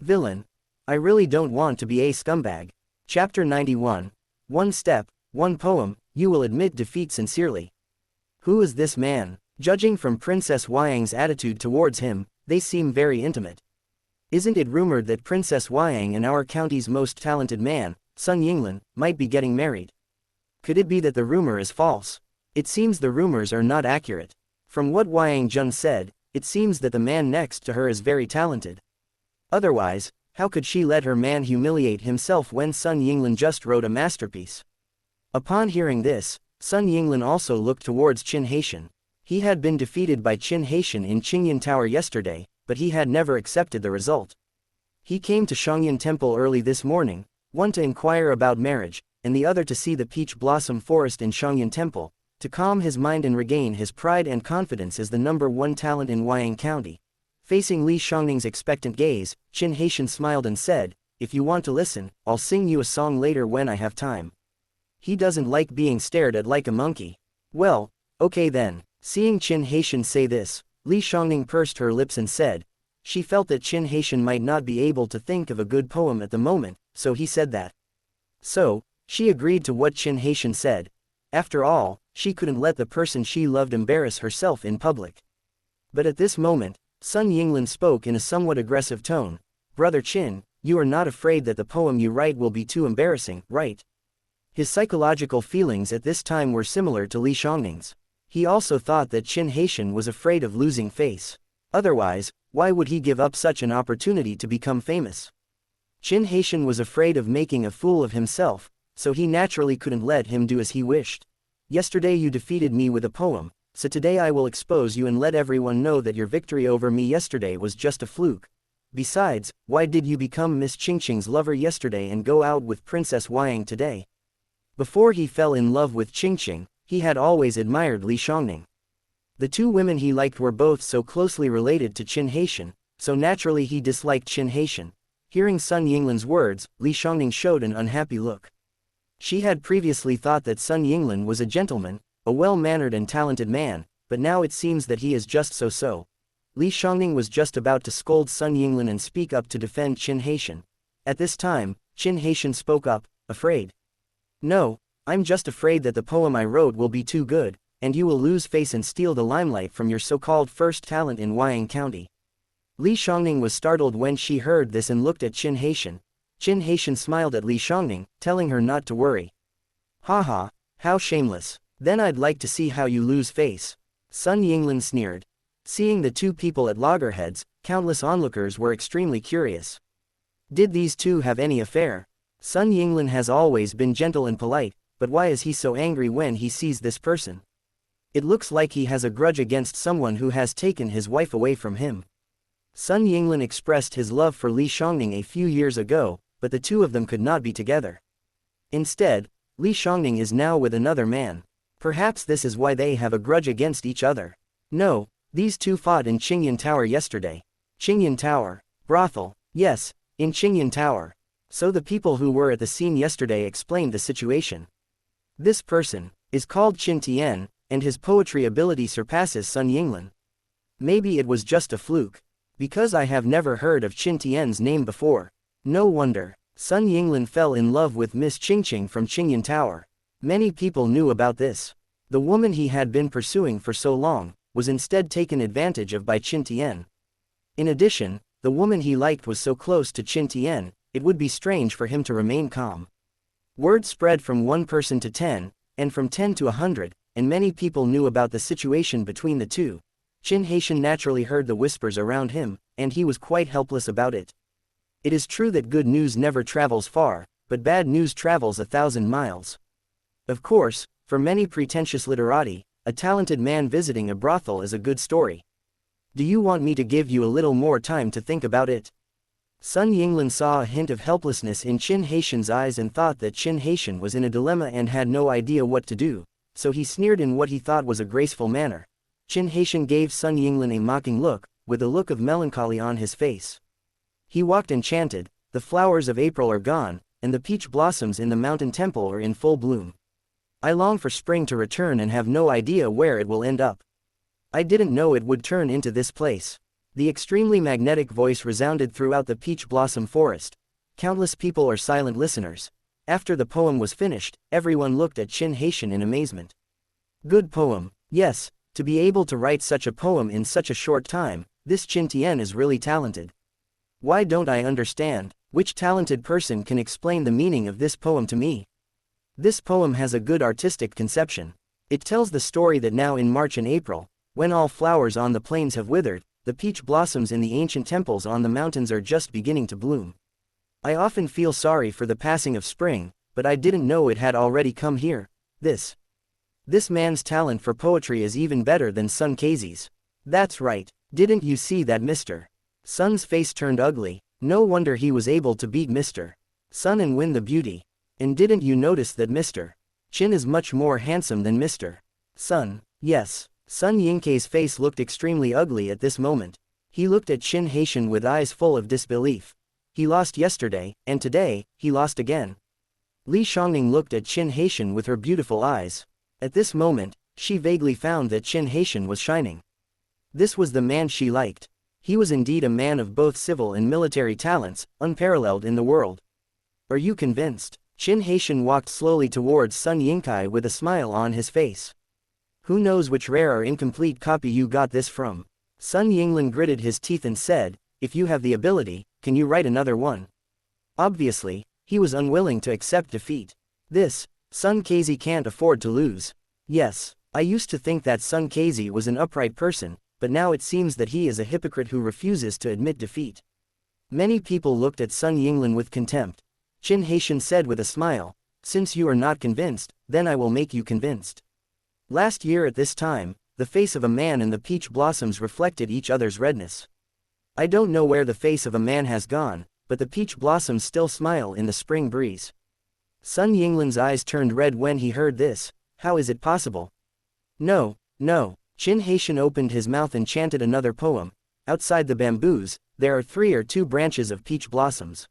Villain. I really don't want to be a scumbag. Chapter 91. One step, one poem, you will admit defeat sincerely. Who is this man? Judging from Princess Wang's attitude towards him, they seem very intimate. Isn't it rumored that Princess Wang and our county's most talented man, Sun Yinglan, might be getting married? Could it be that the rumor is false? It seems the rumors are not accurate. From what Wang Jun said, it seems that the man next to her is very talented. Otherwise, how could she let her man humiliate himself when Sun Yinglan just wrote a masterpiece? Upon hearing this, Sun Yinglan also looked towards Qin Haitian. He had been defeated by Qin Haitian in Qingyan Tower yesterday, but he had never accepted the result. He came to Shangyan Temple early this morning, one to inquire about marriage, and the other to see the peach blossom forest in Shangyan Temple, to calm his mind and regain his pride and confidence as the #1 talent in Wyang County. Facing Li Xiangning's expectant gaze, Qin Haitian smiled and said, "If you want to listen, I'll sing you a song later when I have time." He doesn't like being stared at like a monkey. Well, okay then. Seeing Qin Haitian say this, Li Xiangning pursed her lips and said, she felt that Qin Haitian might not be able to think of a good poem at the moment, so he said that. So, she agreed to what Qin Haitian said. After all, she couldn't let the person she loved embarrass herself in public. But at this moment, Sun Yinglan spoke in a somewhat aggressive tone. "Brother Qin, you are not afraid that the poem you write will be too embarrassing, right?" His psychological feelings at this time were similar to Li Xiangning's. He also thought that Qin Haitian was afraid of losing face. Otherwise, why would he give up such an opportunity to become famous? Qin Haitian was afraid of making a fool of himself, so he naturally couldn't let him do as he wished. "Yesterday you defeated me with a poem, so today I will expose you and let everyone know that your victory over me yesterday was just a fluke. Besides, why did you become Miss Qingqing's lover yesterday and go out with Princess Wang today?" Before he fell in love with Qingqing, he had always admired Li Xiangning. The two women he liked were both so closely related to Qin Haitian, so naturally he disliked Qin Haitian. Hearing Sun Yinglan's words, Li Xiangning showed an unhappy look. She had previously thought that Sun Yinglan was a gentleman, a well-mannered and talented man, but now it seems that he is just so-so. Li Xiangning was just about to scold Sun Yinglan and speak up to defend Qin Haitian. At this time, Qin Haitian spoke up, afraid. "No, I'm just afraid that the poem I wrote will be too good, and you will lose face and steal the limelight from your so-called first talent in Wyang County." Li Xiangning was startled when she heard this and looked at Qin Haitian. Qin Haitian smiled at Li Xiangning, telling her not to worry. "Haha, how shameless. Then I'd like to see how you lose face." Sun Yinglan sneered. Seeing the two people at loggerheads, countless onlookers were extremely curious. Did these two have any affair? Sun Yinglan has always been gentle and polite, but why is he so angry when he sees this person? It looks like he has a grudge against someone who has taken his wife away from him. Sun Yinglan expressed his love for Li Xiangning a few years ago, but the two of them could not be together. Instead, Li Xiangning is now with another man. Perhaps this is why they have a grudge against each other. No, these two fought in Qingyan Tower yesterday. Qingyan Tower. Brothel. Yes, in Qingyan Tower. So the people who were at the scene yesterday explained the situation. This person is called Qin Tian, and his poetry ability surpasses Sun Yinglan. Maybe it was just a fluke. Because I have never heard of Qin Tian's name before. No wonder. Sun Yinglan fell in love with Miss Qingqing from Qingyan Tower. Many people knew about this. The woman he had been pursuing for so long was instead taken advantage of by Qin Tian. In addition, the woman he liked was so close to Qin Tian, it would be strange for him to remain calm. Word spread from one person to 10, and from 10 to 100, and many people knew about the situation between the two. Qin Haitian naturally heard the whispers around him, and he was quite helpless about it. It is true that good news never travels far, but bad news travels 1,000 miles. Of course, for many pretentious literati, a talented man visiting a brothel is a good story. Do you want me to give you a little more time to think about it? Sun Yinglan saw a hint of helplessness in Qin Haitian's eyes and thought that Qin Haitian was in a dilemma and had no idea what to do, so he sneered in what he thought was a graceful manner. Qin Haitian gave Sun Yinglan a mocking look, with a look of melancholy on his face. He walked and chanted, "The flowers of April are gone, and the peach blossoms in the mountain temple are in full bloom. I long for spring to return and have no idea where it will end up. I didn't know it would turn into this place. The extremely magnetic voice resounded throughout the peach blossom forest. Countless people are silent listeners. After the poem was finished, everyone looked at Qin Haitian in amazement. Good poem. Yes, to be able to write such a poem in such a short time, this Qin Tian is really talented. Why don't I understand? Which talented person can explain the meaning of this poem to me? This poem has a good artistic conception. It tells the story that now in March and April, when all flowers on the plains have withered, the peach blossoms in the ancient temples on the mountains are just beginning to bloom. I often feel sorry for the passing of spring, but I didn't know it had already come here. This man's talent for poetry is even better than Sun Casey's. That's right. Didn't you see that Mr. Sun's face turned ugly? No wonder he was able to beat Mr. Sun and win the beauty. And didn't you notice that Mr. Qin is much more handsome than Mr. Sun? Yes. Sun Yingke's face looked extremely ugly at this moment. He looked at Qin Haitian with eyes full of disbelief. He lost yesterday, and today, he lost again. Li Shangning looked at Qin Haitian with her beautiful eyes. At this moment, she vaguely found that Qin Haitian was shining. This was the man she liked. He was indeed a man of both civil and military talents, unparalleled in the world. Are you convinced? Qin Haitian walked slowly towards Sun Yingkai with a smile on his face. Who knows which rare or incomplete copy you got this from? Sun Yinglan gritted his teeth and said, if you have the ability, can you write another one? Obviously, he was unwilling to accept defeat. Sun Casey can't afford to lose. Yes, I used to think that Sun Casey was an upright person, but now it seems that he is a hypocrite who refuses to admit defeat. Many people looked at Sun Yinglan with contempt. Qin Haitian said with a smile, since you are not convinced, then I will make you convinced. Last year at this time, the face of a man and the peach blossoms reflected each other's redness. I don't know where the face of a man has gone, but the peach blossoms still smile in the spring breeze. Sun Yinglan's eyes turned red when he heard this. How is it possible? No. Qin Haitian opened his mouth and chanted another poem. Outside the bamboos, there are 3 or 2 branches of peach blossoms.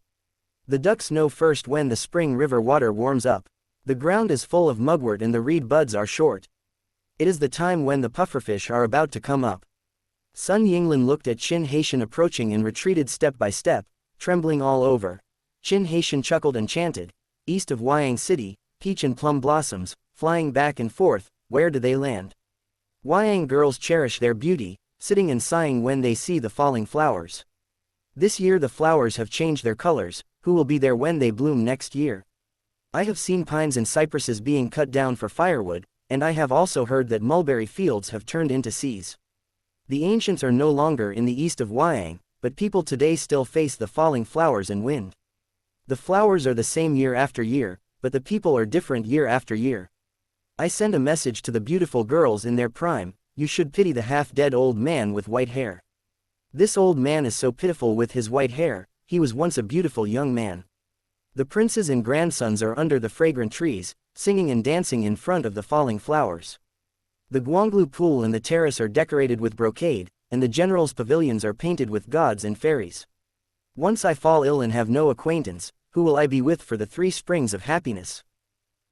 The ducks know first when the spring river water warms up. The ground is full of mugwort and the reed buds are short. It is the time when the pufferfish are about to come up. Sun Yinglan looked at Qin Haitian approaching and retreated step by step, trembling all over. Qin Haitian chuckled and chanted, east of Wyang City, peach and plum blossoms, flying back and forth, where do they land? Wyang girls cherish their beauty, sitting and sighing when they see the falling flowers. This year the flowers have changed their colors, who will be there when they bloom next year? I have seen pines and cypresses being cut down for firewood, and I have also heard that mulberry fields have turned into seas. The ancients are no longer in the east of Wyang, but people today still face the falling flowers and wind. The flowers are the same year after year, but the people are different year after year. I send a message to the beautiful girls in their prime, you should pity the half-dead old man with white hair. This old man is so pitiful with his white hair, he was once a beautiful young man. The princes and grandsons are under the fragrant trees, singing and dancing in front of the falling flowers. The Guanglu pool and the terrace are decorated with brocade, and the general's pavilions are painted with gods and fairies. Once I fall ill and have no acquaintance, who will I be with for the 3 springs of happiness?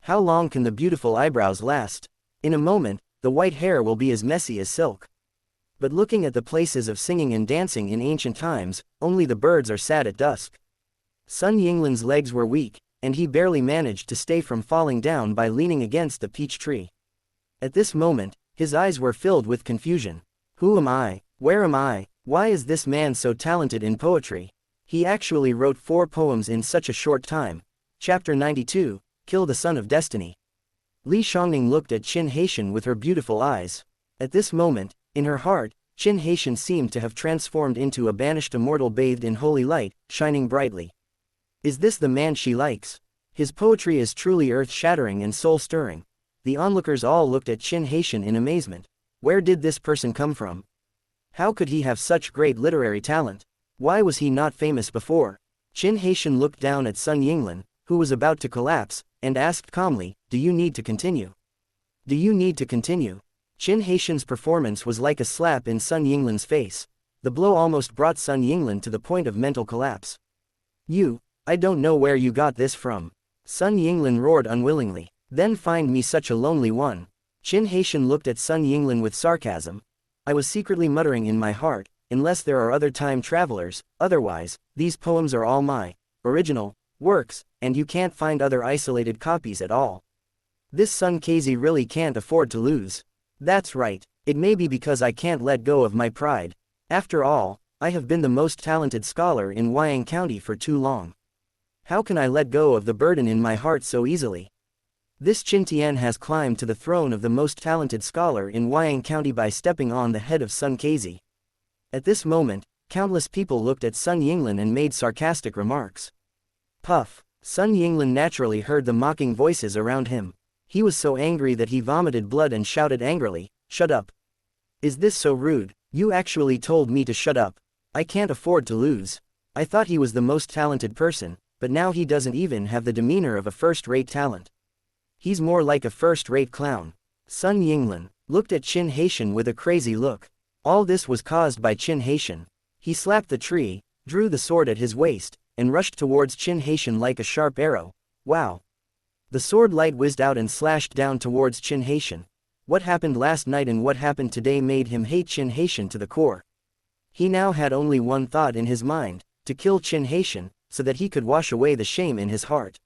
How long can the beautiful eyebrows last? In a moment, the white hair will be as messy as silk. But looking at the places of singing and dancing in ancient times, only the birds are sad at dusk. Sun Yinglan's legs were weak, and he barely managed to stay from falling down by leaning against the peach tree. At this moment, his eyes were filled with confusion. Who am I? Where am I? Why is this man so talented in poetry? He actually wrote 4 poems in such a short time. Chapter 92, Kill the Son of Destiny. Li Shangning looked at Qin Haitian with her beautiful eyes. At this moment, in her heart, Qin Haitian seemed to have transformed into a banished immortal bathed in holy light, shining brightly. Is this the man she likes? His poetry is truly earth-shattering and soul-stirring. The onlookers all looked at Qin Haitian in amazement. Where did this person come from? How could he have such great literary talent? Why was he not famous before? Qin Haitian looked down at Sun Yinglan, who was about to collapse, and asked calmly, do you need to continue? Do you need to continue? Qin Haitian's performance was like a slap in Sun Yinglan's face. The blow almost brought Sun Yinglan to the point of mental collapse. I don't know where you got this from. Sun Yinglan roared unwillingly. Then find me such a lonely one. Qin Haitian looked at Sun Yinglan with sarcasm. I was secretly muttering in my heart, unless there are other time travelers, otherwise, these poems are all my original works, and you can't find other isolated copies at all. This Sun Casey really can't afford to lose. That's right, it may be because I can't let go of my pride. After all, I have been the most talented scholar in Wyang County for too long. How can I let go of the burden in my heart so easily? This Chin Tian has climbed to the throne of the most talented scholar in Wyang County by stepping on the head of Sun Casey. At this moment, countless people looked at Sun Yinglan and made sarcastic remarks. Puff! Sun Yinglan naturally heard the mocking voices around him. He was so angry that he vomited blood and shouted angrily, "Shut up! Is this so rude? You actually told me to shut up. I can't afford to lose. I thought he was the most talented person, but now he doesn't even have the demeanor of a first-rate talent. He's more like a first-rate clown." Sun Yinglan looked at Qin Haitian with a crazy look. All this was caused by Qin Haitian. He slapped the tree, drew the sword at his waist, and rushed towards Qin Haitian like a sharp arrow. Wow! The sword light whizzed out and slashed down towards Qin Haitian. What happened last night and what happened today made him hate Qin Haitian to the core. He now had only one thought in his mind, to kill Qin Haitian, so that he could wash away the shame in his heart.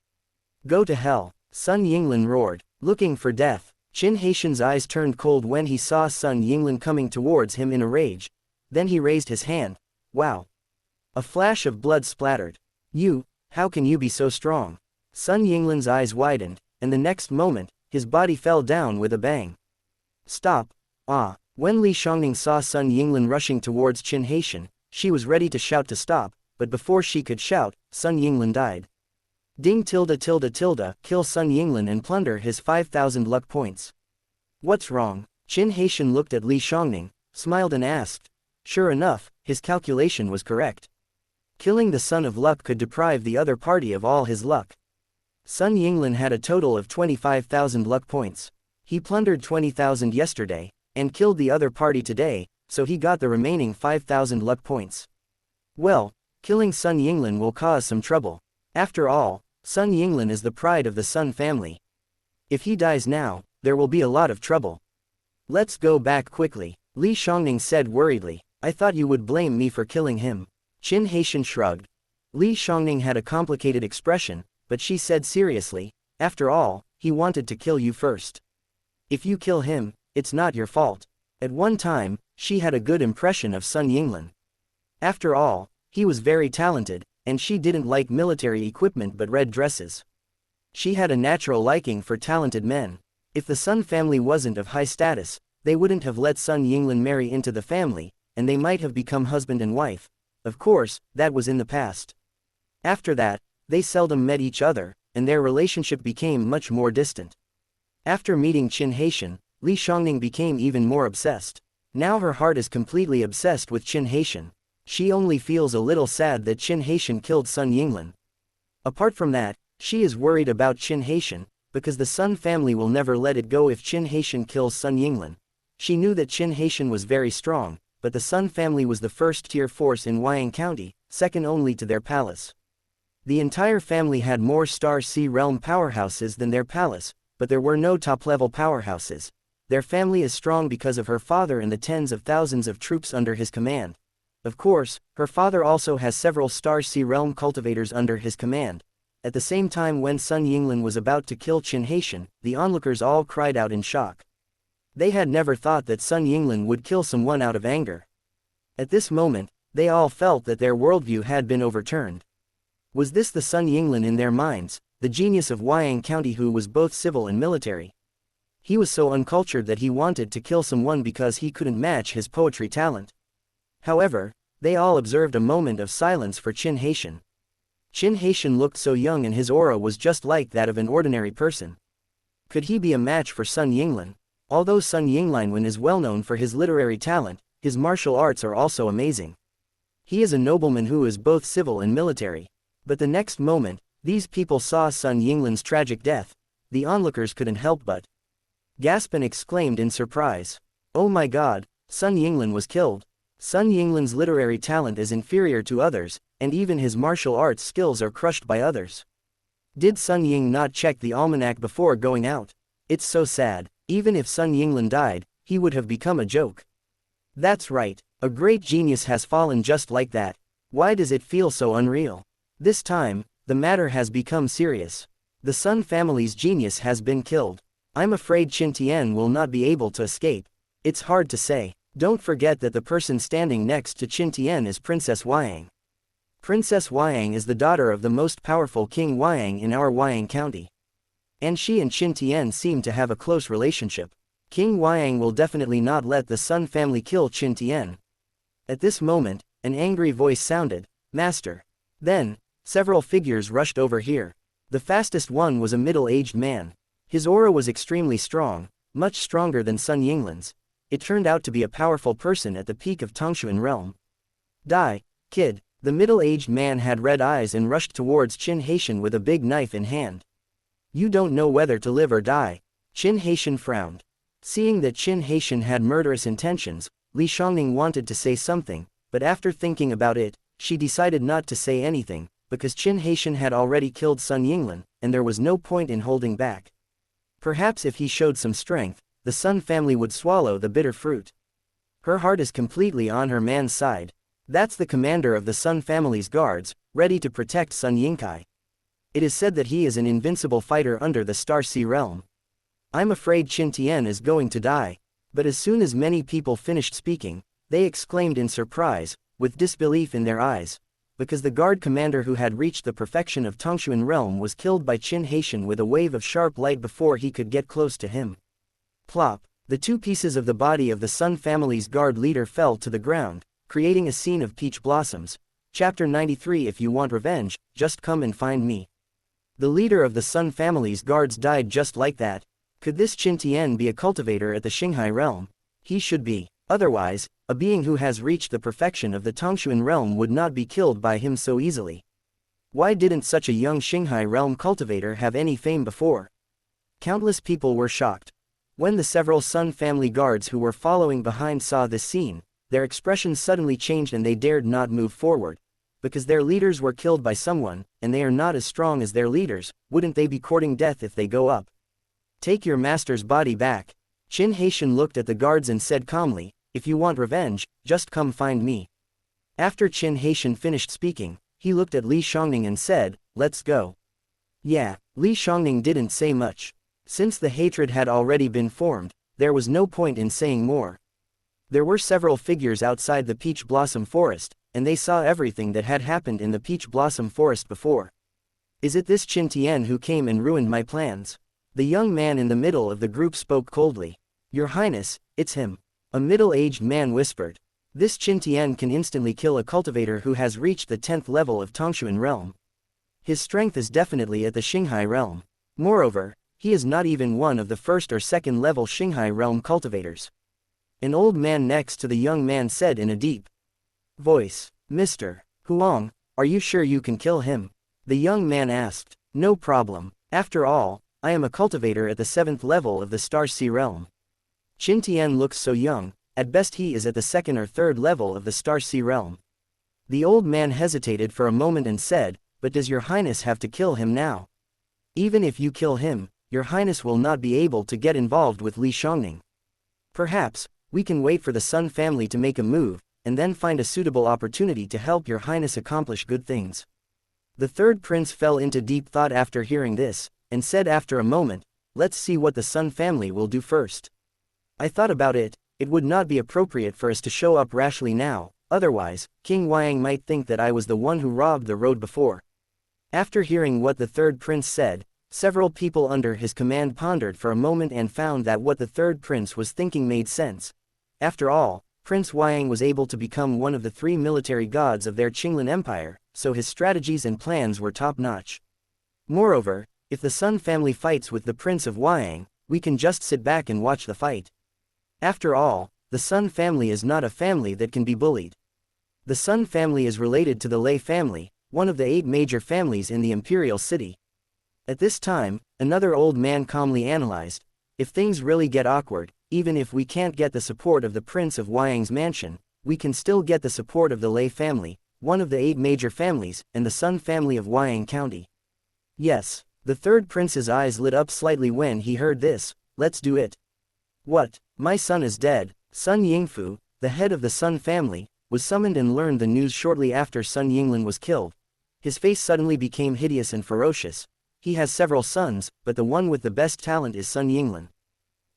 Go to hell! Sun Yinglan roared, looking for death. Qin Haitian's eyes turned cold when he saw Sun Yinglan coming towards him in a rage. Then he raised his hand. Wow! A flash of blood splattered. You, how can you be so strong? Sun Yinglan's eyes widened, and the next moment, his body fell down with a bang. Stop! Ah! When Li Shangning saw Sun Yinglan rushing towards Qin Haitian, she was ready to shout to stop, but before she could shout, Sun Yinglan died. Ding tilde tilde tilde, kill Sun Yinglan and plunder his 5,000 luck points. What's wrong? Qin Haitian looked at Li Shangning, smiled and asked. Sure enough, his calculation was correct. Killing the Son of Luck could deprive the other party of all his luck. Sun Yinglan had a total of 25,000 luck points. He plundered 20,000 yesterday, and killed the other party today, so he got the remaining 5,000 luck points. Well, killing Sun Yinglan will cause some trouble. After all, Sun Yinglan is the pride of the Sun family. If he dies now, there will be a lot of trouble. Let's go back quickly, Li Shangning said worriedly. I thought you would blame me for killing him. Qin Haitian shrugged. Li Shangning had a complicated expression, but she said seriously, after all, he wanted to kill you first. If you kill him, it's not your fault. At one time, she had a good impression of Sun Yinglan. After all, he was very talented, and she didn't like military equipment but red dresses. She had a natural liking for talented men. If the Sun family wasn't of high status, they wouldn't have let Sun Yinglan marry into the family, and they might have become husband and wife. Of course, that was in the past. After that, they seldom met each other, and their relationship became much more distant. After meeting Qin Haitian, Li Shangning became even more obsessed. Now her heart is completely obsessed with Qin Haitian. She only feels a little sad that Qin Haitian killed Sun Yinglan. Apart from that, she is worried about Qin Haitian, because the Sun family will never let it go if Qin Haitian kills Sun Yinglan. She knew that Qin Haitian was very strong, but the Sun family was the first-tier force in Wyang County, second only to their palace. The entire family had more Star Sea Realm powerhouses than their palace, but there were no top-level powerhouses. Their family is strong because of her father and the tens of thousands of troops under his command. Of course, her father also has several Star Sea Realm cultivators under his command. At the same time when Sun Yinglan was about to kill Qin Haitian, the onlookers all cried out in shock. They had never thought that Sun Yinglan would kill someone out of anger. At this moment, they all felt that their worldview had been overturned. Was this the Sun Yinglan in their minds, the genius of Wyang County who was both civil and military? He was so uncultured that he wanted to kill someone because he couldn't match his poetry talent. However, they all observed a moment of silence for Qin Haitian. Qin Haitian looked so young and his aura was just like that of an ordinary person. Could he be a match for Sun Yinglan? Although Sun Yinglan is well known for his literary talent, his martial arts are also amazing. He is a nobleman who is both civil and military. But the next moment, these people saw Sun Yinglan's tragic death. The onlookers couldn't help but gasp and exclaimed in surprise. Oh my God, Sun Yinglan was killed. Sun Yinglan's literary talent is inferior to others, and even his martial arts skills are crushed by others. Did Sun Ying not check the almanac before going out? It's so sad. Even if Sun Yinglan died, he would have become a joke. That's right, A great genius has fallen just like that. Why does it feel so unreal? This time, the matter has become serious. The Sun family's genius has been killed. I'm afraid Qin Tian will not be able to escape. It's hard to say. Don't forget that the person standing next to Qin Tian is Princess Huayang. Princess Huayang is the daughter of the most powerful King Huayang in our Huayang County. And she and Qin Tian seem to have a close relationship. King Huayang will definitely not let the Sun family kill Qin Tian. At this moment, an angry voice sounded, "Master." Then, several figures rushed over here. The fastest one was a middle-aged man. His aura was extremely strong, much stronger than Sun Yinglin's. It turned out to be a powerful person at the peak of Tongshuan realm. "Die, kid." The middle-aged man had red eyes and rushed towards Qin Haitian with a big knife in hand. "You don't know whether to live or die." Qin Haitian frowned. Seeing that Qin Haitian had murderous intentions, Li Shangning wanted to say something, but after thinking about it, she decided not to say anything, because Qin Haitian had already killed Sun Yinglan, and there was no point in holding back. Perhaps if he showed some strength, the Sun family would swallow the bitter fruit. Her heart is completely on her man's side. That's the commander of the Sun family's guards, ready to protect Sun Yingkai. It is said that he is an invincible fighter under the Star Sea realm. I'm afraid Qin Tian is going to die. But as soon as many people finished speaking, they exclaimed in surprise, with disbelief in their eyes, because the guard commander who had reached the perfection of Tongshuan realm was killed by Qin Haitian with a wave of sharp light before he could get close to him. Plop! The two pieces of the body of the Sun family's guard leader fell to the ground, creating a scene of peach blossoms. Chapter 93. If you want revenge, just come and find me. The leader of the Sun family's guards died just like that. Could this Qin Tian be a cultivator at the Xinghai realm? He should be. Otherwise, a being who has reached the perfection of the Tongshuan realm would not be killed by him so easily. Why didn't such a young Xinghai realm cultivator have any fame before? Countless people were shocked. When the several Sun family guards who were following behind saw this scene, their expressions suddenly changed and they dared not move forward. Because their leaders were killed by someone, and they are not as strong as their leaders, wouldn't they be courting death if they go up? Take your master's body back. Qin Haitian looked at the guards and said calmly, "If you want revenge, just come find me." After Qin Haitian finished speaking, he looked at Li Shangning and said, "Let's go." Yeah, Li Shangning didn't say much. Since the hatred had already been formed, there was no point in saying more. There were several figures outside the peach blossom forest, and they saw everything that had happened in the peach blossom forest before. Is it this Qin Tian who came and ruined my plans? The young man in the middle of the group spoke coldly. Your Highness, it's him. A middle-aged man whispered. This Qin Tian can instantly kill a cultivator who has reached the 10th level of Tongshuan realm. His strength is definitely at the Xinghai realm. Moreover, he is not even one of the first or second level Xinghai realm cultivators. An old man next to the young man said in a deep voice, Mr. Huang, are you sure you can kill him? The young man asked. No problem. After all, I am a cultivator at the 7th level of the Star Sea realm. Qin Tian looks so young, at best he is at the 2nd or 3rd level of the Star Sea realm. The old man hesitated for a moment and said, but does your Highness have to kill him now? Even if you kill him, your Highness will not be able to get involved with Li Shangning. Perhaps, we can wait for the Sun family to make a move, and then find a suitable opportunity to help your Highness accomplish good things. The third prince fell into deep thought after hearing this, and said after a moment, let's see what the Sun family will do first. I thought about it, it would not be appropriate for us to show up rashly now, otherwise, King Huayang might think that I was the one who robbed the road before. After hearing what the third prince said, several people under his command pondered for a moment and found that what the third prince was thinking made sense. After all, Prince Huayang was able to become one of the 3 military gods of their Qinglan Empire, so his strategies and plans were top-notch. Moreover, if the Sun family fights with the Prince of Huayang, we can just sit back and watch the fight. After all, the Sun family is not a family that can be bullied. The Sun family is related to the Lei family, one of the 8 major families in the imperial city. At this time, another old man calmly analyzed, if things really get awkward, even if we can't get the support of the Prince of Huayang's mansion, we can still get the support of the Lei family, one of the 8 major families, and the Sun family of Huayang County. Yes, the third prince's eyes lit up slightly when he heard this, let's do it. What, my son is dead, Sun Yingfu, the head of the Sun family, was summoned and learned the news shortly after Sun Yinglan was killed. His face suddenly became hideous and ferocious. He has several sons, but the one with the best talent is Sun Yinglan.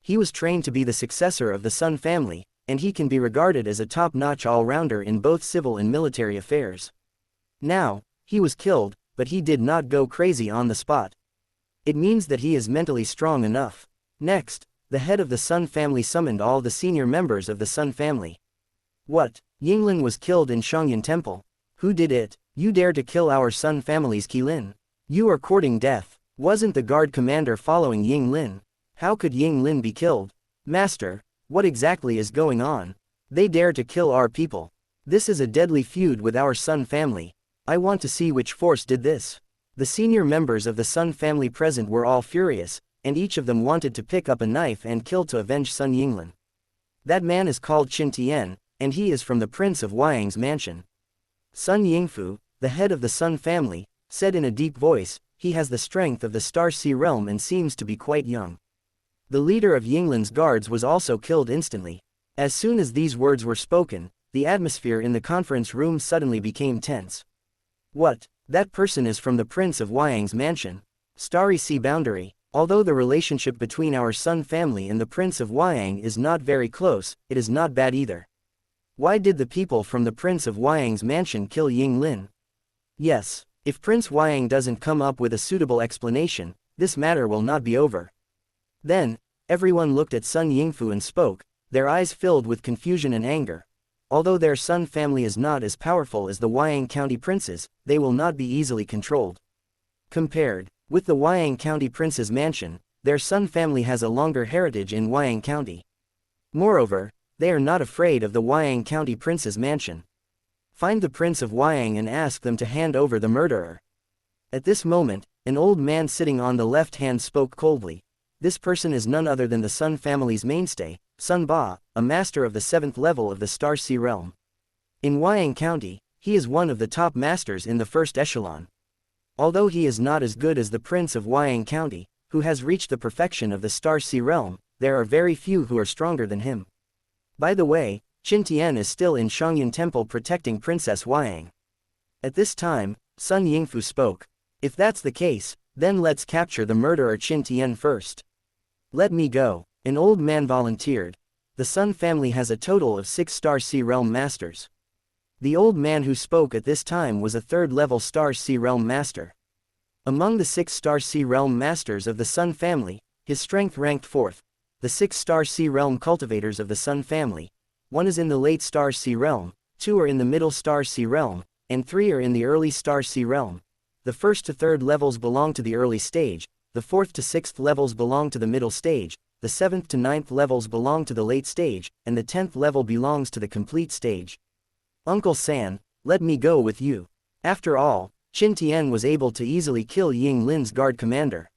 He was trained to be the successor of the Sun family, and he can be regarded as a top-notch all-rounder in both civil and military affairs. Now, he was killed, but he did not go crazy on the spot. It means that he is mentally strong enough. Next, the head of the Sun family summoned all the senior members of the Sun family. What? Yinglan was killed in Shangyan Temple. Who did it? You dare to kill our Sun family's Qilin? You are courting death. Wasn't the guard commander following Yinglin? How could Yinglin be killed? Master, what exactly is going on? They dare to kill our people. This is a deadly feud with our Sun family. I want to see which force did this. The senior members of the Sun family present were all furious, and each of them wanted to pick up a knife and kill to avenge Sun Yinglan. That man is called Qin Tian, and he is from the Prince of Huayang's mansion. Sun Yingfu, the head of the Sun family, said in a deep voice, he has the strength of the Star Sea realm and seems to be quite young. The leader of Yinglin's guards was also killed instantly. As soon as these words were spoken, the atmosphere in the conference room suddenly became tense. What? That person is from the Prince of Huayang's mansion. Starry Sea boundary. Although the relationship between our Sun family and the Prince of Huayang is not very close, it is not bad either. Why did the people from the Prince of Huayang's mansion kill Yinglin? Yes, if Prince Huayang doesn't come up with a suitable explanation, this matter will not be over. Then, everyone looked at Sun Yingfu and spoke, their eyes filled with confusion and anger. Although their Sun family is not as powerful as the Huayang County princes, they will not be easily controlled. Compared with the Huayang County prince's mansion, their Sun family has a longer heritage in Huayang County. Moreover, they are not afraid of the Huayang County prince's mansion. Find the Prince of Huayang and ask them to hand over the murderer. At this moment, an old man sitting on the left hand spoke coldly. This person is none other than the Sun family's mainstay, Sun Ba, a master of the 7th level of the Star Sea realm. In Huayang County, he is one of the top masters in the first echelon. Although he is not as good as the Prince of Huayang County, who has reached the perfection of the Star Sea realm, there are very few who are stronger than him. By the way, Qin Tian is still in Shangyan Temple protecting Princess Huayang. At this time, Sun Yingfu spoke. If that's the case, then let's capture the murderer Qin Tian first. Let me go. An old man volunteered. The Sun family has a total of 6 Star Sea realm masters. The old man who spoke at this time was a 3rd level Star Sea realm master. Among the 6 Star Sea realm masters of the Sun family, his strength ranked 4th. The 6 Star Sea realm cultivators of the Sun family. 1 is in the late Star Sea realm, 2 are in the middle Star Sea realm, and 3 are in the early Star Sea realm. The 1st to 3rd levels belong to the early stage, the 4th to 6th levels belong to the middle stage, the 7th to 9th levels belong to the late stage, and the 10th level belongs to the complete stage. Uncle San, let me go with you. After all, Qin Tian was able to easily kill Yinglin's guard commander.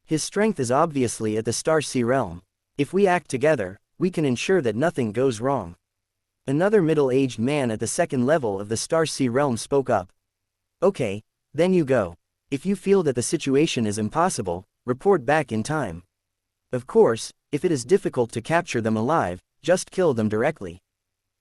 His strength is obviously at the Star Sea realm. If we act together, we can ensure that nothing goes wrong. Another middle-aged man at the 2nd level of the Star Sea realm spoke up. Okay, then you go. If you feel that the situation is impossible, report back in time. Of course, if it is difficult to capture them alive, just kill them directly.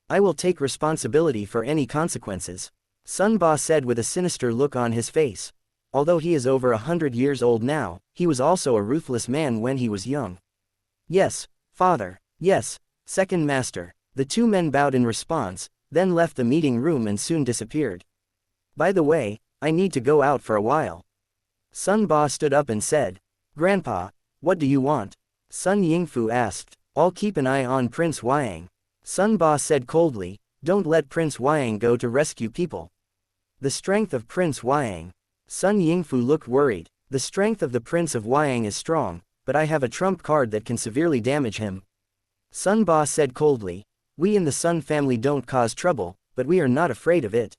I will take responsibility for any consequences. Sun Ba said with a sinister look on his face. Although he is over 100 years old now, he was also a ruthless man when he was young. Yes, father. Yes, second master. The 2 men bowed in response, then left the meeting room and soon disappeared. By the way, I need to go out for a while. Sun Ba stood up and said, Grandpa, what do you want? Sun Yingfu asked. I'll keep an eye on Prince Huayang. Sun Ba said coldly, don't let Prince Huayang go to rescue people. The strength of Prince Huayang. Sun Yingfu looked worried. The strength of the Prince of Huayang is strong, but I have a trump card that can severely damage him. Sun Ba said coldly, we in the Sun family don't cause trouble, but we are not afraid of it.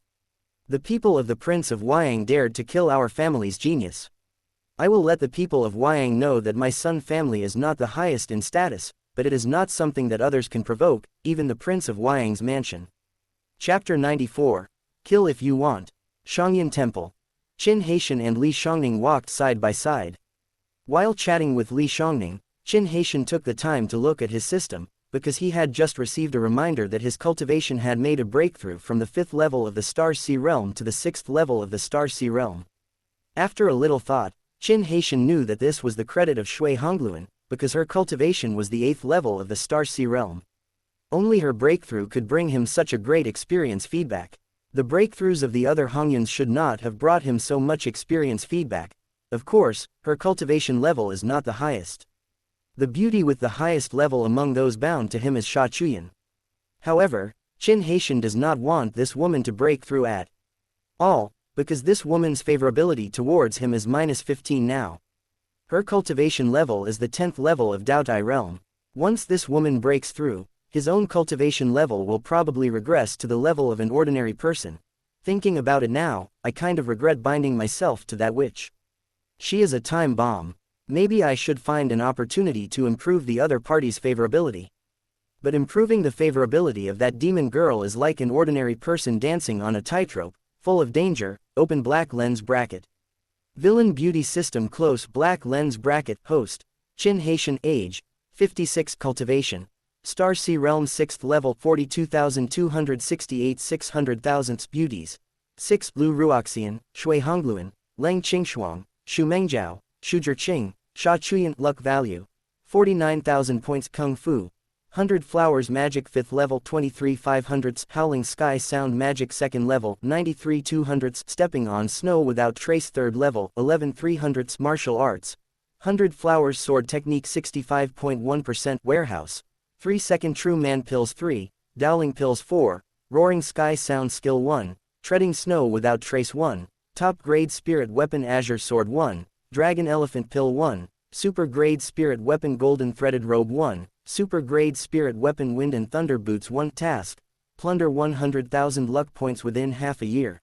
The people of the Prince of Huayang dared to kill our family's genius. I will let the people of Huayang know that my Sun family is not the highest in status, but it is not something that others can provoke, even the Prince of Huayang's mansion. Chapter 94. Kill if you want. Shangyan Temple. Qin Haishan and Li Shangning walked side by side. While chatting with Li Shangning, Qin Haishan took the time to look at his system, because he had just received a reminder that his cultivation had made a breakthrough from the 5th level of the Star Sea Realm to the 6th level of the Star Sea Realm. After a little thought, Qin Haitian knew that this was the credit of Shui Hongluan, because her cultivation was the 8th level of the Star Sea Realm. Only her breakthrough could bring him such a great experience feedback. The breakthroughs of the other Hongyuns should not have brought him so much experience feedback. Of course, her cultivation level is not the highest. The beauty with the highest level among those bound to him is Sha Chuyan. However, Qin Haitian does not want this woman to break through at all, because this woman's favorability towards him is -15 now. Her cultivation level is the 10th level of Daotai realm. Once this woman breaks through, his own cultivation level will probably regress to the level of an ordinary person. Thinking about it now, I kind of regret binding myself to that witch. She is a time bomb. Maybe I should find an opportunity to improve the other party's favorability. But improving the favorability of that demon girl is like an ordinary person dancing on a tightrope, full of danger. Open black lens bracket. Villain beauty system close black lens bracket host. Qin Haitian age, 56 cultivation. Star Sea Realm 6th level 42,268 600,000 beauties. 6 Blue Ruoxian, Shui Hongluan, Leng Qingshuang, Shu Mengjiao, Shu Zhiqing, Sha Chuyan luck value. 49,000 points Kung Fu. 100 Flowers Magic 5th level 23 500s Howling Sky Sound Magic 2nd level 93 200s Stepping on Snow Without Trace 3rd level 11 300s Martial Arts 100 Flowers Sword Technique 65.1% Warehouse 3 Second True Man Pills 3 Dowling Pills 4 Roaring Sky Sound Skill 1 Treading Snow Without Trace 1 Top Grade Spirit Weapon Azure Sword 1 Dragon Elephant Pill 1 Super Grade Spirit Weapon Golden Threaded Robe 1 Super Grade Spirit Weapon Wind and Thunder Boots 1 Task. Plunder 100,000 luck points within half a year.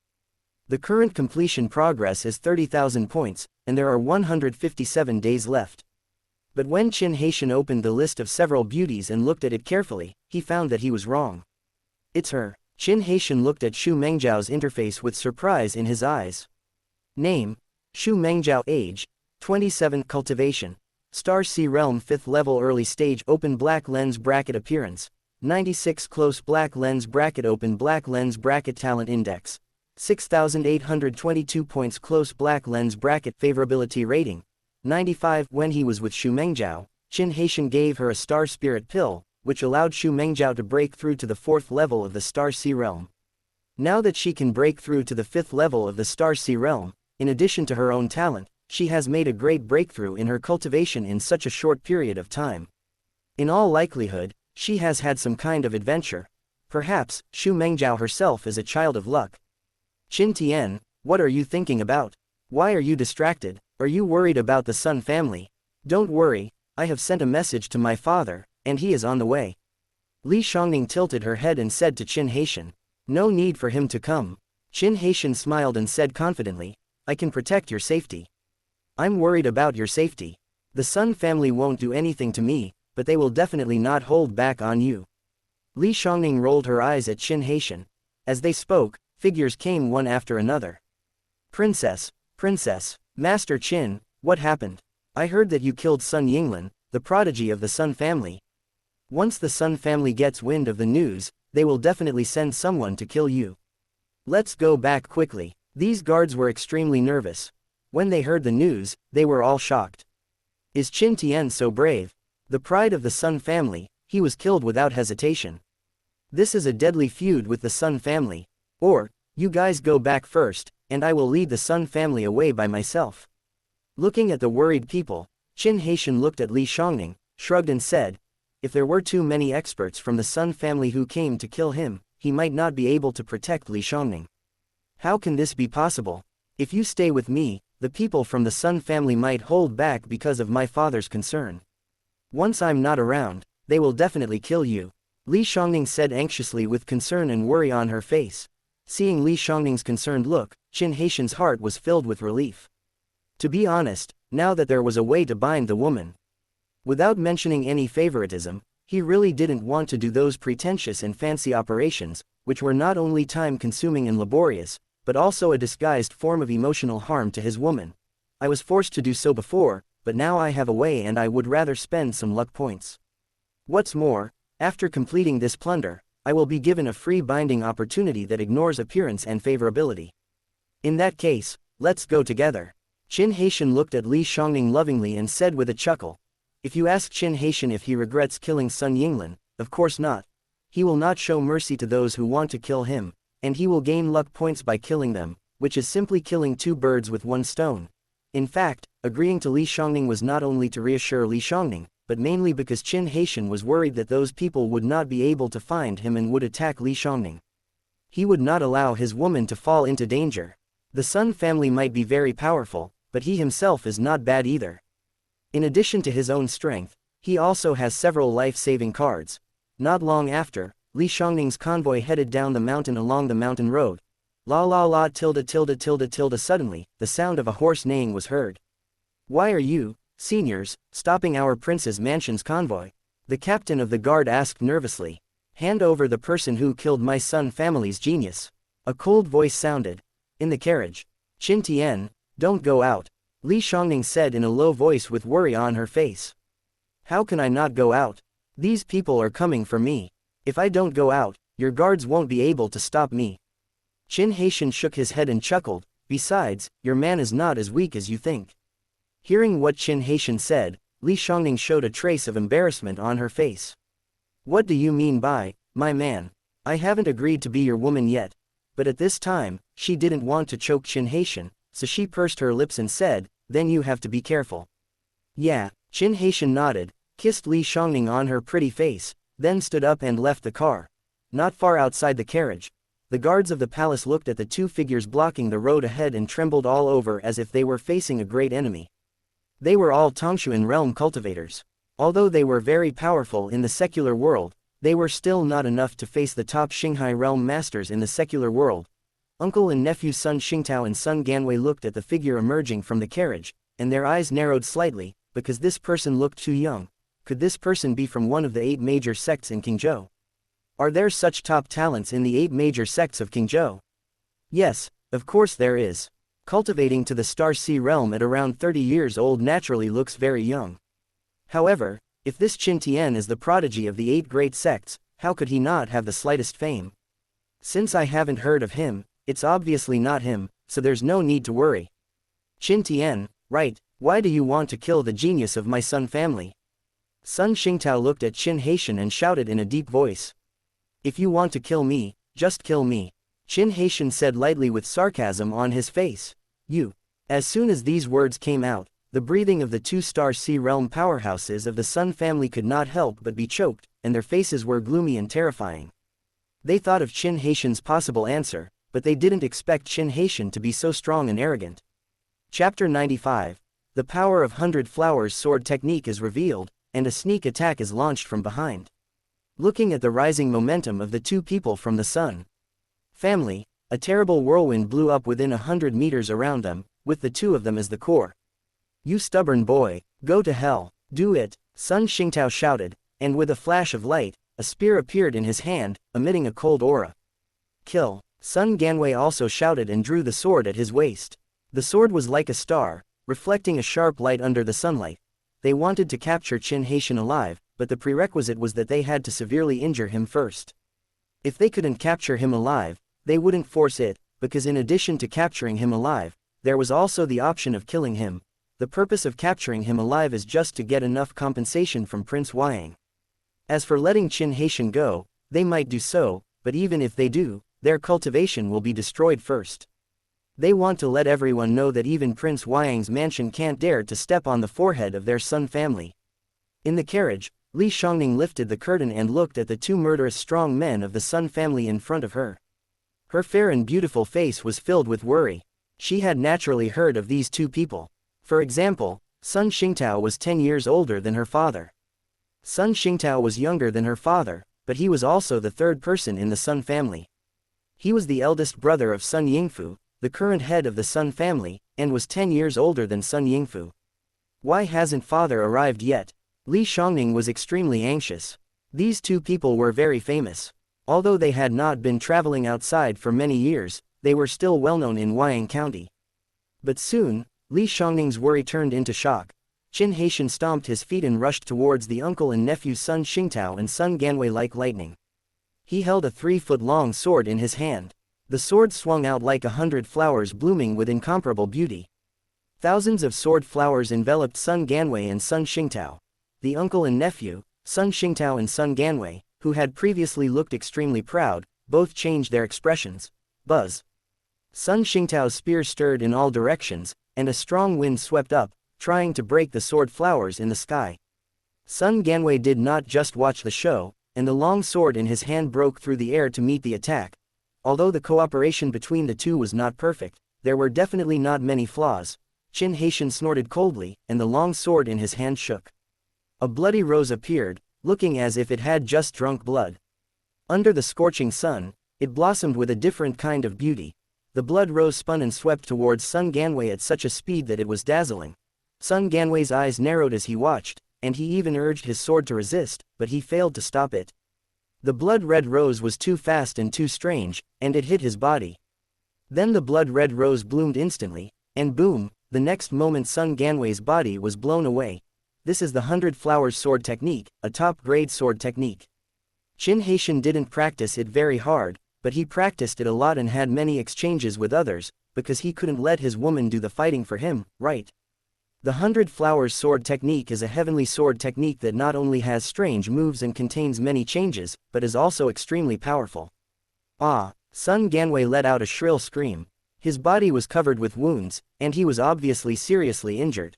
The current completion progress is 30,000 points, and there are 157 days left. But when Qin Haitian opened the list of several beauties and looked at it carefully, he found that he was wrong. It's her. Qin Haitian looked at Shu Mengjiao's interface with surprise in his eyes. Name: Shu Mengjiao. Age: 27. Cultivation: Star Sea Realm 5th level early stage open black lens bracket appearance, 96 close black lens bracket open black lens bracket talent index, 6,822 points close black lens bracket favorability rating, 95 when he was with Shu Mengjiao, Qin Haitian gave her a Star Spirit pill, which allowed Shu Mengjiao to break through to the 4th level of the Star Sea Realm. Now that she can break through to the 5th level of the Star Sea Realm, in addition to her own talent, she has made a great breakthrough in her cultivation in such a short period of time. In all likelihood, she has had some kind of adventure. Perhaps, Shu Mengjiao herself is a child of luck. Qin Tian, what are you thinking about? Why are you distracted? Are you worried about the Sun family? Don't worry, I have sent a message to my father, and he is on the way. Li Shangning tilted her head and said to Qin Haitian. No need for him to come. Qin Haitian smiled and said confidently, I can protect your safety. I'm worried about your safety. The Sun family won't do anything to me, but they will definitely not hold back on you. Li Shangning rolled her eyes at Qin Haitian. As they spoke, figures came one after another. Princess, Princess, Master Qin, what happened? I heard that you killed Sun Yinglan, the prodigy of the Sun family. Once the Sun family gets wind of the news, they will definitely send someone to kill you. Let's go back quickly. These guards were extremely nervous. When they heard the news, they were all shocked. Is Qin Tian so brave? The pride of the Sun family, he was killed without hesitation. This is a deadly feud with the Sun family. Or, you guys go back first, and I will lead the Sun family away by myself. Looking at the worried people, Qin Haitian looked at Li Shangning, shrugged and said, if there were too many experts from the Sun family who came to kill him, he might not be able to protect Li Shangning. How can this be possible? If you stay with me, the people from the Sun family might hold back because of my father's concern. Once I'm not around, they will definitely kill you. Li Shangning said anxiously with concern and worry on her face. Seeing Li Shangning's concerned look, Qin Haitian's heart was filled with relief. To be honest, now that there was a way to bind the woman. Without mentioning any favoritism, he really didn't want to do those pretentious and fancy operations, which were not only time-consuming and laborious, but also a disguised form of emotional harm to his woman. I was forced to do so before, but now I have a way and I would rather spend some luck points. What's more, After completing this plunder, I will be given a free binding opportunity that ignores appearance and favorability. In that case, let's go together. Qin Haishan looked at Li Shangning lovingly and said with a chuckle, if you ask Qin Haishan if he regrets killing Sun Yinglan, of course not. He will not show mercy to those who want to kill him, and he will gain luck points by killing them, which is simply killing two birds with one stone. In fact, agreeing to Li Shangning was not only to reassure Li Shangning, but mainly because Qin Haishan was worried that those people would not be able to find him and would attack Li Shangning. He would not allow his woman to fall into danger. The Sun family might be very powerful, but he himself is not bad either. In addition to his own strength, he also has several life-saving cards. Not long after, Li Shangning's convoy headed down the mountain along the mountain road. La la la tilde tilde tilde tilde. Suddenly, the sound of a horse neighing was heard. Why are you, seniors, stopping our prince's mansion's convoy? The captain of the guard asked nervously. Hand over the person who killed my Sun family's genius. A cold voice sounded. In the carriage. Qin Tian, don't go out, Li Shangning said in a low voice with worry on her face. How can I not go out? These people are coming for me. If I don't go out, your guards won't be able to stop me. Qin Haishan shook his head and chuckled, besides, your man is not as weak as you think. Hearing what Qin Haishan said, Li Shangning showed a trace of embarrassment on her face. What do you mean by, my man? I haven't agreed to be your woman yet. But at this time, she didn't want to choke Qin Haishan, so she pursed her lips and said, then you have to be careful. Yeah, Qin Haishan nodded, kissed Li Shangning on her pretty face, then stood up and left the car. Not far outside the carriage, the guards of the palace looked at the two figures blocking the road ahead and trembled all over as if they were facing a great enemy. They were all Tongshuan realm cultivators. Although they were very powerful in the secular world, they were still not enough to face the top Xinghai realm masters in the secular world. Uncle and nephew Sun Xingtao and Sun Ganwei looked at the figure emerging from the carriage, and their eyes narrowed slightly, because this person looked too young. Could this person be from one of the 8 major sects in Qingzhou? Are there such top talents in the 8 major sects of Qingzhou? Yes, of course there is. Cultivating to the Star Sea realm at around 30 years old naturally looks very young. However, if this Qin Tian is the prodigy of the 8 great sects, how could he not have the slightest fame? Since I haven't heard of him, it's obviously not him, so there's no need to worry. Qin Tian, right, why do you want to kill the genius of my Sun family? Sun Xingtao looked at Qin Haishan and shouted in a deep voice. If you want to kill me, just kill me. Qin Haishan said lightly with sarcasm on his face. You. As soon as these words came out, the breathing of the 2 Star Sea realm powerhouses of the Sun family could not help but be choked, and their faces were gloomy and terrifying. They thought of Qin Haishan's possible answer, but they didn't expect Qin Haishan to be so strong and arrogant. Chapter 95. The power of 100 Flowers sword technique is revealed, and a sneak attack is launched from behind. Looking at the rising momentum of the 2 people from the Sun family, a terrible whirlwind blew up within 100 meters around them, with the 2 of them as the core. You stubborn boy, go to hell, do it, Sun Xingtao shouted, and with a flash of light, a spear appeared in his hand, emitting a cold aura. Kill, Sun Ganwei also shouted and drew the sword at his waist. The sword was like a star, reflecting a sharp light under the sunlight. They wanted to capture Qin Haishan alive, but the prerequisite was that they had to severely injure him first. If they couldn't capture him alive, they wouldn't force it, because in addition to capturing him alive, there was also the option of killing him. The purpose of capturing him alive is just to get enough compensation from Prince Huayang. As for letting Qin Haishan go, they might do so, but even if they do, their cultivation will be destroyed first. They want to let everyone know that even Prince Huayang's mansion can't dare to step on the forehead of their Sun family. In the carriage, Li Shangning lifted the curtain and looked at the 2 murderous strong men of the Sun family in front of her. Her fair and beautiful face was filled with worry. She had naturally heard of these 2 people. For example, Sun Xingtao was 10 years older than her father. Sun Xingtao was younger than her father, but he was also the 3rd person in the Sun family. He was the eldest brother of Sun Yingfu, the current head of the Sun family, and was 10 years older than Sun Yingfu. Why hasn't father arrived yet? Li Shangning was extremely anxious. These 2 people were very famous. Although they had not been traveling outside for many years, they were still well known in Huayang County. But soon, Li Shangning's worry turned into shock. Qin Haitian stomped his feet and rushed towards the uncle and nephew Sun Xingtao and Sun Ganwei like lightning. He held a 3-foot-long sword in his hand. The sword swung out like 100 flowers blooming with incomparable beauty. Thousands of sword flowers enveloped Sun Ganwei and Sun Xingtao. The uncle and nephew, Sun Xingtao and Sun Ganwei, who had previously looked extremely proud, both changed their expressions. Buzz. Sun Xingtao's spear stirred in all directions, and a strong wind swept up, trying to break the sword flowers in the sky. Sun Ganwei did not just watch the show, and the long sword in his hand broke through the air to meet the attack. Although the cooperation between the two was not perfect, there were definitely not many flaws. Qin Haitian snorted coldly, and the long sword in his hand shook. A bloody rose appeared, looking as if it had just drunk blood. Under the scorching sun, it blossomed with a different kind of beauty. The blood rose spun and swept towards Sun Ganwei at such a speed that it was dazzling. Sun Ganwei's eyes narrowed as he watched, and he even urged his sword to resist, but he failed to stop it. The blood-red rose was too fast and too strange, and it hit his body. Then the blood-red rose bloomed instantly, and boom, the next moment Sun Ganwei's body was blown away. This is the 100 Flowers sword technique, a top-grade sword technique. Qin Haitian didn't practice it very hard, but he practiced it a lot and had many exchanges with others, because he couldn't let his woman do the fighting for him, right? The 100 Flowers sword technique is a heavenly sword technique that not only has strange moves and contains many changes, but is also extremely powerful. Ah! Sun Ganwei let out a shrill scream. His body was covered with wounds, and he was obviously seriously injured.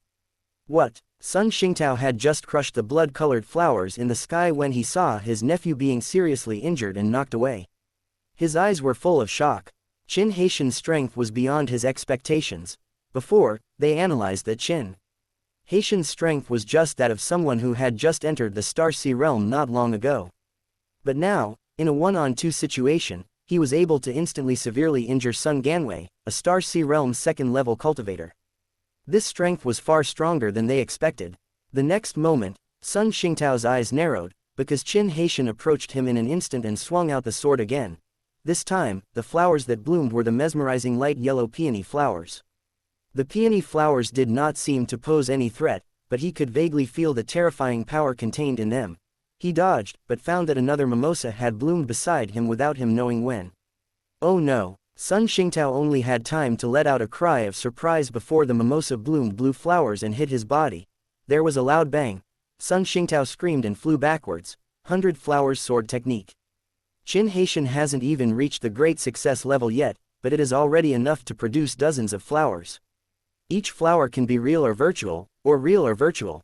What? Sun Xingtao had just crushed the blood-colored flowers in the sky when he saw his nephew being seriously injured and knocked away. His eyes were full of shock. Qin Haitian's strength was beyond his expectations. Before, they analyzed that Qin Haitian's strength was just that of someone who had just entered the Star Sea realm not long ago. But now, in a 1-on-2 situation, he was able to instantly severely injure Sun Ganwei, a Star Sea realm second-level cultivator. This strength was far stronger than they expected. The next moment, Sun Xingtao's eyes narrowed, because Qin Haitian approached him in an instant and swung out the sword again. This time, the flowers that bloomed were the mesmerizing light yellow peony flowers. The peony flowers did not seem to pose any threat, but he could vaguely feel the terrifying power contained in them. He dodged, but found that another mimosa had bloomed beside him without him knowing when. Oh no! Sun Xingtao only had time to let out a cry of surprise before the mimosa bloomed blue flowers and hit his body. There was a loud bang. Sun Xingtao screamed and flew backwards. 100 Flowers sword technique. Qin Haitian hasn't even reached the great success level yet, but it is already enough to produce dozens of flowers. Each flower can be real or virtual, or real or virtual.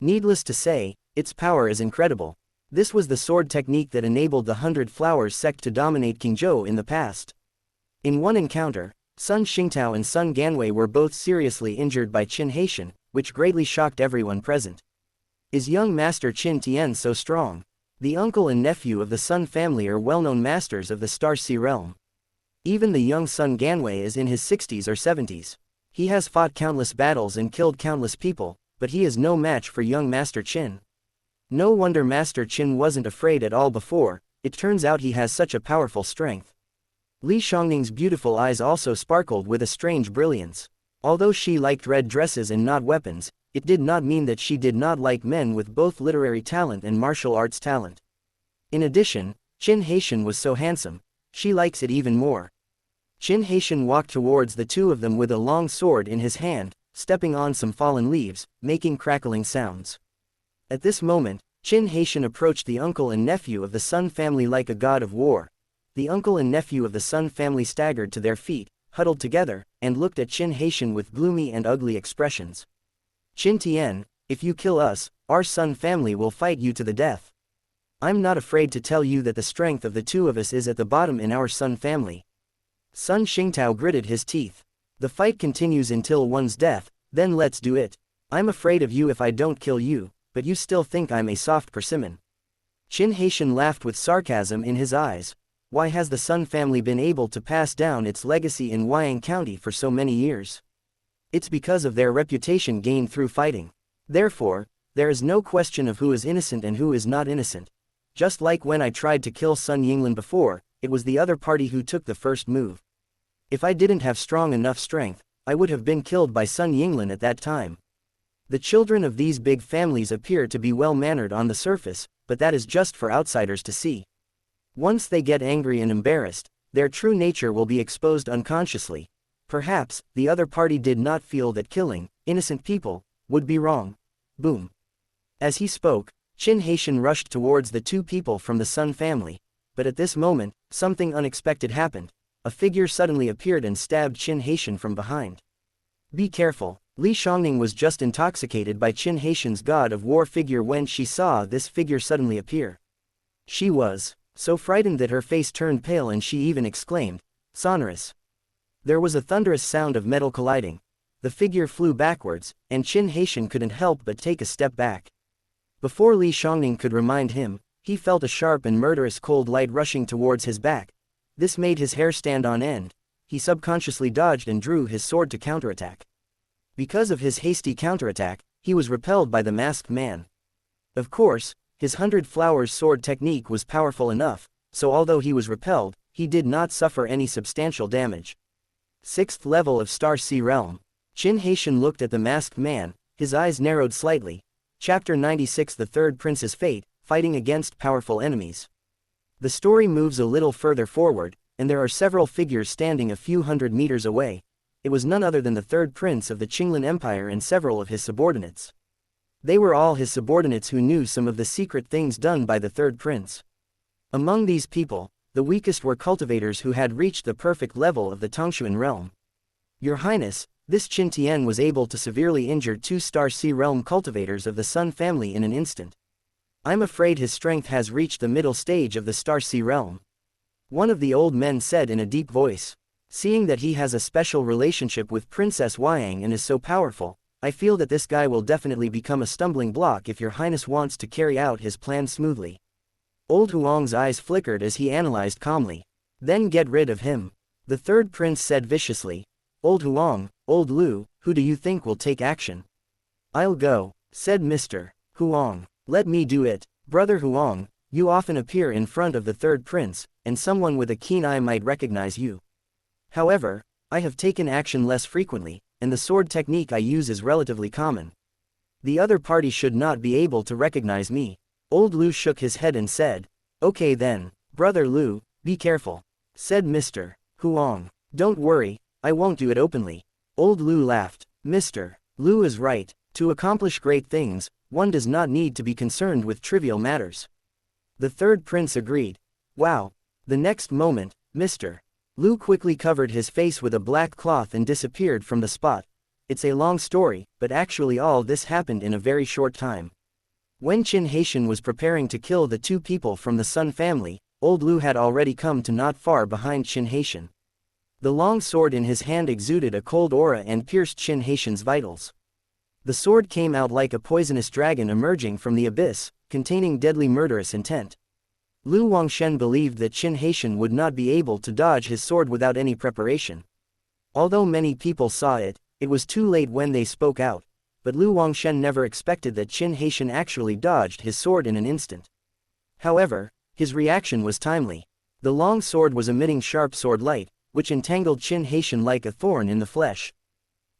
Needless to say, its power is incredible. This was the sword technique that enabled the 100 Flowers sect to dominate Qingzhou in the past. In one encounter, Sun Xingtao and Sun Ganwei were both seriously injured by Qin Haitian, which greatly shocked everyone present. Is young master Qin Tian so strong? The uncle and nephew of the Sun family are well-known masters of the Star Sea realm. Even the young Sun Ganwei is in his 60s or 70s. He has fought countless battles and killed countless people, but he is no match for young Master Qin. No wonder Master Qin wasn't afraid at all before. It turns out he has such a powerful strength. Li Xiangning's beautiful eyes also sparkled with a strange brilliance. Although she liked red dresses and not weapons, it did not mean that she did not like men with both literary talent and martial arts talent. In addition, Qin Haitian was so handsome, she likes it even more. Qin Haitian walked towards the two of them with a long sword in his hand, stepping on some fallen leaves, making crackling sounds. At this moment, Qin Haitian approached the uncle and nephew of the Sun family like a god of war. The uncle and nephew of the Sun family staggered to their feet, huddled together, and looked at Qin Haitian with gloomy and ugly expressions. Qin Tian, if you kill us, our Sun family will fight you to the death. I'm not afraid to tell you that the strength of the two of us is at the bottom in our Sun family. Sun Xingtao gritted his teeth. The fight continues until one's death, then let's do it. I'm afraid of you if I don't kill you, but you still think I'm a soft persimmon. Qin Haitian laughed with sarcasm in his eyes. Why has the Sun family been able to pass down its legacy in Wyang County for so many years? It's because of their reputation gained through fighting. Therefore, there is no question of who is innocent and who is not innocent. Just like when I tried to kill Sun Yinglan before, it was the other party who took the first move. If I didn't have strong enough strength, I would have been killed by Sun Yinglan at that time. The children of these big families appear to be well-mannered on the surface, but that is just for outsiders to see. Once they get angry and embarrassed, their true nature will be exposed unconsciously. Perhaps, the other party did not feel that killing innocent people would be wrong. Boom. As he spoke, Qin Haitian rushed towards the two people from the Sun family, but at this moment, something unexpected happened. A figure suddenly appeared and stabbed Qin Haitian from behind. Be careful. Li Shangning was just intoxicated by Qin Haitian's god of war figure when she saw this figure suddenly appear. She was so frightened that her face turned pale and she even exclaimed, "Sonorous." There was a thunderous sound of metal colliding. The figure flew backwards, and Qin Haitian couldn't help but take a step back. Before Li Shangning could remind him, he felt a sharp and murderous cold light rushing towards his back. This made his hair stand on end. He subconsciously dodged and drew his sword to counterattack. Because of his hasty counterattack, he was repelled by the masked man. Of course, his 100 Flowers sword technique was powerful enough, so although he was repelled, he did not suffer any substantial damage. 6th level of Star Sea Realm. Qin Haitian looked at the masked man, his eyes narrowed slightly. Chapter 96 The Third Prince's Fate, Fighting Against Powerful Enemies. The story moves a little further forward, and there are several figures standing a few hundred meters away. It was none other than the third prince of the Qinglan Empire and several of his subordinates. They were all his subordinates who knew some of the secret things done by the third prince. Among these people, the weakest were cultivators who had reached the perfect level of the Tongshuan realm. Your Highness, this Qin Tian was able to severely injure 2 Star Sea Realm cultivators of the Sun family in an instant. I'm afraid his strength has reached the middle stage of the Star Sea Realm. One of the old men said in a deep voice. Seeing that he has a special relationship with Princess Wayang and is so powerful, I feel that this guy will definitely become a stumbling block if your Highness wants to carry out his plan smoothly. Old Huang's eyes flickered as he analyzed calmly. Then get rid of him. The third prince said viciously. Old Huang, Old Lu, who do you think will take action? I'll go, said Mr. Huang. Let me do it. Brother Huang, you often appear in front of the third prince, and someone with a keen eye might recognize you. However, I have taken action less frequently, and the sword technique I use is relatively common. The other party should not be able to recognize me. Old Lu shook his head and said, Okay then, Brother Lu, be careful, said Mr. Huang. Don't worry, I won't do it openly. Old Lu laughed. Mr. Lu is right, to accomplish great things, one does not need to be concerned with trivial matters. The third prince agreed. Wow. The next moment, Mr. Lu quickly covered his face with a black cloth and disappeared from the spot. It's a long story, but actually all this happened in a very short time. When Qin Haitian was preparing to kill the 2 people from the Sun family, Old Lu had already come to not far behind Qin Haitian. The long sword in his hand exuded a cold aura and pierced Qin Haitian's vitals. The sword came out like a poisonous dragon emerging from the abyss, containing deadly murderous intent. Lu Wangshen believed that Qin Haitian would not be able to dodge his sword without any preparation. Although many people saw it, it was too late when they spoke out, but Lu Wangshen never expected that Qin Haitian actually dodged his sword in an instant. However, his reaction was timely. The long sword was emitting sharp sword light, which entangled Qin Haitian like a thorn in the flesh.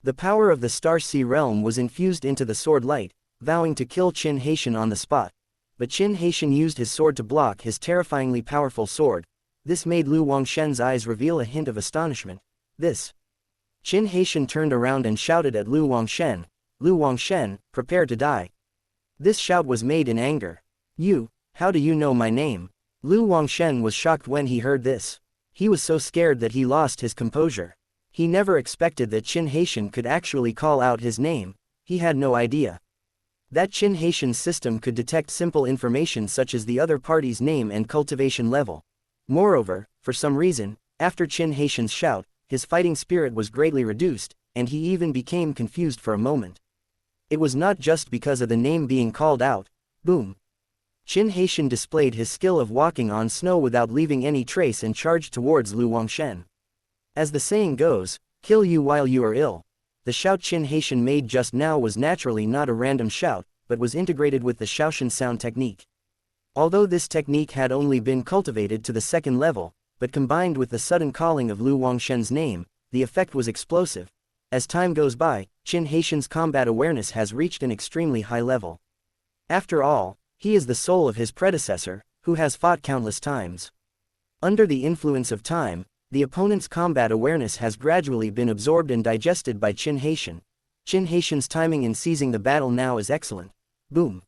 The power of the Star Sea realm was infused into the sword light, vowing to kill Qin Haitian on the spot. But Qin Haitian used his sword to block his terrifyingly powerful sword. This made Lu Wangshen's eyes reveal a hint of astonishment. This. Qin Haitian turned around and shouted at Lu Wangshen. Lu Wangshen, prepare to die. This shout was made in anger. You, how do you know my name? Lu Wangshen was shocked when he heard this. He was so scared that he lost his composure. He never expected that Qin Haitian could actually call out his name. He had no idea that Qin Haitian's system could detect simple information such as the other party's name and cultivation level. Moreover, for some reason, after Qin Haitian's shout, his fighting spirit was greatly reduced, and he even became confused for a moment. It was not just because of the name being called out. Boom. Qin Haitian displayed his skill of walking on snow without leaving any trace and charged towards Lu Wangshen. As the saying goes, kill you while you are ill. The shout Qin Haitian made just now was naturally not a random shout, but was integrated with the Shaoshan sound technique. Although this technique had only been cultivated to the 2nd level, but combined with the sudden calling of Lu Wangshen's name, the effect was explosive. As time goes by, Qin Haitian's combat awareness has reached an extremely high level. After all, he is the soul of his predecessor, who has fought countless times. Under the influence of time, the opponent's combat awareness has gradually been absorbed and digested by Qin Haitian. Qin Haitian's timing in seizing the battle now is excellent. Boom.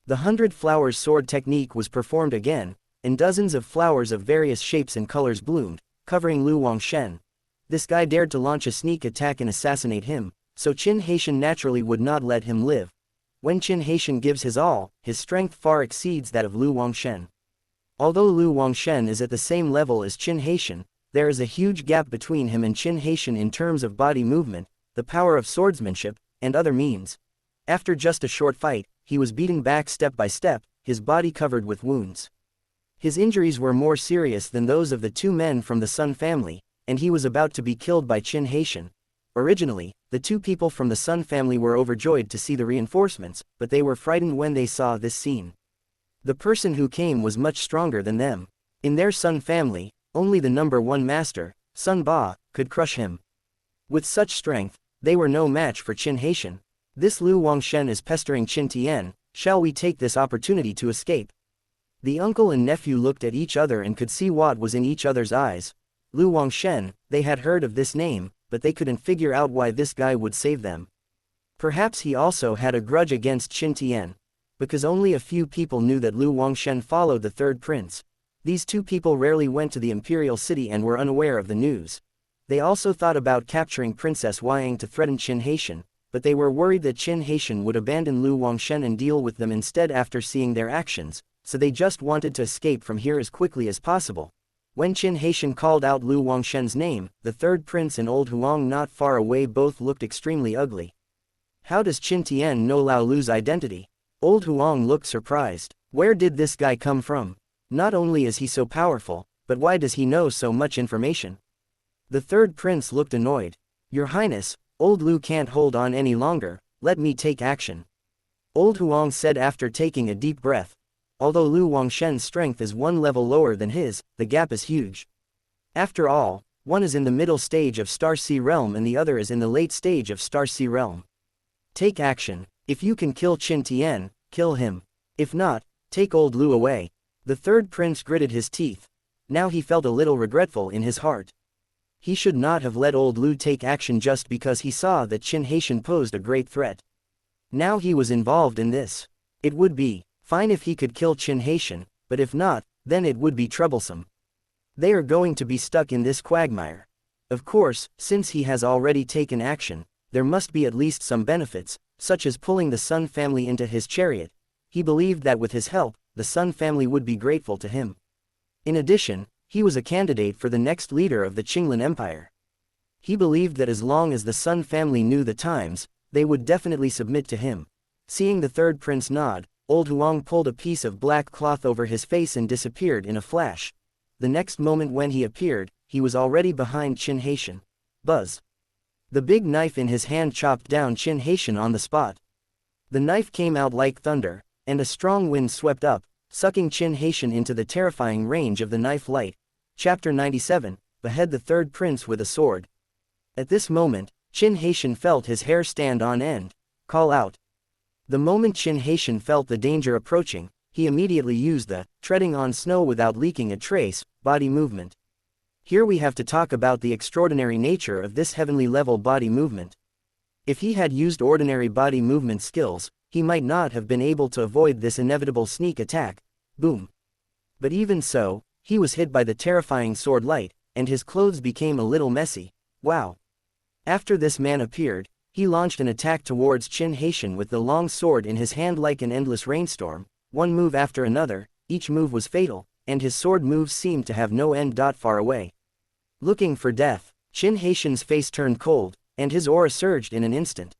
The 100 flowers sword technique was performed again, and dozens of flowers of various shapes and colors bloomed, covering Lu Wangshen. This guy dared to launch a sneak attack and assassinate him, so Qin Haitian naturally would not let him live. When Qin Haitian gives his all, his strength far exceeds that of Lu Wangshen. Although Lu Wangshen is at the same level as Qin Haitian, there is a huge gap between him and Qin Haitian in terms of body movement, the power of swordsmanship, and other means. After just a short fight, he was beaten back step by step, his body covered with wounds. His injuries were more serious than those of the two men from the Sun family, and he was about to be killed by Qin Haitian. Originally, the two people from the Sun family were overjoyed to see the reinforcements, but they were frightened when they saw this scene. The person who came was much stronger than them. In their Sun family, only the number one master, Sun Ba, could crush him. With such strength, they were no match for Qin Haitian. This Lu Wangshen is pestering Qin Tian, shall we take this opportunity to escape? The uncle and nephew looked at each other and could see what was in each other's eyes. Lu Wangshen, they had heard of this name, but they couldn't figure out why this guy would save them. Perhaps he also had a grudge against Qin Tian. Because only a few people knew that Lu Wangshen followed the third prince. These two people rarely went to the imperial city and were unaware of the news. They also thought about capturing Princess Huayang to threaten Qin Haitian, but they were worried that Qin Haitian would abandon Lu Wangshen and deal with them instead after seeing their actions, so they just wanted to escape from here as quickly as possible. When Qin Haitian called out Lu Wangshen's name, the third prince and old Huang not far away both looked extremely ugly. How does Qin Tian know Lao Lu's identity? Old Huang looked surprised. Where did this guy come from? Not only is he so powerful, but why does he know so much information? The third prince looked annoyed. Your Highness, old Lu can't hold on any longer, let me take action. Old Huang said after taking a deep breath. Although Lu Wangshen's strength is one level lower than his, the gap is huge. After all, one is in the middle stage of Star Sea Realm and the other is in the late stage of Star Sea Realm. Take action. If you can kill Qin Tian, kill him. If not, take old Lu away. The third prince gritted his teeth. Now he felt a little regretful in his heart. He should not have let old Lu take action just because he saw that Qin Haitian posed a great threat. Now he was involved in this. It would be fine if he could kill Qin Haitian, but if not, then it would be troublesome. They are going to be stuck in this quagmire. Of course, since he has already taken action, there must be at least some benefits, such as pulling the Sun family into his chariot. He believed that with his help, the Sun family would be grateful to him. In addition, he was a candidate for the next leader of the Qinglan Empire. He believed that as long as the Sun family knew the times, they would definitely submit to him. Seeing the third prince nod, old Huang pulled a piece of black cloth over his face and disappeared in a flash. The next moment when he appeared, he was already behind Qin Haitian. Buzz. The big knife in his hand chopped down Qin Haitian on the spot. The knife came out like thunder, and a strong wind swept up, sucking Qin Haitian into the terrifying range of the knife light. Chapter 97, Behead the Third Prince with a Sword. At this moment, Qin Haitian felt his hair stand on end. Call out. The moment Qin Haitian felt the danger approaching, he immediately used the treading on snow without leaking a trace body movement. Here we have to talk about the extraordinary nature of this heavenly level body movement. If he had used ordinary body movement skills, he might not have been able to avoid this inevitable sneak attack. Boom. But even so, he was hit by the terrifying sword light, and his clothes became a little messy. Wow. After this man appeared, he launched an attack towards Qin Haitian with the long sword in his hand like an endless rainstorm, one move after another, each move was fatal, and his sword moves seemed to have no end. Far away. Looking for death, Qin Haitian's face turned cold, and his aura surged in an instant.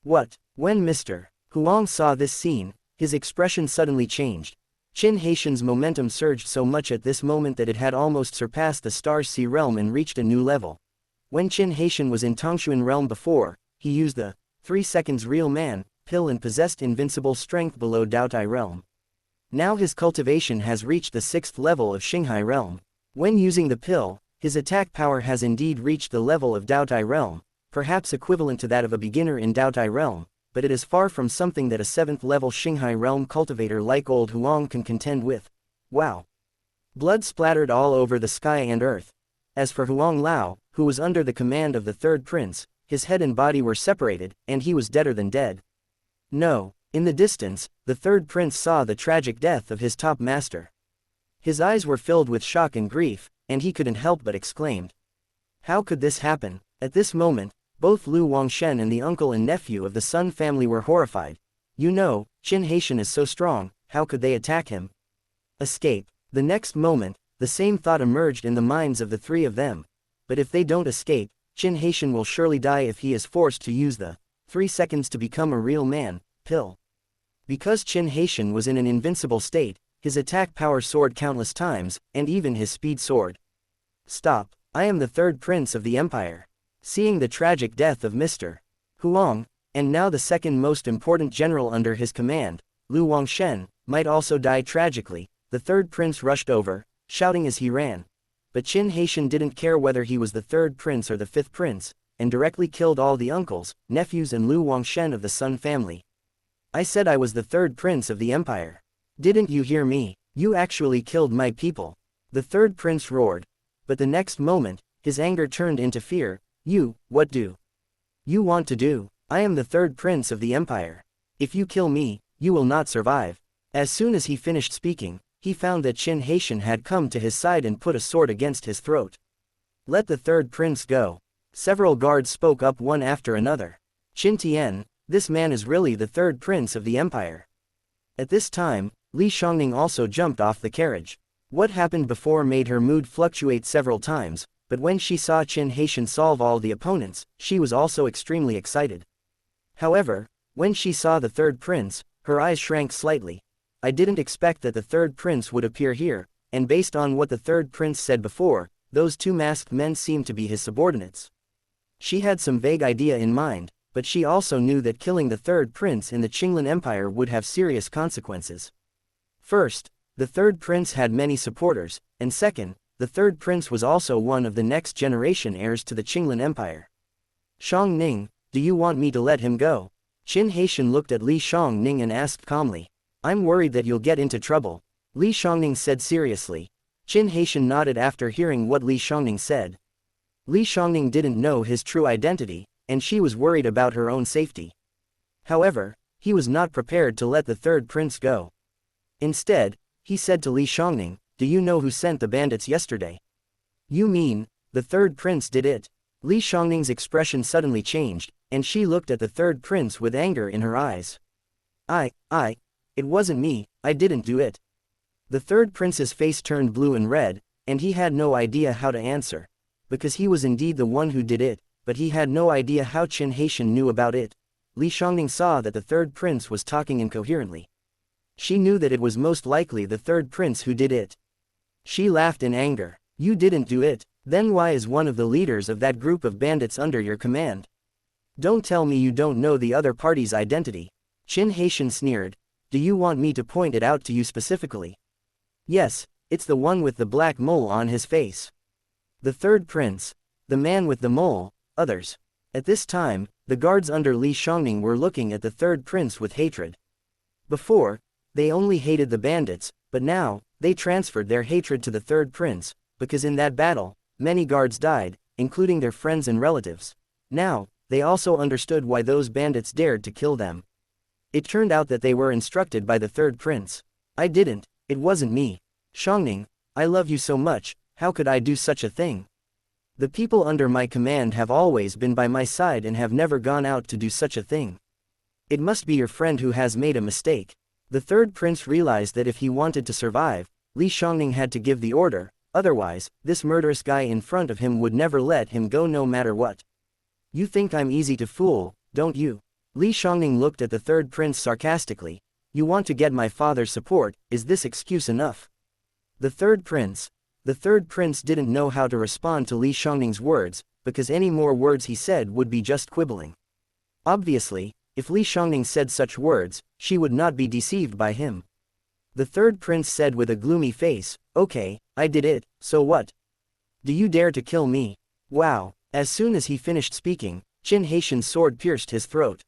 What? When Mr. Huang saw this scene, his expression suddenly changed. Qin Haitian's momentum surged so much at this moment that it had almost surpassed the Star Sea Realm and reached a new level. When Qin Haitian was in Tongshuan Realm before, he used the 3 seconds real man pill and possessed invincible strength below Daotai Realm. Now his cultivation has reached the 6th level of Xinghai Realm. When using the pill, his attack power has indeed reached the level of Daotai Realm, perhaps equivalent to that of a beginner in Daotai realm, but it is far from something that a 7th level Xinghai realm cultivator like old Huang can contend with. Wow. Blood splattered all over the sky and earth. As for Huang Lao, who was under the command of the third prince, his head and body were separated, and he was deader than dead. No, in the distance, the third prince saw the tragic death of his top master. His eyes were filled with shock and grief, and he couldn't help but exclaimed. How could this happen? At this moment, both Lu Wangshen and the uncle and nephew of the Sun family were horrified. You know, Qin Haitian is so strong, how could they attack him? Escape. The next moment, the same thought emerged in the minds of the three of them. But if they don't escape, Qin Haitian will surely die if he is forced to use the 3 seconds to become a real man pill. Because Qin Haitian was in an invincible state, his attack power soared countless times, and even his speed soared. Stop, I am the third prince of the empire. Seeing the tragic death of Mr. Huang, and now the second most important general under his command, Lu Wangshen, might also die tragically, the third prince rushed over, shouting as he ran. But Qin Haitian didn't care whether he was the third prince or the fifth prince, and directly killed all the uncles, nephews and Lu Wangshen of the Sun family. I said I was the third prince of the empire. Didn't you hear me? You actually killed my people. The third prince roared. But the next moment, his anger turned into fear. What do you want to do? I am the third prince of the empire. If you kill me, you will not survive. As soon as he finished speaking, he found that Qin Haitian had come to his side and put a sword against his throat. Let the third prince go. Several guards spoke up one after another. Qin Tian, this man is really the third prince of the empire. At this time, Li Shangning also jumped off the carriage. What happened before made her mood fluctuate several times, but when she saw Qin Haitian solve all the opponents, she was also extremely excited. However, when she saw the third prince, her eyes shrank slightly. I didn't expect that the third prince would appear here, and based on what the third prince said before, those two masked men seemed to be his subordinates. She had some vague idea in mind, but she also knew that killing the third prince in the Qinglan Empire would have serious consequences. First, the third prince had many supporters, and second, the third prince was also one of the next generation heirs to the Qinglan Empire. Shang Ning, do you want me to let him go? Qin Haitian looked at Li Shangning and asked calmly. I'm worried that you'll get into trouble. Li Shangning said seriously. Qin Haitian nodded after hearing what Li Shangning said. Li Shangning didn't know his true identity, and she was worried about her own safety. However, he was not prepared to let the third prince go. Instead, he said to Li Shangning, do you know who sent the bandits yesterday? You mean, the third prince did it? Li Shangning's expression suddenly changed, and she looked at the third prince with anger in her eyes. It wasn't me, I didn't do it. The third prince's face turned blue and red, and he had no idea how to answer. Because he was indeed the one who did it, but he had no idea how Qin Haitian knew about it. Li Shangning saw that the third prince was talking incoherently. She knew that it was most likely the third prince who did it. She laughed in anger. You didn't do it, then why is one of the leaders of that group of bandits under your command? Don't tell me you don't know the other party's identity. Qin Haitian sneered. Do you want me to point it out to you specifically? Yes, it's the one with the black mole on his face. The third prince. The man with the mole, others. At this time, the guards under Li Shangning were looking at the third prince with hatred. Before, they only hated the bandits, but now, they transferred their hatred to the third prince, because in that battle, many guards died, including their friends and relatives. Now, they also understood why those bandits dared to kill them. It turned out that they were instructed by the third prince. I didn't, it wasn't me. Shangning, I love you so much, how could I do such a thing? The people under my command have always been by my side and have never gone out to do such a thing. It must be your friend who has made a mistake. The third prince realized that if he wanted to survive, Li Shangning had to give the order, otherwise, this murderous guy in front of him would never let him go no matter what. You think I'm easy to fool, don't you? Li Shangning looked at the third prince sarcastically. You want to get my father's support, is this excuse enough? The third prince didn't know how to respond to Li Shangning's words, because any more words he said would be just quibbling. Obviously, if Li Shangning said such words, she would not be deceived by him. The third prince said with a gloomy face, okay, I did it, so what? Do you dare to kill me? Wow. As soon as he finished speaking, Qin Haishan's sword pierced his throat.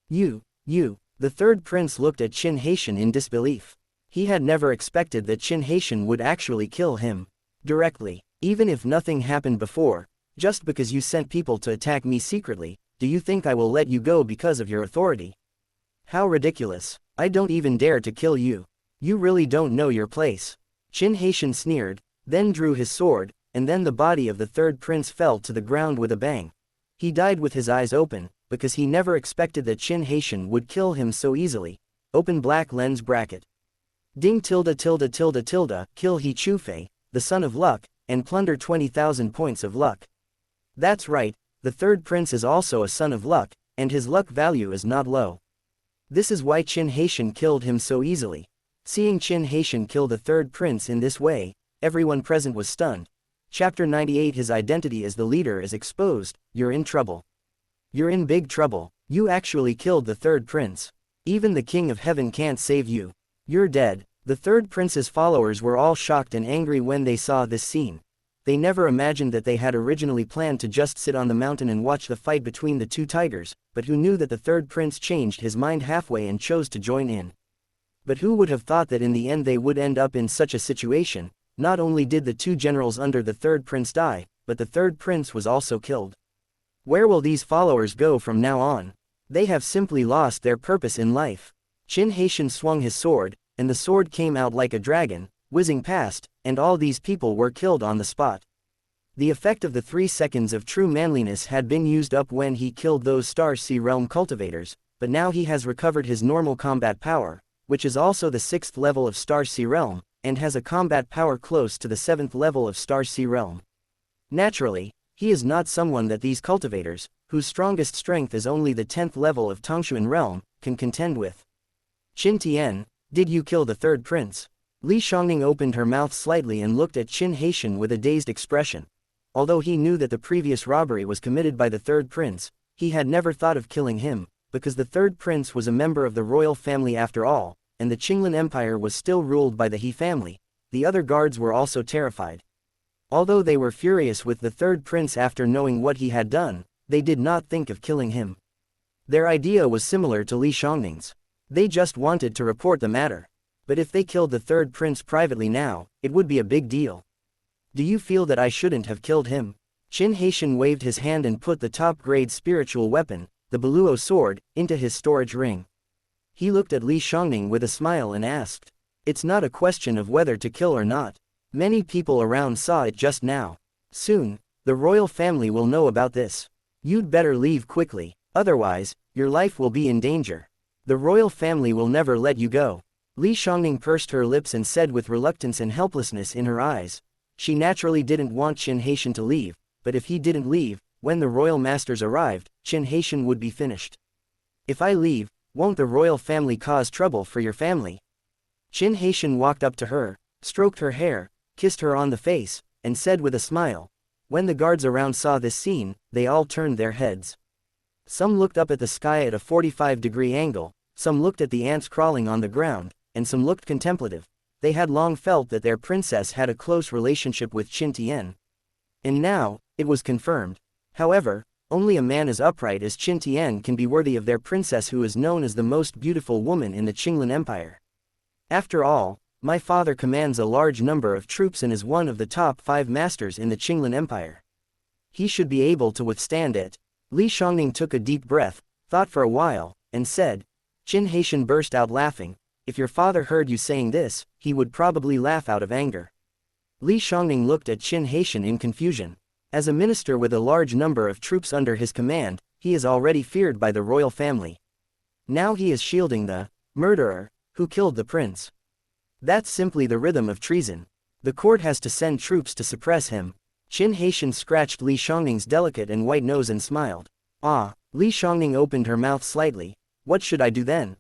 You. The third prince looked at Qin Haishan in disbelief. He had never expected that Qin Haishan would actually kill him. Directly. Even if nothing happened before, just because you sent people to attack me secretly, do you think I will let you go because of your authority? How ridiculous. I don't even dare to kill you. You really don't know your place. Qin Haishan sneered, then drew his sword, and then the body of the third prince fell to the ground with a bang. He died with his eyes open, because he never expected that Qin Haishan would kill him so easily. Open black lens bracket. Ding kill He Chufei, the son of luck, and plunder 20,000 points of luck. That's right, the third prince is also a son of luck, and his luck value is not low. This is why Qin Haishan killed him so easily. Seeing Qin Haishan kill the third prince in this way, everyone present was stunned. Chapter 98 His identity as the leader is exposed. You're in trouble. You're in big trouble. You actually killed the third prince. Even the king of heaven can't save you. You're dead. The third prince's followers were all shocked and angry when they saw this scene. They never imagined that they had originally planned to just sit on the mountain and watch the fight between the two tigers, but who knew that the third prince changed his mind halfway and chose to join in. But who would have thought that in the end they would end up in such a situation? Not only did the two generals under the third prince die, but the third prince was also killed. Where will these followers go from now on? They have simply lost their purpose in life. Qin Haishan swung his sword, and the sword came out like a dragon, whizzing past, and all these people were killed on the spot. The effect of the 3 seconds of true manliness had been used up when he killed those Star Sea Realm cultivators, but now he has recovered his normal combat power, which is also the 6th level of Star Sea Realm, and has a combat power close to the 7th level of Star Sea Realm. Naturally, he is not someone that these cultivators, whose strongest strength is only the 10th level of Tongshuan Realm, can contend with. Qin Tian, did you kill the third prince? Li Shangning opened her mouth slightly and looked at Qin Haishan with a dazed expression. Although he knew that the previous robbery was committed by the third prince, he had never thought of killing him, because the third prince was a member of the royal family after all, and the Qinglan Empire was still ruled by the He family. The other guards were also terrified. Although they were furious with the third prince after knowing what he had done, they did not think of killing him. Their idea was similar to Li Shangning's. They just wanted to report the matter. But if they killed the third prince privately now, it would be a big deal. Do you feel that I shouldn't have killed him? Qin Haishan waved his hand and put the top-grade spiritual weapon, the Beluo sword, into his storage ring. He looked at Li Shangning with a smile and asked, "It's not a question of whether to kill or not. Many people around saw it just now. Soon, the royal family will know about this. You'd better leave quickly, otherwise, your life will be in danger. The royal family will never let you go." Li Shangning pursed her lips and said with reluctance and helplessness in her eyes. She naturally didn't want Qin Haishan to leave, but if he didn't leave, when the royal masters arrived, Qin Haishan would be finished. "If I leave, won't the royal family cause trouble for your family?" Qin Haishan walked up to her, stroked her hair, kissed her on the face, and said with a smile. When the guards around saw this scene, they all turned their heads. Some looked up at the sky at a 45-degree angle, some looked at the ants crawling on the ground, and some looked contemplative. They had long felt that their princess had a close relationship with Qin Tian. And now, it was confirmed. However, only a man as upright as Qin Tian can be worthy of their princess, who is known as the most beautiful woman in the Qinglan Empire. After all, my father commands a large number of troops and is one of the top 5 masters in the Qinglan Empire. He should be able to withstand it. Li Shangning took a deep breath, thought for a while, and said. Qin Haishan burst out laughing. If your father heard you saying this, he would probably laugh out of anger. Li Shangning looked at Qin Haishan in confusion. As a minister with a large number of troops under his command, he is already feared by the royal family. Now he is shielding the murderer who killed the prince. That's simply the rhythm of treason. The court has to send troops to suppress him. Qin Haishan scratched Li Shangning's delicate and white nose and smiled. Ah, Li Shangning opened her mouth slightly. What should I do then?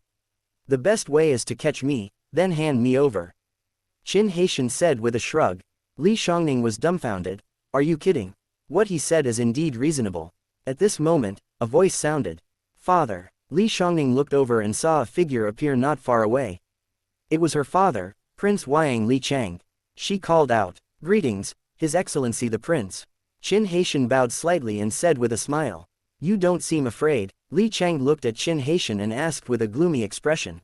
The best way is to catch me, then hand me over. Qin Haishan said with a shrug. Li Shangning was dumbfounded. Are you kidding? What he said is indeed reasonable. At this moment, a voice sounded. Father. Li Shangning looked over and saw a figure appear not far away. It was her father, Prince Wang Li Chang. She called out, Greetings, His Excellency the Prince. Qin Haishan bowed slightly and said with a smile. You don't seem afraid. Li Chang looked at Qin Haitian and asked with a gloomy expression.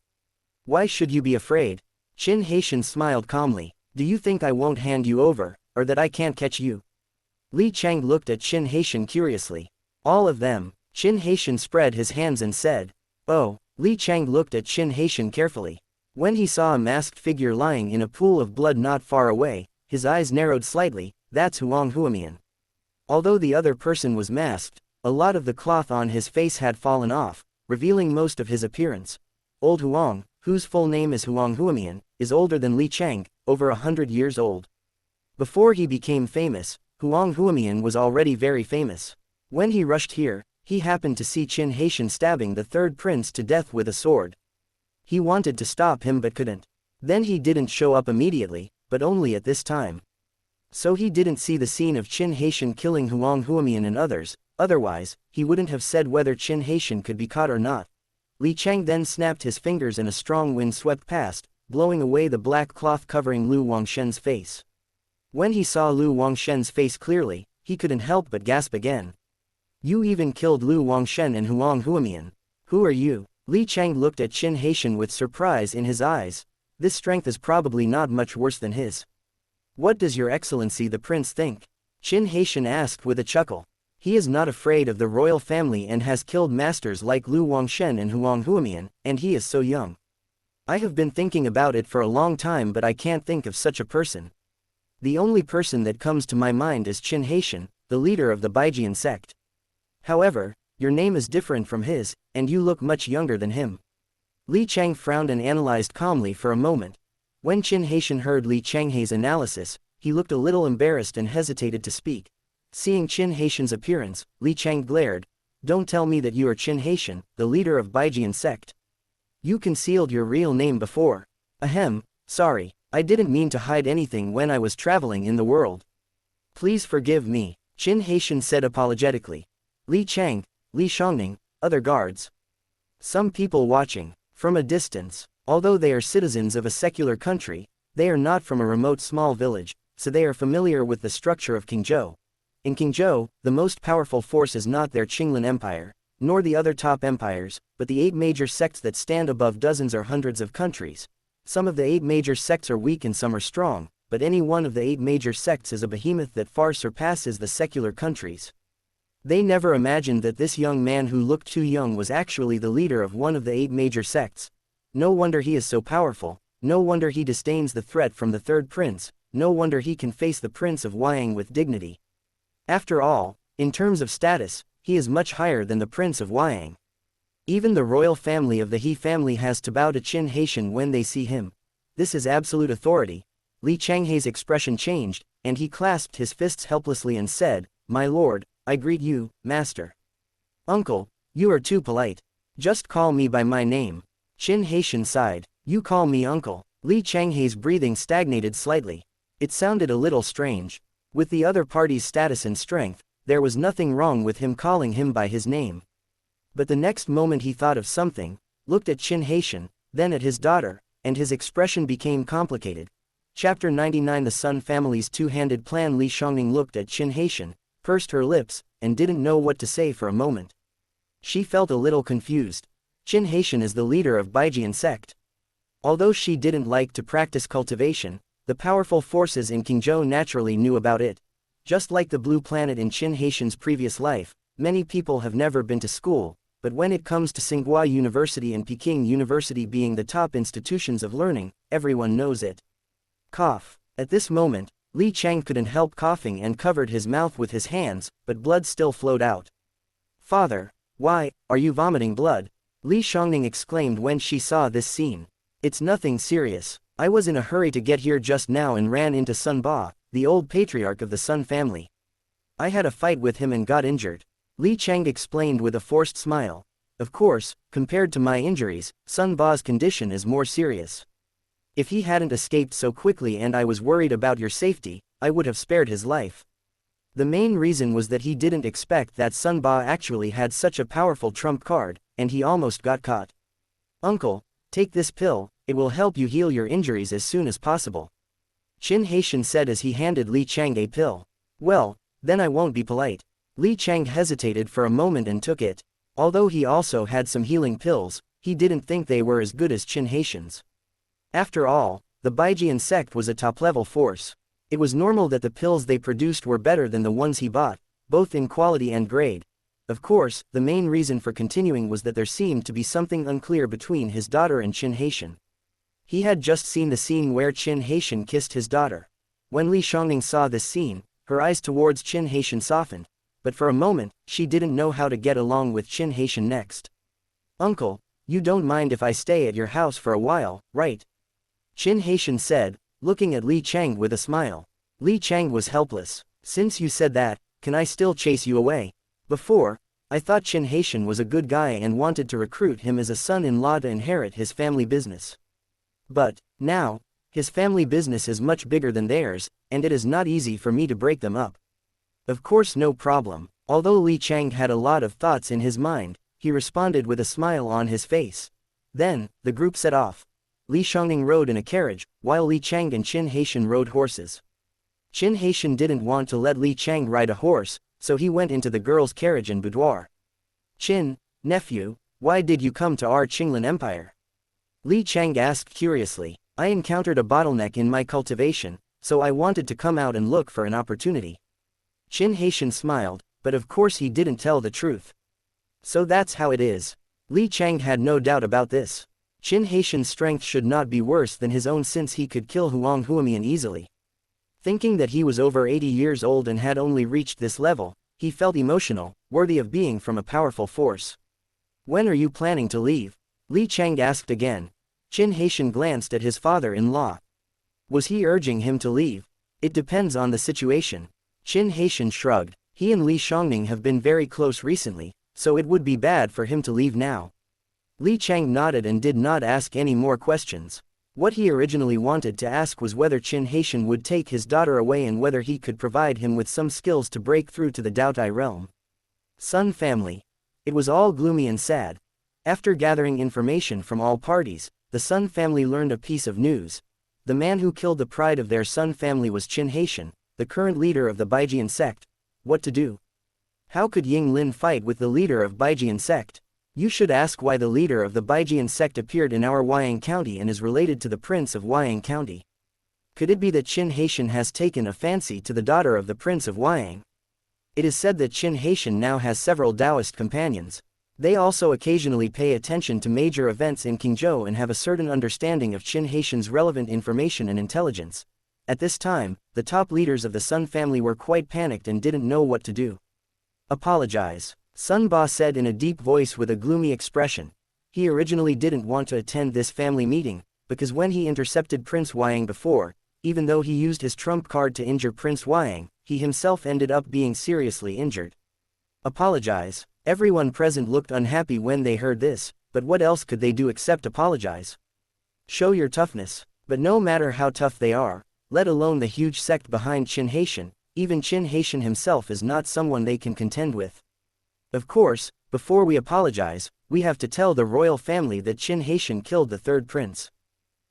Why should you be afraid? Qin Haitian smiled calmly. Do you think I won't hand you over, or that I can't catch you? Li Chang looked at Qin Haitian curiously. All of them. Qin Haitian spread his hands and said. Oh. Li Chang looked at Qin Haitian carefully. When he saw a masked figure lying in a pool of blood not far away, his eyes narrowed slightly. That's Huang Huamian. Although the other person was masked, a lot of the cloth on his face had fallen off, revealing most of his appearance. Old Huang, whose full name is Huang Huamian, is older than Li Chang, over 100 years old. Before he became famous, Huang Huamian was already very famous. When he rushed here, he happened to see Qin Haitian stabbing the third prince to death with a sword. He wanted to stop him but couldn't. Then he didn't show up immediately, but only at this time. So he didn't see the scene of Qin Haitian killing Huang Huamian and others. Otherwise, he wouldn't have said whether Qin Haitian could be caught or not. Li Chang then snapped his fingers and a strong wind swept past, blowing away the black cloth covering Lu Wangshen's face. When he saw Lu Wangshen's face clearly, he couldn't help but gasp again. You even killed Lu Wangshen and Huang Huamian. Who are you? Li Chang looked at Qin Haitian with surprise in his eyes. This strength is probably not much worse than his. What does your excellency the prince think? Qin Haitian asked with a chuckle. He is not afraid of the royal family and has killed masters like Lu Wangshen and Huang Huamian, and he is so young. I have been thinking about it for a long time but I can't think of such a person. The only person that comes to my mind is Qin Haitian, the leader of the Baijian sect. However, your name is different from his, and you look much younger than him. Li Chang frowned and analyzed calmly for a moment. When Qin Haitian heard Li Chang's analysis, he looked a little embarrassed and hesitated to speak. Seeing Qin Haitian's appearance, Li Chang glared. Don't tell me that you are Qin Haitian, the leader of Baijian sect. You concealed your real name before. Ahem, sorry, I didn't mean to hide anything when I was traveling in the world. Please forgive me, Qin Haitian said apologetically. Li Chang, Li Shangning, other guards. Some people watching, from a distance. Although they are citizens of a secular country, they are not from a remote small village, so they are familiar with the structure of Qingzhou. In Qingzhou, the most powerful force is not their Qinglan Empire, nor the other top empires, but the 8 major sects that stand above dozens or hundreds of countries. Some of the 8 major sects are weak and some are strong, but any one of the 8 major sects is a behemoth that far surpasses the secular countries. They never imagined that this young man who looked too young was actually the leader of one of the 8 major sects. No wonder he is so powerful, no wonder he disdains the threat from the third prince, no wonder he can face the Prince of Wyang with dignity. After all, in terms of status, he is much higher than the Prince of Wyang. Even the royal family of the He family has to bow to Qin Haitian when they see him. This is absolute authority. Li Chang's expression changed, and he clasped his fists helplessly and said, My lord, I greet you, master. Uncle, you are too polite. Just call me by my name. Qin Haitian sighed. You call me uncle. Li Chang's breathing stagnated slightly. It sounded a little strange. With the other party's status and strength, there was nothing wrong with him calling him by his name. But the next moment he thought of something, looked at Qin Haitian, then at his daughter, and his expression became complicated. Chapter 99 The Sun Family's Two-Handed Plan. Li Shangning looked at Qin Haitian, pursed her lips, and didn't know what to say for a moment. She felt a little confused. Qin Haitian is the leader of Baijian sect. Although she didn't like to practice cultivation, the powerful forces in Qingzhou naturally knew about it. Just like the Blue Planet in Qin Haitian's previous life, many people have never been to school, but when it comes to Tsinghua University and Peking University being the top institutions of learning, everyone knows it. Cough. At this moment, Li Chang couldn't help coughing and covered his mouth with his hands, but blood still flowed out. Father, why, are you vomiting blood? Li Shangning exclaimed when she saw this scene. It's nothing serious. I was in a hurry to get here just now and ran into Sun Ba, the old patriarch of the Sun family. I had a fight with him and got injured. Li Chang explained with a forced smile. Of course, compared to my injuries, Sun Ba's condition is more serious. If he hadn't escaped so quickly and I was worried about your safety, I would have spared his life. The main reason was that he didn't expect that Sun Ba actually had such a powerful trump card, and he almost got caught. Uncle, take this pill, it will help you heal your injuries as soon as possible. Qin Haitian said as he handed Li Chang a pill. Well, then I won't be polite. Li Chang hesitated for a moment and took it. Although he also had some healing pills, he didn't think they were as good as Qin Haitian's. After all, the Baijian sect was a top-level force. It was normal that the pills they produced were better than the ones he bought, both in quality and grade. Of course, the main reason for continuing was that there seemed to be something unclear between his daughter and Qin Haitian. He had just seen the scene where Qin Haitian kissed his daughter. When Li Shangning saw this scene, her eyes towards Qin Haitian softened, but for a moment, she didn't know how to get along with Qin Haitian next. "Uncle, you don't mind if I stay at your house for a while, right?" Qin Haitian said, looking at Li Chang with a smile. Li Chang was helpless. "Since you said that, can I still chase you away? Before, I thought Qin Haitian was a good guy and wanted to recruit him as a son-in-law to inherit his family business. But, now, his family business is much bigger than theirs, and it is not easy for me to break them up." "Of course, no problem." Although Li Chang had a lot of thoughts in his mind, he responded with a smile on his face. Then, the group set off. Li Shangning rode in a carriage, while Li Chang and Qin Haitian rode horses. Qin Haitian didn't want to let Li Chang ride a horse, so he went into the girl's carriage and boudoir. "Qin, nephew, why did you come to our Qinglan Empire?" Li Chang asked curiously. "I encountered a bottleneck in my cultivation, so I wanted to come out and look for an opportunity." Qin Haitian smiled, but of course he didn't tell the truth. "So that's how it is." Li Chang had no doubt about this. Qin Haitian's strength should not be worse than his own since he could kill Huang Huamian easily. Thinking that he was over 80 years old and had only reached this level, he felt emotional, worthy of being from a powerful force. "When are you planning to leave?" Li Chang asked again. Qin Haitian glanced at his father-in-law. Was he urging him to leave? "It depends on the situation." Qin Haitian shrugged. He and Li Shangning have been very close recently, so it would be bad for him to leave now. Li Chang nodded and did not ask any more questions. What he originally wanted to ask was whether Qin Haitian would take his daughter away and whether he could provide him with some skills to break through to the Daotai realm. Sun family. It was all gloomy and sad. After gathering information from all parties, the Sun family learned a piece of news. The man who killed the pride of their Sun family was Qin Haitian, the current leader of the Baijian sect. What to do? How could Ying Lin fight with the leader of Baijian sect? You should ask why the leader of the Baijian sect appeared in our Wyang County and is related to the Prince of Wyang County. Could it be that Qin Haitian has taken a fancy to the daughter of the Prince of Wyang? It is said that Qin Haitian now has several Taoist companions. They also occasionally pay attention to major events in Qingzhou and have a certain understanding of Qin Haitian's relevant information and intelligence. At this time, the top leaders of the Sun family were quite panicked and didn't know what to do. "Apologize," Sun Ba said in a deep voice with a gloomy expression. He originally didn't want to attend this family meeting, because when he intercepted Prince Wyang before, even though he used his trump card to injure Prince Wyang, he himself ended up being seriously injured. Apologize. Everyone present looked unhappy when they heard this, but what else could they do except apologize? Show your toughness. But no matter how tough they are, let alone the huge sect behind Qin Haitian, even Qin Haitian himself is not someone they can contend with. Of course, before we apologize, we have to tell the royal family that Qin Haitian killed the third prince.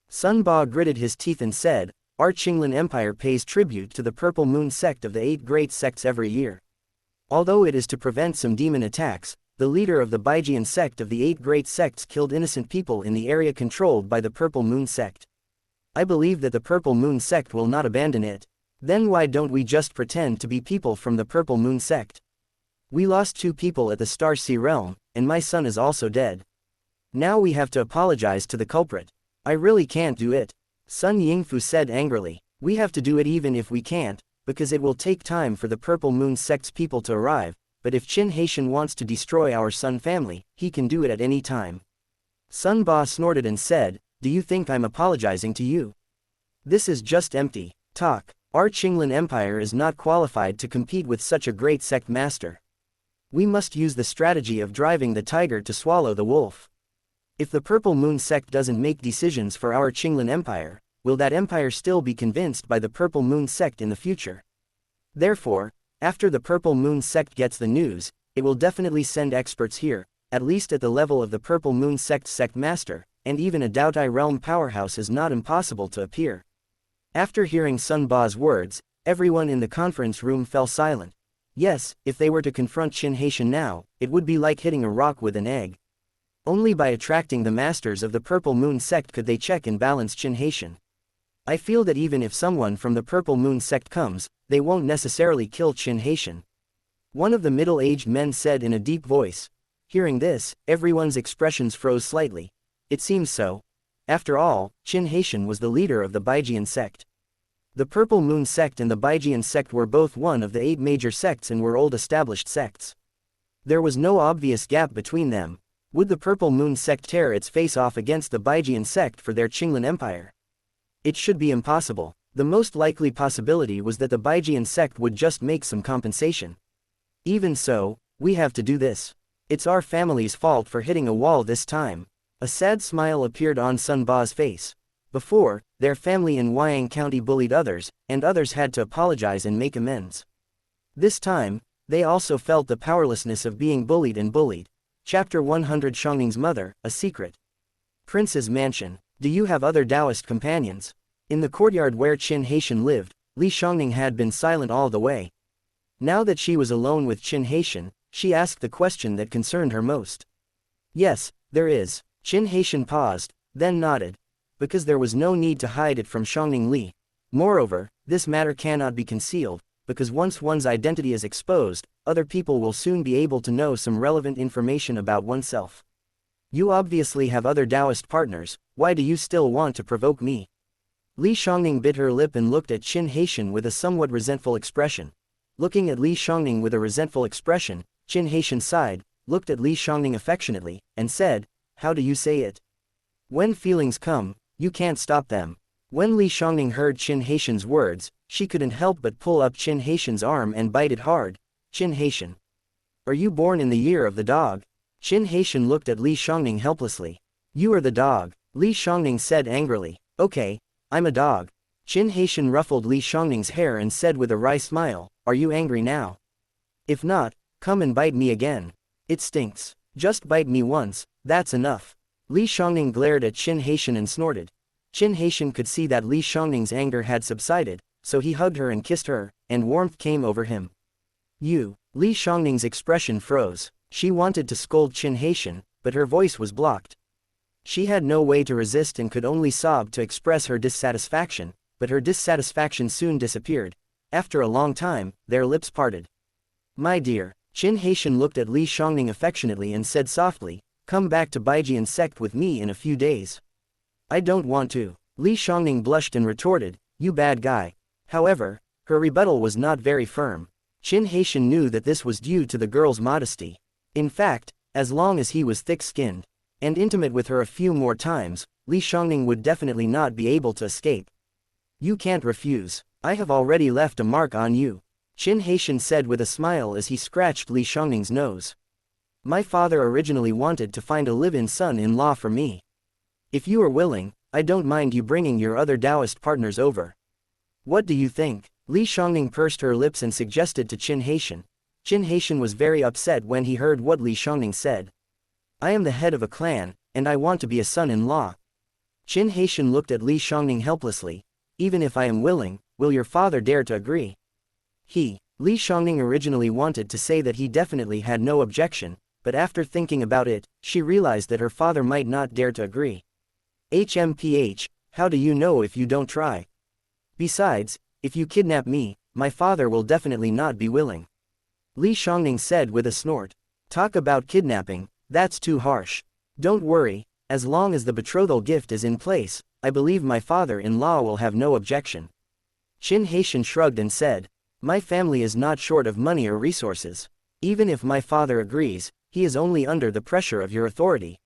Sun Ba gritted his teeth and said, "Our Qinglan Empire pays tribute to the Purple Moon sect of the 8 great sects every year. Although it is to prevent some demon attacks, the leader of the Baijian sect of the 8 great sects killed innocent people in the area controlled by the Purple Moon sect. I believe that the Purple Moon sect will not abandon it. Then why don't we just pretend to be people from the Purple Moon sect? We lost 2 people at the Star Sea realm, and my son is also dead. Now we have to apologize to the culprit. I really can't do it," Sun Yingfu said angrily. "We have to do it even if we can't, because it will take time for the Purple Moon sect's people to arrive, but if Qin Haitian wants to destroy our Sun family, he can do it at any time." Sun Ba snorted and said, "Do you think I'm apologizing to you? This is just empty talk. Our Qinglan Empire is not qualified to compete with such a great sect master. We must use the strategy of driving the tiger to swallow the wolf. If the Purple Moon sect doesn't make decisions for our Qinglan Empire, will that empire still be convinced by the Purple Moon sect in the future? Therefore, after the Purple Moon sect gets the news, it will definitely send experts here, at least at the level of the Purple Moon sect's sect master, and even a Daotai realm powerhouse is not impossible to appear." After hearing Sun Ba's words, everyone in the conference room fell silent. Yes, if they were to confront Qin Haitian now, it would be like hitting a rock with an egg. Only by attracting the masters of the Purple Moon sect could they check and balance Qin Haitian. I feel that even if someone from the Purple Moon sect comes, they won't necessarily kill Qin Haitian. One of the middle-aged men said in a deep voice. Hearing this, everyone's expressions froze slightly. It seems so. After all, Qin Haitian was the leader of the Baijian sect. The Purple Moon sect and the Baijian sect were both one of the 8 major sects and were old established sects. There was no obvious gap between them. Would the Purple Moon sect tear its face off against the Baijian sect for their Qinglan Empire? It should be impossible. The most likely possibility was that the Baijian sect would just make some compensation. Even so, we have to do this. It's our family's fault for hitting a wall this time. A sad smile appeared on Sun Ba's face. Before, their family in Wyang County bullied others, and others had to apologize and make amends. This time, they also felt the powerlessness of being bullied and bullied. Chapter 100 Xiangning's Mother, A Secret. Prince's Mansion. Do you have other Taoist companions? In the courtyard where Qin Haitian lived, Li Xiangning had been silent all the way. Now that she was alone with Qin Haitian, she asked the question that concerned her most. Yes, there is. Qin Haitian paused, then nodded. Because there was no need to hide it from Xiangning Li. Moreover, this matter cannot be concealed, because once one's identity is exposed, other people will soon be able to know some relevant information about oneself. You obviously have other Taoist partners, why do you still want to provoke me? Li Xiangning bit her lip and looked at Qin Haitian with a somewhat resentful expression. Looking at Li Xiangning with a resentful expression, Qin Haitian sighed, looked at Li Xiangning affectionately, and said, how do you say it? When feelings come, you can't stop them. When Li Xiangning heard Qin Haitian's words, she couldn't help but pull up Qin Haitian's arm and bite it hard. Qin Haitian. Are you born in the year of the dog? Qin Haitian looked at Li Xiangning helplessly. You are the dog, Li Xiangning said angrily. Okay, I'm a dog. Qin Haitian ruffled Li Xiangning's hair and said with a wry smile, are you angry now? If not, come and bite me again. It stinks. Just bite me once, that's enough. Li Xiangning glared at Qin Haitian and snorted. Qin Haitian could see that Li Xiangning's anger had subsided, so he hugged her and kissed her, and warmth came over him. You. Li Xiangning's expression froze. She wanted to scold Qin Haitian, but her voice was blocked. She had no way to resist and could only sob to express her dissatisfaction, but her dissatisfaction soon disappeared. After a long time, their lips parted. My dear. Qin Haitian looked at Li Xiangning affectionately and said softly, come back to Baijian sect with me in a few days. I don't want to. Li Xiangning blushed and retorted, you bad guy. However, her rebuttal was not very firm. Qin Haitian knew that this was due to the girl's modesty. In fact, as long as he was thick-skinned and intimate with her a few more times, Li Xiangning would definitely not be able to escape. You can't refuse. I have already left a mark on you. Qin Haitian said with a smile as he scratched Li Xiangning's nose. My father originally wanted to find a live-in son-in-law for me. If you are willing, I don't mind you bringing your other Taoist partners over. What do you think? Li Xiangning pursed her lips and suggested to Qin Haitian. Qin Haitian was very upset when he heard what Li Xiangning said. I am the head of a clan, and I want to be a son-in-law. Qin Haitian looked at Li Xiangning helplessly. Even if I am willing, will your father dare to agree? Li Xiangning originally wanted to say that he definitely had no objection, but after thinking about it, she realized that her father might not dare to agree. HMPH, how do you know if you don't try? Besides, if you kidnap me, my father will definitely not be willing. Li Xiangning said with a snort. Talk about kidnapping, that's too harsh. Don't worry, as long as the betrothal gift is in place, I believe my father-in-law will have no objection. Qin Haitian shrugged and said, my family is not short of money or resources. Even if my father agrees, he is only under the pressure of your authority.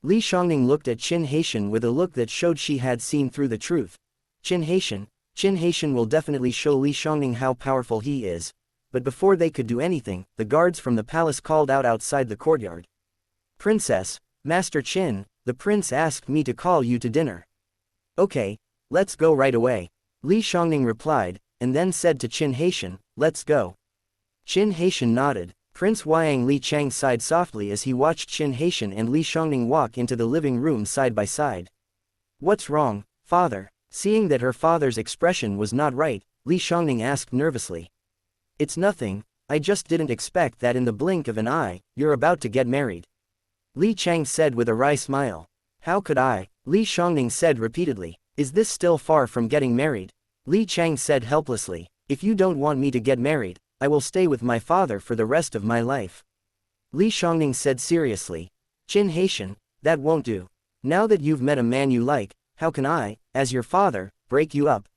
Li Xiangning looked at Qin Haitian with a look that showed she had seen through the truth. Qin Haitian will definitely show Li Xiangning how powerful he is. But before they could do anything, the guards from the palace called out outside the courtyard. Princess, Master Qin, the prince asked me to call you to dinner. Okay, let's go right away. Li Xiangning replied, and then said to Qin Haitian, let's go. Qin Haitian nodded. Prince Wyang Li Chang sighed softly as he watched Qin Haitian and Li Xiangning walk into the living room side by side. What's wrong, father? Seeing that her father's expression was not right, Li Xiangning asked nervously. It's nothing, I just didn't expect that in the blink of an eye, you're about to get married. Li Chang said with a wry smile. How could I? Li Shangning said repeatedly. Is this still far from getting married? Li Chang said helplessly. If you don't want me to get married, I will stay with my father for the rest of my life. Li Shangning said seriously. Qin Haitian, that won't do. Now that you've met a man you like, how can I, as your father, break you up?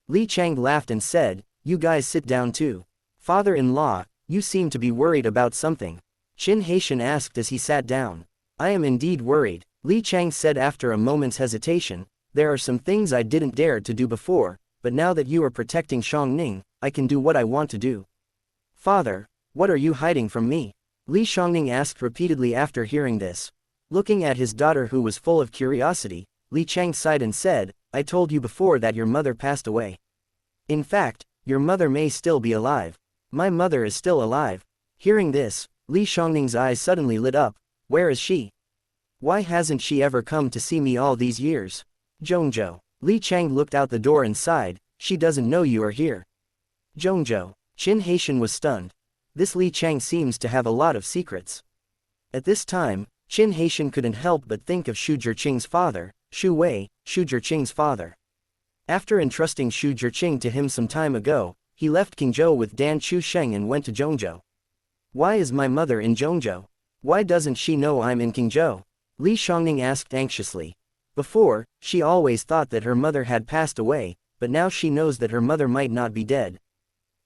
Li Chang laughed and said, you guys sit down too. Father-in-law, you seem to be worried about something. Qin Haitian asked as he sat down. I am indeed worried, Li Chang said after a moment's hesitation. There are some things I didn't dare to do before, but now that you are protecting Shangning, I can do what I want to do. Father, what are you hiding from me? Li Shangning asked repeatedly after hearing this. Looking at his daughter who was full of curiosity, Li Chang sighed and said, I told you before that your mother passed away. In fact, your mother may still be alive. My mother is still alive. Hearing this, Li Shangning's eyes suddenly lit up. Where is she? Why hasn't she ever come to see me all these years? Zhongzhou. Li Chang looked out the door and sighed, she doesn't know you are here. Zhongzhou. Qin Haitian was stunned. This Li Chang seems to have a lot of secrets. At this time, Qin Haitian couldn't help but think of Xu Zhiqing's father, Xu Wei, Xu Zhiqing's father. After entrusting Xu Zhiqing to him some time ago, he left Qingzhou with Dan Chu Sheng and went to Zhongzhou. Why is my mother in Zhongzhou? Why doesn't she know I'm in Qingzhou? Li Shangning asked anxiously. Before, she always thought that her mother had passed away, but now she knows that her mother might not be dead.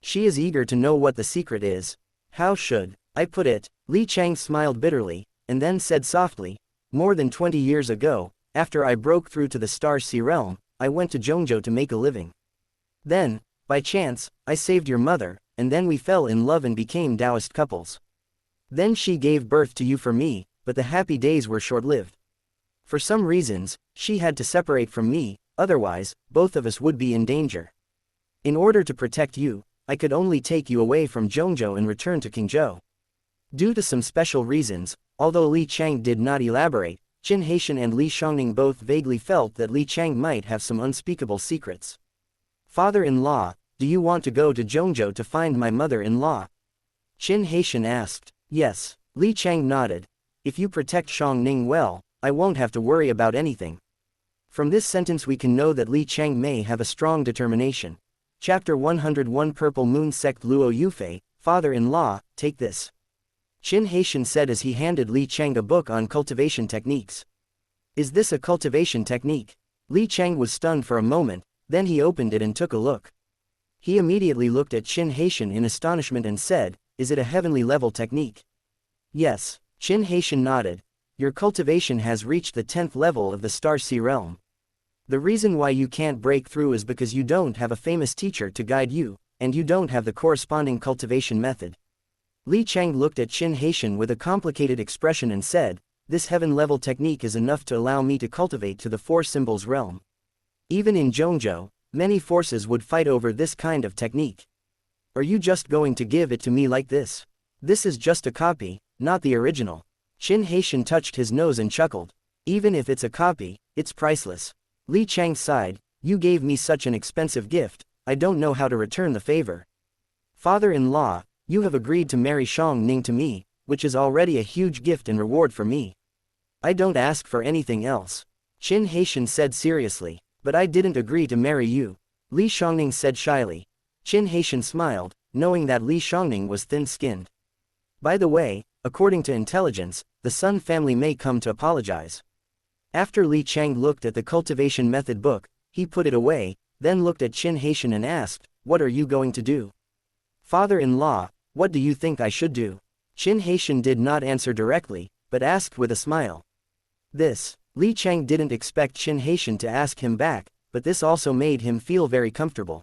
She is eager to know what the secret is. How should I put it? Li Chang smiled bitterly, and then said softly, more than 20 years ago, after I broke through to the Star Sea realm, I went to Zhongzhou to make a living. Then, by chance, I saved your mother, and then we fell in love and became Taoist couples. Then she gave birth to you for me, but the happy days were short-lived. For some reasons, she had to separate from me, otherwise, both of us would be in danger. In order to protect you, I could only take you away from Zhongzhou and return to Qingzhou. Due to some special reasons, although Li Chang did not elaborate, Qin Haitian and Li Shangning both vaguely felt that Li Chang might have some unspeakable secrets. Father-in-law, do you want to go to Zhongzhou to find my mother-in-law? Qin Haitian asked. Yes. Li Chang nodded. If you protect Shangning well, I won't have to worry about anything. From this sentence we can know that Li Chang may have a strong determination. Chapter 101 Purple Moon Sect Luo Yufei, Father-in-law, take this. Qin Haitian said as he handed Li Chang a book on cultivation techniques. Is this a cultivation technique? Li Chang was stunned for a moment, then he opened it and took a look. He immediately looked at Qin Haitian in astonishment and said, is it a heavenly level technique? Yes. Qin Haitian nodded. Your cultivation has reached the 10th level of the Star Sea realm. The reason why you can't break through is because you don't have a famous teacher to guide you, and you don't have the corresponding cultivation method. Li Chang looked at Qin Haitian with a complicated expression and said, this heaven-level technique is enough to allow me to cultivate to the Four Symbols realm. Even in Zhongzhou, many forces would fight over this kind of technique. Are you just going to give it to me like this? This is just a copy, not the original. Qin Haitian touched his nose and chuckled. Even if it's a copy, it's priceless. Li Chang sighed, you gave me such an expensive gift, I don't know how to return the favor. Father-in-law, you have agreed to marry Shangning to me, which is already a huge gift and reward for me. I don't ask for anything else. Qin Haitian said seriously, but I didn't agree to marry you. Li Shangning said shyly. Qin Haitian smiled, knowing that Li Shangning was thin-skinned. By the way, according to intelligence, the Sun family may come to apologize. After Li Chang looked at the cultivation method book, he put it away, then looked at Qin Haitian and asked, what are you going to do? Father-in-law, what do you think I should do? Qin Haitian did not answer directly, but asked with a smile. Li Chang didn't expect Qin Haitian to ask him back, but this also made him feel very comfortable.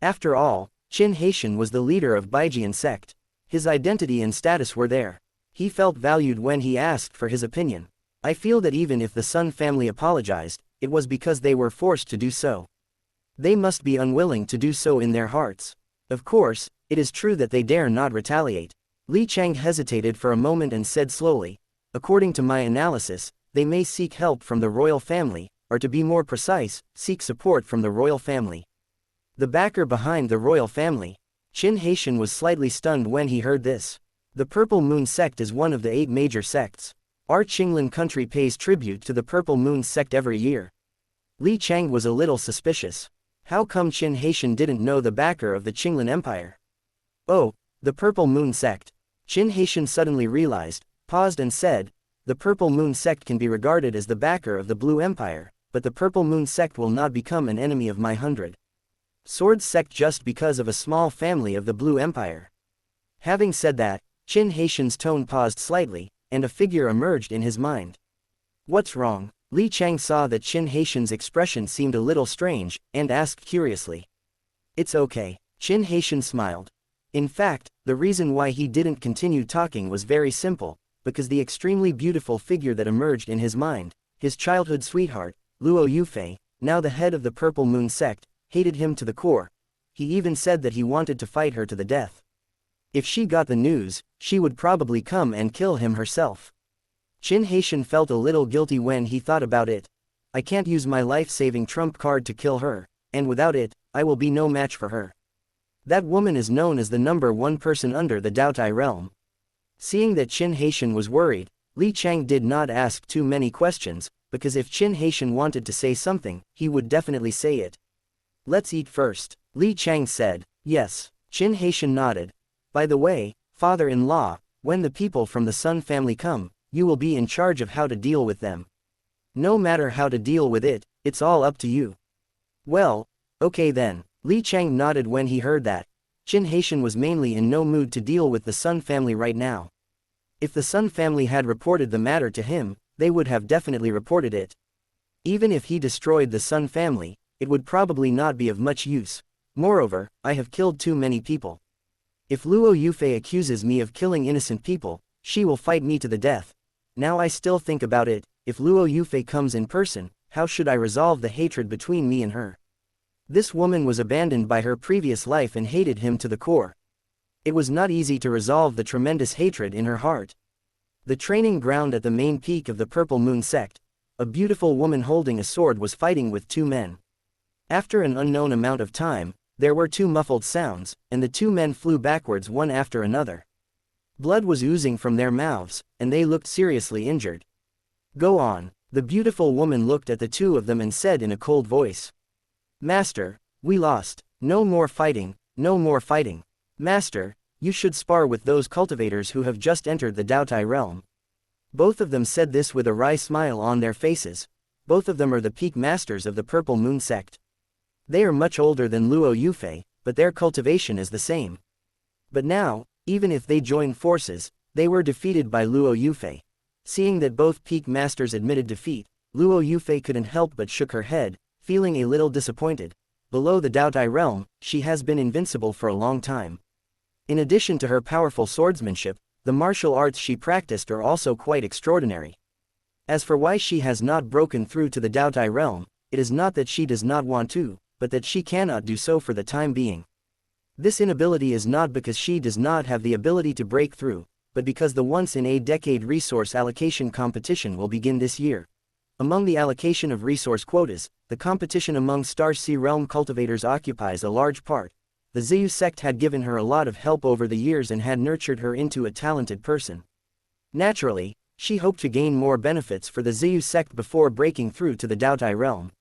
After all, Qin Haitian was the leader of Baijian sect. His identity and status were there. He felt valued when he asked for his opinion. I feel that even if the Sun family apologized, it was because they were forced to do so. They must be unwilling to do so in their hearts. Of course, it is true that they dare not retaliate. Li Chang hesitated for a moment and said slowly, according to my analysis, they may seek help from the royal family, or to be more precise, seek support from the royal family. The backer behind the royal family. Qin Haitian was slightly stunned when he heard this. The Purple Moon sect is one of the 8 major sects. Our Qinglan country pays tribute to the Purple Moon sect every year. Li Chang was a little suspicious. How come Qin Haitian didn't know the backer of the Qinglan Empire? Oh, the Purple Moon sect. Qin Haitian suddenly realized, paused and said, the Purple Moon sect can be regarded as the backer of the Blue Empire, but the Purple Moon sect will not become an enemy of my 100 Swords sect just because of a small family of the Blue Empire. Having said that, Qin Haitian's tone paused slightly, and a figure emerged in his mind. What's wrong? Li Chang saw that Qin Haitian's expression seemed a little strange, and asked curiously. It's okay. Qin Haitian smiled. In fact, the reason why he didn't continue talking was very simple, because the extremely beautiful figure that emerged in his mind, his childhood sweetheart, Luo Yufei, now the head of the Purple Moon sect, hated him to the core. He even said that he wanted to fight her to the death. If she got the news, she would probably come and kill him herself. Qin Haitian felt a little guilty when he thought about it. I can't use my life-saving trump card to kill her, and without it, I will be no match for her. That woman is known as the #1 person under the Daotai realm. Seeing that Qin Haitian was worried, Li Chang did not ask too many questions, because if Qin Haitian wanted to say something, he would definitely say it. Let's eat first, Li Chang said. Yes. Qin Haitian nodded. By the way, father-in-law, when the people from the Sun family come, you will be in charge of how to deal with them. No matter how to deal with it, it's all up to you. Well, okay then. Li Chang nodded when he heard that. Qin Haitian was mainly in no mood to deal with the Sun family right now. If the Sun family had reported the matter to him, they would have definitely reported it. Even if he destroyed the Sun family, it would probably not be of much use. Moreover, I have killed too many people. If Luo Yufei accuses me of killing innocent people, she will fight me to the death. Now I still think about it, if Luo Yufei comes in person, how should I resolve the hatred between me and her? This woman was abandoned by her previous life and hated him to the core. It was not easy to resolve the tremendous hatred in her heart. The training ground at the main peak of the Purple Moon sect, a beautiful woman holding a sword was fighting with 2 men. After an unknown amount of time, there were 2 muffled sounds, and the 2 men flew backwards one after another. Blood was oozing from their mouths, and they looked seriously injured. Go on. The beautiful woman looked at the 2 of them and said in a cold voice. Master, we lost. No more fighting, no more fighting. Master, you should spar with those cultivators who have just entered the Daotai realm. Both of them said this with a wry smile on their faces. Both of them are the peak masters of the Purple Moon sect. They are much older than Luo Yufei, but their cultivation is the same. But now, even if they joined forces, they were defeated by Luo Yufei. Seeing that both peak masters admitted defeat, Luo Yufei couldn't help but shook her head, feeling a little disappointed. Below the Daotai realm, she has been invincible for a long time. In addition to her powerful swordsmanship, the martial arts she practiced are also quite extraordinary. As for why she has not broken through to the Daotai realm, it is not that she does not want to, but that she cannot do so for the time being. This inability is not because she does not have the ability to break through, but because the once-in-a-decade resource allocation competition will begin this year. Among the allocation of resource quotas, the competition among Star Sea Realm cultivators occupies a large part. The Ziyu sect had given her a lot of help over the years and had nurtured her into a talented person. Naturally, she hoped to gain more benefits for the Ziyu sect before breaking through to the Daotai realm.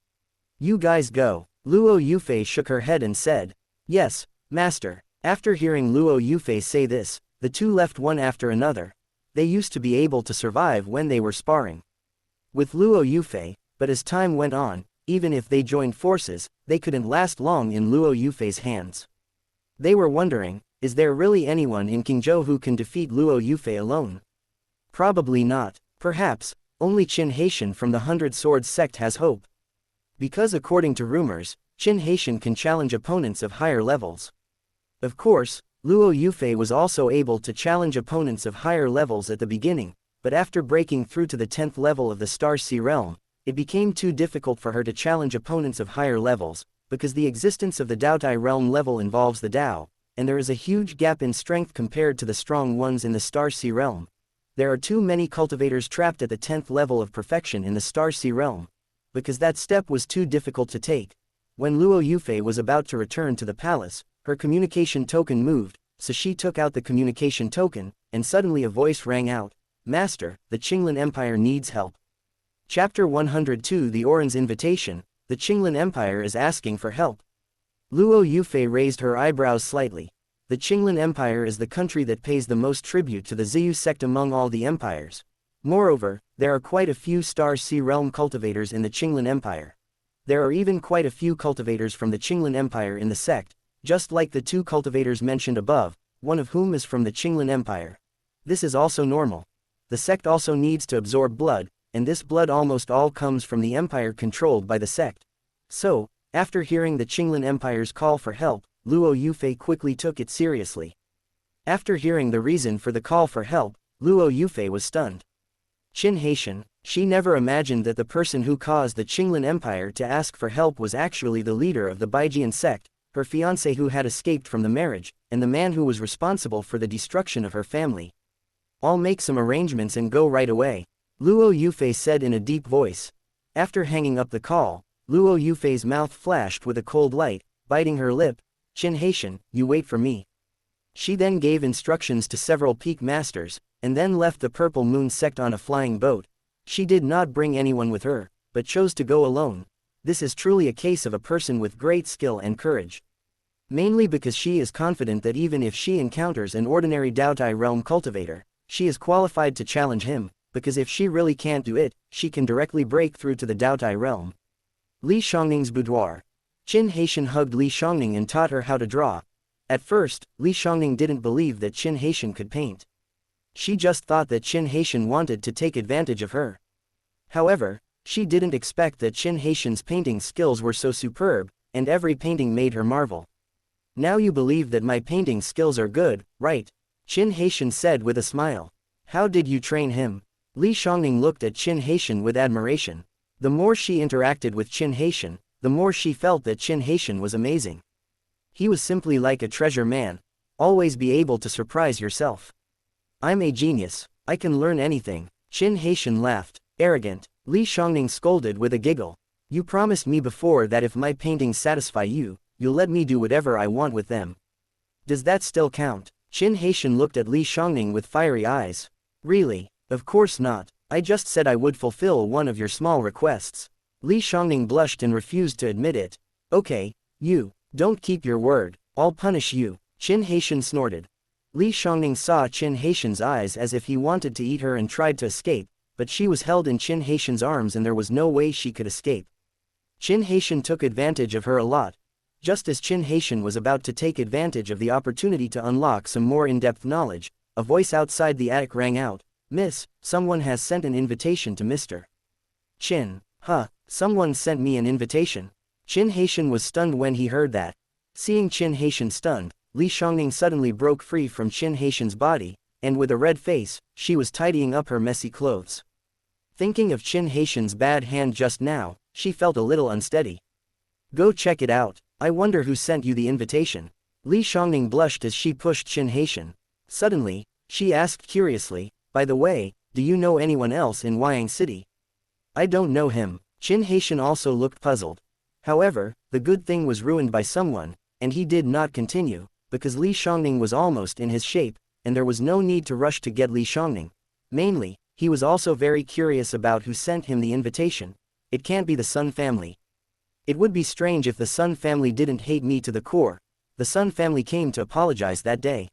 You guys go. Luo Yufei shook her head and said. Yes, master. After hearing Luo Yufei say this, the 2 left one after another. They used to be able to survive when they were sparring with Luo Yufei, but as time went on, even if they joined forces, they couldn't last long in Luo Yufei's hands. They were wondering, is there really anyone in Qingzhou who can defeat Luo Yufei alone? Probably not. Perhaps, only Qin Haitian from the 100 Swords sect has hope. Because according to rumors, Qin Haitian can challenge opponents of higher levels. Of course, Luo Yufei was also able to challenge opponents of higher levels at the beginning, but after breaking through to the 10th level of the Star Sea realm, it became too difficult for her to challenge opponents of higher levels, because the existence of the Daotai realm level involves the Dao, and there is a huge gap in strength compared to the strong ones in the Star Sea realm. There are too many cultivators trapped at the 10th level of perfection in the Star Sea realm. Because that step was too difficult to take. When Luo Yufei was about to return to the palace, Her communication token moved, so she took out the communication token, and suddenly a voice rang out. Master, the Qinglan Empire needs help. Chapter 102 The Oran's Invitation. The Qinglan Empire is asking for help. Luo Yufei raised her eyebrows slightly. The Qinglan Empire is the country that pays the most tribute to the Ziyu sect among all the empires. Moreover, there are quite a few Star Sea Realm cultivators in the Qinglan Empire. There are even quite a few cultivators from the Qinglan Empire in the sect, just like the 2 cultivators mentioned above, one of whom is from the Qinglan Empire. This is also normal. The sect also needs to absorb blood, and this blood almost all comes from the empire controlled by the sect. So, after hearing the Qinglan Empire's call for help, Luo Yufei quickly took it seriously. After hearing the reason for the call for help, Luo Yufei was stunned. Qin Haitian, she never imagined that the person who caused the Qinglan Empire to ask for help was actually the leader of the Baijian sect, her fiancé who had escaped from the marriage, and the man who was responsible for the destruction of her family. I'll make some arrangements and go right away, Luo Yufei said in a deep voice. After hanging up the call, Luo Yufei's mouth flashed with a cold light, biting her lip. Qin Haitian, you wait for me. She then gave instructions to several peak masters, and then left the Purple Moon sect on a flying boat. She did not bring anyone with her, but chose to go alone. This is truly a case of a person with great skill and courage. Mainly because she is confident that even if she encounters an ordinary Daotai realm cultivator, she is qualified to challenge him, because if she really can't do it, she can directly break through to the Daotai realm. Li Xiangning's boudoir. Qin Haitian hugged Li Xiangning and taught her how to draw. At first, Li Xiangning didn't believe that Qin Haitian could paint. She just thought that Qin Haitian wanted to take advantage of her. However, she didn't expect that Qin Haitian's painting skills were so superb, and every painting made her marvel. Now you believe that my painting skills are good, right? Qin Haitian said with a smile. How did you train him? Li Xiangning looked at Qin Haitian with admiration. The more she interacted with Qin Haitian, the more she felt that Qin Haitian was amazing. He was simply like a treasure man. Always be able to surprise yourself. I'm a genius, I can learn anything. Qin Haitian laughed. Arrogant. Li Xiangning scolded with a giggle. You promised me before that if my paintings satisfy you, you'll let me do whatever I want with them. Does that still count? Qin Haitian looked at Li Xiangning with fiery eyes. Really? Of course not. I just said I would fulfill one of your small requests. Li Xiangning blushed and refused to admit it. Okay, you don't keep your word, I'll punish you. Qin Haitian snorted. Li Xiangning saw Qin Haitian's eyes as if he wanted to eat her and tried to escape, but she was held in Qin Haitian's arms and there was no way she could escape. Qin Haitian took advantage of her a lot. Just as Qin Haitian was about to take advantage of the opportunity to unlock some more in-depth knowledge, a voice outside the attic rang out. Miss, someone has sent an invitation to Mr. Qin. Huh, someone sent me an invitation. Qin Haitian was stunned when he heard that. Seeing Qin Haitian stunned, Li Xiangning suddenly broke free from Qin Haitian's body, and with a red face, she was tidying up her messy clothes. Thinking of Qin Haitian's bad hand just now, she felt a little unsteady. Go check it out, I wonder who sent you the invitation. Li Xiangning blushed as she pushed Qin Haitian. Suddenly, she asked curiously, by the way, do you know anyone else in Wyang City? I don't know him. Qin Haitian also looked puzzled. However, the good thing was ruined by someone, and he did not continue, because Li Xiangning was almost in his shape, and there was no need to rush to get Li Xiangning. Mainly, he was also very curious about who sent him the invitation. It can't be the Sun family. It would be strange if the Sun family didn't hate me to the core. The Sun family came to apologize that day.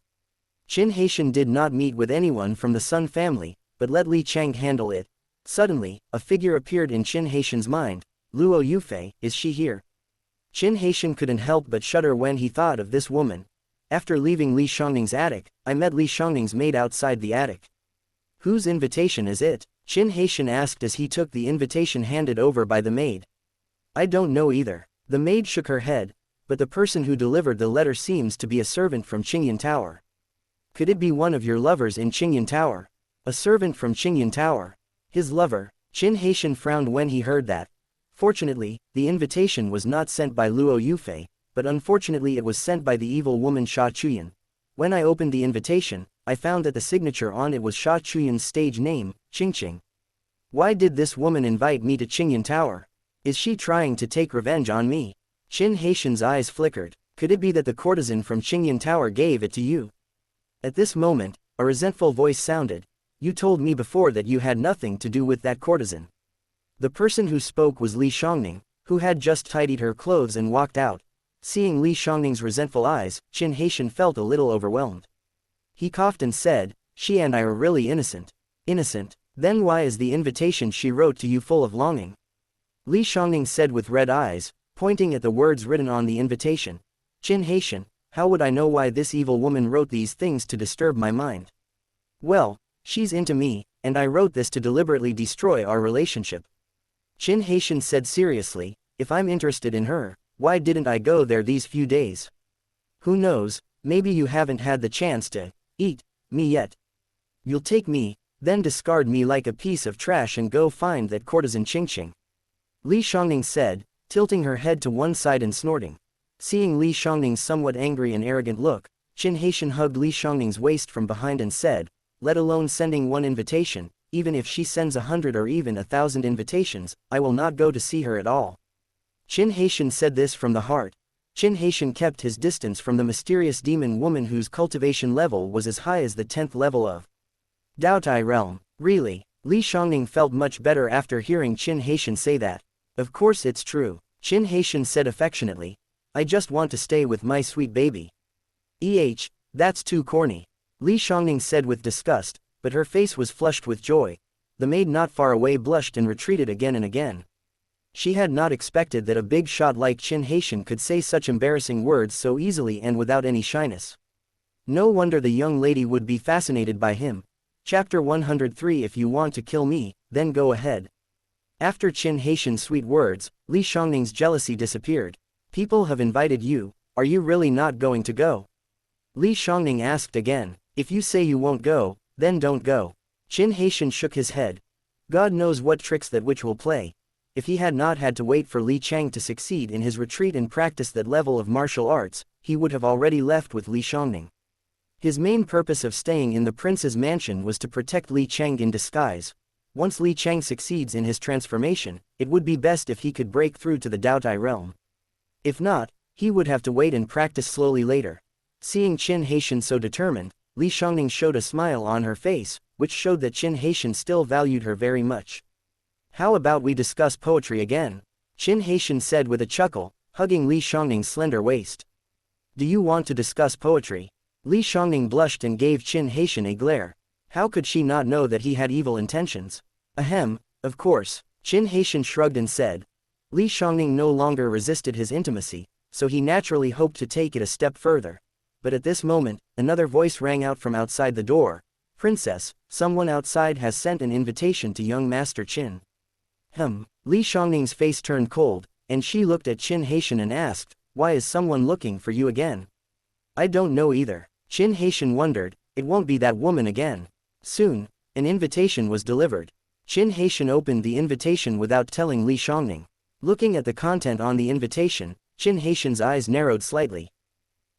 Qin Haitian did not meet with anyone from the Sun family, but let Li Chang handle it. Suddenly, a figure appeared in Qin Haitian's mind. Luo Yufei, is she here? Qin Haitian couldn't help but shudder when he thought of this woman. After leaving Li Xiangning's attic, I met Li Xiangning's maid outside the attic. Whose invitation is it? Qin Haitian asked as he took the invitation handed over by the maid. I don't know either. The maid shook her head, but the person who delivered the letter seems to be a servant from Qingyan Tower. Could it be one of your lovers in Qingyan Tower? A servant from Qingyan Tower. His lover. Qin Haitian frowned when he heard that. Fortunately, the invitation was not sent by Luo Yufei, but unfortunately it was sent by the evil woman Sha Chuyan. When I opened the invitation, I found that the signature on it was Sha Chuyan's stage name, Qingqing. Why did this woman invite me to Qingyan Tower? Is she trying to take revenge on me? Qin Haitian's eyes flickered. Could it be that the courtesan from Qingyan Tower gave it to you? At this moment, a resentful voice sounded. You told me before that you had nothing to do with that courtesan. The person who spoke was Li Shangning, who had just tidied her clothes and walked out. Seeing Li Shangning's resentful eyes, Qin Haitian felt a little overwhelmed. He coughed and said, she and I are really innocent. Innocent? Then why is the invitation she wrote to you full of longing? Li Shangning said with red eyes, pointing at the words written on the invitation. Qin Haitian, how would I know why this evil woman wrote these things to disturb my mind? Well, she's into me, and I wrote this to deliberately destroy our relationship. Qin Haitian said seriously, if I'm interested in her, why didn't I go there these few days? Who knows, maybe you haven't had the chance to eat me yet. You'll take me, then discard me like a piece of trash and go find that courtesan Qingqing. Li Shangning said, tilting her head to one side and snorting. Seeing Li Shangning's somewhat angry and arrogant look, Qin Haitian hugged Li Shangning's waist from behind and said, let alone sending one invitation, even if she sends 100 or even 1,000 invitations, I will not go to see her at all. Qin Haitian said this from the heart. Qin Haitian kept his distance from the mysterious demon woman whose cultivation level was as high as the 10th level of Dao Tai realm. Really, Li Shangning felt much better after hearing Qin Haitian say that. Of course it's true, Qin Haitian said affectionately. I just want to stay with my sweet baby. That's too corny. Li Shangning said with disgust, but her face was flushed with joy. The maid not far away blushed and retreated again and again. She had not expected that a big shot like Qin Haitian could say such embarrassing words so easily and without any shyness. No wonder the young lady would be fascinated by him. Chapter 103 If you want to kill me, then go ahead. After Qin Haitian's sweet words, Li Shangning's jealousy disappeared. People have invited you, are you really not going to go? Li Shangning asked again. If you say you won't go, then don't go. Qin Haitian shook his head. God knows what tricks that witch will play. If he had not had to wait for Li Chang to succeed in his retreat and practice that level of martial arts, he would have already left with Li Shangning. His main purpose of staying in the prince's mansion was to protect Li Chang in disguise. Once Li Chang succeeds in his transformation, it would be best if he could break through to the Dao Tai realm. If not, he would have to wait and practice slowly later. Seeing Qin Haitian so determined, Li Shangning showed a smile on her face, which showed that Qin Haitian still valued her very much. How about we discuss poetry again? Qin Haitian said with a chuckle, hugging Li Shangning's slender waist. Do you want to discuss poetry? Li Shangning blushed and gave Qin Haitian a glare. How could she not know that he had evil intentions? Ahem, of course. Qin Haitian shrugged and said. Li Shangning no longer resisted his intimacy, so he naturally hoped to take it a step further. But at this moment, another voice rang out from outside the door. Princess, someone outside has sent an invitation to young Master Qin. Li Shangning's face turned cold, and she looked at Qin Haitian and asked, why is someone looking for you again? I don't know either. Qin Haitian wondered, it won't be that woman again. Soon, an invitation was delivered. Qin Haitian opened the invitation without telling Li Shangning. Looking at the content on the invitation, Qin Haitian's eyes narrowed slightly.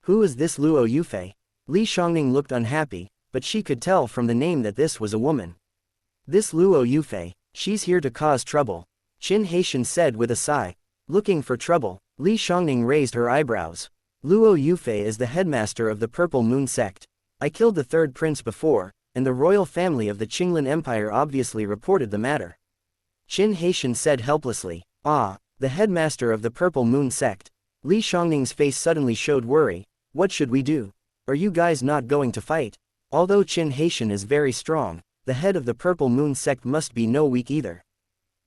Who is this Luo Yufei? Li Shangning looked unhappy, but she could tell from the name that this was a woman. This Luo Yufei, she's here to cause trouble. Qin Haitian said with a sigh. Looking for trouble, Li Shangning raised her eyebrows. Luo Yufei is the headmaster of the Purple Moon sect. I killed the third prince before, and the royal family of the Qinglin Empire obviously reported the matter. Qin Haitian said helplessly. Ah, the headmaster of the Purple Moon sect. Li Shangning's face suddenly showed worry. What should we do? Are you guys not going to fight? Although Qin Haitian is very strong, the head of the Purple Moon sect must be no weak either.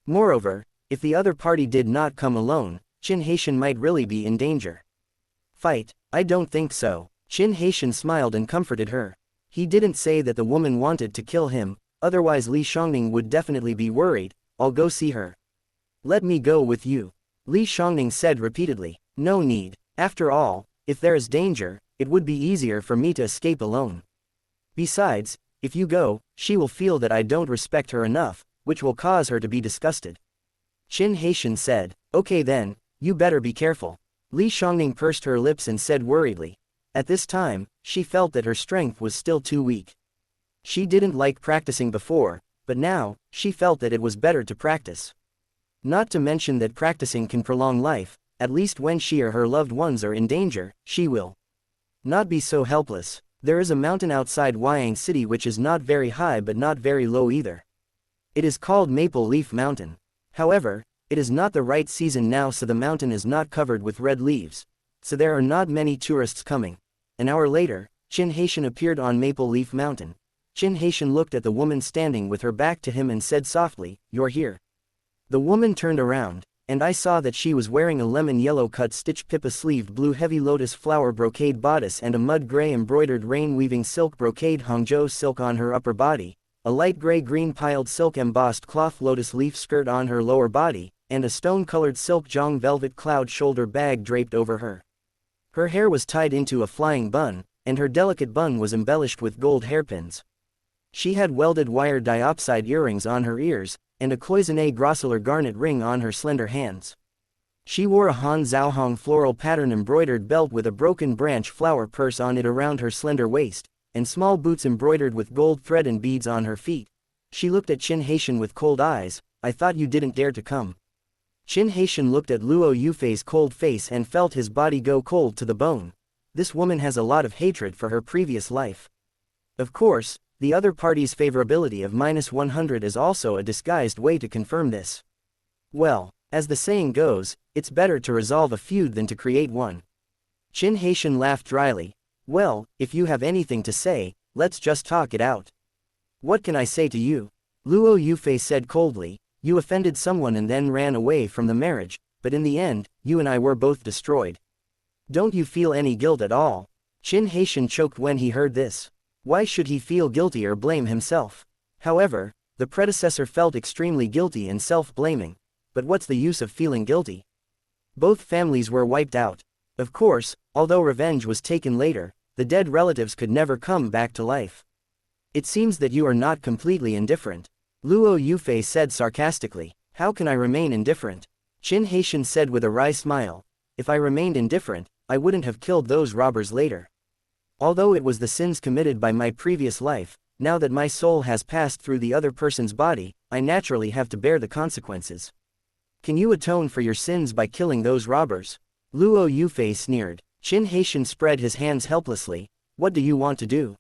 Moreover, if the other party did not come alone, Qin Haitian might really be in danger. Fight? I don't think so. Qin Haitian smiled and comforted her. He didn't say that the woman wanted to kill him, otherwise Li Shangning would definitely be worried. I'll go see her. Let me go with you. Li Shangning said repeatedly. No need. After all, if there is danger, it would be easier for me to escape alone. Besides, if you go, she will feel that I don't respect her enough, which will cause her to be disgusted. Qin Haitian said. Okay then, you better be careful. Li Shangning pursed her lips and said worriedly. At this time, she felt that her strength was still too weak. She didn't like practicing before, but now, she felt that it was better to practice. Not to mention that practicing can prolong life, at least when she or her loved ones are in danger, she will not be so helpless. There is a mountain outside Wyang City which is not very high but not very low either. It is called Maple Leaf Mountain. However, it is not the right season now, so the mountain is not covered with red leaves, so there are not many tourists coming. An hour later, Qin Haitian appeared on Maple Leaf Mountain. Qin Haitian looked at the woman standing with her back to him and said softly, "You're here." The woman turned around, and I saw that she was wearing a lemon yellow cut stitch pipa sleeved blue heavy lotus flower brocade bodice and a mud gray embroidered rain weaving silk brocade Hangzhou silk on her upper body, a light gray green piled silk embossed cloth lotus leaf skirt on her lower body, and a stone-colored silk zhong velvet cloud shoulder bag draped over her. Her hair was tied into a flying bun, and her delicate bun was embellished with gold hairpins. She had welded wire diopside earrings on her ears, and a cloisonné grosseler garnet ring on her slender hands. She wore a Han Zhaohong floral pattern embroidered belt with a broken branch flower purse on it around her slender waist, and small boots embroidered with gold thread and beads on her feet. She looked at Qin Haitian with cold eyes. "I thought you didn't dare to come." Qin Haitian looked at Luo Yufei's cold face and felt his body go cold to the bone. This woman has a lot of hatred for her previous life. Of course, the other party's favorability of -100 is also a disguised way to confirm this. Well, as the saying goes, it's better to resolve a feud than to create one. Qin Haitian laughed dryly. "Well, if you have anything to say, let's just talk it out." "What can I say to you?" Luo Yufei said coldly. "You offended someone and then ran away from the marriage, but in the end, you and I were both destroyed. Don't you feel any guilt at all?" Qin Haitian choked when he heard this. Why should he feel guilty or blame himself? However, the predecessor felt extremely guilty and self-blaming. But what's the use of feeling guilty? Both families were wiped out. Of course, although revenge was taken later, the dead relatives could never come back to life. "It seems that you are not completely indifferent," Luo Yufei said sarcastically. "How can I remain indifferent?" Qin Haitian said with a wry smile. "If I remained indifferent, I wouldn't have killed those robbers later. Although it was the sins committed by my previous life, now that my soul has passed through the other person's body, I naturally have to bear the consequences." "Can you atone for your sins by killing those robbers?" Luo Yufei sneered. Qin Haitian spread his hands helplessly. "What do you want to do?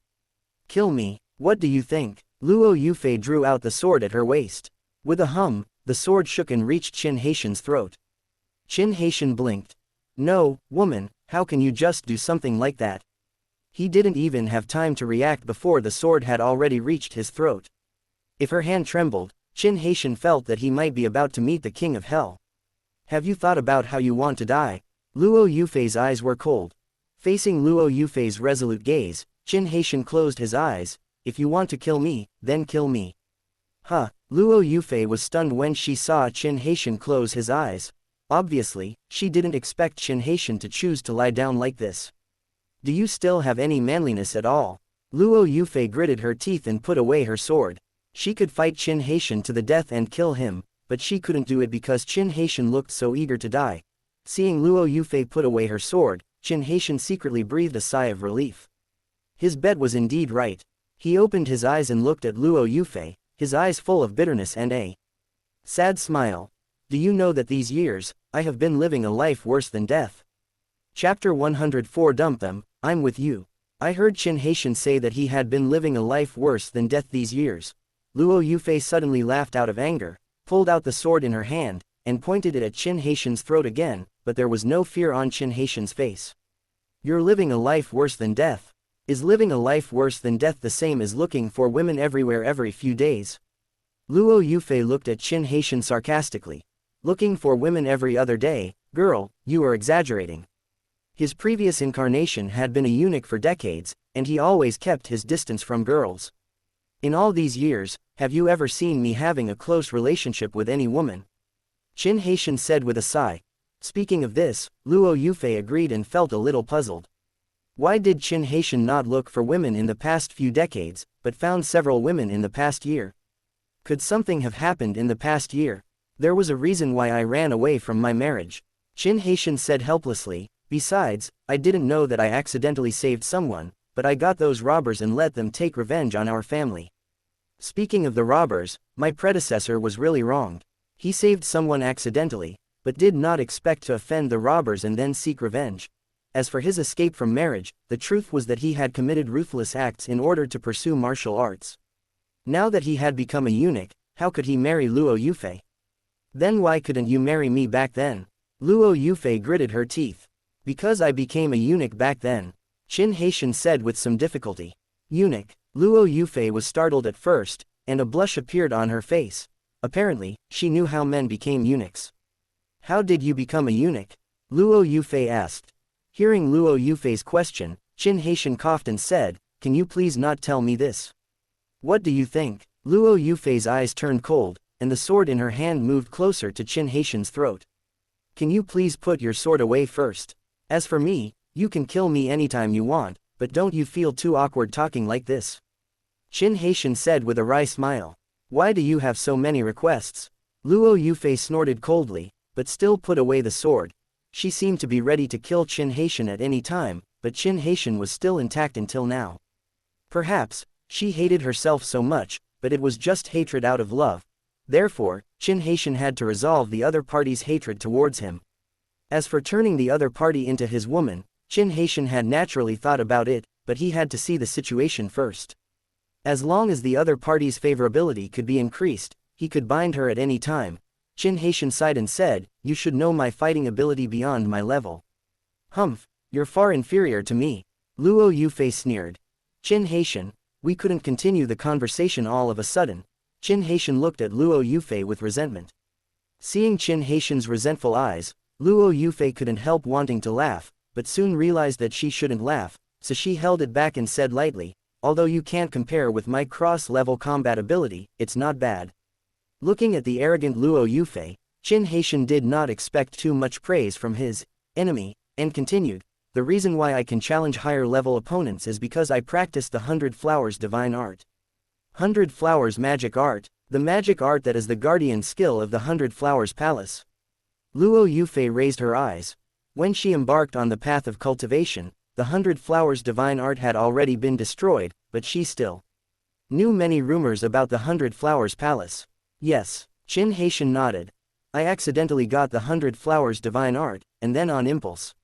Kill me? What do you think?" Luo Yufei drew out the sword at her waist. With a hum, the sword shook and reached Qin Haitian's throat. Qin Haitian blinked. "No, woman, how can you just do something like that?" He didn't even have time to react before the sword had already reached his throat. If her hand trembled, Qin Haitian felt that he might be about to meet the king of hell. "Have you thought about how you want to die?" Luo Yufei's eyes were cold. Facing Luo Yufei's resolute gaze, Qin Haitian closed his eyes. "If you want to kill me, then kill me." Huh, Luo Yufei was stunned when she saw Qin Haitian close his eyes. Obviously, she didn't expect Qin Haitian to choose to lie down like this. "Do you still have any manliness at all?" Luo Yufei gritted her teeth and put away her sword. She could fight Qin Haitian to the death and kill him, but she couldn't do it because Qin Haitian looked so eager to die. Seeing Luo Yufei put away her sword, Qin Haitian secretly breathed a sigh of relief. His bet was indeed right. He opened his eyes and looked at Luo Yufei, his eyes full of bitterness and a sad smile. "Do you know that these years, I have been living a life worse than death?" Chapter 104 Dump them, I'm with you. I heard Qin Haitian say that he had been living a life worse than death these years. Luo Yufei suddenly laughed out of anger, pulled out the sword in her hand, and pointed it at Qin Haitian's throat again, but there was no fear on Qin Haitian's face. "You're living a life worse than death. Is living a life worse than death the same as looking for women everywhere every few days?" Luo Yufei looked at Qin Haitian sarcastically. "Looking for women every other day? Girl, you are exaggerating." His previous incarnation had been a eunuch for decades, and he always kept his distance from girls. "In all these years, have you ever seen me having a close relationship with any woman?" Qin Haitian said with a sigh. Speaking of this, Luo Yufei agreed and felt a little puzzled. Why did Qin Haitian not look for women in the past few decades, but found several women in the past year? Could something have happened in the past year? "There was a reason why I ran away from my marriage," Qin Haitian said helplessly. "Besides, I didn't know that I accidentally saved someone, but I got those robbers and let them take revenge on our family." Speaking of the robbers, my predecessor was really wronged. He saved someone accidentally, but did not expect to offend the robbers and then seek revenge. As for his escape from marriage, the truth was that he had committed ruthless acts in order to pursue martial arts. Now that he had become a eunuch, how could he marry Luo Yufei? Then why couldn't you marry me back then? Luo Yufei gritted her teeth. Because I became a eunuch back then, Qin Haitian said with some difficulty. Eunuch. Luo Yufei was startled at first, and a blush appeared on her face. Apparently, she knew how men became eunuchs. How did you become a eunuch? Luo Yufei asked. Hearing Luo Yufei's question, Qin Haitian coughed and said, "Can you please not tell me this? What do you think?" Luo Yufei's eyes turned cold, and the sword in her hand moved closer to Qin Haitian's throat. "Can you please put your sword away first? As for me, you can kill me anytime you want, but don't you feel too awkward talking like this?" Qin Haitian said with a wry smile. "Why do you have so many requests?" Luo Yufei snorted coldly, but still put away the sword. She seemed to be ready to kill Qin Haitian at any time, but Qin Haitian was still intact until now. Perhaps, she hated herself so much, but it was just hatred out of love. Therefore, Qin Haitian had to resolve the other party's hatred towards him. As for turning the other party into his woman, Qin Haitian had naturally thought about it, but he had to see the situation first. As long as the other party's favorability could be increased, he could bind her at any time. Qin Haitian sighed and said, "You should know my fighting ability beyond my level." "Humph, you're far inferior to me," Luo Yufei sneered. "Qin Haitian." We couldn't continue the conversation all of a sudden. Qin Haitian looked at Luo Yufei with resentment. Seeing Qin Haitian's resentful eyes, Luo Yufei couldn't help wanting to laugh, but soon realized that she shouldn't laugh, so she held it back and said lightly, "Although you can't compare with my cross-level combat ability, it's not bad." Looking at the arrogant Luo Yufei, Qin Haitian did not expect too much praise from his enemy, and continued, "The reason why I can challenge higher-level opponents is because I practice the 100 Flowers divine art. 100 Flowers magic art, the magic art that is the guardian skill of the 100 Flowers Palace." Luo Yufei raised her eyes. When she embarked on the path of cultivation, the 100 Flowers divine art had already been destroyed, but she still knew many rumors about the 100 Flowers Palace. "Yes," Qin Haitian nodded. "I accidentally got the 100 Flowers divine art, and then on impulse,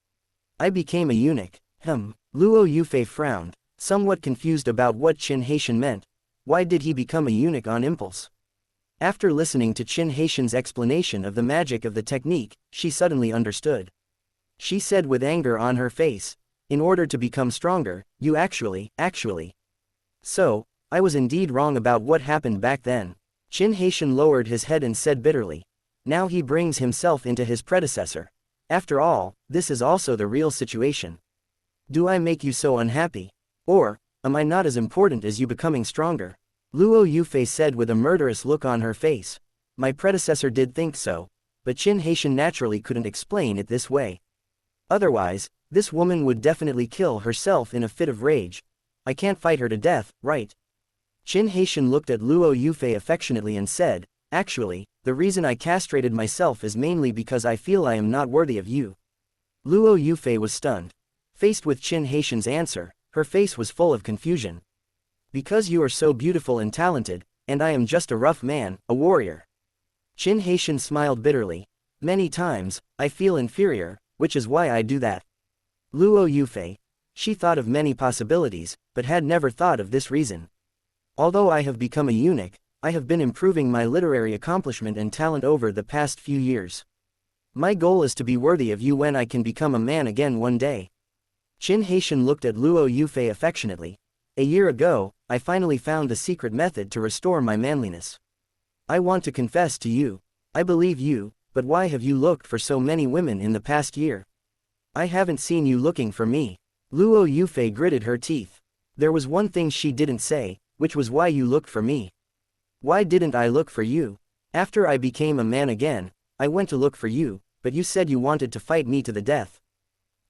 I became a eunuch." Luo Yufei frowned, somewhat confused about what Qin Haitian meant. Why did he become a eunuch on impulse? After listening to Qin Haitian's explanation of the magic of the technique, she suddenly understood. She said with anger on her face, "In order to become stronger, you actually. So, I was indeed wrong about what happened back then." Qin Haitian lowered his head and said bitterly, "Now he brings himself into his predecessor. After all, this is also the real situation. Do I make you so unhappy? Or, am I not as important as you becoming stronger?" Luo Yufei said with a murderous look on her face. "My predecessor did think so, but Qin Haitian naturally couldn't explain it this way. Otherwise, this woman would definitely kill herself in a fit of rage. I can't fight her to death, right?" Qin Haitian looked at Luo Yufei affectionately and said, "Actually, the reason I castrated myself is mainly because I feel I am not worthy of you." Luo Yufei was stunned. Faced with Qin Haitian's answer, her face was full of confusion. "Because you are so beautiful and talented, and I am just a rough man, a warrior." Qin Haitian smiled bitterly. "Many times, I feel inferior, which is why I do that." Luo Yufei. She thought of many possibilities, but had never thought of this reason. "Although I have become a eunuch, I have been improving my literary accomplishment and talent over the past few years. My goal is to be worthy of you when I can become a man again one day." Qin Haitian looked at Luo Yufei affectionately. "A year ago, I finally found the secret method to restore my manliness. I want to confess to you. I believe you, but why have you looked for so many women in the past year? I haven't seen you looking for me." Luo Yufei gritted her teeth. There was one thing she didn't say, which was why you looked for me. "Why didn't I look for you? After I became a man again, I went to look for you, but you said you wanted to fight me to the death."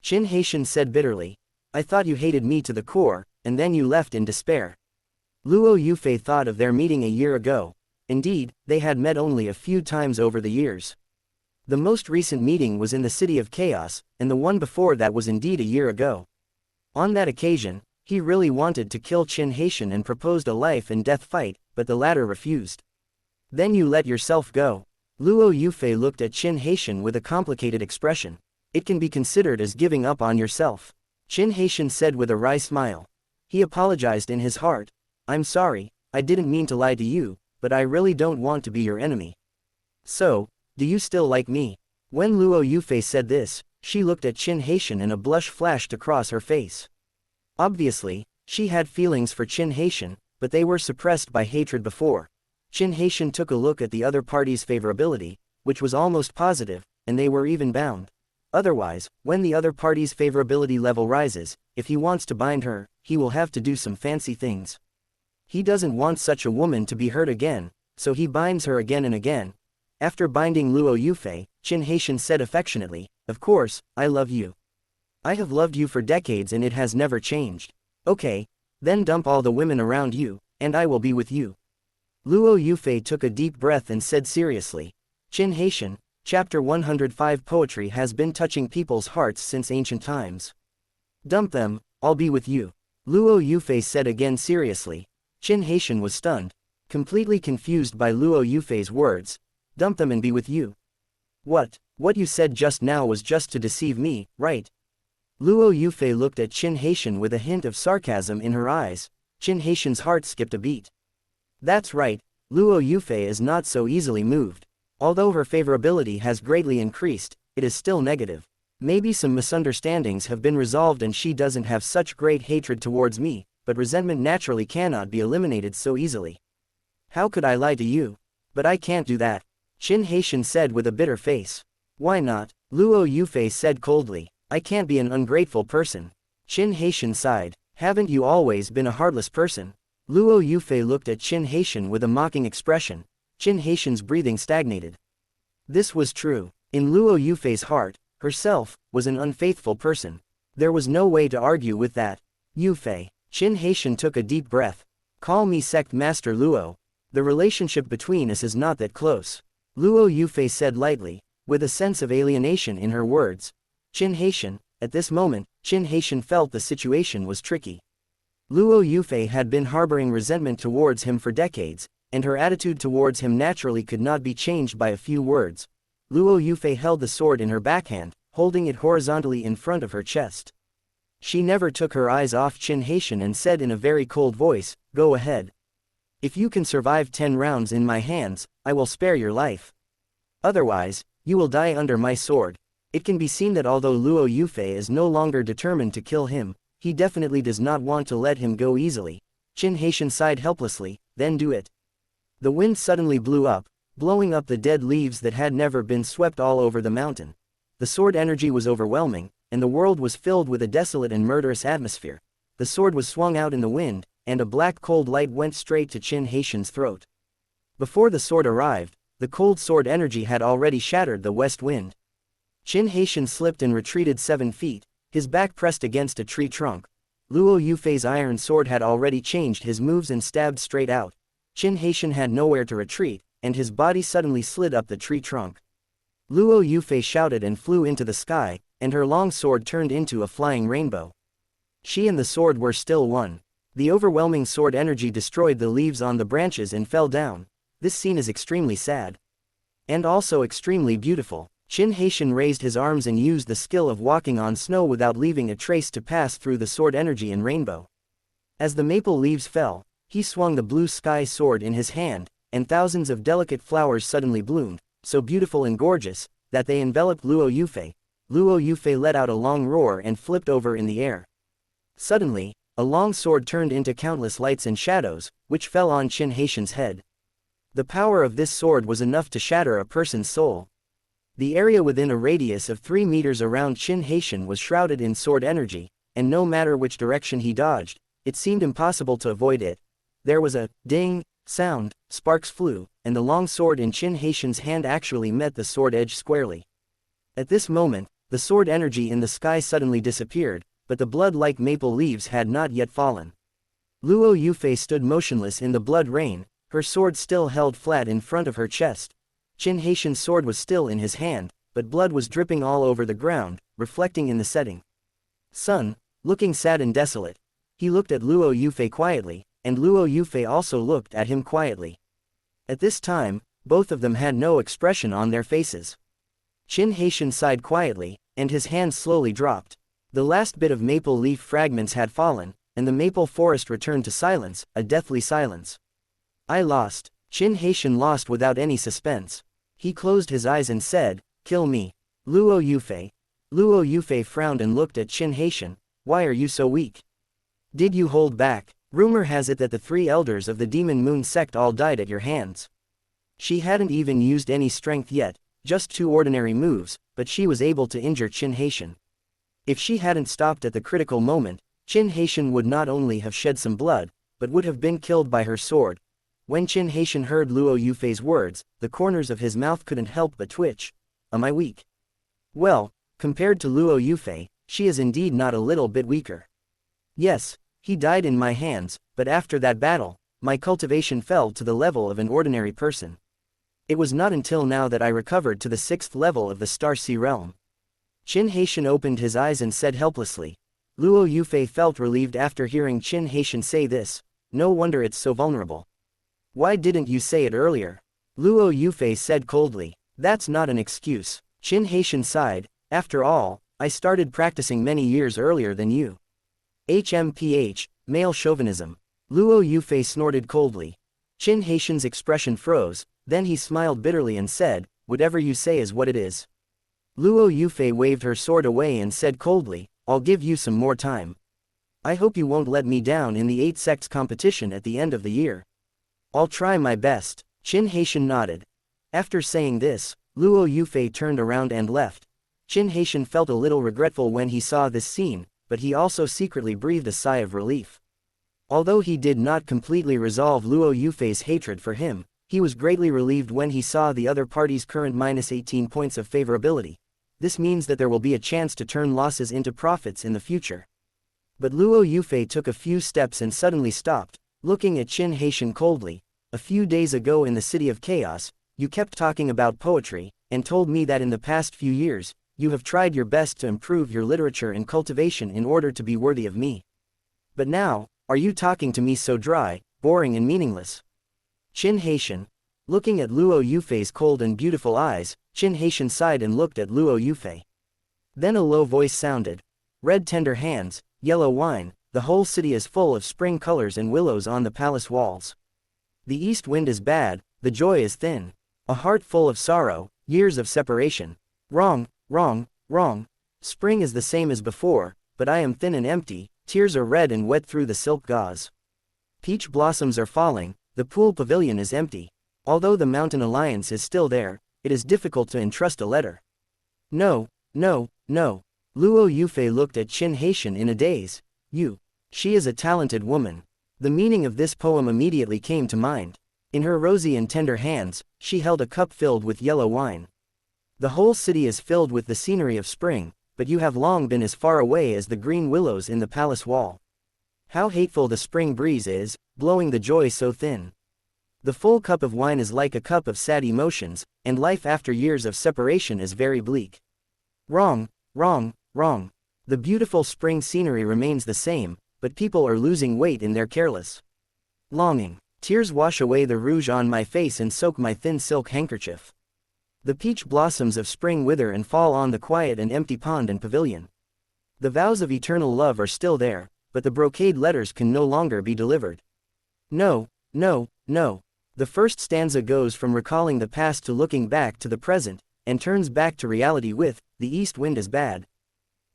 Qin Haitian said bitterly. "I thought you hated me to the core, and then you left in despair." Luo Yufei thought of their meeting a year ago. Indeed, they had met only a few times over the years. The most recent meeting was in the City of Chaos, and the one before that was indeed a year ago. On that occasion, he really wanted to kill Qin Haitian and proposed a life and death fight, but the latter refused. "Then you let yourself go." Luo Yufei looked at Qin Haitian with a complicated expression. It can be considered as giving up on yourself. Qin Haitian said with a wry smile. He apologized in his heart. I'm sorry, I didn't mean to lie to you, but I really don't want to be your enemy. So, do you still like me? When Luo Yufei said this, she looked at Qin Haitian and a blush flashed across her face. Obviously, she had feelings for Qin Haitian, but they were suppressed by hatred before. Qin Haitian took a look at the other party's favorability, which was almost positive, and they were even bound. Otherwise, when the other party's favorability level rises, if he wants to bind her, he will have to do some fancy things. He doesn't want such a woman to be hurt again, so he binds her again and again. After binding Luo Yufei, Qin Haitian said affectionately, "Of course, I love you. I have loved you for decades and it has never changed. Okay, then dump all the women around you, and I will be with you." Luo Yufei took a deep breath and said seriously. Qin Haitian, Chapter 105 Poetry has been touching people's hearts since ancient times. Dump them, I'll be with you. Luo Yufei said again seriously. Qin Haitian was stunned, completely confused by Luo Yufei's words. Dump them and be with you. What you said just now was just to deceive me, right? Luo Yufei looked at Qin Haitian with a hint of sarcasm in her eyes. Qin Haitian's heart skipped a beat. That's right, Luo Yufei is not so easily moved. Although her favorability has greatly increased, it is still negative. Maybe some misunderstandings have been resolved and she doesn't have such great hatred towards me, but resentment naturally cannot be eliminated so easily. How could I lie to you? But I can't do that, Qin Haitian said with a bitter face. Why not? Luo Yufei said coldly. I can't be an ungrateful person. Qin Haitian sighed. Haven't you always been a heartless person? Luo Yufei looked at Qin Haitian with a mocking expression. Qin Haitian's breathing stagnated. This was true. In Luo Yufei's heart, herself, was an unfaithful person. There was no way to argue with that. Yufei. Qin Haitian took a deep breath. Call me Sect Master Luo. The relationship between us is not that close. Luo Yufei said lightly, with a sense of alienation in her words. Qin Haitian, at this moment, Qin Haitian felt the situation was tricky. Luo Yufei had been harboring resentment towards him for decades, and her attitude towards him naturally could not be changed by a few words. Luo Yufei held the sword in her backhand, holding it horizontally in front of her chest. She never took her eyes off Qin Haitian and said in a very cold voice, "Go ahead. If you can survive 10 rounds in my hands, I will spare your life. Otherwise, you will die under my sword." It can be seen that although Luo Yufei is no longer determined to kill him, he definitely does not want to let him go easily. Qin Haitian sighed helplessly, "Then do it." The wind suddenly blew up, blowing up the dead leaves that had never been swept all over the mountain. The sword energy was overwhelming, and the world was filled with a desolate and murderous atmosphere. The sword was swung out in the wind, and a black cold light went straight to Qin Haitian's throat. Before the sword arrived, the cold sword energy had already shattered the west wind. Qin Haitian slipped and retreated 7 feet, his back pressed against a tree trunk. Luo Yufei's iron sword had already changed his moves and stabbed straight out. Qin Haitian had nowhere to retreat, and his body suddenly slid up the tree trunk. Luo Yufei shouted and flew into the sky, and her long sword turned into a flying rainbow. She and the sword were still one. The overwhelming sword energy destroyed the leaves on the branches and fell down. This scene is extremely sad. And also extremely beautiful. Qin Haitian raised his arms and used the skill of walking on snow without leaving a trace to pass through the sword energy and rainbow. As the maple leaves fell, he swung the blue sky sword in his hand, and thousands of delicate flowers suddenly bloomed, so beautiful and gorgeous, that they enveloped Luo Yufei. Luo Yufei let out a long roar and flipped over in the air. Suddenly, a long sword turned into countless lights and shadows, which fell on Qin Haitian's head. The power of this sword was enough to shatter a person's soul. The area within a radius of 3 meters around Qin Haitian was shrouded in sword energy, and no matter which direction he dodged, it seemed impossible to avoid it. There was a ding sound, sparks flew, and the long sword in Qin Haitian's hand actually met the sword edge squarely. At this moment, the sword energy in the sky suddenly disappeared, but the blood-like maple leaves had not yet fallen. Luo Yufei stood motionless in the blood rain, her sword still held flat in front of her chest. Qin Haitian's sword was still in his hand, but blood was dripping all over the ground, reflecting in the setting sun, looking sad and desolate. He looked at Luo Yufei quietly, and Luo Yufei also looked at him quietly. At this time, both of them had no expression on their faces. Qin Haitian sighed quietly, and his hands slowly dropped. The last bit of maple leaf fragments had fallen, and the maple forest returned to silence, a deathly silence. I lost. Qin Haitian lost without any suspense. He closed his eyes and said, "Kill me." Luo Yufei. Luo Yufei frowned and looked at Qin Haitian. "Why are you so weak? Did you hold back? Rumor has it that the 3 elders of the Demon Moon sect all died at your hands." She hadn't even used any strength yet, just 2 ordinary moves, but she was able to injure Qin Haitian. If she hadn't stopped at the critical moment, Qin Haitian would not only have shed some blood, but would have been killed by her sword. When Qin Haitian heard Luo Yufei's words, the corners of his mouth couldn't help but twitch. Am I weak? Well, compared to Luo Yufei, she is indeed not a little bit weaker. Yes, he died in my hands, but after that battle, my cultivation fell to the level of an ordinary person. It was not until now that I recovered to the 6th level of the Star Sea realm. Qin Haitian opened his eyes and said helplessly. Luo Yufei felt relieved after hearing Qin Haitian say this. No wonder it's so vulnerable. Why didn't you say it earlier? Luo Yufei said coldly. That's not an excuse. Qin Haitian sighed. After all, I started practicing many years earlier than you. HMPH, male chauvinism. Luo Yufei snorted coldly. Qin Haitian's expression froze, then he smiled bitterly and said, whatever you say is what it is. Luo Yufei waved her sword away and said coldly, I'll give you some more time. I hope you won't let me down in the 8 sects competition at the end of the year. I'll try my best. Qin Haitian nodded. After saying this, Luo Yufei turned around and left. Qin Haitian felt a little regretful when he saw this scene, but he also secretly breathed a sigh of relief. Although he did not completely resolve Luo Yufei's hatred for him, he was greatly relieved when he saw the other party's current -18 points of favorability. This means that there will be a chance to turn losses into profits in the future. But Luo Yufei took a few steps and suddenly stopped, looking at Qin Haitian coldly. A few days ago in the City of Chaos, you kept talking about poetry, and told me that in the past few years, you have tried your best to improve your literature and cultivation in order to be worthy of me. But now, are you talking to me so dry, boring and meaningless? Qin Haitian. Looking at Luo Yufei's cold and beautiful eyes, Qin Haitian sighed and looked at Luo Yufei. Then a low voice sounded. Red tender hands, yellow wine, the whole city is full of spring colors and willows on the palace walls. The east wind is bad, the joy is thin. A heart full of sorrow, years of separation. Wrong, wrong, wrong. Spring is the same as before, but I am thin and empty, tears are red and wet through the silk gauze. Peach blossoms are falling, the pool pavilion is empty. Although the Mountain Alliance is still there, it is difficult to entrust a letter. No, no, no. Luo Yufei looked at Qin Haitian in a daze. She is a talented woman. The meaning of this poem immediately came to mind. In her rosy and tender hands, she held a cup filled with yellow wine. The whole city is filled with the scenery of spring, but you have long been as far away as the green willows in the palace wall. How hateful the spring breeze is, blowing the joy so thin. The full cup of wine is like a cup of sad emotions, and life after years of separation is very bleak. Wrong, wrong, wrong. The beautiful spring scenery remains the same, but people are losing weight in their careless longing. Tears wash away the rouge on my face and soak my thin silk handkerchief. The peach blossoms of spring wither and fall on the quiet and empty pond and pavilion. The vows of eternal love are still there, but the brocade letters can no longer be delivered. No, no, no. The first stanza goes from recalling the past to looking back to the present, and turns back to reality with, the east wind is bad.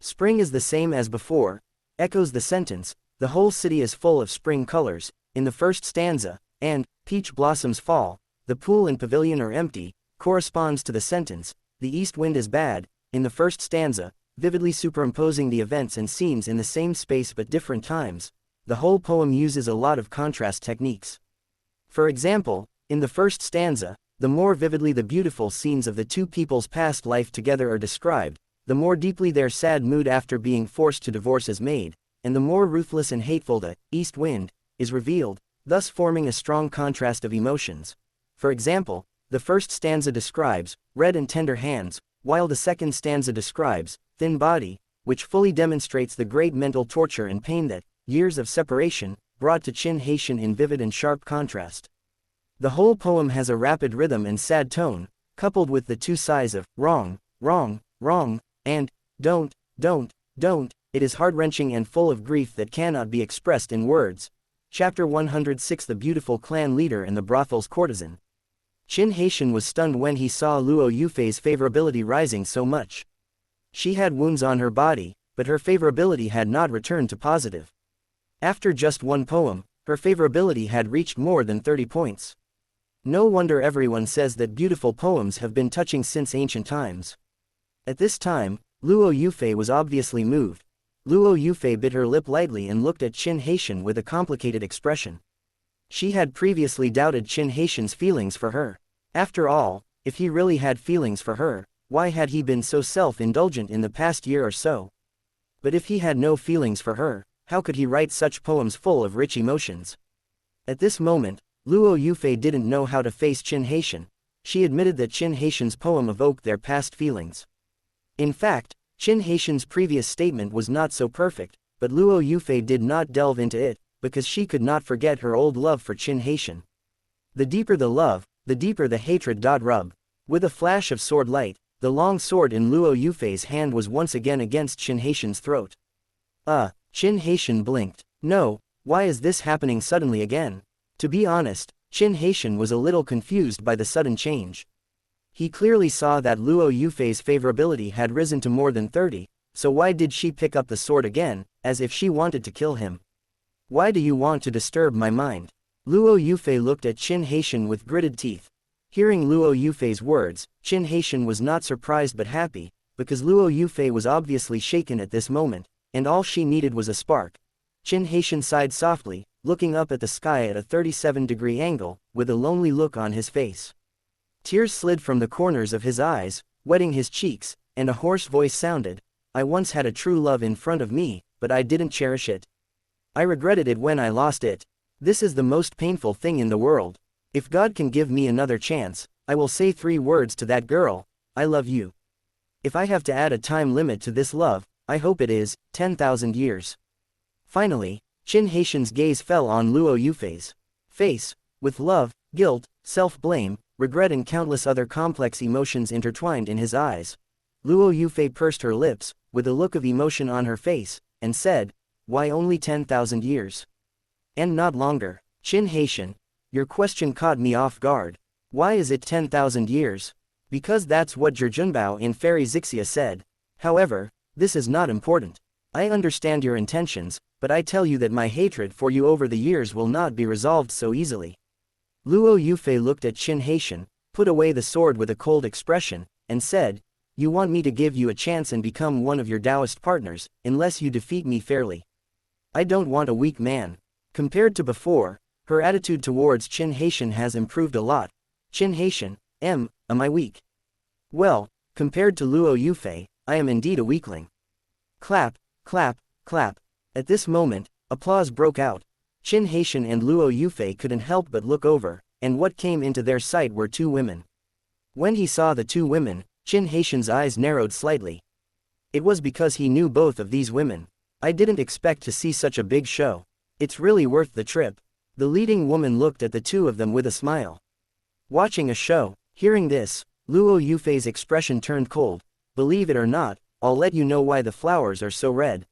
Spring is the same as before, echoes the sentence, the whole city is full of spring colors, in the first stanza, and, peach blossoms fall, the pool and pavilion are empty, corresponds to the sentence, the east wind is bad, in the first stanza, vividly superimposing the events and scenes in the same space but different times. The whole poem uses a lot of contrast techniques. For example, in the first stanza, the more vividly the beautiful scenes of the two people's past life together are described, the more deeply their sad mood after being forced to divorce is made, and the more ruthless and hateful the east wind is revealed, thus forming a strong contrast of emotions. For example, the first stanza describes red and tender hands, while the second stanza describes thin body, which fully demonstrates the great mental torture and pain that years of separation brought to Qin Haitian in vivid and sharp contrast. The whole poem has a rapid rhythm and sad tone, coupled with the two sighs of wrong, wrong, wrong, and don't, don't, don't. It is heart-wrenching and full of grief that cannot be expressed in words. Chapter 106. The beautiful clan leader and the brothel's courtesan. Qin Haitian was stunned when he saw Luo Yufei's favorability rising so much. She had wounds on her body, but her favorability had not returned to positive. After just one poem, her favorability had reached more than 30 points. No wonder everyone says that beautiful poems have been touching since ancient times. At this time, Luo Yufei was obviously moved. Luo Yufei bit her lip lightly and looked at Qin Haitian with a complicated expression. She had previously doubted Qin Haitian's feelings for her. After all, if he really had feelings for her, why had he been so self-indulgent in the past year or so? But if he had no feelings for her, how could he write such poems full of rich emotions? At this moment, Luo Yufei didn't know how to face Qin Haitian. She admitted that Qin Haitian's poem evoked their past feelings. In fact, Qin Haitian's previous statement was not so perfect, but Luo Yufei did not delve into it, because she could not forget her old love for Qin Haitian. The deeper the love, the deeper the hatred. Rub. With a flash of sword light, the long sword in Luo Yufei's hand was once again against Qin Haitian's throat. Qin Haitian blinked. No, why is this happening suddenly again? To be honest, Qin Haitian was a little confused by the sudden change. He clearly saw that Luo Yufei's favorability had risen to more than 30, so why did she pick up the sword again, as if she wanted to kill him? Why do you want to disturb my mind? Luo Yufei looked at Qin Haitian with gritted teeth. Hearing Luo Yufei's words, Qin Haitian was not surprised but happy, because Luo Yufei was obviously shaken at this moment, and all she needed was a spark. Qin Haitian sighed softly, looking up at the sky at a 37-degree angle, with a lonely look on his face. Tears slid from the corners of his eyes, wetting his cheeks, and a hoarse voice sounded, "I once had a true love in front of me, but I didn't cherish it. I regretted it when I lost it. This is the most painful thing in the world. If God can give me another chance, I will say 3 words to that girl: I love you. If I have to add a time limit to this love, I hope it is 10,000 years. Finally, Qin Haitian's gaze fell on Luo Yufei's face, with love, guilt, self-blame, regret and countless other complex emotions intertwined in his eyes. Luo Yufei pursed her lips, with a look of emotion on her face, and said, "Why only 10,000 years? And not longer?" Qin Haitian, your question caught me off guard. Why is it 10,000 years? Because that's what Zhejunbao in Fairy Zixia said. However, this is not important. I understand your intentions, but I tell you that my hatred for you over the years will not be resolved so easily. Luo Yufei looked at Qin Haitian, put away the sword with a cold expression, and said, "You want me to give you a chance and become one of your Taoist partners, unless you defeat me fairly. I don't want a weak man." Compared to before, her attitude towards Qin Haitian has improved a lot. Qin Haitian, am I weak? Well, compared to Luo Yufei, I am indeed a weakling. Clap, clap, clap. At this moment, applause broke out. Qin Haitian and Luo Yufei couldn't help but look over, and what came into their sight were 2 women. When he saw the 2 women, Qin Haitian's eyes narrowed slightly. It was because he knew both of these women. I didn't expect to see such a big show. It's really worth the trip. The leading woman looked at the 2 of them with a smile. Watching a show. Hearing this, Luo Yufei's expression turned cold. Believe it or not, I'll let you know why the flowers are so red.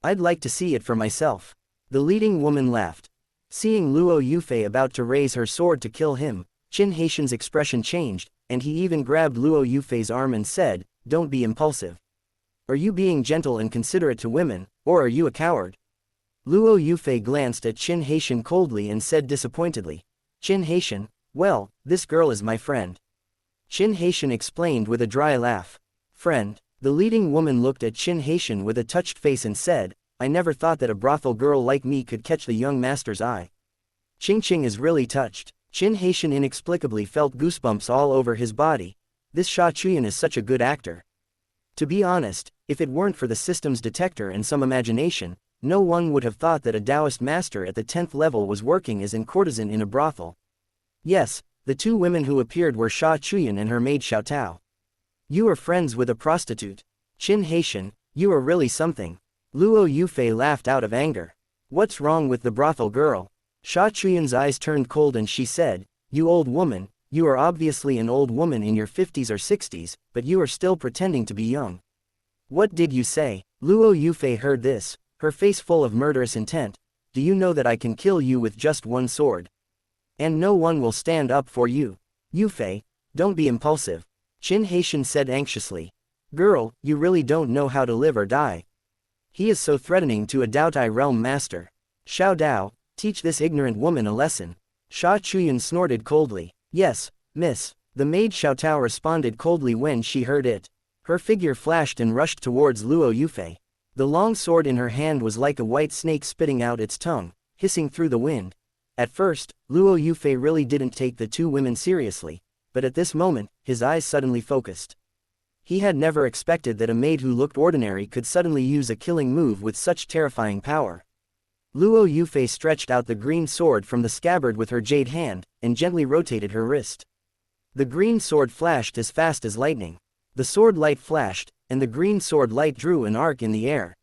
I'd like to see it for myself. The leading woman laughed. Seeing Luo Yufei about to raise her sword to kill him, Qin Haitian's expression changed, and he even grabbed Luo Yufei's arm and said, "Don't be impulsive. Are you being gentle and considerate to women, or are you a coward?" Luo Yufei glanced at Qin Haitian coldly and said disappointedly, "Qin Haitian, well, this girl is my friend." Qin Haitian explained with a dry laugh. "Friend?" The leading woman looked at Qin Haitian with a touched face and said, "I never thought that a brothel girl like me could catch the young master's eye." Ching Ching is really touched. Qin Haitian inexplicably felt goosebumps all over his body. This Sha Chuyan is such a good actor. To be honest, if it weren't for the system's detector and some imagination, no one would have thought that a Taoist master at the 10th level was working as an courtesan in a brothel. Yes, the 2 women who appeared were Sha Chuyan and her maid Xiao Tao. You are friends with a prostitute. Qin Haitian, you are really something. Luo Yufei laughed out of anger. What's wrong with the brothel girl? Sha Chuyan's eyes turned cold and she said, You old woman, you are obviously an old woman in your 50s or 60s, but you are still pretending to be young. What did you say? Luo Yufei heard this, her face full of murderous intent. Do you know that I can kill you with just one sword? And no one will stand up for you. Yufei, don't be impulsive. Qin Haitian said anxiously. Girl, you really don't know how to live or die. He is so threatening to a Daotai realm master. Xiao Dao, teach this ignorant woman a lesson. Sha Chuyan snorted coldly. Yes, miss. The maid Xiao Tao responded coldly when she heard it. Her figure flashed and rushed towards Luo Yufei. The long sword in her hand was like a white snake spitting out its tongue, hissing through the wind. At first, Luo Yufei really didn't take the two women seriously, but at this moment, his eyes suddenly focused. He had never expected that a maid who looked ordinary could suddenly use a killing move with such terrifying power. Luo Yufei stretched out the green sword from the scabbard with her jade hand, and gently rotated her wrist. The green sword flashed as fast as lightning. The sword light flashed, and the green sword light drew an arc in the air.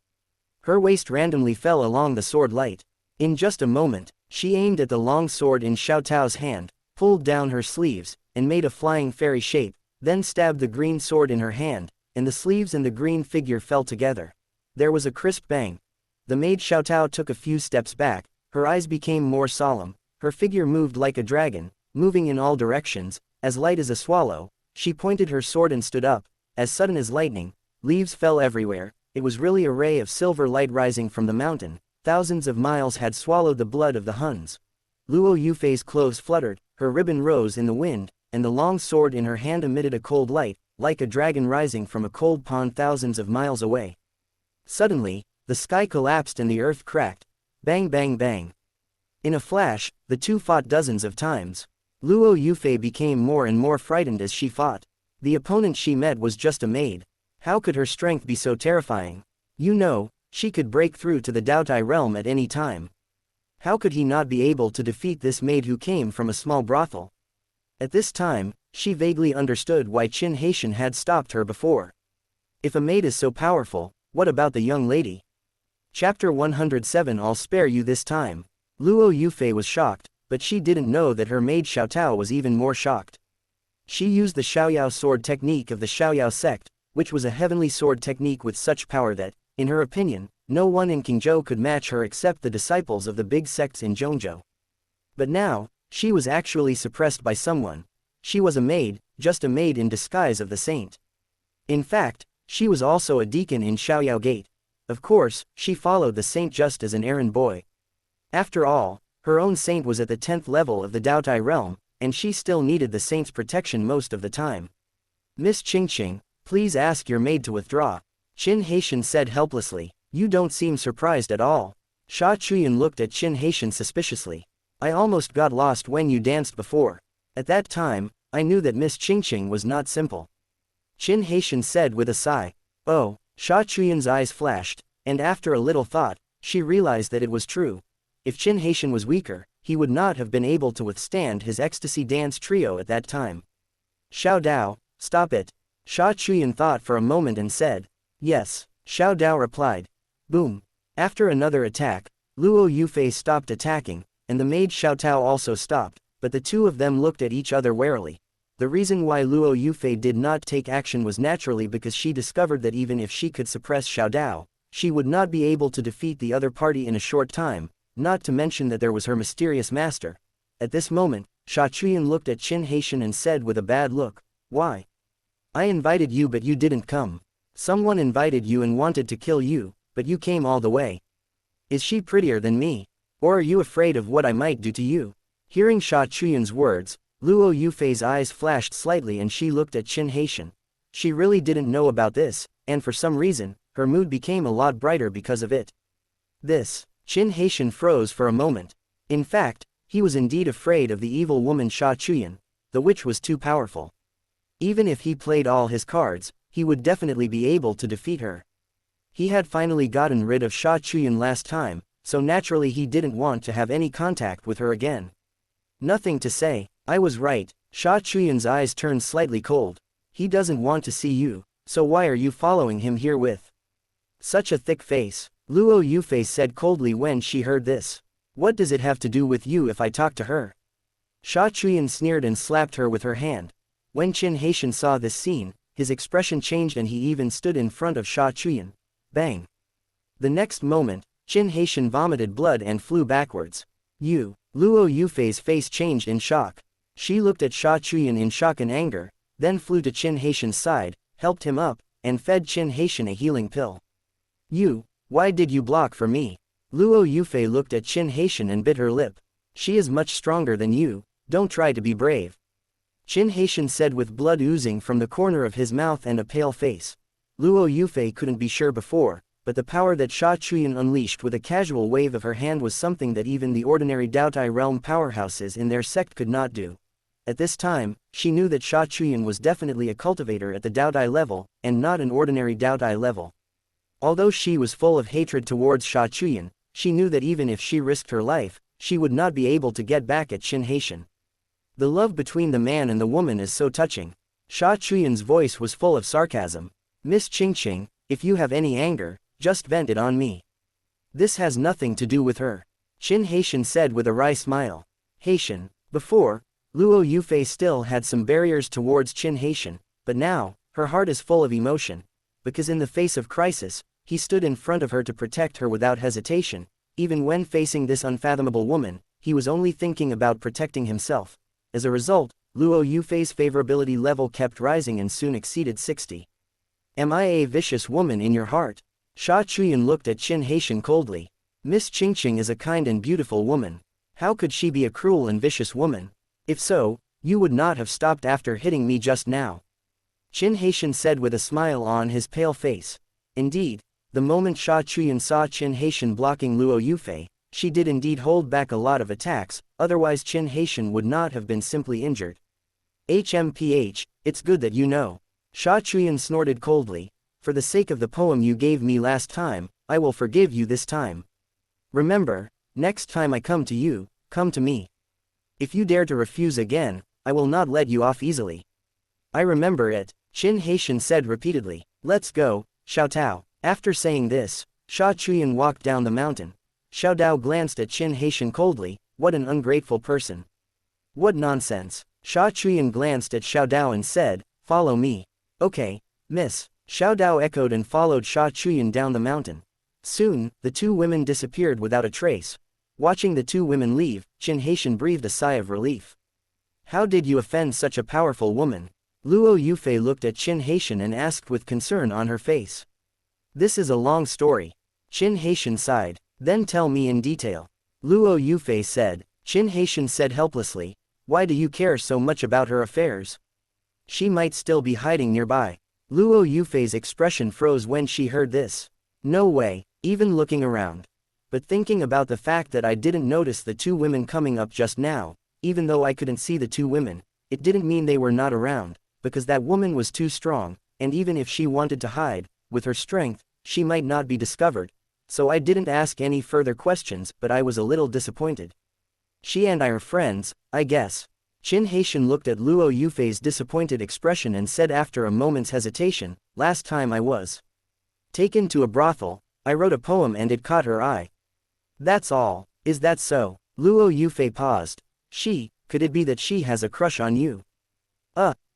Her waist randomly fell along the sword light. In just a moment, she aimed at the long sword in Xiao Tao's hand, pulled down her sleeves, and made a flying fairy shape, then stabbed the green sword in her hand, and the sleeves and the green figure fell together. There was a crisp bang. The maid Xiao Tao took a few steps back, her eyes became more solemn, her figure moved like a dragon, moving in all directions, as light as a swallow. She pointed her sword and stood up. As sudden as lightning, leaves fell everywhere. It was really a ray of silver light rising from the mountain. Thousands of miles had swallowed the blood of the Huns. Luo Yufei's clothes fluttered, her ribbon rose in the wind, and the long sword in her hand emitted a cold light, like a dragon rising from a cold pond thousands of miles away. Suddenly, the sky collapsed and the earth cracked. Bang bang bang. In a flash, the two fought dozens of times. Luo Yufei became more and more frightened as she fought. The opponent she met was just a maid. How could her strength be so terrifying? You know, she could break through to the Daotai realm at any time. How could he not be able to defeat this maid who came from a small brothel? At this time, she vaguely understood why Qin Haitian had stopped her before. If a maid is so powerful, what about the young lady? Chapter 107. I'll spare you this time. Luo Yufei was shocked, but she didn't know that her maid Xiao Tao was even more shocked. She used the Xiaoyao sword technique of the Xiaoyao sect, which was a heavenly sword technique with such power that, in her opinion, no one in Qingzhou could match her except the disciples of the big sects in Zhongzhou. But now, she was actually suppressed by someone. She was a maid, just a maid in disguise of the saint. In fact, she was also a deacon in Xiaoyao Gate. Of course, she followed the saint just as an errand boy. After all, her own saint was at the 10th level of the Daotai realm, and she still needed the saint's protection most of the time. Miss Qingqing, please ask your maid to withdraw. Qin Haitian said helplessly. You don't seem surprised at all. Sha Chuyan looked at Qin Haitian suspiciously. I almost got lost when you danced before. At that time, I knew that Miss Qingqing was not simple. Qin Haitian said with a sigh. Oh, Sha Chuyan's eyes flashed, and after a little thought, she realized that it was true. If Qin Haitian was weaker, he would not have been able to withstand his ecstasy dance trio at that time. Xiao Dao, stop it. Sha Chuyan thought for a moment and said. Yes, Xiao Dao replied. Boom. After another attack, Luo Yufei stopped attacking, and the maid Xiao Tao also stopped, but the two of them looked at each other warily. The reason why Luo Yufei did not take action was naturally because she discovered that even if she could suppress Xiao Dao, she would not be able to defeat the other party in a short time, not to mention that there was her mysterious master. At this moment, Sha Chuyan looked at Qin Haitian and said with a bad look, Why? I invited you but you didn't come. Someone invited you and wanted to kill you, but you came all the way. Is she prettier than me? Or are you afraid of what I might do to you? Hearing Sha Chuyan's words, Luo Yufei's eyes flashed slightly and she looked at Qin Haitian. She really didn't know about this, and for some reason, her mood became a lot brighter because of it. This. Qin Haitian froze for a moment. In fact, he was indeed afraid of the evil woman Sha Chuyan. The witch was too powerful. Even if he played all his cards, he would definitely be able to defeat her. He had finally gotten rid of Sha Chuyan last time, so naturally he didn't want to have any contact with her again. Nothing to say, I was right. Sha Chuyan's eyes turned slightly cold. He doesn't want to see you, so why are you following him here with such a thick face? Luo Yufei said coldly when she heard this. What does it have to do with you if I talk to her? Sha Chuyan sneered and slapped her with her hand. When Qin Haitian saw this scene, his expression changed and he even stood in front of Sha Chuyan. Bang! The next moment, Qin Haitian vomited blood and flew backwards. Luo Yufei's face changed in shock. She looked at Sha Chuyan in shock and anger, then flew to Qin Haitian's side, helped him up, and fed Qin Haitian a healing pill. Why did you block for me? Luo Yufei looked at Qin Haitian and bit her lip. She is much stronger than you, don't try to be brave. Qin Haitian said with blood oozing from the corner of his mouth and a pale face. Luo Yufei couldn't be sure before, but the power that Sha Chuyan unleashed with a casual wave of her hand was something that even the ordinary Daotai realm powerhouses in their sect could not do. At this time, she knew that Sha Chuyan was definitely a cultivator at the Daotai level, and not an ordinary Daotai level. Although she was full of hatred towards Sha Chuyan, she knew that even if she risked her life, she would not be able to get back at Qin Haitian. The love between the man and the woman is so touching. Sha Chuyan's voice was full of sarcasm. Miss Qingqing, if you have any anger, just vent it on me. This has nothing to do with her. Qin Haitian said with a wry smile. Haitian. Before, Luo Yufei still had some barriers towards Qin Haitian, but now, her heart is full of emotion. Because in the face of crisis, he stood in front of her to protect her without hesitation. Even when facing this unfathomable woman, he was only thinking about protecting himself. As a result, Luo Yufei's favorability level kept rising and soon exceeded 60. Am I a vicious woman in your heart? Sha Chuyan looked at Qin Haitian coldly. Miss Qingqing is a kind and beautiful woman. How could she be a cruel and vicious woman? If so, you would not have stopped after hitting me just now. Qin Haitian said with a smile on his pale face. Indeed, the moment Sha Chuyan saw Qin Haitian blocking Luo Yufei, she did indeed hold back a lot of attacks, otherwise Qin Haitian would not have been simply injured. HMPH, it's good that you know. Sha Chuyan snorted coldly. For the sake of the poem you gave me last time, I will forgive you this time. Remember, next time I come to you, come to me. If you dare to refuse again, I will not let you off easily. I remember it, Qin Haitian said repeatedly. Let's go, Xiao Tao. After saying this, Sha Chuyan walked down the mountain. Xiao Dao glanced at Qin Haitian coldly. What an ungrateful person. What nonsense. Sha Chuyan glanced at Xiao Dao and said, follow me. Okay, miss. Xiao Dao echoed and followed Sha Chuyan down the mountain. Soon, the two women disappeared without a trace. Watching the two women leave, Qin Haitian breathed a sigh of relief. How did you offend such a powerful woman? Luo Yufei looked at Qin Haitian and asked with concern on her face. This is a long story. Qin Haitian sighed. Then tell me in detail. Luo Yufei said. Qin Haitian said helplessly. Why do you care so much about her affairs? She might still be hiding nearby. Luo Yufei's expression froze when she heard this. No way, even looking around. But thinking about the fact that I didn't notice the two women coming up just now, even though I couldn't see the two women, it didn't mean they were not around, because that woman was too strong, and even if she wanted to hide, with her strength, she might not be discovered. So I didn't ask any further questions, but I was a little disappointed. She and I are friends, I guess. Qin Haitian looked at Luo Yufei's disappointed expression and said after a moment's hesitation, last time I was taken to a brothel, I wrote a poem and it caught her eye. That's all, is that so? Luo Yufei paused. Could it be that she has a crush on you?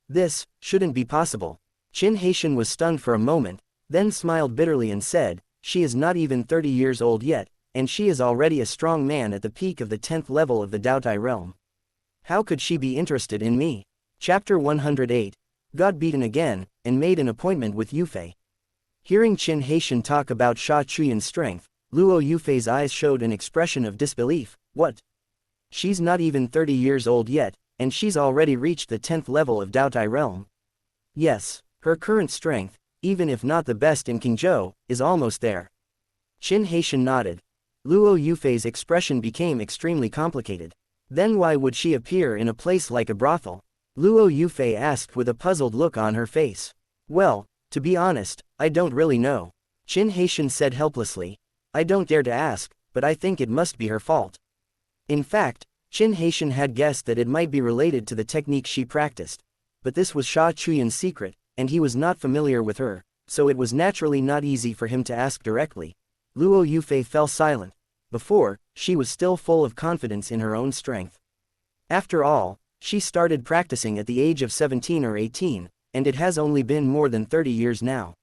This shouldn't be possible. Qin Haitian was stunned for a moment, then smiled bitterly and said, she is not even 30 years old yet, and she is already a strong man at the peak of the 10th level of the Daotai realm. How could she be interested in me? Chapter 108. Got beaten again, and made an appointment with Yufei. Hearing Qin Haitian talk about Sha Chuyan's strength, Luo Yufei's eyes showed an expression of disbelief. What? She's not even 30 years old yet, and she's already reached the 10th level of Daotai realm. Yes, her current strength, even if not the best in Qingzhou, is almost there. Qin Haitian nodded. Luo Yufei's expression became extremely complicated. Then why would she appear in a place like a brothel? Luo Yufei asked with a puzzled look on her face. Well, to be honest, I don't really know. Qin Haitian said helplessly. I don't dare to ask, but I think it must be her fault. In fact, Qin Haitian had guessed that it might be related to the technique she practiced. But this was Sha Chuyan's secret, and he was not familiar with her, so it was naturally not easy for him to ask directly. Luo Yufei fell silent. Before, she was still full of confidence in her own strength. After all, she started practicing at the age of 17 or 18, and it has only been more than 30 years now.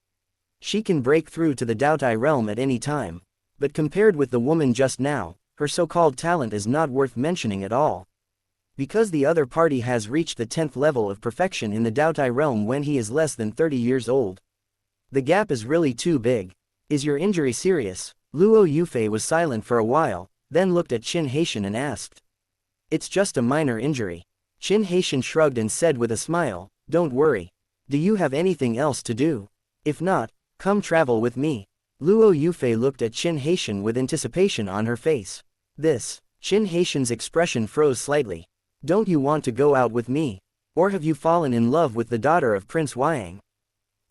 She can break through to the Daotai realm at any time, but compared with the woman just now, her so-called talent is not worth mentioning at all. Because the other party has reached the 10th level of perfection in the Daotai realm when he is less than 30 years old. The gap is really too big. Is your injury serious? Luo Yufei was silent for a while, then looked at Qin Haitian and asked. It's just a minor injury. Qin Haitian shrugged and said with a smile, don't worry. Do you have anything else to do? If not, come travel with me. Luo Yufei looked at Qin Haitian with anticipation on her face. Qin Haitian's expression froze slightly. Don't you want to go out with me? Or have you fallen in love with the daughter of Prince Huayang?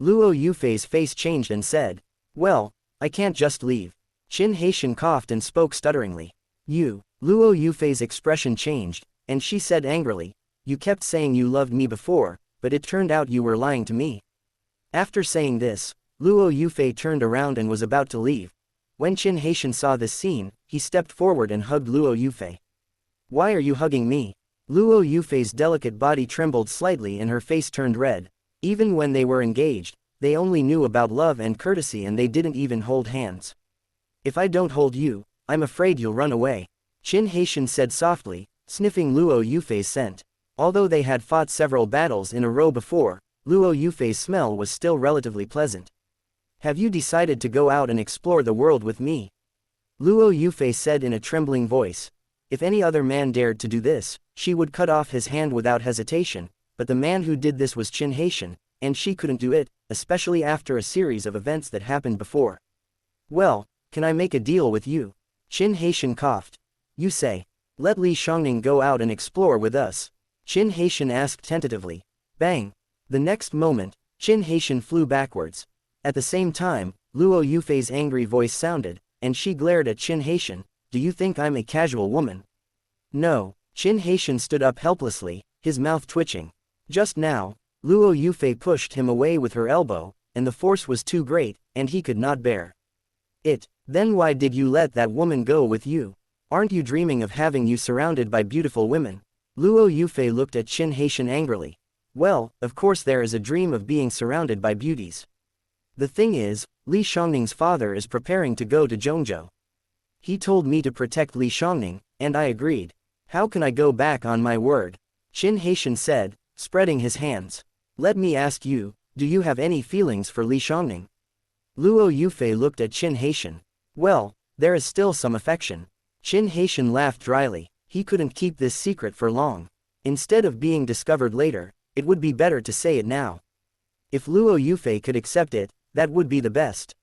Luo Yufei's face changed and said, well, I can't just leave. Qin Haitian coughed and spoke stutteringly. You. Luo Yufei's expression changed, and she said angrily, you kept saying you loved me before, but it turned out you were lying to me. After saying this, Luo Yufei turned around and was about to leave. When Qin Haitian saw this scene, he stepped forward and hugged Luo Yufei. Why are you hugging me? Luo Yufei's delicate body trembled slightly and her face turned red. Even when they were engaged, they only knew about love and courtesy and they didn't even hold hands. If I don't hold you, I'm afraid you'll run away. Qin Haitian said softly, sniffing Luo Yufei's scent. Although they had fought several battles in a row before, Luo Yufei's smell was still relatively pleasant. Have you decided to go out and explore the world with me? Luo Yufei said in a trembling voice. If any other man dared to do this, she would cut off his hand without hesitation, but the man who did this was Qin Haitian, and she couldn't do it, especially after a series of events that happened before. Well, can I make a deal with you? Qin Haitian coughed. You say, let Li Shangning go out and explore with us. Qin Haitian asked tentatively. Bang! The next moment, Qin Haitian flew backwards. At the same time, Luo Yufei's angry voice sounded, and she glared at Qin Haitian. Do you think I'm a casual woman? No. Qin Haitian stood up helplessly, his mouth twitching. Just now, Luo Yufei pushed him away with her elbow, and the force was too great, and he could not bear it. Then why did you let that woman go with you? Aren't you dreaming of having you surrounded by beautiful women? Luo Yufei looked at Qin Haitian angrily. Well, of course there is a dream of being surrounded by beauties. The thing is, Li Shongning's father is preparing to go to Zhongzhou. He told me to protect Li Shangning, and I agreed. How can I go back on my word? Qin Haitian said, spreading his hands. Let me ask you, do you have any feelings for Li Shangning? Luo Yufei looked at Qin Haitian. Well, there is still some affection. Qin Haitian laughed dryly. He couldn't keep this secret for long. Instead of being discovered later, it would be better to say it now. If Luo Yufei could accept it, that would be the best.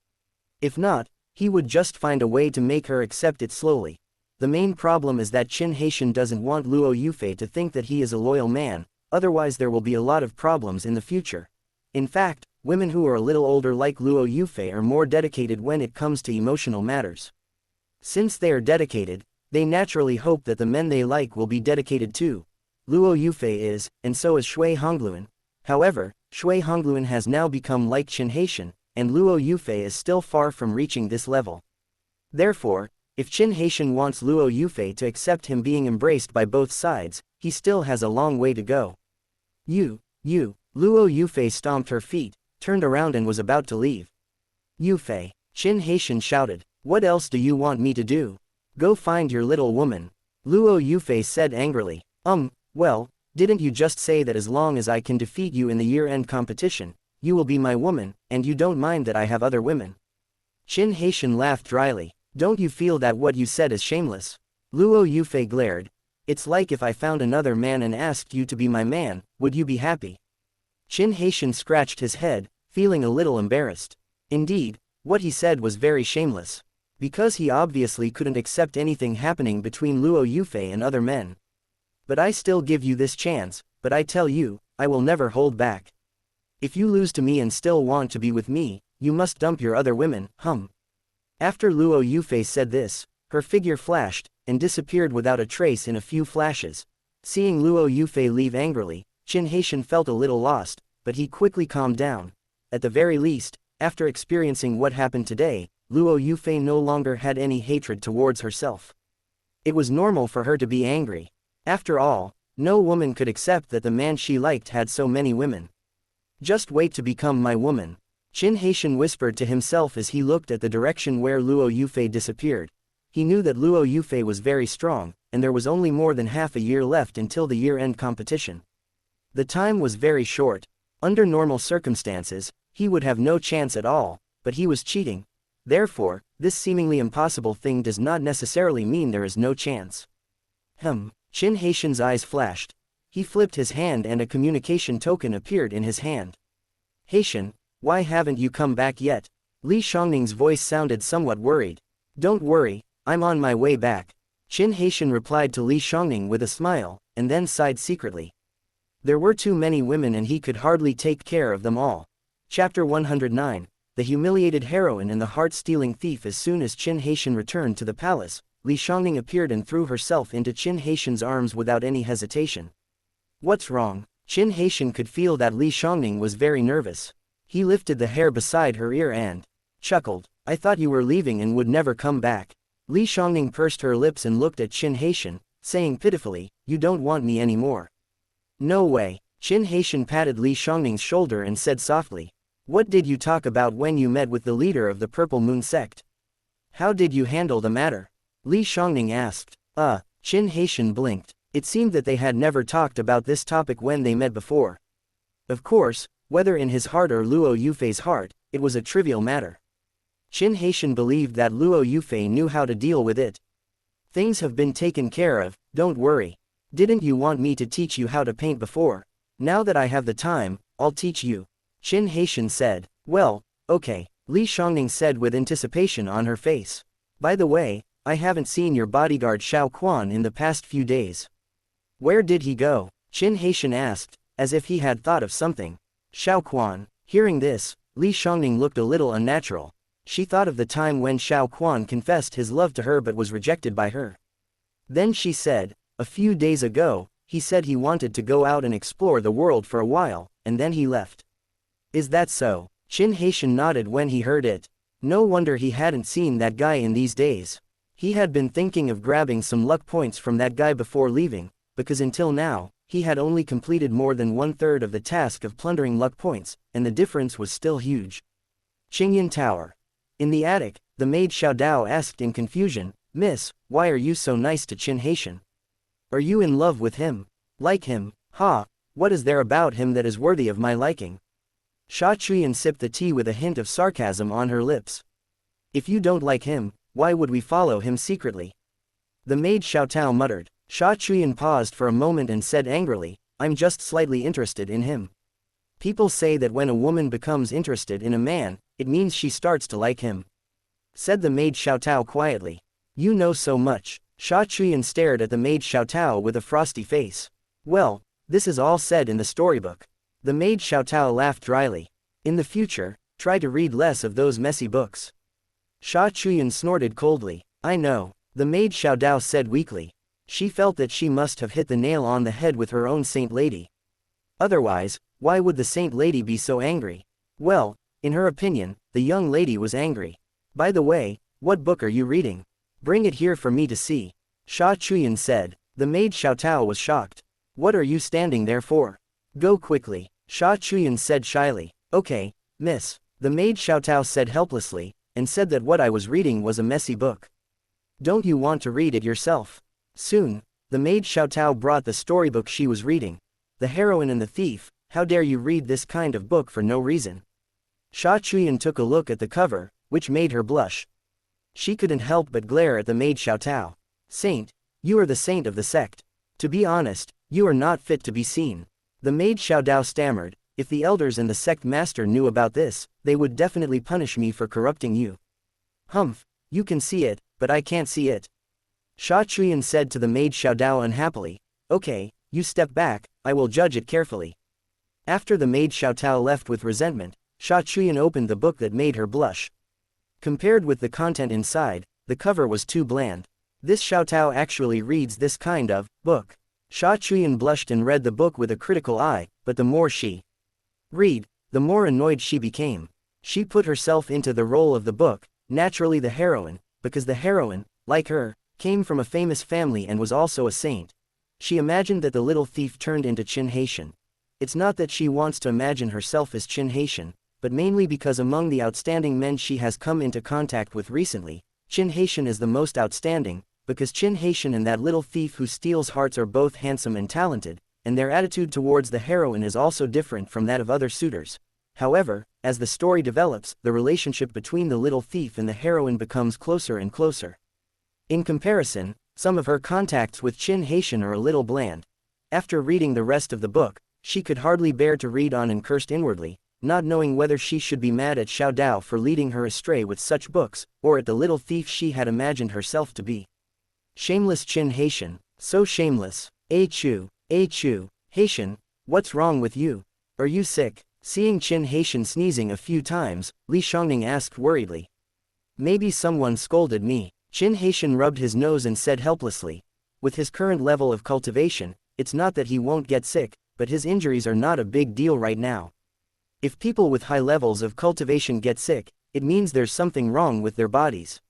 If not, he would just find a way to make her accept it slowly. The main problem is that Qin Haitian doesn't want Luo Yufei to think that he is a loyal man, otherwise there will be a lot of problems in the future. In fact, women who are a little older like Luo Yufei are more dedicated when it comes to emotional matters. Since they are dedicated, they naturally hope that the men they like will be dedicated too. Luo Yufei is, and so is Shui Hongluan. However, Shui Hongluan has now become like Qin Haitian, and Luo Yufei is still far from reaching this level. Therefore, if Qin Haitian wants Luo Yufei to accept him being embraced by both sides, he still has a long way to go. You, Luo Yufei stomped her feet, turned around and was about to leave. Yufei, Qin Haitian shouted, what else do you want me to do? Go find your little woman. Luo Yufei said angrily. Well, didn't you just say that as long as I can defeat you in the year-end competition, you will be my woman, and you don't mind that I have other women? Qin Haitian laughed dryly. Don't you feel that what you said is shameless? Luo Yufei glared. It's like if I found another man and asked you to be my man, would you be happy? Qin Haitian scratched his head, feeling a little embarrassed. Indeed, what he said was very shameless. Because he obviously couldn't accept anything happening between Luo Yufei and other men. But I still give you this chance, but I tell you, I will never hold back. If you lose to me and still want to be with me, you must dump your other women, After Luo Yufei said this, her figure flashed, and disappeared without a trace in a few flashes. Seeing Luo Yufei leave angrily, Qin Haitian felt a little lost, but he quickly calmed down. At the very least, after experiencing what happened today, Luo Yufei no longer had any hatred towards herself. It was normal for her to be angry. After all, No woman could accept that the man she liked had so many women. Just wait to become my woman, Qin Haitian whispered to himself as he looked at the direction where Luo Yufei disappeared. He knew that Luo Yufei was very strong, and there was only more than half a year left until the year-end competition. The time was very short. Under normal circumstances, he would have no chance at all, but he was cheating. Therefore, this seemingly impossible thing does not necessarily mean there is no chance. Qin Haitian's eyes flashed. He flipped his hand and a communication token appeared in his hand. Haitian, why haven't you come back yet? Li Xiangning's voice sounded somewhat worried. Don't worry, I'm on my way back. Qin Haitian replied to Li Xiangning with a smile, and then sighed secretly. There were too many women and he could hardly take care of them all. Chapter 109, The Humiliated Heroine and the Heart-Stealing Thief. As soon as Qin Haitian returned to the palace, Li Xiangning appeared and threw herself into Qin Haitian's arms without any hesitation. What's wrong? Qin Haitian could feel that Li Xiangning was very nervous. He lifted the hair beside her ear and chuckled. I thought you were leaving and would never come back. Li Xiangning pursed her lips and looked at Qin Haitian, saying pitifully, you don't want me anymore. No way. Qin Haitian patted Li Xiangning's shoulder and said softly. What did you talk about when you met with the leader of the Purple Moon sect? How did you handle the matter? Li Xiangning asked. Qin Haitian blinked. It seemed that they had never talked about this topic when they met before. Of course, whether in his heart or Luo Yufei's heart, it was a trivial matter. Qin Haitian believed that Luo Yufei knew how to deal with it. Things have been taken care of, don't worry. Didn't you want me to teach you how to paint before? Now that I have the time, I'll teach you. Qin Haitian said. Well, okay, Li Xiangning said with anticipation on her face. By the way, I haven't seen your bodyguard Xiao Quan in the past few days. Where did he go? Qin Haitian asked, as if he had thought of something. Xiao Quan. Hearing this, Li Xiangning looked a little unnatural. She thought of the time when Xiao Quan confessed his love to her but was rejected by her. Then she said, a few days ago, he said he wanted to go out and explore the world for a while, and then he left. Is that so? Qin Haitian nodded when he heard it. No wonder he hadn't seen that guy in these days. He had been thinking of grabbing some luck points from that guy before leaving, because until now, he had only completed more than 1/3 of the task of plundering luck points, and the difference was still huge. Qingyan Tower. In the attic, the maid Xiao Dao asked in confusion, Miss, why are you so nice to Qin Haitian? Are you in love with him? Like him? Ha, what is there about him that is worthy of my liking? Sha Chuyan sipped the tea with a hint of sarcasm on her lips. If you don't like him, why would we follow him secretly? The maid Xiao Tao muttered. Sha Chuyan paused for a moment and said angrily, I'm just slightly interested in him. People say that when a woman becomes interested in a man, it means she starts to like him. Said the maid Xiao Tao quietly. You know so much. Sha Chuyan stared at the maid Xiao Tao with a frosty face. Well, this is all said in the storybook. The maid Xiao Tao laughed dryly. In the future, try to read less of those messy books. Sha Chuyan snorted coldly. I know, the maid Xiao Dao said weakly. She felt that she must have hit the nail on the head with her own saint lady. Otherwise, why would the saint lady be so angry? Well, in her opinion, the young lady was angry. By the way, what book are you reading? Bring it here for me to see. Sha Chuyan said. The maid Xiao Tao was shocked. What are you standing there for? Go quickly. Sha Chuyan said shyly. Okay, miss. The maid Xiao Tao said helplessly, and said that what I was reading was a messy book. Don't you want to read it yourself? Soon, the maid Xiao Tao brought the storybook she was reading. The Heroine and the Thief, how dare you read this kind of book for no reason? Sha Chuyan took a look at the cover, which made her blush. She couldn't help but glare at the maid Xiao Tao. Saint, you are the saint of the sect. To be honest, you are not fit to be seen. The maid Xiao Dao stammered, if the elders and the sect master knew about this, they would definitely punish me for corrupting you. Humph, you can see it, but I can't see it. Sha Chuyan said to the maid Xiao Dao unhappily. Okay, you step back, I will judge it carefully. After the maid Xiao Tao left with resentment, Sha Chuyan opened the book that made her blush. Compared with the content inside, the cover was too bland. This Xiao Tao actually reads this kind of book. Sha Chuyan blushed and read the book with a critical eye, but the more she read, the more annoyed she became. She put herself into the role of the book, naturally the heroine, because the heroine, like her, came from a famous family and was also a saint. She imagined that the little thief turned into Qin Haitian. It's not that she wants to imagine herself as Qin Haitian, but mainly because among the outstanding men she has come into contact with recently, Qin Haitian is the most outstanding, because Qin Haitian and that little thief who steals hearts are both handsome and talented, and their attitude towards the heroine is also different from that of other suitors. However, as the story develops, the relationship between the little thief and the heroine becomes closer and closer. In comparison, some of her contacts with Qin Haitian are a little bland. After reading the rest of the book, she could hardly bear to read on and cursed inwardly, not knowing whether she should be mad at Xiao Dao for leading her astray with such books, or at the little thief she had imagined herself to be. Shameless Qin Haitian, so shameless. Chu, Haitian, what's wrong with you? Are you sick? Seeing Qin Haitian sneezing a few times, Li Shangning asked worriedly. Maybe someone scolded me. Qin Haitian rubbed his nose and said helplessly. With his current level of cultivation, it's not that he won't get sick, but his injuries are not a big deal right now. If people with high levels of cultivation get sick, it means there's something wrong with their bodies.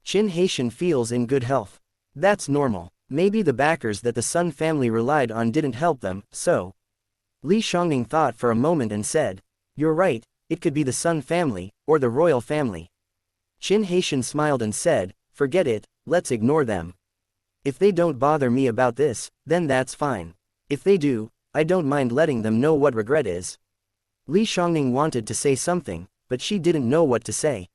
Qin Haitian feels in good health. That's normal. Maybe the backers that the Sun family relied on didn't help them, so. Li Shangning thought for a moment and said, "You're right, it could be the Sun family, or the royal family." Qin Haitian smiled and said, "Forget it, let's ignore them. If they don't bother me about this, then that's fine. If they do, I don't mind letting them know what regret is." Li Shangning wanted to say something, but she didn't know what to say.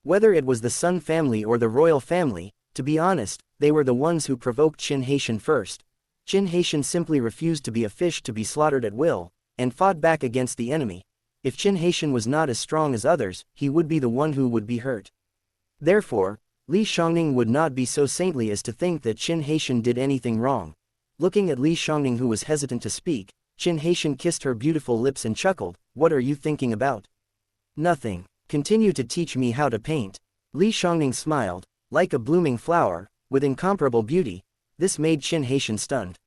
Whether it was the Sun family or the royal family, to be honest, they were the ones who provoked Qin Haitian first. Qin Haitian simply refused to be a fish to be slaughtered at will, and fought back against the enemy. If Qin Haitian was not as strong as others, he would be the one who would be hurt. Therefore, Li Shangning would not be so saintly as to think that Qin Haitian did anything wrong. Looking at Li Shangning, who was hesitant to speak, Qin Haitian kissed her beautiful lips and chuckled. "What are you thinking about?" "Nothing. Continue to teach me how to paint." Li Shangning smiled, like a blooming flower, with incomparable beauty. This made Qin Haitian stunned.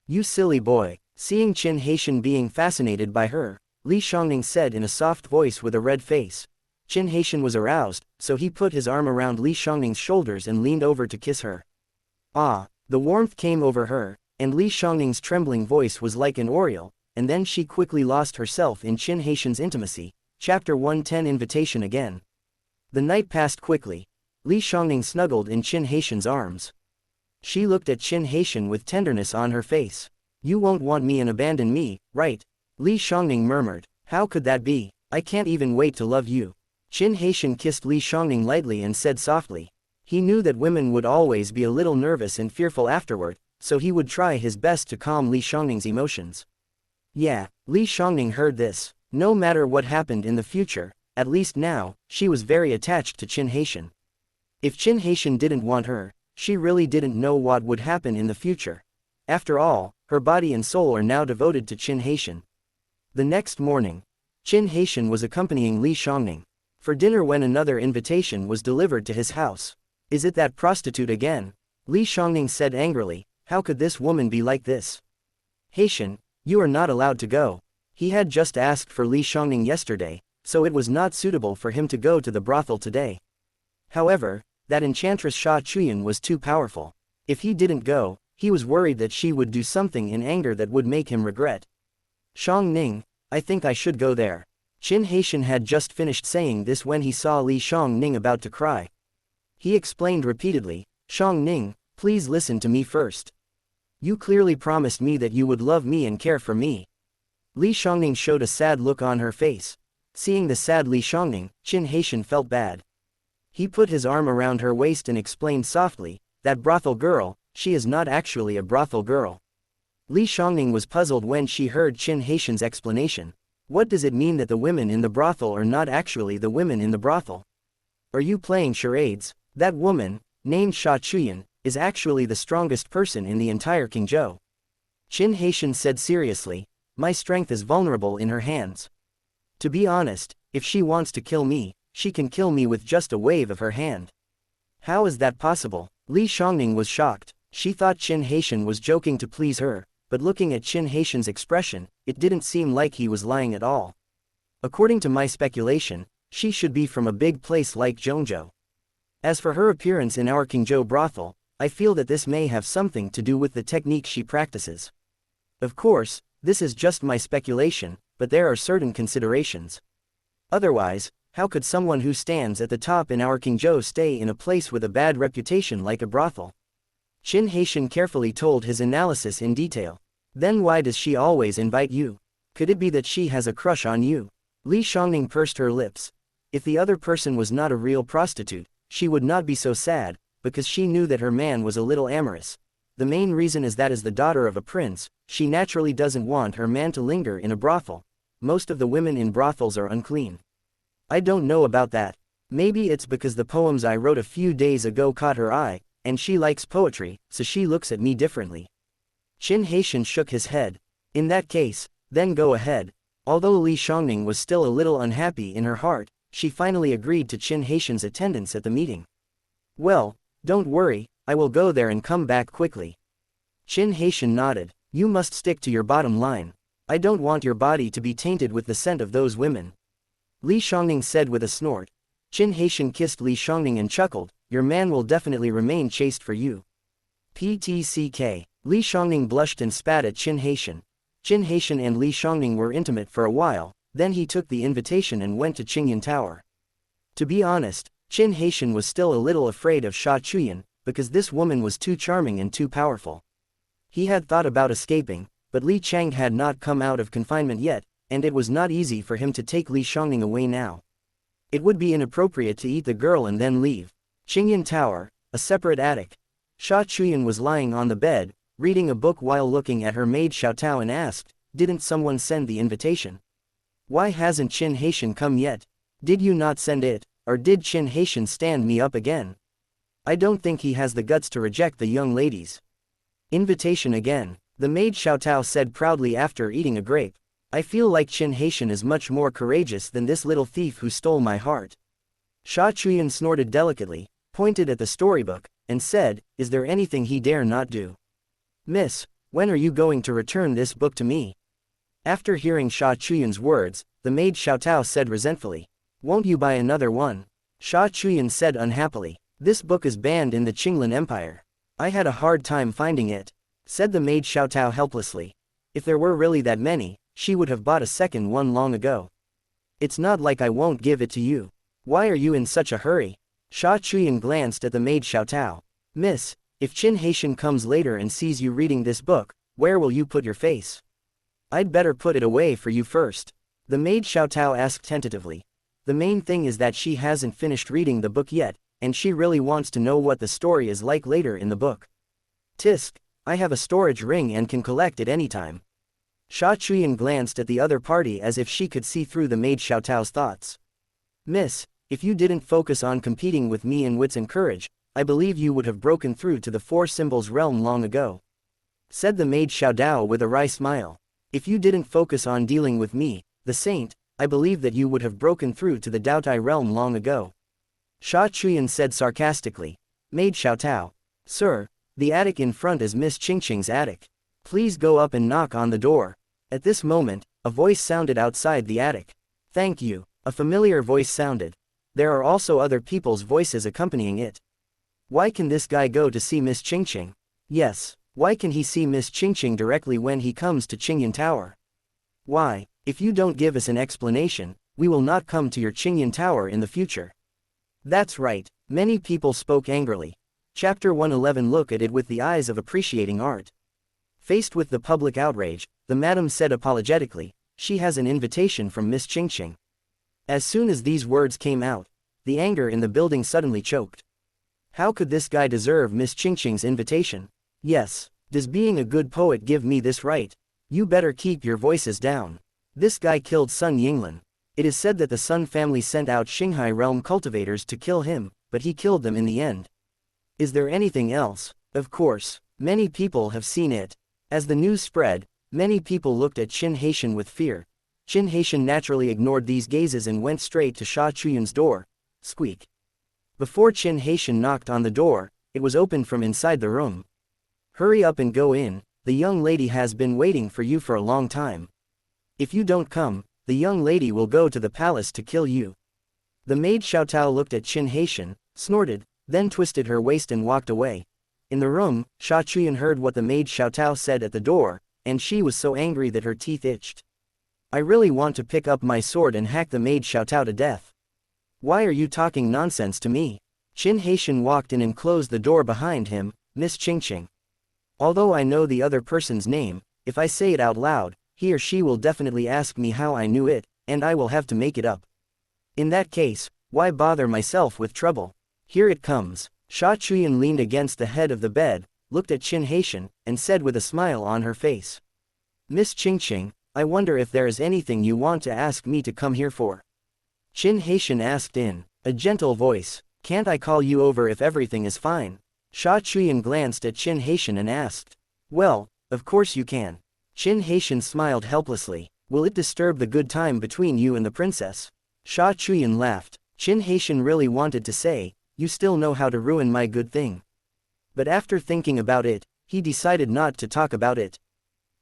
"You silly boy." Seeing Qin Haitian being fascinated by her, Li Shangning said in a soft voice with a red face. Qin Haitian was aroused, so he put his arm around Li Shangning's shoulders and leaned over to kiss her. Ah! The warmth came over her, and Li Shangning's trembling voice was like an aureole, and then she quickly lost herself in Qin Haitian's intimacy. Chapter 110 Invitation again. The night passed quickly. Li Shangning snuggled in Qin Haitian's arms. She looked at Qin Haitian with tenderness on her face. "You won't want me and abandon me, right?" Li Shangning murmured. "How could that be? I can't even wait to love you." Qin Haitian kissed Li Shangning lightly and said softly. He knew that women would always be a little nervous and fearful afterward, so he would try his best to calm Li Shangning's emotions. Yeah, Li Shangning heard this. No matter what happened in the future, at least now, she was very attached to Qin Haitian. If Qin Haitian didn't want her, she really didn't know what would happen in the future. After all, her body and soul are now devoted to Qin Haitian. The next morning, Qin Haitian was accompanying Li Shangning for dinner when another invitation was delivered to his house. "Is it that prostitute again?" Li Shangning said angrily. "How could this woman be like this?" "Haitian, you are not allowed to go." He had just asked for Li Shangning yesterday, so it was not suitable for him to go to the brothel today. However, that enchantress Sha Chuyan was too powerful. If he didn't go, he was worried that she would do something in anger that would make him regret. "Shang Ning, I think I should go there." Qin Haitian had just finished saying this when he saw Li Shangning about to cry. He explained repeatedly, "Shang Ning, please listen to me first. You clearly promised me that you would love me and care for me." Li Shangning showed a sad look on her face. Seeing the sad Li Shangning, Qin Haitian felt bad. He put his arm around her waist and explained softly, "That brothel girl, she is not actually a brothel girl." Li Shangning was puzzled when she heard Qin Haitian's explanation. What does it mean that the women in the brothel are not actually the women in the brothel? Are you playing charades? That woman, named Sha Chuyan, is actually the strongest person in the entire Qingzhou. Qin Haitian said seriously, "My strength is vulnerable in her hands. To be honest, if she wants to kill me, she can kill me with just a wave of her hand." "How is that possible?" Li Shangning was shocked. She thought Qin Haitian was joking to please her, but looking at Qin Haitian's expression, it didn't seem like he was lying at all. "According to my speculation, she should be from a big place like Zhongzhou. As for her appearance in our Qingzhou brothel, I feel that this may have something to do with the technique she practices. Of course, this is just my speculation, but there are certain considerations. Otherwise, how could someone who stands at the top in our Qingzhou stay in a place with a bad reputation like a brothel? Qin Haitian carefully told his analysis in detail. Then why does she always invite you? Could it be that she has a crush on you? Li Shangning pursed her lips. If the other person was not a real prostitute, she would not be so sad, because she knew that her man was a little amorous. The main reason is that as the daughter of a prince, she naturally doesn't want her man to linger in a brothel. Most of the women in brothels are unclean. I don't know about that. Maybe it's because the poems I wrote a few days ago caught her eye, and she likes poetry, so she looks at me differently. Qin Haitian shook his head. In that case, then go ahead. Although Li Shangning was still a little unhappy in her heart, she finally agreed to Qin Haitian's attendance at the meeting. Well, don't worry, I will go there and come back quickly. Qin Haitian nodded. You must stick to your bottom line. I don't want your body to be tainted with the scent of those women. Li Shangning said with a snort. Qin Haitian kissed Li Shangning and chuckled, your man will definitely remain chaste for you. PTCK. Li Shangning blushed and spat at Qin Haitian. Qin Haitian and Li Shangning were intimate for a while, then he took the invitation and went to Qingyan Tower. To be honest, Qin Haitian was still a little afraid of Sha Chuyan, because this woman was too charming and too powerful. He had thought about escaping, but Li Chang had not come out of confinement yet, and it was not easy for him to take Li Shangning away now. It would be inappropriate to eat the girl and then leave. Qingyan Tower, a separate attic. Sha Chuyan was lying on the bed, reading a book while looking at her maid Xiao Tao and asked, didn't someone send the invitation? Why hasn't Qin Haitian come yet? Did you not send it, or did Qin Haitian stand me up again? I don't think he has the guts to reject the young ladies. Invitation again, the maid Xiao Tao said proudly after eating a grape. I feel like Qin Haitian is much more courageous than this little thief who stole my heart. Sha Chuyan snorted delicately, pointed at the storybook, and said, is there anything he dare not do? Miss, when are you going to return this book to me? After hearing Sha Chuyan's words, the maid Xiao Tao said resentfully. Won't you buy another one? Sha Chuyan said unhappily. This book is banned in the Qinglan Empire. I had a hard time finding it, said the maid Xiao Tao helplessly. If there were really that many, she would have bought a second one long ago. It's not like I won't give it to you. Why are you in such a hurry? Sha Chuyan glanced at the maid Xiao Tao. Miss, if Qin Haitian comes later and sees you reading this book, where will you put your face? I'd better put it away for you first. The maid Xiao Tao asked tentatively. The main thing is that she hasn't finished reading the book yet, and she really wants to know what the story is like later in the book. Tisk, I have a storage ring and can collect it anytime. Sha Chuyan glanced at the other party as if she could see through the maid Xiao Tao's thoughts. Miss, if you didn't focus on competing with me in wits and courage, I believe you would have broken through to the Four Symbols realm long ago. Said the maid Xiao Dao with a wry smile. If you didn't focus on dealing with me, the saint, I believe that you would have broken through to the Daotai realm long ago. Sha Chuyan said sarcastically. Maid Xiao Tao. Sir, the attic in front is Miss Qingqing's attic. Please go up and knock on the door. At this moment, a voice sounded outside the attic. Thank you, a familiar voice sounded. There are also other people's voices accompanying it. Why can this guy go to see Miss Qingqing? Yes, why can he see Miss Qingqing directly when he comes to Qingyan Tower? Why, if you don't give us an explanation, we will not come to your Qingyan Tower in the future. That's right, many people spoke angrily. Chapter 111. Look at it with the eyes of appreciating art. Faced with the public outrage, the madam said apologetically, she has an invitation from Miss Qingqing. As soon as these words came out, the anger in the building suddenly choked. How could this guy deserve Miss Qingqing's invitation? Yes, does being a good poet give me this right? You better keep your voices down. This guy killed Sun Yinglan. It is said that the Sun family sent out Xinghai realm cultivators to kill him, but he killed them in the end. Is there anything else? Of course, many people have seen it. As the news spread, many people looked at Qin Haitian with fear. Qin Haitian naturally ignored these gazes and went straight to Sha Chuyan's door. Squeak. Before Qin Haitian knocked on the door, it was opened from inside the room. Hurry up and go in, the young lady has been waiting for you for a long time. If you don't come, the young lady will go to the palace to kill you. The maid Xiao Tao looked at Qin Haitian, snorted, then twisted her waist and walked away. In the room, Sha Chuyan heard what the maid Xiaotao said at the door, and she was so angry that her teeth itched. I really want to pick up my sword and hack the maid Xiaotao to death. Why are you talking nonsense to me? Qin Haitian walked in and closed the door behind him. Miss Qingqing. Although I know the other person's name, if I say it out loud, he or she will definitely ask me how I knew it, and I will have to make it up. In that case, why bother myself with trouble? Here it comes. Sha Chuyan leaned against the head of the bed, looked at Qin Haitian, and said with a smile on her face. Miss Qingqing, I wonder if there is anything you want to ask me to come here for. Qin Haitian asked in a gentle voice. Can't I call you over if everything is fine? Sha Chuyan glanced at Qin Haitian and asked. Well, of course you can. Qin Haitian smiled helplessly. Will it disturb the good time between you and the princess? Sha Chuyan laughed. Qin Haitian really wanted to say, you still know how to ruin my good thing. But after thinking about it, he decided not to talk about it.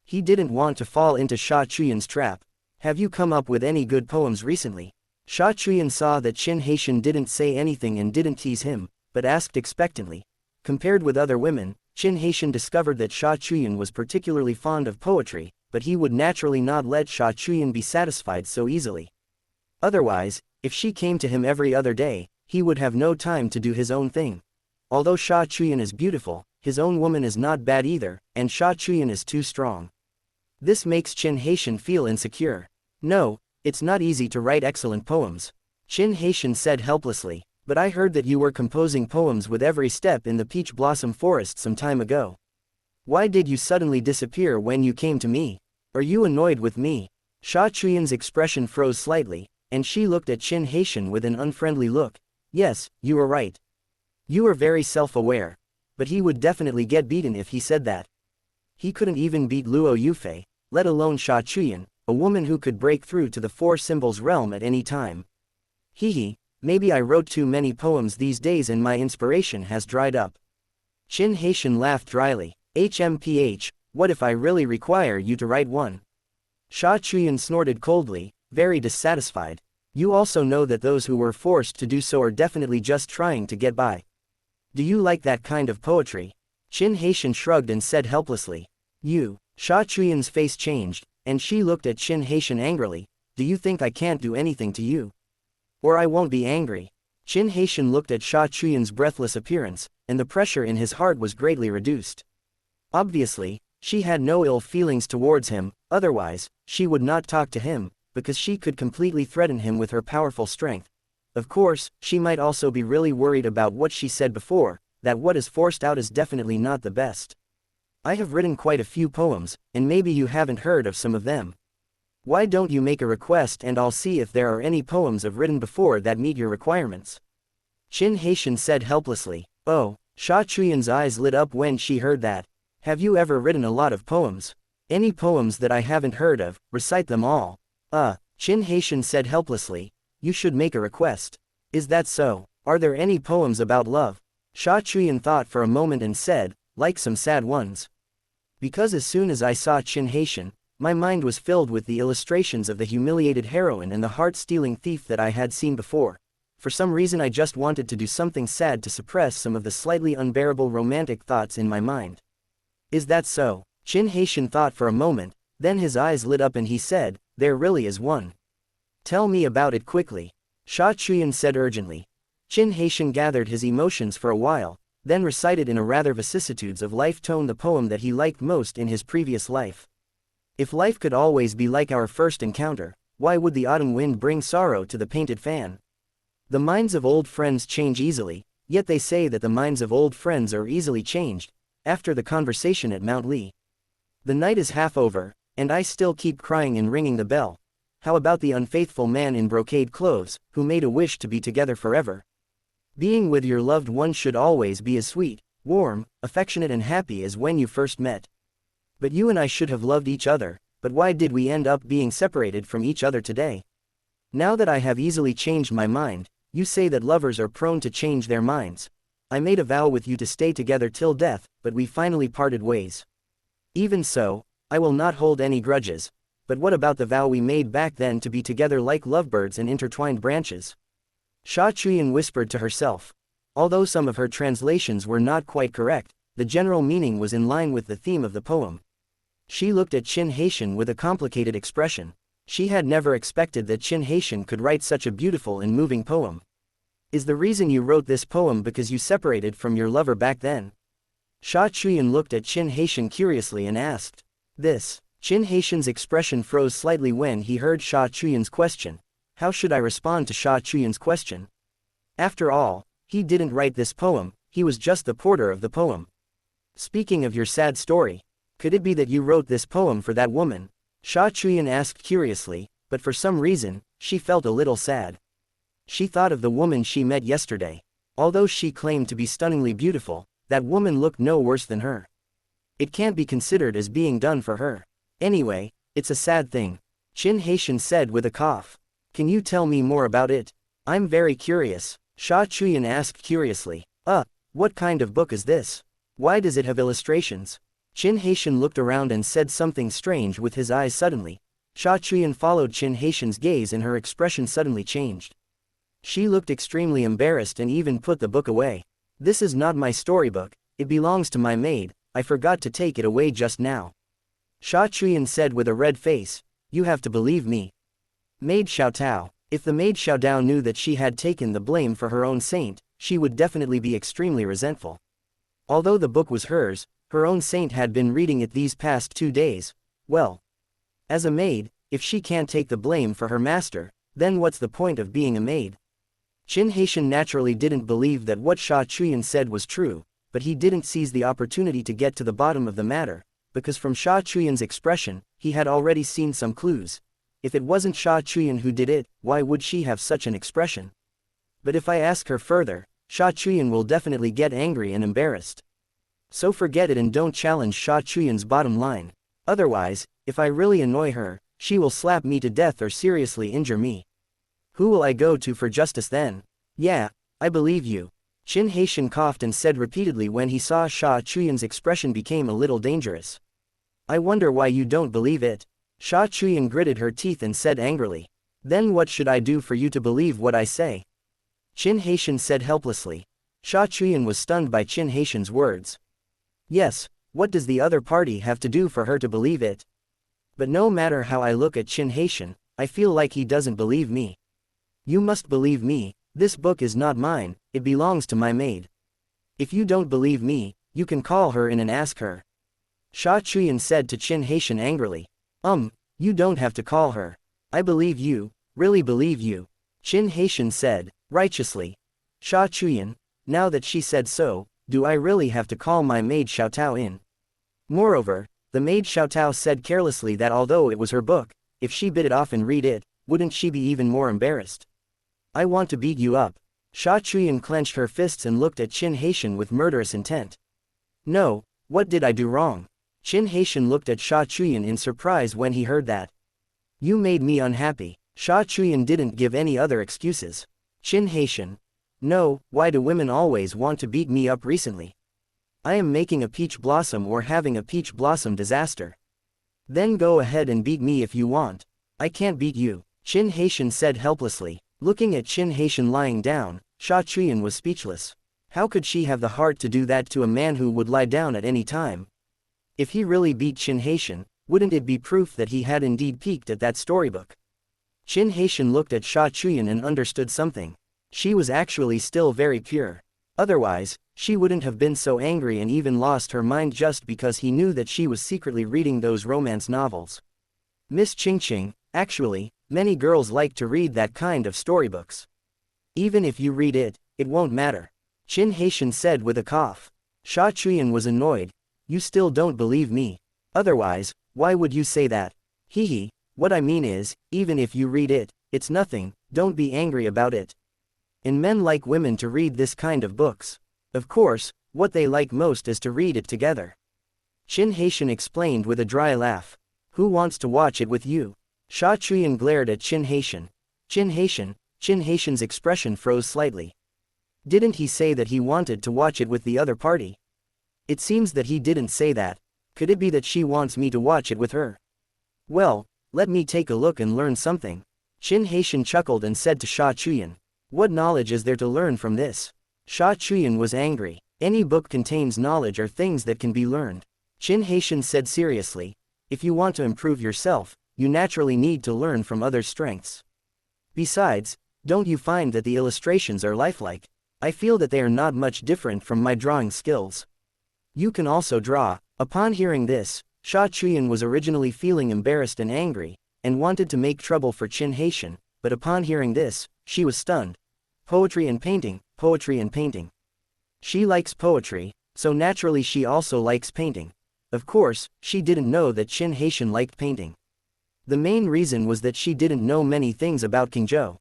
He didn't want to fall into Sha Chuyan's trap. Have you come up with any good poems recently? Sha Chuyan saw that Qin Haitian didn't say anything and didn't tease him, but asked expectantly. Compared with other women, Qin Haitian discovered that Sha Chuyan was particularly fond of poetry, but he would naturally not let Sha Chuyan be satisfied so easily. Otherwise, if she came to him every other day, he would have no time to do his own thing. Although Sha Chuyan is beautiful, his own woman is not bad either, and Sha Chuyan is too strong. This makes Qin Haitian feel insecure. No, it's not easy to write excellent poems. Qin Haitian said helplessly, but I heard that you were composing poems with every step in the peach blossom forest some time ago. Why did you suddenly disappear when you came to me? Are you annoyed with me? Sha Chuyan's expression froze slightly, and she looked at Qin Haitian with an unfriendly look. Yes, you are right. You are very self-aware. But he would definitely get beaten if he said that. He couldn't even beat Luo Yufei, let alone Sha Chuyan, a woman who could break through to the four symbols realm at any time. Maybe I wrote too many poems these days and my inspiration has dried up. Qin Haitian laughed dryly. HMPH, what if I really require you to write one? Sha Chuyan snorted coldly, very dissatisfied. You also know that those who were forced to do so are definitely just trying to get by. Do you like that kind of poetry? Qin Haitian shrugged and said helplessly. Sha Chuyan's face changed, and she looked at Qin Haitian angrily. Do you think I can't do anything to you? Or I won't be angry. Qin Haitian looked at Sha Chuyan's breathless appearance, and the pressure in his heart was greatly reduced. Obviously, she had no ill feelings towards him, otherwise, she would not talk to him, because she could completely threaten him with her powerful strength. Of course, she might also be really worried about what she said before, that what is forced out is definitely not the best. I have written quite a few poems, and maybe you haven't heard of some of them. Why don't you make a request and I'll see if there are any poems I've written before that meet your requirements? Qin Haitian said helplessly. Oh, Sha Chuyan's eyes lit up when she heard that. Have you ever written a lot of poems? Any poems that I haven't heard of, recite them all. Qin Haitian said helplessly. You should make a request. Is that so? Are there any poems about love? Sha Chuyan thought for a moment and said, like some sad ones. Because as soon as I saw Qin Haitian, my mind was filled with the illustrations of the humiliated heroine and the heart-stealing thief that I had seen before. For some reason I just wanted to do something sad to suppress some of the slightly unbearable romantic thoughts in my mind. Is that so? Qin Haitian thought for a moment, then his eyes lit up and he said, there really is one. Tell me about it quickly. Sha Chuyan said urgently. Qin Haitian gathered his emotions for a while, then recited in a rather vicissitudes of life tone the poem that he liked most in his previous life. If life could always be like our first encounter, why would the autumn wind bring sorrow to the painted fan? The minds of old friends change easily, yet they say that the minds of old friends are easily changed, after the conversation at Mount Lee. The night is half over, and I still keep crying and ringing the bell. How about the unfaithful man in brocade clothes, who made a wish to be together forever? Being with your loved one should always be as sweet, warm, affectionate and happy as when you first met. But you and I should have loved each other, but why did we end up being separated from each other today? Now that I have easily changed my mind, you say that lovers are prone to change their minds. I made a vow with you to stay together till death, but we finally parted ways. Even so, I will not hold any grudges. But what about the vow we made back then to be together like lovebirds and intertwined branches? Sha Chuyan whispered to herself. Although some of her translations were not quite correct, the general meaning was in line with the theme of the poem. She looked at Qin Haitian with a complicated expression. She had never expected that Qin Haitian could write such a beautiful and moving poem. Is the reason you wrote this poem because you separated from your lover back then? Sha Chuyan looked at Qin Haitian curiously and asked. This. Qin Haitian's expression froze slightly when he heard Sha Chuyan's question. How should I respond to Sha Chuyan's question? After all, he didn't write this poem, he was just the porter of the poem. Speaking of your sad story, could it be that you wrote this poem for that woman? Sha Chuyan asked curiously, but for some reason, she felt a little sad. She thought of the woman she met yesterday. Although she claimed to be stunningly beautiful, that woman looked no worse than her. It can't be considered as being done for her. Anyway, it's a sad thing. Qin Haitian said with a cough. Can you tell me more about it? I'm very curious. Sha Chuyan asked curiously. What kind of book is this? Why does it have illustrations? Qin Haitian looked around and said something strange with his eyes suddenly. Sha Chuyan followed Qin Haitian's gaze and her expression suddenly changed. She looked extremely embarrassed and even put the book away. This is not my storybook, it belongs to my maid, I forgot to take it away just now. Sha Chuyan said with a red face, you have to believe me. Maid Xiaotao. If the maid Xiaodao knew that she had taken the blame for her own saint, she would definitely be extremely resentful. Although the book was hers, her own saint had been reading it these past 2 days. Well, as a maid, if she can't take the blame for her master, then what's the point of being a maid? Qin Haitian naturally didn't believe that what Sha Chuyan said was true, but he didn't seize the opportunity to get to the bottom of the matter, because from Sha Chuyan's expression, he had already seen some clues. If it wasn't Sha Chuyan who did it, why would she have such an expression? But if I ask her further, Sha Chuyan will definitely get angry and embarrassed. So forget it and don't challenge Sha Chuyan's bottom line. Otherwise, if I really annoy her, she will slap me to death or seriously injure me. Who will I go to for justice then? Yeah, I believe you. Qin Haitian coughed and said repeatedly when he saw Sha Chuyan's expression became a little dangerous. I wonder why you don't believe it. Sha Chuyan gritted her teeth and said angrily. Then what should I do for you to believe what I say? Qin Haitian said helplessly. Sha Chuyan was stunned by Qin Haitian's words. Yes, what does the other party have to do for her to believe it? But no matter how I look at Qin Haitian, I feel like he doesn't believe me. You must believe me, this book is not mine, it belongs to my maid. If you don't believe me, you can call her in and ask her. Sha Chuyan said to Qin Haitian angrily. You don't have to call her. I believe you, really believe you. Qin Haitian said, righteously. Sha Chuyan, now that she said so, do I really have to call my maid Xiaotao in? Moreover, the maid Xiaotao said carelessly that although it was her book, if she bit it off and read it, wouldn't she be even more embarrassed? I want to beat you up. Sha Chuyan clenched her fists and looked at Qin Haitian with murderous intent. No, what did I do wrong? Qin Haitian looked at Sha Chuyan in surprise when he heard that. You made me unhappy. Sha Chuyan didn't give any other excuses. Qin Haitian. No, why do women always want to beat me up recently? I am making a peach blossom or having a peach blossom disaster. Then go ahead and beat me if you want. I can't beat you, Qin Haitian said helplessly. Looking at Qin Haitian lying down, Sha Chuyan was speechless. How could she have the heart to do that to a man who would lie down at any time? If he really beat Qin Haitian, wouldn't it be proof that he had indeed peeked at that storybook? Qin Haitian looked at Sha Chuyan and understood something. She was actually still very pure. Otherwise, she wouldn't have been so angry and even lost her mind just because he knew that she was secretly reading those romance novels. Miss Qingqing, actually, many girls like to read that kind of storybooks. Even if you read it, it won't matter. Qin Haitian said with a cough. Sha Chuyan was annoyed. You still don't believe me. Otherwise, why would you say that? Hee, what I mean is, even if you read it, it's nothing, don't be angry about it. And men like women to read this kind of books. Of course, what they like most is to read it together. Qin Haitian explained with a dry laugh. Who wants to watch it with you? Sha Chuyan glared at Qin Haitian. Qin Haitian's expression froze slightly. Didn't he say that he wanted to watch it with the other party? It seems that he didn't say that. Could it be that she wants me to watch it with her? Well, let me take a look and learn something. Qin Haitian chuckled and said to Sha Chuyan. What knowledge is there to learn from this? Sha Chuyan was angry. Any book contains knowledge or things that can be learned. Qin Haitian said seriously. If you want to improve yourself, you naturally need to learn from others' strengths. Besides, don't you find that the illustrations are lifelike? I feel that they are not much different from my drawing skills. You can also draw. Upon hearing this, Sha Chuyan was originally feeling embarrassed and angry, and wanted to make trouble for Qin Haitian, but upon hearing this, she was stunned. Poetry and painting, poetry and painting. She likes poetry, so naturally she also likes painting. Of course, she didn't know that Qin Haitian liked painting. The main reason was that she didn't know many things about Qingzhou.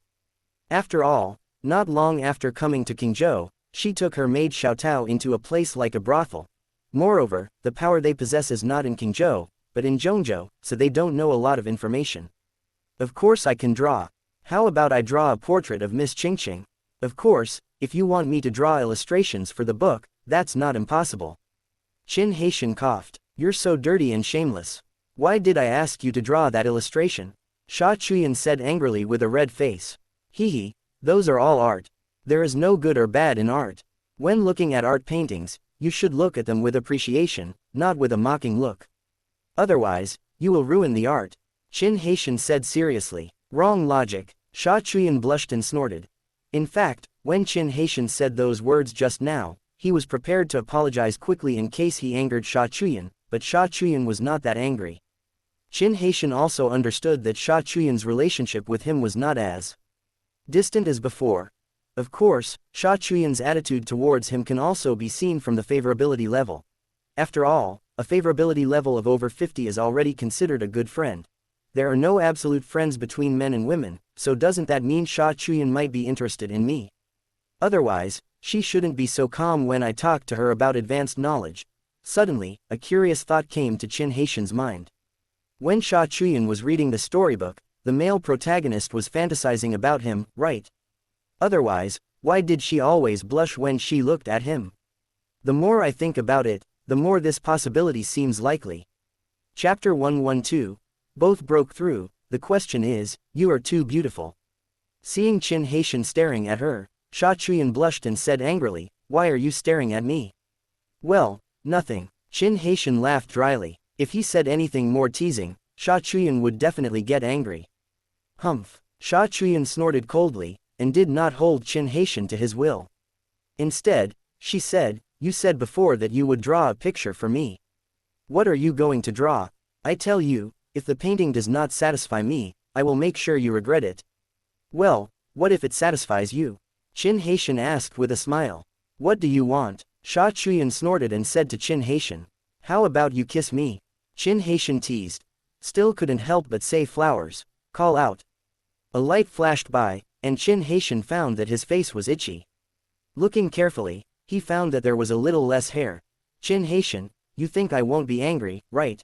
After all, not long after coming to Qingzhou, she took her maid Xiaotao into a place like a brothel. Moreover, the power they possess is not in Qingzhou, but in Zhongzhou, so they don't know a lot of information. Of course I can draw. How about I draw a portrait of Miss Qingqing? Of course, if you want me to draw illustrations for the book, that's not impossible. Qin Haitian coughed. You're so dirty and shameless. Why did I ask you to draw that illustration? Sha Chuyan said angrily with a red face. Hee, those are all art. There is no good or bad in art. When looking at art paintings, you should look at them with appreciation, not with a mocking look. Otherwise, you will ruin the art. Qin Haitian said seriously. Wrong logic. Sha Chuyan blushed and snorted. In fact, when Qin Haitian said those words just now, he was prepared to apologize quickly in case he angered Sha Chuyan, but Sha Chuyan was not that angry. Qin Haitian also understood that Sha Chuyan's relationship with him was not as distant as before. Of course, Sha Chuyan's attitude towards him can also be seen from the favorability level. After all, a favorability level of over 50 is already considered a good friend. There are no absolute friends between men and women, so doesn't that mean Sha Chuyan might be interested in me? Otherwise, she shouldn't be so calm when I talk to her about advanced knowledge. Suddenly, a curious thought came to Qin Haitian's mind. When Sha Chuyan was reading the storybook, the male protagonist was fantasizing about him, right? Otherwise, why did she always blush when she looked at him? The more I think about it, the more this possibility seems likely. Chapter 112. Both broke through. The question is, you are too beautiful. Seeing Qin Haitian staring at her, Sha Chuyan blushed and said angrily, why are you staring at me? Well, nothing. Qin Haitian laughed dryly. If he said anything more teasing, Sha Chuyan would definitely get angry. Humph. Sha Chuyan snorted coldly, and did not hold Qin Haitian to his will. Instead, she said, you said before that you would draw a picture for me. What are you going to draw? I tell you, if the painting does not satisfy me, I will make sure you regret it. Well, what if it satisfies you? Qin Haitian asked with a smile. What do you want? Sha Chuyan snorted and said to Qin Haitian. How about you kiss me? Qin Haitian teased. Still couldn't help but say flowers. Call out. A light flashed by, and Qin Haitian found that his face was itchy. Looking carefully, he found that there was a little less hair. Qin Haitian, you think I won't be angry, right?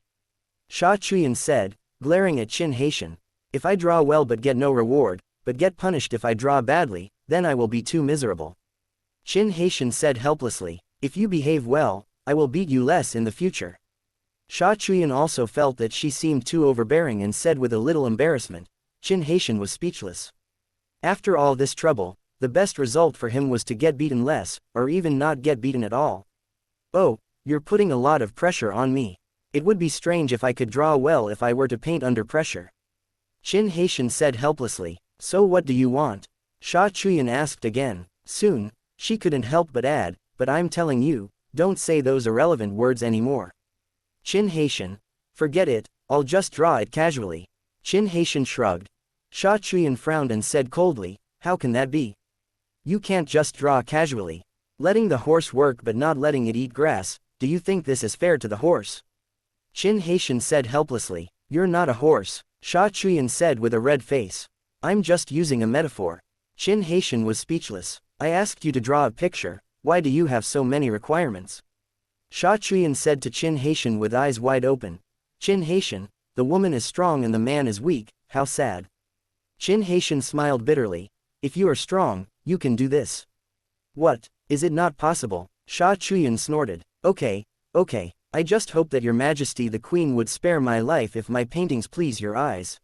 Sha Chuyan said, glaring at Qin Haitian. If I draw well but get no reward, but get punished if I draw badly, then I will be too miserable. Qin Haitian said helplessly, if you behave well, I will beat you less in the future. Sha Chuyan also felt that she seemed too overbearing and said with a little embarrassment. Qin Haitian was speechless. After all this trouble, the best result for him was to get beaten less, or even not get beaten at all. Oh, you're putting a lot of pressure on me. It would be strange if I could draw well if I were to paint under pressure. Qin Haitian said helplessly. So what do you want? Sha Chuyan asked again. Soon, she couldn't help but add, but I'm telling you, don't say those irrelevant words anymore. Qin Haitian. Forget it, I'll just draw it casually. Qin Haitian shrugged. Sha Chuyan frowned and said coldly, how can that be? You can't just draw casually. Letting the horse work but not letting it eat grass, do you think this is fair to the horse? Qin Haitian said helplessly, you're not a horse, Sha Chuyan said with a red face. I'm just using a metaphor. Qin Haitian was speechless. I asked you to draw a picture, why do you have so many requirements? Sha Chuyan said to Qin Haitian with eyes wide open. Qin Haitian, the woman is strong and the man is weak, how sad. Qin Haitian smiled bitterly. If you are strong, you can do this. What, is it not possible? Sha Chuyan snorted. Okay, I just hope that your majesty the queen would spare my life if my paintings please your eyes.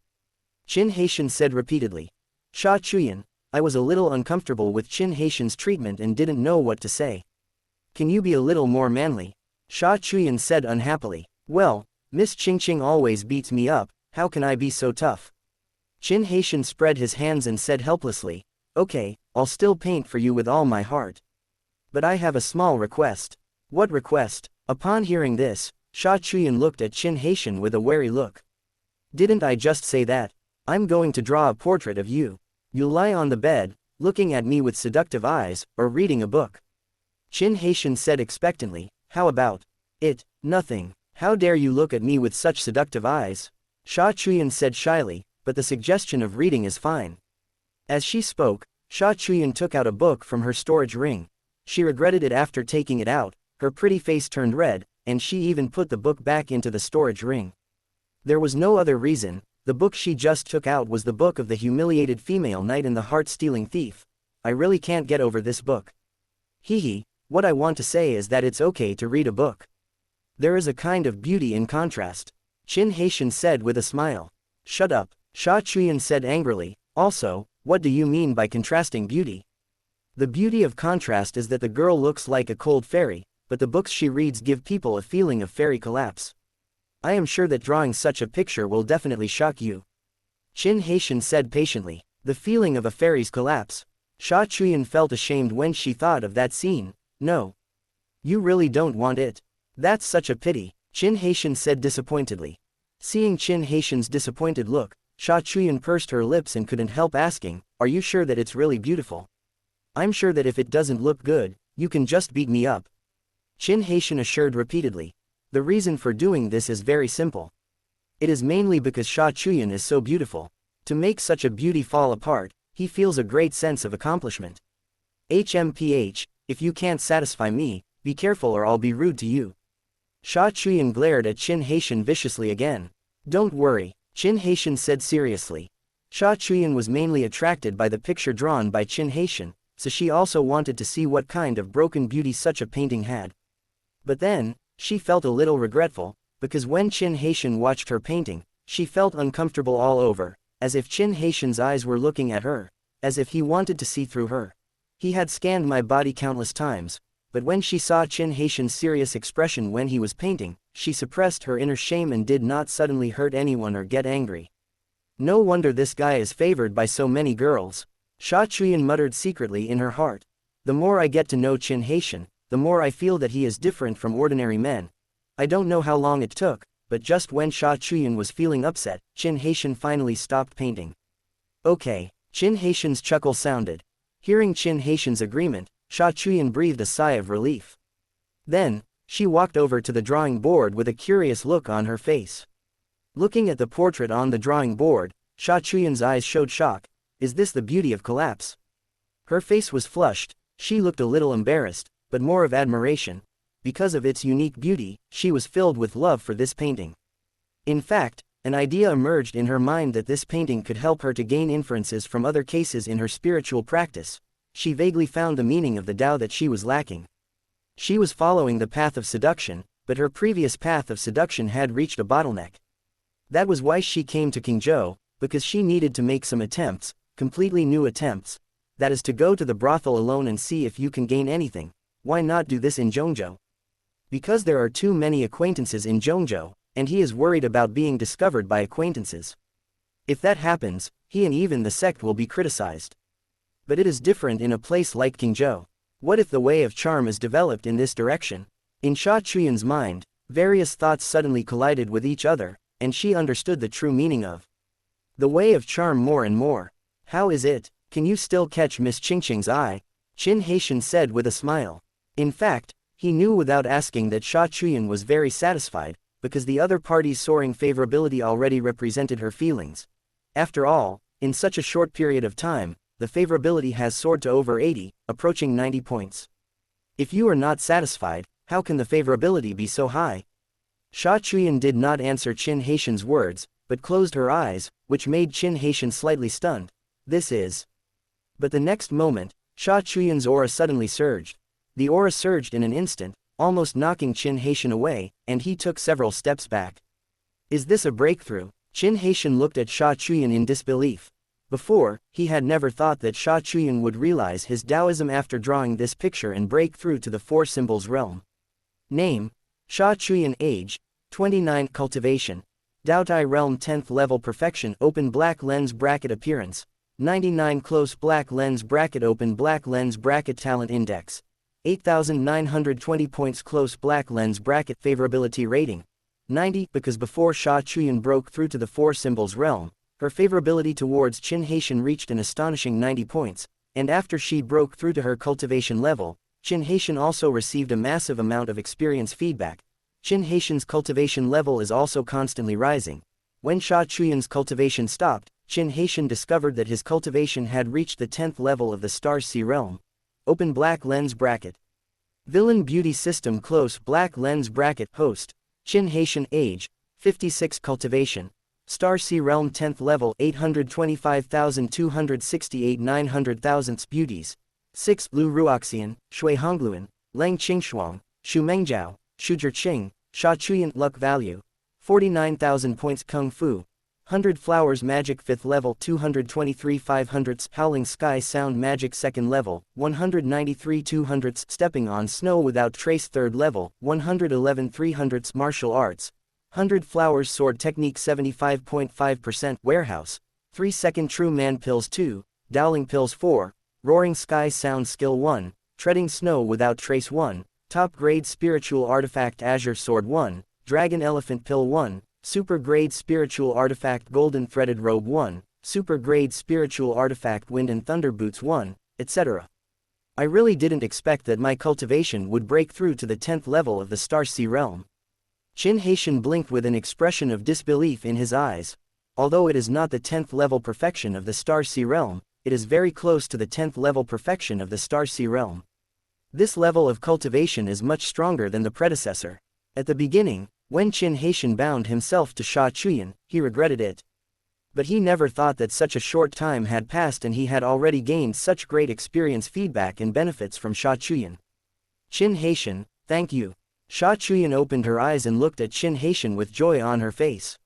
Qin Haitian said repeatedly. Sha Chuyan, I was a little uncomfortable with Qin Haitian's treatment and didn't know what to say. Can you be a little more manly? Sha Chuyan said unhappily. Well, Miss Qingqing always beats me up, how can I be so tough? Qin Haitian spread his hands and said helplessly, okay, I'll still paint for you with all my heart. But I have a small request. What request? Upon hearing this, Sha Chuyan looked at Qin Haitian with a wary look. Didn't I just say that? I'm going to draw a portrait of you. You'll lie on the bed, looking at me with seductive eyes, or reading a book. Qin Haitian said expectantly, how about it? Nothing. How dare you look at me with such seductive eyes? Sha Chuyan said shyly, but the suggestion of reading is fine. As she spoke, Sha Chuyan took out a book from her storage ring. She regretted it after taking it out, her pretty face turned red, and she even put the book back into the storage ring. There was no other reason, the book she just took out was the book of the humiliated female knight and the heart-stealing thief. I really can't get over this book. Hee, what I want to say is that it's okay to read a book. There is a kind of beauty in contrast. Qin Haitian said with a smile. Shut up, Sha Chuyan said angrily. Also, what do you mean by contrasting beauty? The beauty of contrast is that the girl looks like a cold fairy, but the books she reads give people a feeling of fairy collapse. I am sure that drawing such a picture will definitely shock you. Qin Haitian said patiently. The feeling of a fairy's collapse. Sha Chuyan felt ashamed when she thought of that scene. No. You really don't want it. That's such a pity, Qin Haitian said disappointedly. Seeing Qin Haitian's disappointed look, Sha Chuyan pursed her lips and couldn't help asking, are you sure that it's really beautiful? I'm sure that if it doesn't look good, you can just beat me up. Qin Haitian assured repeatedly. The reason for doing this is very simple. It is mainly because Sha Chuyan is so beautiful. To make such a beauty fall apart, he feels a great sense of accomplishment. HMPH, if you can't satisfy me, be careful or I'll be rude to you. Sha Chuyan glared at Qin Haitian viciously again. Don't worry, Qin Haitian said seriously. Sha Chuyan was mainly attracted by the picture drawn by Qin Haitian, so she also wanted to see what kind of broken beauty such a painting had. But then, she felt a little regretful, because when Qin Haitian watched her painting, she felt uncomfortable all over, as if Qin Haitian's eyes were looking at her, as if he wanted to see through her. He had scanned my body countless times, but when she saw Qin Haitian's serious expression when he was painting, she suppressed her inner shame and did not suddenly hurt anyone or get angry. No wonder this guy is favored by so many girls. Sha Chuyan muttered secretly in her heart. The more I get to know Qin Haitian, the more I feel that he is different from ordinary men. I don't know how long it took, but just when Sha Chuyan was feeling upset, Qin Haitian finally stopped painting. Okay, Qin Haitian's chuckle sounded. Hearing Qin Haitian's agreement, Sha Chuyan breathed a sigh of relief. Then, she walked over to the drawing board with a curious look on her face. Looking at the portrait on the drawing board, Sha Chuyan's eyes showed shock. Is this the beauty of collapse? Her face was flushed, she looked a little embarrassed, but more of admiration. Because of its unique beauty, she was filled with love for this painting. In fact, an idea emerged in her mind that this painting could help her to gain inferences from other cases in her spiritual practice. She vaguely found the meaning of the Tao that she was lacking. She was following the path of seduction, but her previous path of seduction had reached a bottleneck. That was why she came to Qingzhou, because she needed to make some attempts, completely new attempts. That is to go to the brothel alone and see if you can gain anything. Why not do this in Zhongzhou? Because there are too many acquaintances in Zhongzhou, and he is worried about being discovered by acquaintances. If that happens, he and even the sect will be criticized. But it is different in a place like Qingzhou. What if the way of charm is developed in this direction? In Sha Chuyan's mind, various thoughts suddenly collided with each other, and she understood the true meaning of the way of charm more and more. How is it? Can you still catch Miss Qingqing's eye? Qin Haitian said with a smile. In fact, he knew without asking that Sha Chuyan was very satisfied, because the other party's soaring favorability already represented her feelings. After all, in such a short period of time, the favorability has soared to over 80, approaching 90 points. If you are not satisfied, how can the favorability be so high? Sha Chuyan did not answer Qin Haitian's words, but closed her eyes, which made Qin Haitian slightly stunned. This is. But the next moment, Sha Chuyan's aura suddenly surged. The aura surged in an instant, almost knocking Qin Haitian away, and he took several steps back. Is this a breakthrough? Qin Haitian looked at Sha Chuyan in disbelief. Before, he had never thought that Sha Chuyan would realize his Taoism after drawing this picture and break through to the four symbols realm. Name: Sha Chuyan. Age: 29. Cultivation: Dao Tai realm 10th level. Perfection: open black lens bracket. Appearance: 99. Close black lens bracket. Open black lens bracket. Talent index: 8,920 points. Close black lens bracket. Favorability rating: 90. Because before Sha Chuyan broke through to the four symbols realm, her favorability towards Qin Haitian reached an astonishing 90 points, and after she broke through to her cultivation level, Qin Haitian also received a massive amount of experience feedback. Qin Haitian's cultivation level is also constantly rising. When Sha Chuyan's cultivation stopped, Qin Haitian discovered that his cultivation had reached the 10th level of the Star Sea realm. Open black lens bracket. Villain beauty system. Close black lens bracket. Host: Qin Haitian. Age: 56. Cultivation: Star Sea realm 10th level. 825,268 900,000 beauties. 6. Lu Ruoxian, Shui Hongluan, Leng Qingshuang, Shu Mengjiao, Shu Zhiqing, Sha Chuyan. Luck value: 49,000 points. Kung Fu: 100 flowers. Magic 5th level. 223 500ths. Howling Sky Sound Magic 2nd level. 193 200ths. Stepping on Snow Without Trace 3rd level. 111 300ths. Martial Arts: 100 flowers. Sword Technique 75.5%. Warehouse: 3 second. True Man Pills 2, Dowling Pills 4, Roaring Sky Sound Skill 1, Treading Snow Without Trace 1, Top Grade Spiritual Artifact Azure Sword 1, Dragon Elephant Pill 1, Super Grade Spiritual Artifact Golden Threaded Robe 1, Super Grade Spiritual Artifact Wind and Thunder Boots 1, etc. I really didn't expect that my cultivation would break through to the 10th level of the Star Sea realm. Qin Haitian blinked with an expression of disbelief in his eyes. Although it is not the 10th level perfection of the Star Sea realm, it is very close to the 10th level perfection of the Star Sea realm. This level of cultivation is much stronger than the predecessor. At the beginning, when Qin Haitian bound himself to Sha Chuyan, he regretted it. But he never thought that such a short time had passed and he had already gained such great experience feedback and benefits from Sha Chuyan. Qin Haitian, thank you. Sha Chuyan opened her eyes and looked at Qin Haitian with joy on her face.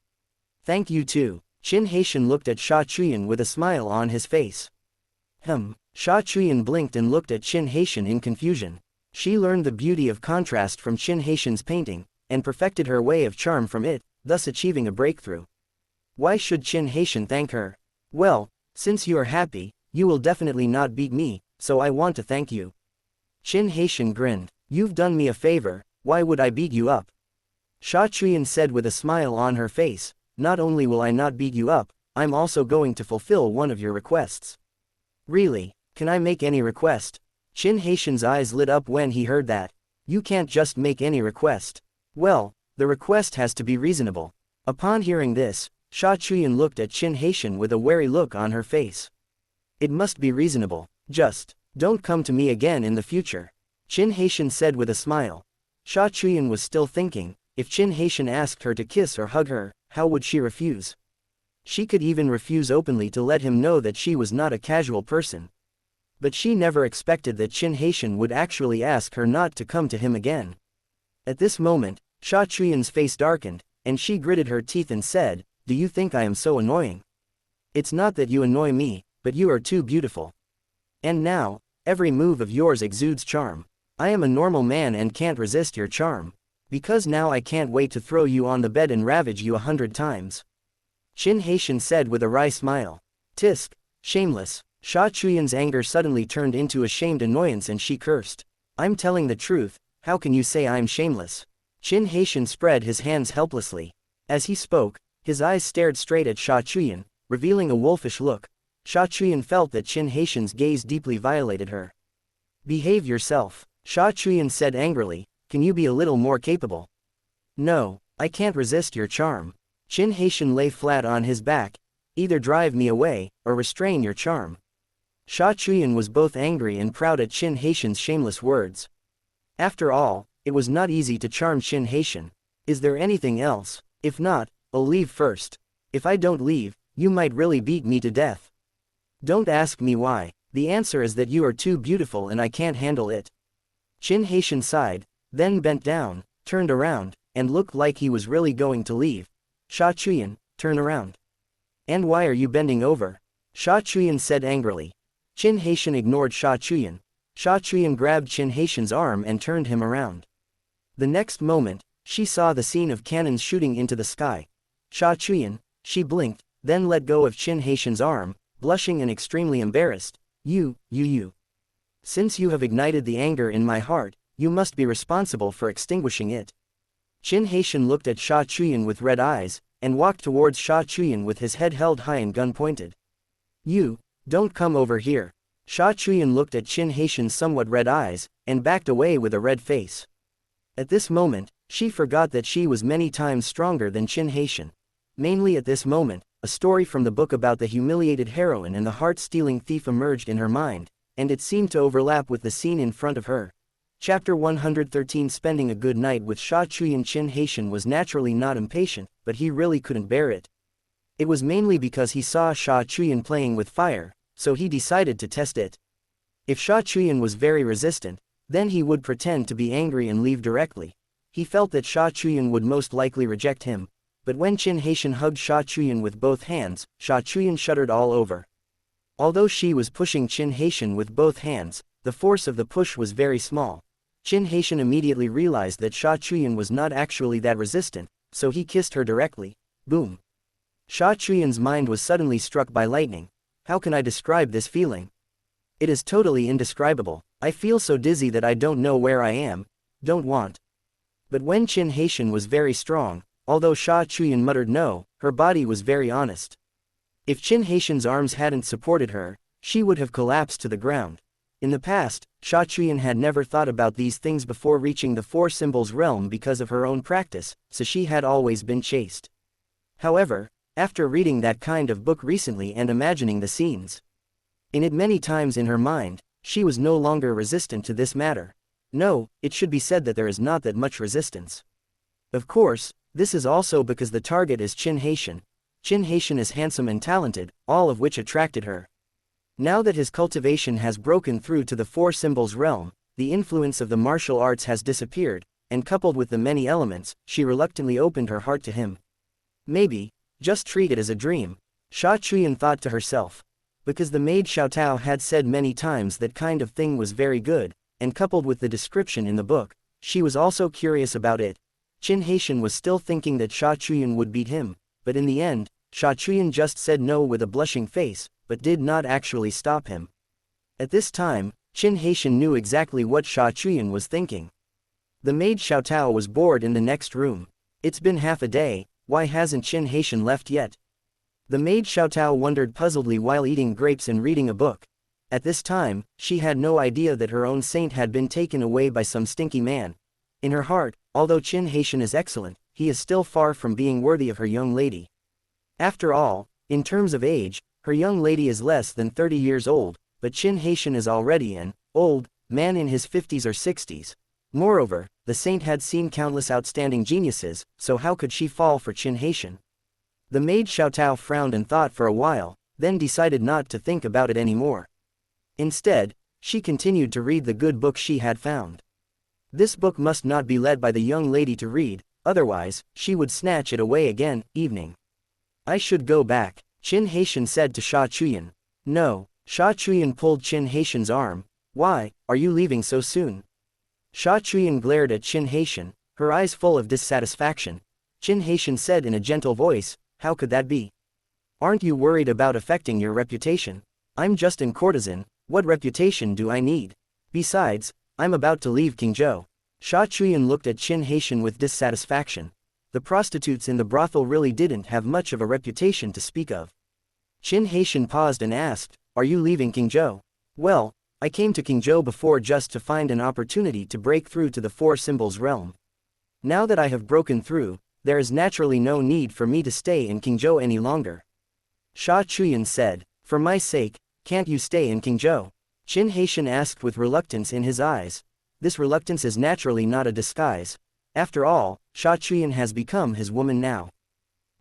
Thank you too. Qin Haitian looked at Sha Chuyan with a smile on his face. Sha Chuyan blinked and looked at Qin Haitian in confusion. She learned the beauty of contrast from Qin Haitian's painting, and perfected her way of charm from it, thus achieving a breakthrough. Why should Qin Haitian thank her? Well, since you are happy, you will definitely not beat me, so I want to thank you. Qin Haitian grinned. You've done me a favor, why would I beat you up? Sha Chuyan said with a smile on her face, not only will I not beat you up, I'm also going to fulfill one of your requests. Really? Can I make any request? Qin Haitian's eyes lit up when he heard that. You can't just make any request. Well, the request has to be reasonable. Upon hearing this, Sha Chuyan looked at Qin Haitian with a wary look on her face. It must be reasonable. Just don't come to me again in the future. Qin Haitian said with a smile. Sha Chuyan was still thinking, if Qin Haitian asked her to kiss or hug her, how would she refuse? She could even refuse openly to let him know that she was not a casual person. But she never expected that Qin Haitian would actually ask her not to come to him again. At this moment, Sha Chuyan's face darkened, and she gritted her teeth and said, do you think I am so annoying? It's not that you annoy me, but you are too beautiful. And now, every move of yours exudes charm. I am a normal man and can't resist your charm. Because now I can't wait to throw you on the bed and ravage you 100 times. Qin Haitian said with a wry smile. Tisk, shameless. Sha Chuyan's anger suddenly turned into a shamed annoyance and she cursed. I'm telling the truth, how can you say I'm shameless? Qin Haitian spread his hands helplessly. As he spoke, his eyes stared straight at Sha Chuyan, revealing a wolfish look. Sha Chuyan felt that Qin Haitian's gaze deeply violated her. Behave yourself, Sha Chuyan said angrily, can you be a little more capable? No, I can't resist your charm. Qin Haitian lay flat on his back, either drive me away, or restrain your charm. Sha Chuyan was both angry and proud at Qin Haitian's shameless words. After all, it was not easy to charm Qin Haitian. Is there anything else? If not, I'll leave first. If I don't leave, you might really beat me to death. Don't ask me why, the answer is that you are too beautiful and I can't handle it. Qin Haitian sighed, then bent down, turned around, and looked like he was really going to leave. Sha Chuyan, turn around. And why are you bending over? Sha Chuyan said angrily. Qin Haitian ignored Sha Chuyan. Sha Chuyan grabbed Qin Haitian's arm and turned him around. The next moment, she saw the scene of cannons shooting into the sky. Sha Chuyan, she blinked, then let go of Qin Haitian's arm, blushing and extremely embarrassed. You. Since you have ignited the anger in my heart, you must be responsible for extinguishing it. Qin Haitian looked at Sha Chuyan with red eyes, and walked towards Sha Chuyan with his head held high and gun pointed. You, don't come over here. Sha Chuyan looked at Qin Haitian's somewhat red eyes, and backed away with a red face. At this moment, she forgot that she was many times stronger than Qin Haitian. Mainly at this moment, a story from the book about the humiliated heroine and the heart-stealing thief emerged in her mind, and it seemed to overlap with the scene in front of her. Chapter 113. Spending a good night with Sha Chuyan. Qin Haitian was naturally not impatient, but he really couldn't bear it. It was mainly because he saw Sha Chuyan playing with fire, so he decided to test it. If Sha Chuyan was very resistant, then he would pretend to be angry and leave directly. He felt that Sha Chuyan would most likely reject him, but when Qin Haitian hugged Sha Chuyan with both hands, Sha Chuyan shuddered all over. Although she was pushing Qin Haitian with both hands, the force of the push was very small. Qin Haitian immediately realized that Sha Chuyan was not actually that resistant, so he kissed her directly. Boom. Sha Chuyan's mind was suddenly struck by lightning. How can I describe this feeling? It is totally indescribable. I feel so dizzy that I don't know where I am, don't want. But when Qin Haitian was very strong, although Sha Chuyan muttered no, her body was very honest. If Qin Haitian's arms hadn't supported her, she would have collapsed to the ground. In the past, Sha Chuyan had never thought about these things before reaching the Four Symbols realm because of her own practice, so she had always been chaste. However, after reading that kind of book recently and imagining the scenes in it many times in her mind, she was no longer resistant to this matter. No, it should be said that there is not that much resistance. Of course, this is also because the target is Qin Haitian. Qin Haitian is handsome and talented, all of which attracted her. Now that his cultivation has broken through to the Four Symbols realm, the influence of the martial arts has disappeared, and coupled with the many elements, she reluctantly opened her heart to him. Maybe, just treat it as a dream, Sha Chuyan thought to herself. Because the maid Xiaotao had said many times that kind of thing was very good, and coupled with the description in the book, she was also curious about it. Qin Haitian was still thinking that Sha Chuyan would beat him, but in the end, Sha Chuyan just said no with a blushing face, but did not actually stop him. At this time, Qin Haitian knew exactly what Sha Chuyan was thinking. The maid Xiaotao was bored in the next room. It's been half a day, why hasn't Qin Haitian left yet? The maid Xiaotao wondered puzzledly while eating grapes and reading a book. At this time, she had no idea that her own saint had been taken away by some stinky man. In her heart, although Qin Haitian is excellent, he is still far from being worthy of her young lady. After all, in terms of age, her young lady is less than 30 years old, but Qin Haitian is already an old man in his 50s or 60s. Moreover, the saint had seen countless outstanding geniuses, so how could she fall for Qin Haitian? The maid Xiaotao frowned and thought for a while, then decided not to think about it anymore. Instead, she continued to read the good book she had found. This book must not be let by the young lady to read, otherwise, she would snatch it away again. Evening. I should go back, Qin Haitian said to Sha Chuyan. No, Sha Chuyan pulled Qin Haitian's arm. Why, are you leaving so soon? Sha Chuyan glared at Qin Haitian, her eyes full of dissatisfaction. Qin Haitian said in a gentle voice, how could that be? Aren't you worried about affecting your reputation? I'm just an courtesan, what reputation do I need? Besides, I'm about to leave Qingzhou. Sha Chuyan looked at Qin Haitian with dissatisfaction. The prostitutes in the brothel really didn't have much of a reputation to speak of. Qin Haitian paused and asked, are you leaving Qingzhou? Well, I came to Qingzhou before just to find an opportunity to break through to the Four Symbols realm. Now that I have broken through, there is naturally no need for me to stay in Qingzhou any longer. Sha Chuyan said, for my sake, can't you stay in Qingzhou? Qin Haitian asked with reluctance in his eyes. This reluctance is naturally not a disguise. After all, Sha Chuyan has become his woman now.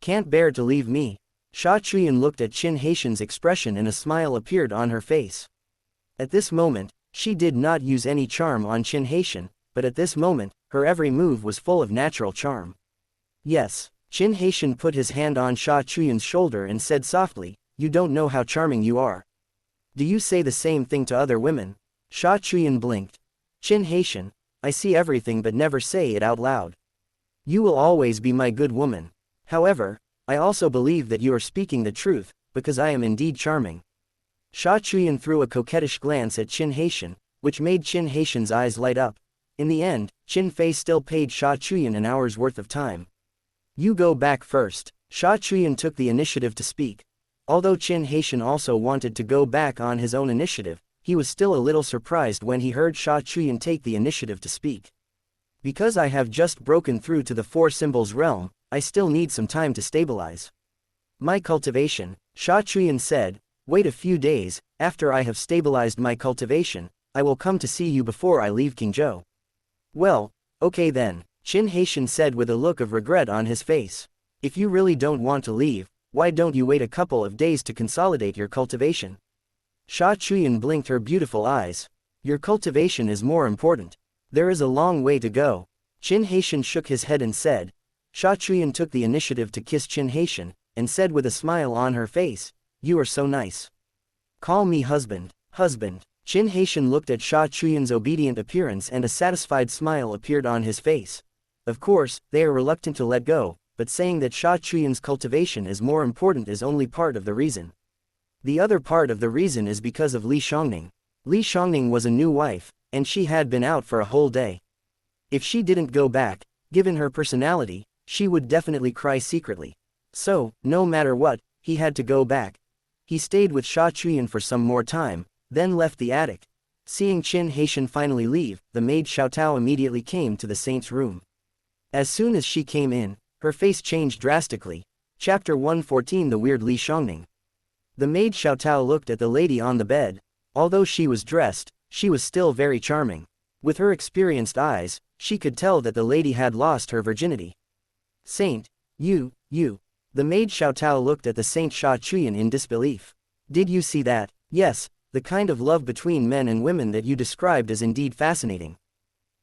Can't bear to leave me. Sha Chuyan looked at Qin Haitian's expression and a smile appeared on her face. At this moment, she did not use any charm on Qin Haitian, but at this moment, her every move was full of natural charm. Yes, Qin Haitian put his hand on Sha Chuyan's shoulder and said softly, you don't know how charming you are. Do you say the same thing to other women? Sha Chuyan blinked. Qin Haitian, I see everything but never say it out loud. You will always be my good woman. However, I also believe that you are speaking the truth, because I am indeed charming. Sha Chuyan threw a coquettish glance at Qin Haitian, which made Qin Haitian's eyes light up. In the end, Qin Fei still paid Sha Chuyan an hour's worth of time. You go back first. Sha Chuyan took the initiative to speak. Although Qin Haitian also wanted to go back on his own initiative, he was still a little surprised when he heard Sha Chuyan take the initiative to speak. Because I have just broken through to the Four Symbols realm, I still need some time to stabilize my cultivation, Sha Chuyan said. Wait a few days, after I have stabilized my cultivation, I will come to see you before I leave Qingzhou. Well, okay then, Qin Haitian said with a look of regret on his face. If you really don't want to leave, why don't you wait a couple of days to consolidate your cultivation? Sha Chuyan blinked her beautiful eyes. Your cultivation is more important. There is a long way to go. Qin Haitian shook his head and said. Sha Chuyan took the initiative to kiss Qin Haitian, and said with a smile on her face, you are so nice. Call me husband, husband. Qin Haitian looked at Sha Chuyan's obedient appearance and a satisfied smile appeared on his face. Of course, they are reluctant to let go, but saying that Sha Chuyan's cultivation is more important is only part of the reason. The other part of the reason is because of Li Shangning. Li Shangning was a new wife, and she had been out for a whole day. If she didn't go back, given her personality, she would definitely cry secretly. So, no matter what, he had to go back. He stayed with Sha Chuyan for some more time, then left the attic. Seeing Qin Haitian finally leave, the maid Xiaotao immediately came to the saint's room. As soon as she came in, her face changed drastically. Chapter 114 The Weird Li Shangning. The maid Xiaotao looked at the lady on the bed. Although she was dressed, she was still very charming. With her experienced eyes, she could tell that the lady had lost her virginity. Saint, you. The maid Xiaotao looked at the Saint Sha Chuyan in disbelief. Did you see that? Yes, the kind of love between men and women that you described is indeed fascinating.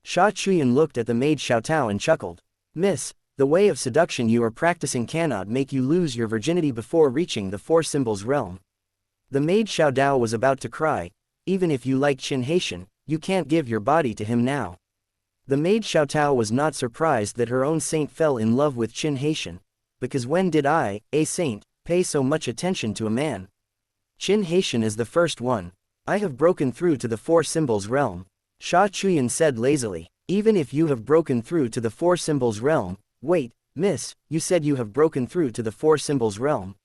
Sha Chuyan looked at the maid Xiaotao and chuckled. Miss, the way of seduction you are practicing cannot make you lose your virginity before reaching the Four Symbols realm. The maid Xiaodao was about to cry. Even if you like Qin Haitian, you can't give your body to him now. The maid Xiaotao was not surprised that her own saint fell in love with Qin Haitian. Because when did I, a saint, pay so much attention to a man? Qin Haitian is the first one. I have broken through to the Four Symbols realm. Sha Chuyan said lazily. Even if you have broken through to the Four Symbols realm, wait, miss, you said you have broken through to the Four Symbols realm.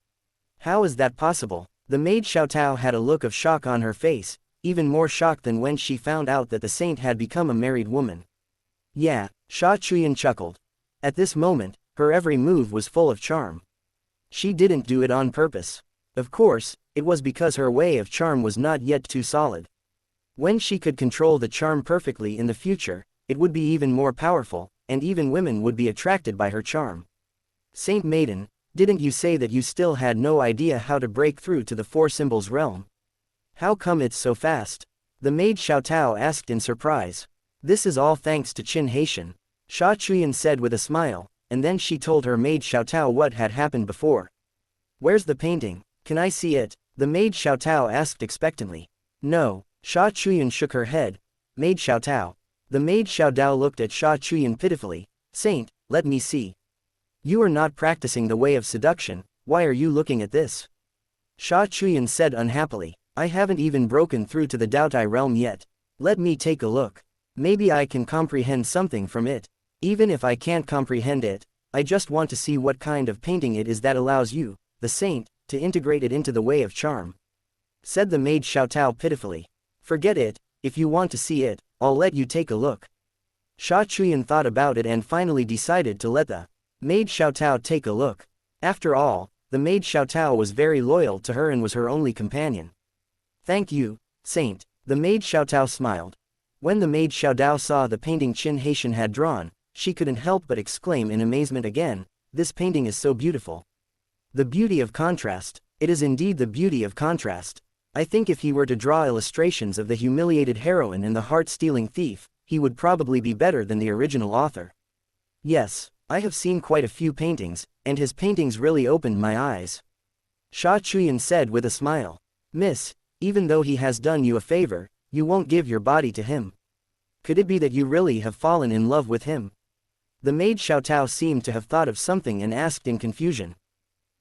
How is that possible? The maid Xiaotao had a look of shock on her face, even more shocked than when she found out that the saint had become a married woman. Yeah, Sha Chuyan chuckled. At this moment, her every move was full of charm. She didn't do it on purpose. Of course, it was because her way of charm was not yet too solid. When she could control the charm perfectly in the future, it would be even more powerful, and even women would be attracted by her charm. Saint Maiden, didn't you say that you still had no idea how to break through to the Four Symbols realm? How come it's so fast? The maid Xiaotao asked in surprise. This is all thanks to Qin Haitian, Sha Chuyan said with a smile, and then she told her maid Xiaotao what had happened before. Where's the painting? Can I see it? The maid Xiaotao asked expectantly. No, Sha Chuyan shook her head. Maid Xiaotao. The maid Xiaodao looked at Sha Chuyan pitifully. Saint, let me see. You are not practicing the way of seduction, why are you looking at this? Sha Chuyan said unhappily. I haven't even broken through to the Daotai realm yet. Let me take a look. Maybe I can comprehend something from it. Even if I can't comprehend it, I just want to see what kind of painting it is that allows you, the saint, to integrate it into the way of charm. Said the maid Xiaotao pitifully. Forget it, if you want to see it, I'll let you take a look. Sha Chuyan thought about it and finally decided to let the maid Xiaotao take a look. After all, the maid Xiaotao was very loyal to her and was her only companion. Thank you, saint, the maid Xiaotao smiled. When the maid Xiaodao saw the painting Qin Haitian had drawn, she couldn't help but exclaim in amazement again, this painting is so beautiful. The beauty of contrast, it is indeed the beauty of contrast. I think if he were to draw illustrations of the humiliated heroine and the heart-stealing thief, he would probably be better than the original author. Yes, I have seen quite a few paintings, and his paintings really opened my eyes. Sha Chuyan said with a smile. Miss, even though he has done you a favor, you won't give your body to him. Could it be that you really have fallen in love with him? The maid Xiaotao seemed to have thought of something and asked in confusion.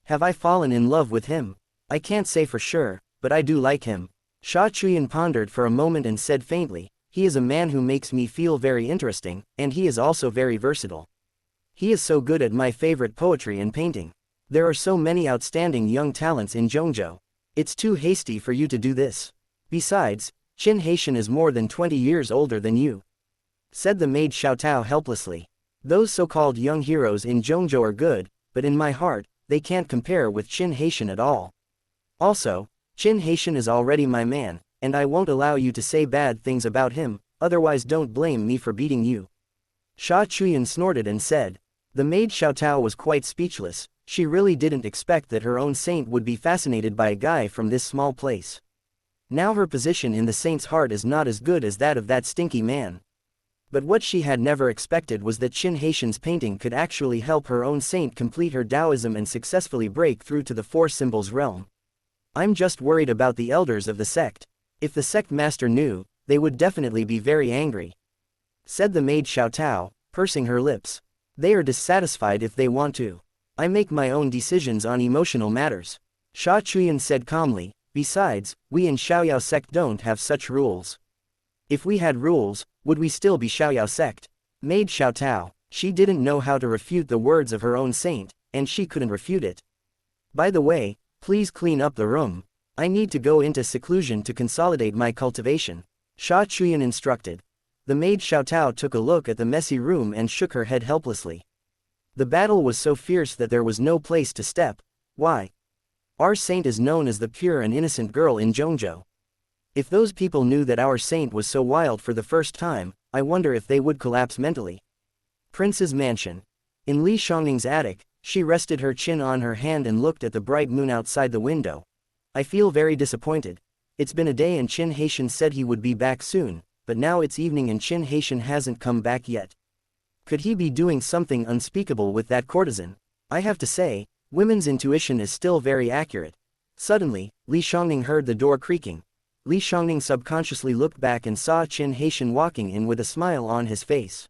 Have I fallen in love with him? I can't say for sure, but I do like him. Sha Chuyan pondered for a moment and said faintly, he is a man who makes me feel very interesting, and he is also very versatile. He is so good at my favorite poetry and painting. There are so many outstanding young talents in Zhongzhou. It's too hasty for you to do this. Besides, Qin Haitian is more than 20 years older than you, said the maid Xiaotao helplessly. Those so-called young heroes in Zhongzhou are good, but in my heart, they can't compare with Qin Haitian at all. Also, Qin Haitian is already my man, and I won't allow you to say bad things about him, otherwise don't blame me for beating you. Sha Chuyan snorted and said. The maid Xiaotao was quite speechless. She really didn't expect that her own saint would be fascinated by a guy from this small place. Now her position in the saint's heart is not as good as that of that stinky man. But what she had never expected was that Qin Haitian's painting could actually help her own saint complete her Taoism and successfully break through to the four symbols realm. I'm just worried about the elders of the sect. If the sect master knew, they would definitely be very angry, said the maid Xiaotao, pursing her lips. They are dissatisfied if they want to. I make my own decisions on emotional matters. Sha Chuyan said calmly, besides, we in Xiaoyao sect don't have such rules. If we had rules, would we still be Xiaoyao sect? Maid Xiaotao, she didn't know how to refute the words of her own saint, and she couldn't refute it. By the way, please clean up the room. I need to go into seclusion to consolidate my cultivation, Sha Chuyan instructed. The maid Xiaotao took a look at the messy room and shook her head helplessly. The battle was so fierce that there was no place to step. Why? Our saint is known as the pure and innocent girl in Zhongzhou. If those people knew that our saint was so wild for the first time, I wonder if they would collapse mentally. Prince's mansion. In Li Xiangning's attic, she rested her chin on her hand and looked at the bright moon outside the window. I feel very disappointed. It's been a day and Qin Haitian said he would be back soon, but now it's evening and Qin Haitian hasn't come back yet. Could he be doing something unspeakable with that courtesan? I have to say, women's intuition is still very accurate. Suddenly, Li Xiangning heard the door creaking. Li Xiangning subconsciously looked back and saw Qin Haitian walking in with a smile on his face.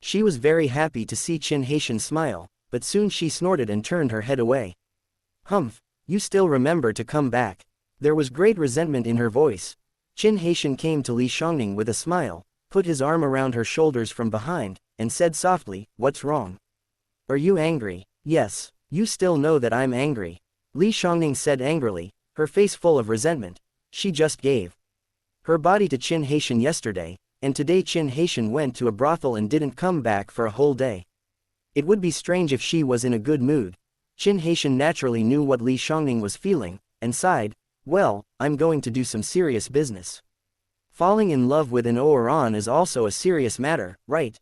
She was very happy to see Qin Haitian smile, but soon she snorted and turned her head away. Humph, you still remember to come back. There was great resentment in her voice. Qin Haitian came to Li Xiangning with a smile, put his arm around her shoulders from behind, and said softly, what's wrong? Are you angry? Yes, you still know that I'm angry. Li Xiangning said angrily, her face full of resentment. She just gave her body to Qin Haitian yesterday, and today Qin Haitian went to a brothel and didn't come back for a whole day. It would be strange if she was in a good mood. Qin Haitian naturally knew what Li Xiangning was feeling, and sighed, well, I'm going to do some serious business. Falling in love with an Oran is also a serious matter, right?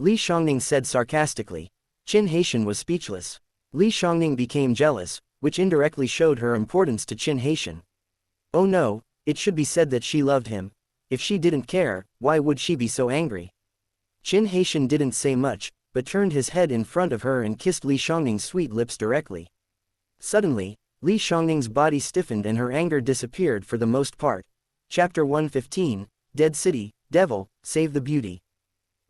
Li Xiangning said sarcastically. Qin Haitian was speechless. Li Xiangning became jealous, which indirectly showed her importance to Qin Haitian. Oh no, it should be said that she loved him. If she didn't care, why would she be so angry? Qin Haitian didn't say much, but turned his head in front of her and kissed Li Xiangning's sweet lips directly. Suddenly, Li Xiangning's body stiffened and her anger disappeared for the most part. Chapter 115, Dead City, Devil, Save the Beauty.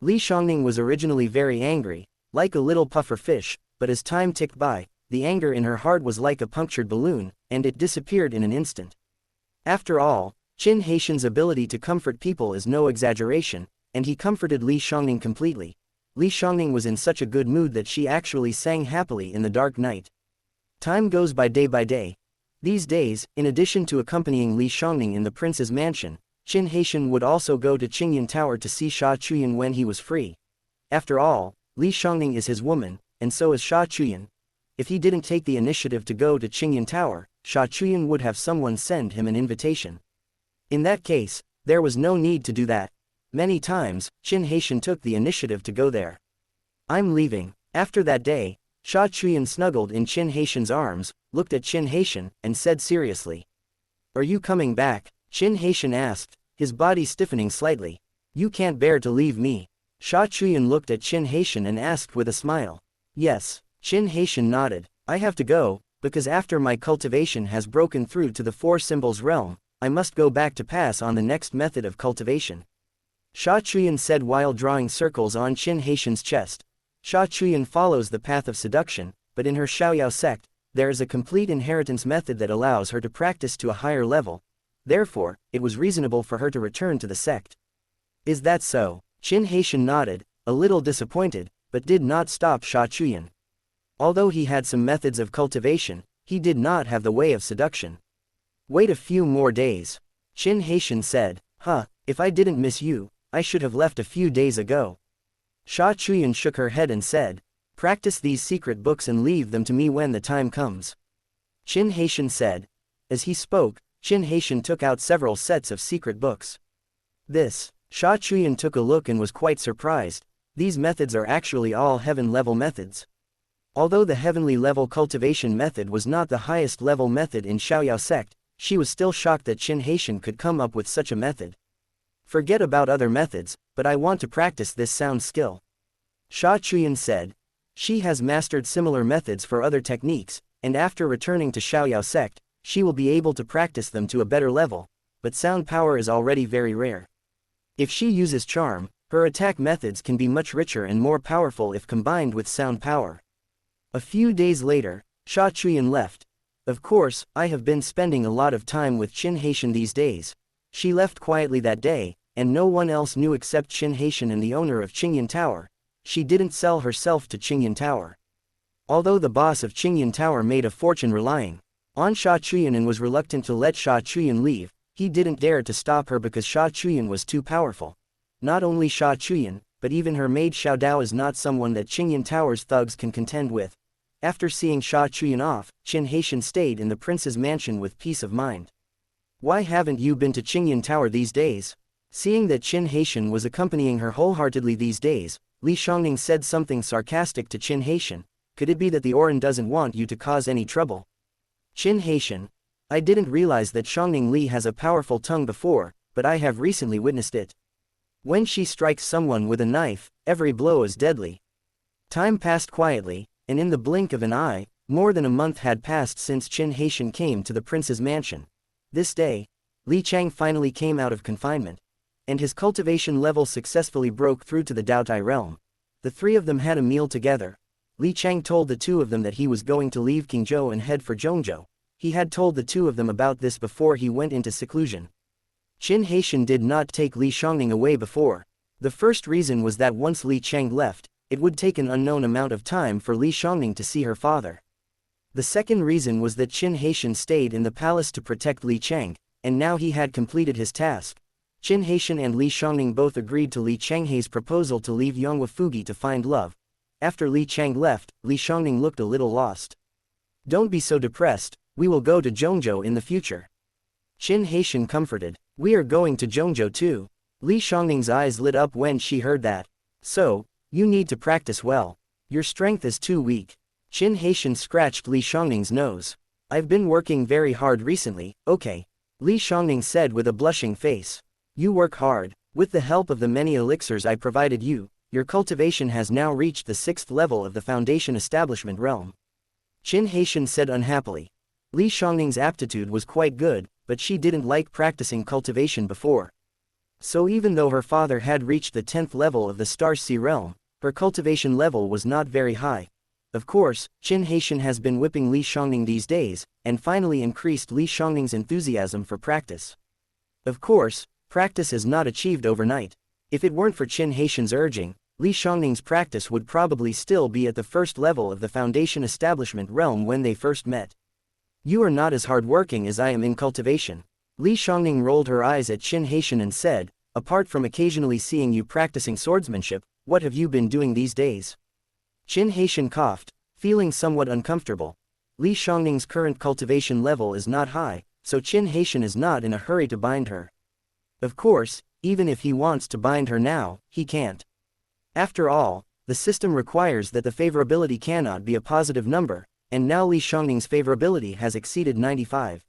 Li Xiangning was originally very angry, like a little puffer fish, but as time ticked by, the anger in her heart was like a punctured balloon, and it disappeared in an instant. After all, Qin Haitian's ability to comfort people is no exaggeration, and he comforted Li Xiangning completely. Li Xiangning was in such a good mood that she actually sang happily in the dark night. Time goes by day. These days, in addition to accompanying Li Xiangning in the prince's mansion, Qin Haitian would also go to Qingyan Tower to see Sha Chuyan when he was free. After all, Li Xiangning is his woman, and so is Sha Chuyan. If he didn't take the initiative to go to Qingyan Tower, Sha Chuyan would have someone send him an invitation. In that case, there was no need to do that. Many times, Qin Haitian took the initiative to go there. I'm leaving. After that day, Sha Chuyan snuggled in Qin Haitian's arms, looked at Qin Haitian, and said seriously. Are you coming back? Qin Haitian asked, his body stiffening slightly. You can't bear to leave me. Sha Chuyan looked at Qin Haitian and asked with a smile. Yes. Qin Haitian nodded. I have to go, because after my cultivation has broken through to the four symbols realm, I must go back to pass on the next method of cultivation. Sha Chuyan said while drawing circles on Qin Haitian's chest. Sha Chuyan follows the path of seduction, but in her Xiaoyao sect, there is a complete inheritance method that allows her to practice to a higher level. Therefore, it was reasonable for her to return to the sect. Is that so? Qin Haitian nodded, a little disappointed, but did not stop Sha Chuyan. Although he had some methods of cultivation, he did not have the way of seduction. Wait a few more days. Qin Haitian said, if I didn't miss you, I should have left a few days ago. Sha Chuyan shook her head and said, practice these secret books and leave them to me when the time comes. Qin Haitian said. As he spoke, Qin Haitian took out several sets of secret books. Sha Chuyan took a look and was quite surprised. These methods are actually all heaven-level methods. Although the heavenly level cultivation method was not the highest level method in Xiaoyao sect, she was still shocked that Qin Haitian could come up with such a method. Forget about other methods, but I want to practice this sound skill. Sha Chuyan said. She has mastered similar methods for other techniques, and after returning to Xiaoyao sect, she will be able to practice them to a better level, but sound power is already very rare. If she uses charm, her attack methods can be much richer and more powerful if combined with sound power. A few days later, Sha Chuyan left. Of course, I have been spending a lot of time with Qin Haitian these days. She left quietly that day, and no one else knew except Qin Haitian and the owner of Qingyan Tower. She didn't sell herself to Qingyan Tower. Although the boss of Qingyan Tower made a fortune relying on Sha Chuyan and was reluctant to let Sha Chuyan leave, he didn't dare to stop her because Sha Chuyan was too powerful. Not only Sha Chuyan, but even her maid Xiao Dao is not someone that Qingyan Tower's thugs can contend with. After seeing Sha Chuyan off, Qin Haitian stayed in the prince's mansion with peace of mind. Why haven't you been to Qingyan Tower these days? Seeing that Qin Haitian was accompanying her wholeheartedly these days, Li Shangning said something sarcastic to Qin Haitian. Could it be that the Oran doesn't want you to cause any trouble? Qin Haitian. I didn't realize that Shangning Li has a powerful tongue before, but I have recently witnessed it. When she strikes someone with a knife, every blow is deadly. Time passed quietly, and in the blink of an eye, more than a month had passed since Qin Haitian came to the prince's mansion. This day, Li Chang finally came out of confinement, and his cultivation level successfully broke through to the Daotai realm. The three of them had a meal together. Li Chang told the two of them that he was going to leave Qingzhou and head for Zhongzhou. He had told the two of them about this before he went into seclusion. Qin Haitian did not take Li Shangning away before. The first reason was that once Li Chang left, it would take an unknown amount of time for Li Shangning to see her father. The second reason was that Qin Haitian stayed in the palace to protect Li Chang, and now he had completed his task. Qin Haitian and Li Shangning both agreed to Li Changhei's proposal to leave Yonghua Fugi to find love. After Li Chang left, Li Shangning looked a little lost. Don't be so depressed, we will go to Zhongzhou in the future. Qin Haitian comforted. We are going to Zhongzhou too. Li Shangning's eyes lit up when she heard that. So, you need to practice well. Your strength is too weak. Qin Haitian scratched Li Shangning's nose. I've been working very hard recently, okay. Li Shangning said with a blushing face. You work hard. With the help of the many elixirs I provided you, your cultivation has now reached the 6th level of the Foundation Establishment realm. Qin Haitian said unhappily. Li Shangning's aptitude was quite good, but she didn't like practicing cultivation before. So even though her father had reached the 10th level of the Star Sea realm, her cultivation level was not very high. Of course, Qin Haitian has been whipping Li Shangning these days, and finally increased Li Shangning's enthusiasm for practice. Of course, practice is not achieved overnight. If it weren't for Qin Haitian's urging, Li Shangning's practice would probably still be at the 1st level of the Foundation Establishment realm when they first met. You are not as hard-working as I am in cultivation. Li Shangning rolled her eyes at Qin Haitian and said, apart from occasionally seeing you practicing swordsmanship, what have you been doing these days? Qin Haitian coughed, feeling somewhat uncomfortable. Li Shangning's current cultivation level is not high, so Qin Haitian is not in a hurry to bind her. Of course, even if he wants to bind her now, he can't. After all, the system requires that the favorability cannot be a positive number, and now Li Shangning's favorability has exceeded 95.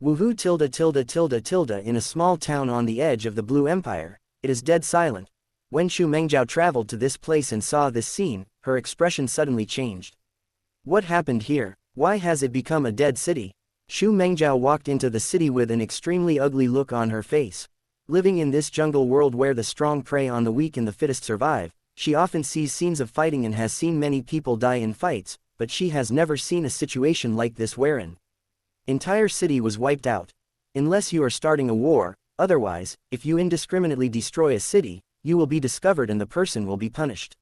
Woohoo ~~ in a small town on the edge of the Blue Empire, it is dead silent. When Xu Mengjiao traveled to this place and saw this scene, her expression suddenly changed. What happened here? Why has it become a dead city? Xu Mengjiao walked into the city with an extremely ugly look on her face. Living in this jungle world where the strong prey on the weak and the fittest survive, she often sees scenes of fighting and has seen many people die in fights, but she has never seen a situation like this wherein entire city was wiped out. Unless you are starting a war, otherwise, if you indiscriminately destroy a city, you will be discovered and the person will be punished.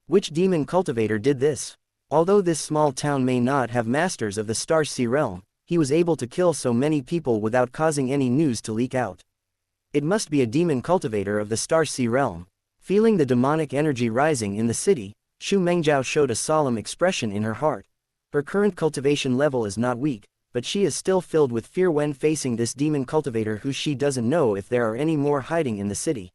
Which demon cultivator did this? Although this small town may not have masters of the Star Sea realm, he was able to kill so many people without causing any news to leak out. It must be a demon cultivator of the Star Sea realm. Feeling the demonic energy rising in the city, Xu Mengjiao showed a solemn expression in her heart. Her current cultivation level is not weak, but she is still filled with fear when facing this demon cultivator who she doesn't know if there are any more hiding in the city.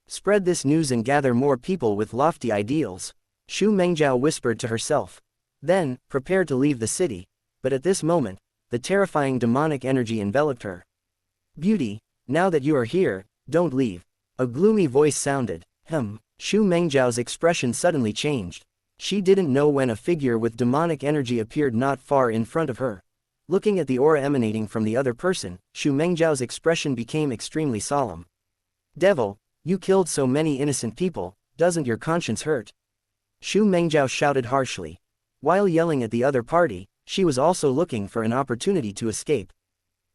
Spread this news and gather more people with lofty ideals, Xu Mengjiao whispered to herself. Then, prepared to leave the city, but at this moment, the terrifying demonic energy enveloped her. Beauty, now that you are here, don't leave. A gloomy voice sounded. Xu Mengjiao's expression suddenly changed. She didn't know when a figure with demonic energy appeared not far in front of her. Looking at the aura emanating from the other person, Xu Mengjiao's expression became extremely solemn. Devil, you killed so many innocent people, doesn't your conscience hurt? Xu Mengjiao shouted harshly. While yelling at the other party, she was also looking for an opportunity to escape.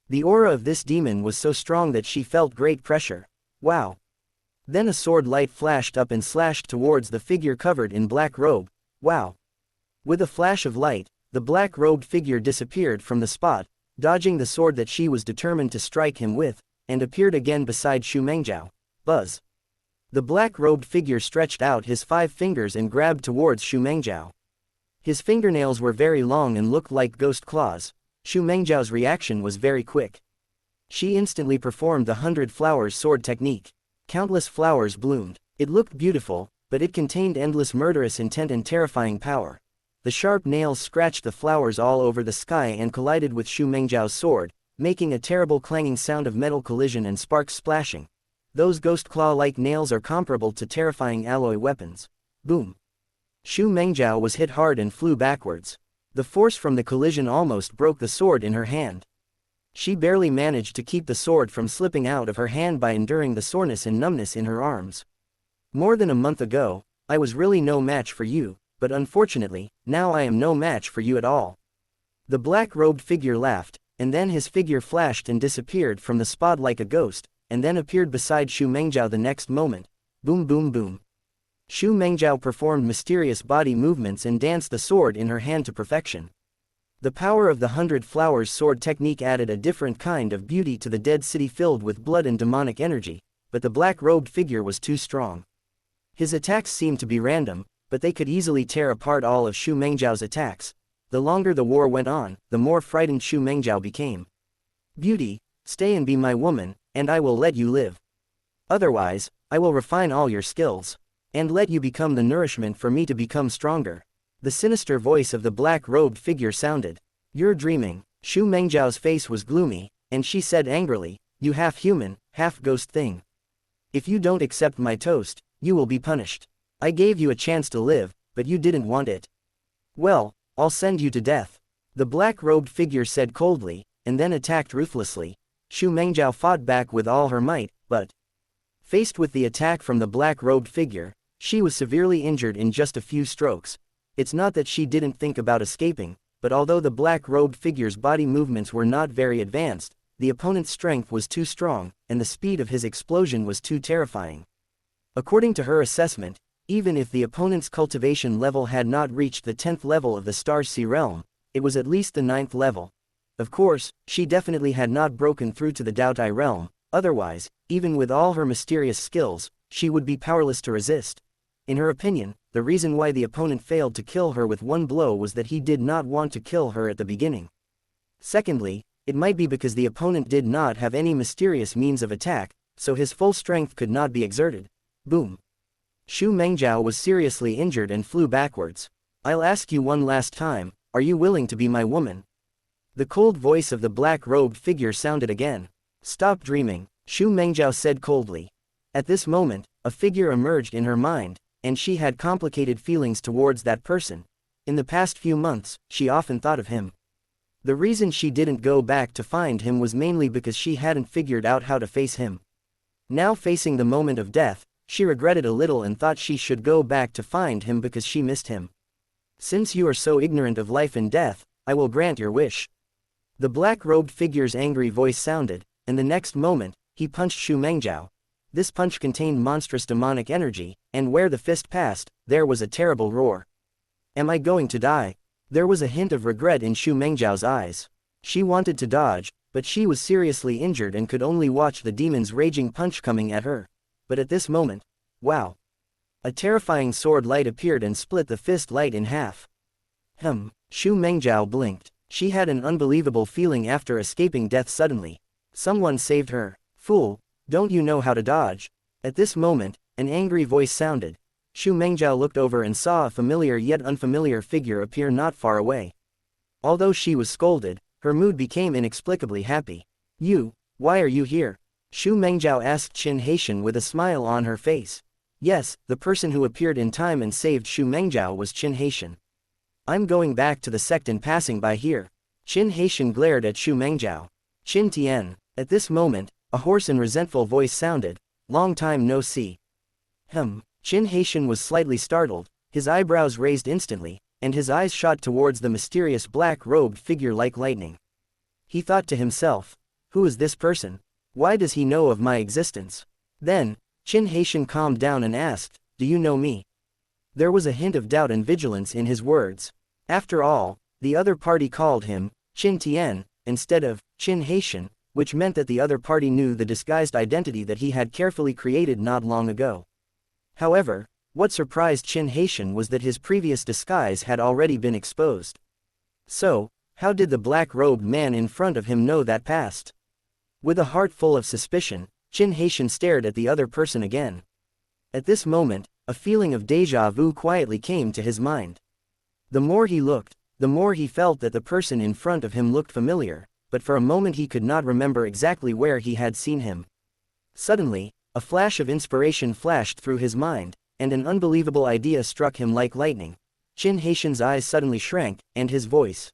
The aura of this demon was so strong that she felt great pressure. Wow! Then a sword light flashed up and slashed towards the figure covered in black robe. Wow! With a flash of light, the black-robed figure disappeared from the spot, dodging the sword that she was determined to strike him with, and appeared again beside Xu Mengjiao. Buzz! The black-robed figure stretched out his 5 fingers and grabbed towards Xu Mengjiao. His fingernails were very long and looked like ghost claws. Xu Mengjiao's reaction was very quick. She instantly performed the 100 flowers sword technique. Countless flowers bloomed. It looked beautiful, but it contained endless murderous intent and terrifying power. The sharp nails scratched the flowers all over the sky and collided with Xu Mengjiao's sword, making a terrible clanging sound of metal collision and sparks splashing. Those ghost claw-like nails are comparable to terrifying alloy weapons. Boom! Xu Mengjiao was hit hard and flew backwards. The force from the collision almost broke the sword in her hand. She barely managed to keep the sword from slipping out of her hand by enduring the soreness and numbness in her arms. More than a month ago, I was really no match for you, but unfortunately, now I am no match for you at all. The black-robed figure laughed, and then his figure flashed and disappeared from the spot like a ghost, and then appeared beside Xu Mengjiao the next moment. Boom boom boom. Xu Mengjiao performed mysterious body movements and danced the sword in her hand to perfection. The power of the 100 flowers sword technique added a different kind of beauty to the dead city filled with blood and demonic energy, but the black-robed figure was too strong. His attacks seemed to be random, but they could easily tear apart all of Xu Mengjiao's attacks. The longer the war went on, the more frightened Xu Mengjiao became. Beauty, stay and be my woman, and I will let you live. Otherwise, I will refine all your skills, and let you become the nourishment for me to become stronger. The sinister voice of the black-robed figure sounded. You're dreaming. Xu Mengjiao's face was gloomy, and she said angrily, you half-human, half-ghost thing. If you don't accept my toast, you will be punished. I gave you a chance to live, but you didn't want it. Well, I'll send you to death. The black-robed figure said coldly, and then attacked ruthlessly. Xu Mengjiao fought back with all her might, but faced with the attack from the black-robed figure, she was severely injured in just a few strokes. It's not that she didn't think about escaping, but although the black-robed figure's body movements were not very advanced, the opponent's strength was too strong, and the speed of his explosion was too terrifying. According to her assessment, even if the opponent's cultivation level had not reached the 10th level of the Star Sea realm, it was at least the 9th level. Of course, she definitely had not broken through to the Daotai realm, otherwise, even with all her mysterious skills, she would be powerless to resist. In her opinion, the reason why the opponent failed to kill her with one blow was that he did not want to kill her at the beginning. Secondly, it might be because the opponent did not have any mysterious means of attack, so his full strength could not be exerted. Boom. Xu Mengjiao was seriously injured and flew backwards. I'll ask you one last time, are you willing to be my woman? The cold voice of the black-robed figure sounded again. Stop dreaming, Xu Mengjiao said coldly. At this moment, a figure emerged in her mind, and she had complicated feelings towards that person. In the past few months, she often thought of him. The reason she didn't go back to find him was mainly because she hadn't figured out how to face him. Now facing the moment of death, she regretted a little and thought she should go back to find him because she missed him. Since you are so ignorant of life and death, I will grant your wish. The black-robed figure's angry voice sounded, and the next moment, he punched Xu Mengzhao. This punch contained monstrous demonic energy, and where the fist passed, there was a terrible roar. Am I going to die? There was a hint of regret in Xu Mengzhao's eyes. She wanted to dodge, but she was seriously injured and could only watch the demon's raging punch coming at her. But at this moment, wow! A terrifying sword light appeared and split the fist light in half. Xu Mengzhao blinked. She had an unbelievable feeling after escaping death suddenly. Someone saved her. Fool, don't you know how to dodge? At this moment, an angry voice sounded. Xu Mengzhao looked over and saw a familiar yet unfamiliar figure appear not far away. Although she was scolded, her mood became inexplicably happy. Why are you here? Xu Mengzhao asked Qin Haitian with a smile on her face. Yes, the person who appeared in time and saved Xu Mengzhao was Qin Haitian. I'm going back to the sect and passing by here. Qin Haitian glared at Xu Mengzhao. Qin Tian. At this moment, a hoarse and resentful voice sounded. Long time no see. Qin Haitian was slightly startled, his eyebrows raised instantly, and his eyes shot towards the mysterious black-robed figure like lightning. He thought to himself, who is this person? Why does he know of my existence? Then, Qin Haitian calmed down and asked, do you know me? There was a hint of doubt and vigilance in his words. After all, the other party called him Qin Tian, instead of Qin Haitian, which meant that the other party knew the disguised identity that he had carefully created not long ago. However, what surprised Qin Haitian was that his previous disguise had already been exposed. So, how did the black-robed man in front of him know that past? With a heart full of suspicion, Qin Haitian stared at the other person again. At this moment, a feeling of déjà vu quietly came to his mind. The more he looked, the more he felt that the person in front of him looked familiar, but for a moment he could not remember exactly where he had seen him. Suddenly, a flash of inspiration flashed through his mind, and an unbelievable idea struck him like lightning. Qin Haitian's eyes suddenly shrank, and his voice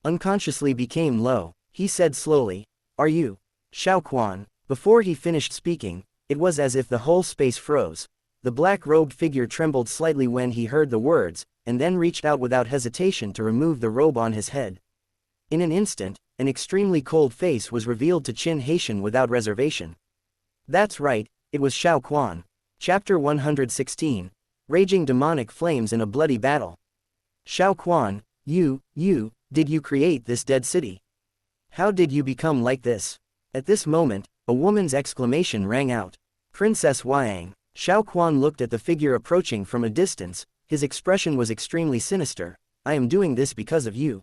unconsciously became low. He said slowly, are you Xiao Quan? Before he finished speaking, it was as if the whole space froze. The black-robed figure trembled slightly when he heard the words, and then reached out without hesitation to remove the robe on his head. In an instant, an extremely cold face was revealed to Qin Haitian without reservation. That's right, it was Xiao Quan. Chapter 116. Raging demonic flames in a bloody battle. Xiao Quan, did you create this dead city? How did you become like this? At this moment, a woman's exclamation rang out. Princess Wang. Xiao Quan looked at the figure approaching from a distance, his expression was extremely sinister. I am doing this because of you.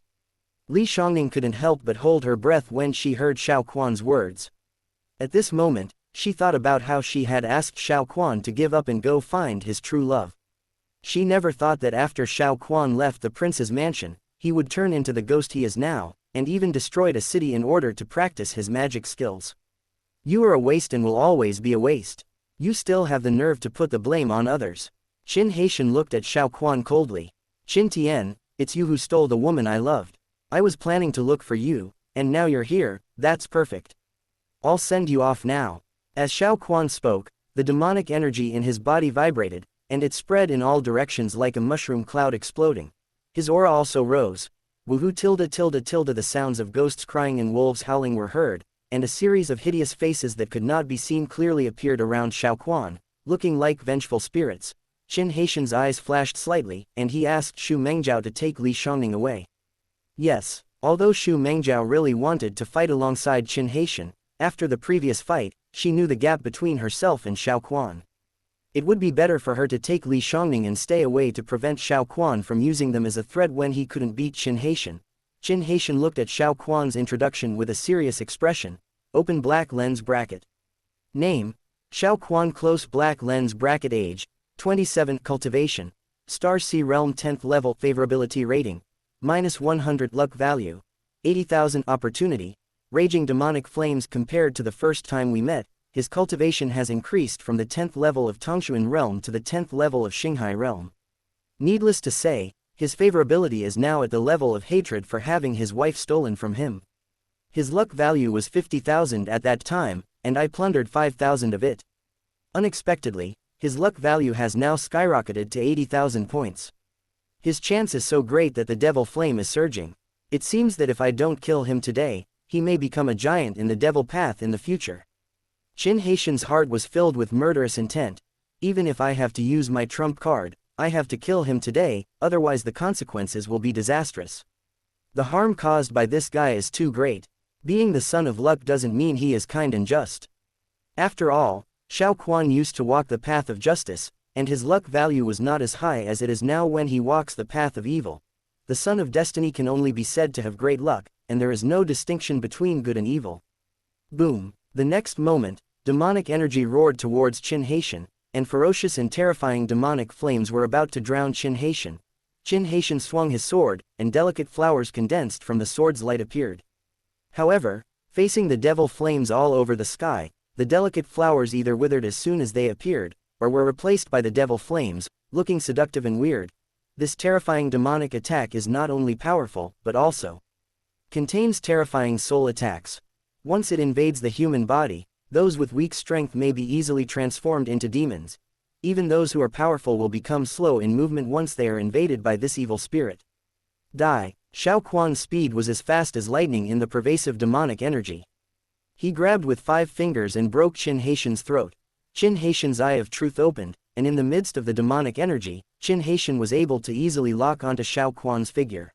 Li Shangning couldn't help but hold her breath when she heard Xiao Quan's words. At this moment, she thought about how she had asked Xiao Quan to give up and go find his true love. She never thought that after Xiao Quan left the prince's mansion, he would turn into the ghost he is now, and even destroyed a city in order to practice his magic skills. You are a waste and will always be a waste. You still have the nerve to put the blame on others. Qin Haitian looked at Xiao Quan coldly. Qin Tian, it's you who stole the woman I loved. I was planning to look for you, and now you're here, that's perfect. I'll send you off now. As Xiao Quan spoke, the demonic energy in his body vibrated, and it spread in all directions like a mushroom cloud exploding. His aura also rose. Woohoo tilde. The sounds of ghosts crying and wolves howling were heard, and a series of hideous faces that could not be seen clearly appeared around Xiao Quan, looking like vengeful spirits. Qin Haitian's eyes flashed slightly, and he asked Xu Mengzhao to take Li Shangning away. Yes, although Xu Mengzhao really wanted to fight alongside Qin Haitian, after the previous fight, she knew the gap between herself and Xiao Quan. It would be better for her to take Li Shangning and stay away to prevent Xiao Quan from using them as a threat when he couldn't beat Qin Haitian. Qin Haitian looked at Xiao Quan's introduction with a serious expression. Open black lens bracket. Name: Xiao Quan. Close black lens bracket. Age: 27. Cultivation: Star C Realm. 10th level. Favorability rating: -100. Luck value: 80,000. Opportunity: Raging demonic flames. Compared to the first time we met, his cultivation has increased from the 10th level of Tongshuan Realm to the 10th level of Xinghai Realm. Needless to say, His favorability is now at the level of hatred for having his wife stolen from him. His luck value was 50,000 at that time, and I plundered 5,000 of it. Unexpectedly, his luck value has now skyrocketed to 80,000 points. His chance is so great that the devil flame is surging. It seems that if I don't kill him today, he may become a giant in the devil path in the future. Qin Haitian's heart was filled with murderous intent. Even if I have to use my trump card, I have to kill him today, otherwise the consequences will be disastrous. The harm caused by this guy is too great. Being the son of luck doesn't mean he is kind and just. After all, Xiao Quan used to walk the path of justice, and his luck value was not as high as it is now when he walks the path of evil. The son of destiny can only be said to have great luck, and there is no distinction between good and evil. Boom! The next moment, demonic energy roared towards Qin Haitian, and ferocious and terrifying demonic flames were about to drown Qin Haitian. Qin Haitian swung his sword, and delicate flowers condensed from the sword's light appeared. However, facing the devil flames all over the sky, the delicate flowers either withered as soon as they appeared, or were replaced by the devil flames, looking seductive and weird. This terrifying demonic attack is not only powerful, but also contains terrifying soul attacks. Once it invades the human body, those with weak strength may be easily transformed into demons. Even those who are powerful will become slow in movement once they are invaded by this evil spirit. Die! Xiao Quan's speed was as fast as lightning in the pervasive demonic energy. He grabbed with 5 fingers and broke Qin Haitian's throat. Qin Haitian's eye of truth opened, and in the midst of the demonic energy, Qin Haitian was able to easily lock onto Xiao Quan's figure.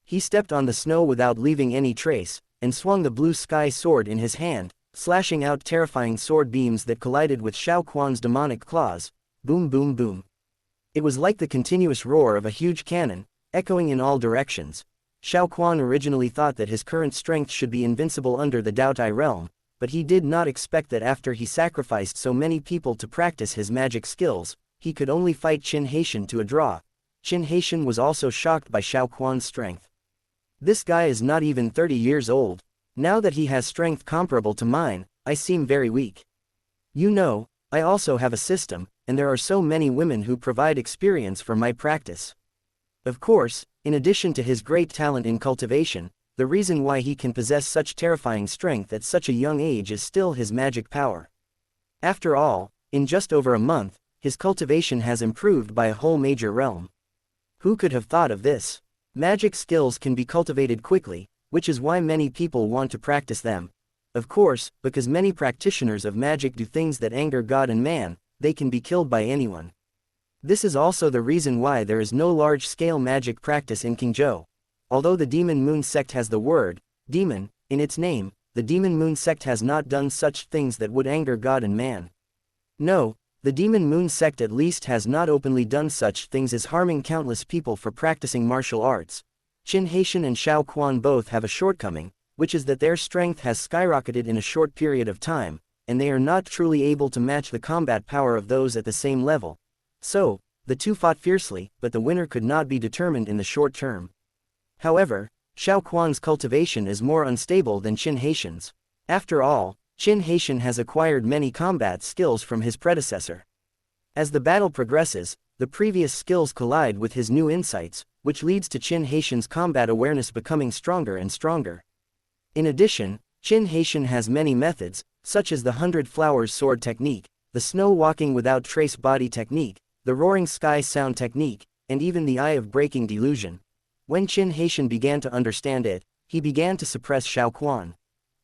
He stepped on the snow without leaving any trace, and swung the blue sky sword in his hand, slashing out terrifying sword beams that collided with Xiao Quan's demonic claws. Boom boom boom. It was like the continuous roar of a huge cannon, echoing in all directions. Xiao Quan originally thought that his current strength should be invincible under the Daotai realm, but he did not expect that after he sacrificed so many people to practice his magic skills, he could only fight Qin Haitian to a draw. Qin Haitian was also shocked by Xiao Quan's strength. This guy is not even 30 years old. Now that he has strength comparable to mine, I seem very weak. You know, I also have a system, and there are so many women who provide experience for my practice. Of course, in addition to his great talent in cultivation, the reason why he can possess such terrifying strength at such a young age is still his magic power. After all, in just over a month, his cultivation has improved by a whole major realm. Who could have thought of this? Magic skills can be cultivated quickly, which is why many people want to practice them. Of course, because many practitioners of magic do things that anger God and man, they can be killed by anyone. This is also the reason why there is no large-scale magic practice in Qingzhou. Although the Demon Moon sect has the word demon in its name, the Demon Moon sect has not done such things that would anger God and man. No, the Demon Moon sect at least has not openly done such things as harming countless people for practicing martial arts. Qin Haitian and Xiao Quan both have a shortcoming, which is that their strength has skyrocketed in a short period of time, and they are not truly able to match the combat power of those at the same level. So, the two fought fiercely, but the winner could not be determined in the short term. However, Xiao Quan's cultivation is more unstable than Qin Haitian's. After all, Qin Haitian has acquired many combat skills from his predecessor. As the battle progresses, the previous skills collide with his new insights, which leads to Qin Haitian's combat awareness becoming stronger and stronger. In addition, Qin Haitian has many methods, such as the 100 Flowers sword technique, the snow walking without trace body technique, the roaring sky sound technique, and even the eye of breaking delusion. When Qin Haitian began to understand it, he began to suppress Xiao Quan.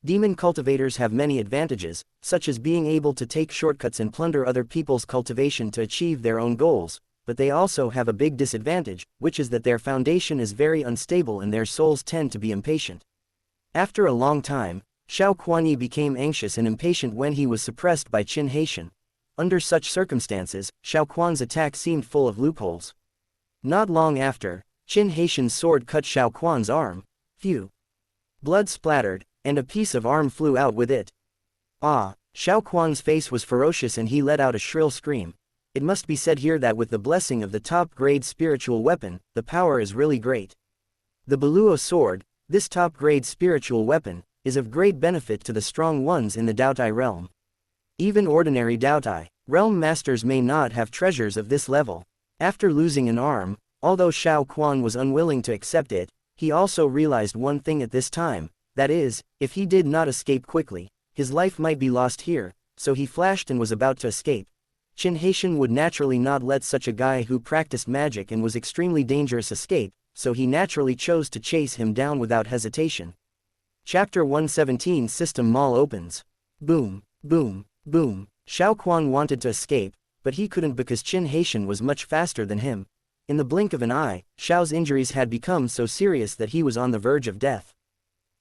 Demon cultivators have many advantages, such as being able to take shortcuts and plunder other people's cultivation to achieve their own goals, but they also have a big disadvantage, which is that their foundation is very unstable and their souls tend to be impatient. After a long time, Xiao Kuanyi became anxious and impatient when he was suppressed by Qin Haitian. Under such circumstances, Xiao Quan's attack seemed full of loopholes. Not long after, Qin Haitian's sword cut Xiao Quan's arm. Phew! Blood splattered, and a piece of arm flew out with it. Ah! Xiao Quan's face was ferocious and he let out a shrill scream. It must be said here that with the blessing of the top-grade spiritual weapon, the power is really great. The Beluo sword, this top-grade spiritual weapon, is of great benefit to the strong ones in the Daotai realm. Even ordinary Daotai realm masters may not have treasures of this level. After losing an arm, Although Xiao Quan was unwilling to accept it, he also realized one thing at this time, that is, if he did not escape quickly, his life might be lost here, so he flashed and was about to escape. Qin Haishan would naturally not let such a guy who practiced magic and was extremely dangerous escape, so he naturally chose to chase him down without hesitation. Chapter 117 System Mall opens. Boom, boom, boom. Xiao Quan wanted to escape, but he couldn't because Qin Haishan was much faster than him. In the blink of an eye, Xiao's injuries had become so serious that he was on the verge of death.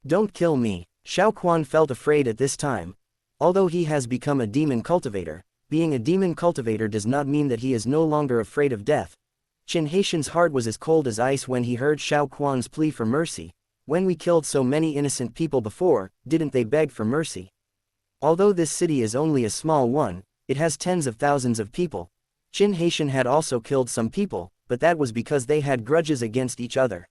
Don't kill me. Xiao Quan felt afraid at this time. Although he has become a demon cultivator, being a demon cultivator does not mean that he is no longer afraid of death. Qin Haishan's heart was as cold as ice when he heard Xiao Quan's plea for mercy. When we killed so many innocent people before, didn't they beg for mercy? Although this city is only a small one, it has tens of thousands of people. Qin Haishan had also killed some people, but that was because they had grudges against each other.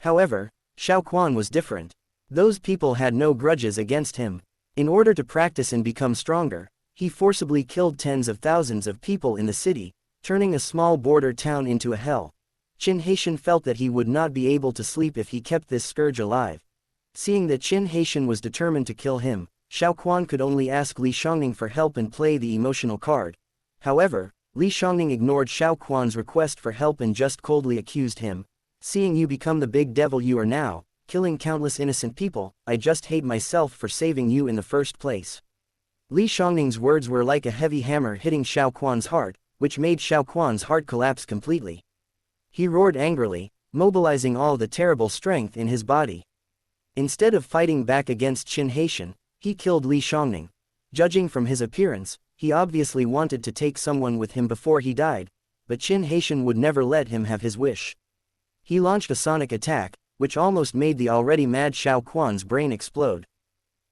However, Xiao Quan was different. Those people had no grudges against him. In order to practice and become stronger, he forcibly killed tens of thousands of people in the city, turning a small border town into a hell. Qin Haishan felt that he would not be able to sleep if he kept this scourge alive. Seeing that Qin Haishan was determined to kill him, Xiao Quan could only ask Li Shangning for help and play the emotional card. However, Li Shangning ignored Xiao Quan's request for help and just coldly accused him. Seeing you become the big devil you are now, killing countless innocent people, I just hate myself for saving you in the first place. Li Shangning's words were like a heavy hammer hitting Xiao Quan's heart, which made Xiao Quan's heart collapse completely. He roared angrily, mobilizing all the terrible strength in his body. Instead of fighting back against Qin Haishan, he killed Li Shangning. Judging from his appearance, he obviously wanted to take someone with him before he died, but Qin Haishan would never let him have his wish. He launched a sonic attack, which almost made the already mad Xiao Quan's brain explode.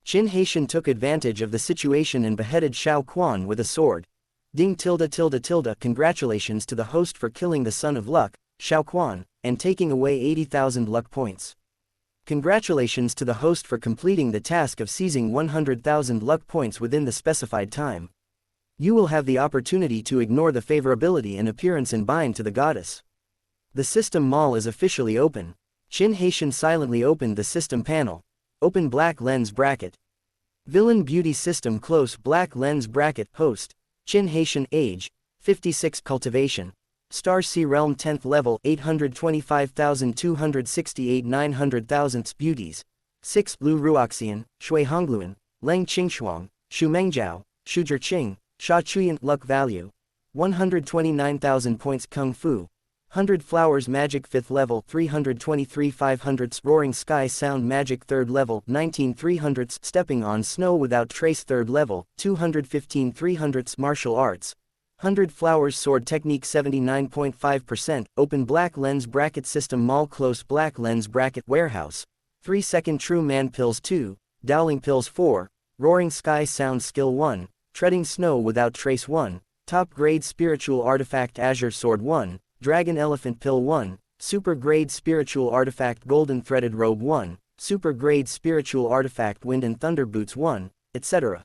Qin Haishan took advantage of the situation and beheaded Xiao Quan with a sword. Ding tilde tilde tilde. Congratulations to the host for killing the son of luck, Xiao Quan, and taking away 80,000 luck points. Congratulations to the host for completing the task of seizing 100,000 luck points within the specified time. You will have the opportunity to ignore the favorability and appearance and bind to the goddess. The system mall is officially open. Qin Haishan silently opened the system panel. Open black lens bracket. Villain beauty system close black lens bracket host. Qin Haishan age, 56 cultivation. Star Sea Realm 10th level 825,268 900,000 beauties. 6 Blue Ruoxian, Shui Hongluan, Leng Qingshuang, Shu Mengjiao, Shu Zhiqing, Sha Chuyan luck value. 129,000 points Kung Fu. 100 Flowers Magic 5th level 323 500 Roaring Sky Sound Magic 3rd level 19 300 Stepping on Snow Without Trace 3rd level 215 300 Martial Arts 100 Flowers Sword Technique 79.5% Open Black Lens Bracket System Mall Close Black Lens Bracket Warehouse 3 Second True Man Pills 2 Dowling Pills 4 Roaring Sky Sound Skill 1 Treading Snow Without Trace 1 Top Grade Spiritual Artifact Azure Sword 1 Dragon Elephant Pill 1, Super Grade Spiritual Artifact Golden Threaded Robe 1, Super Grade Spiritual Artifact Wind and Thunder Boots 1, etc.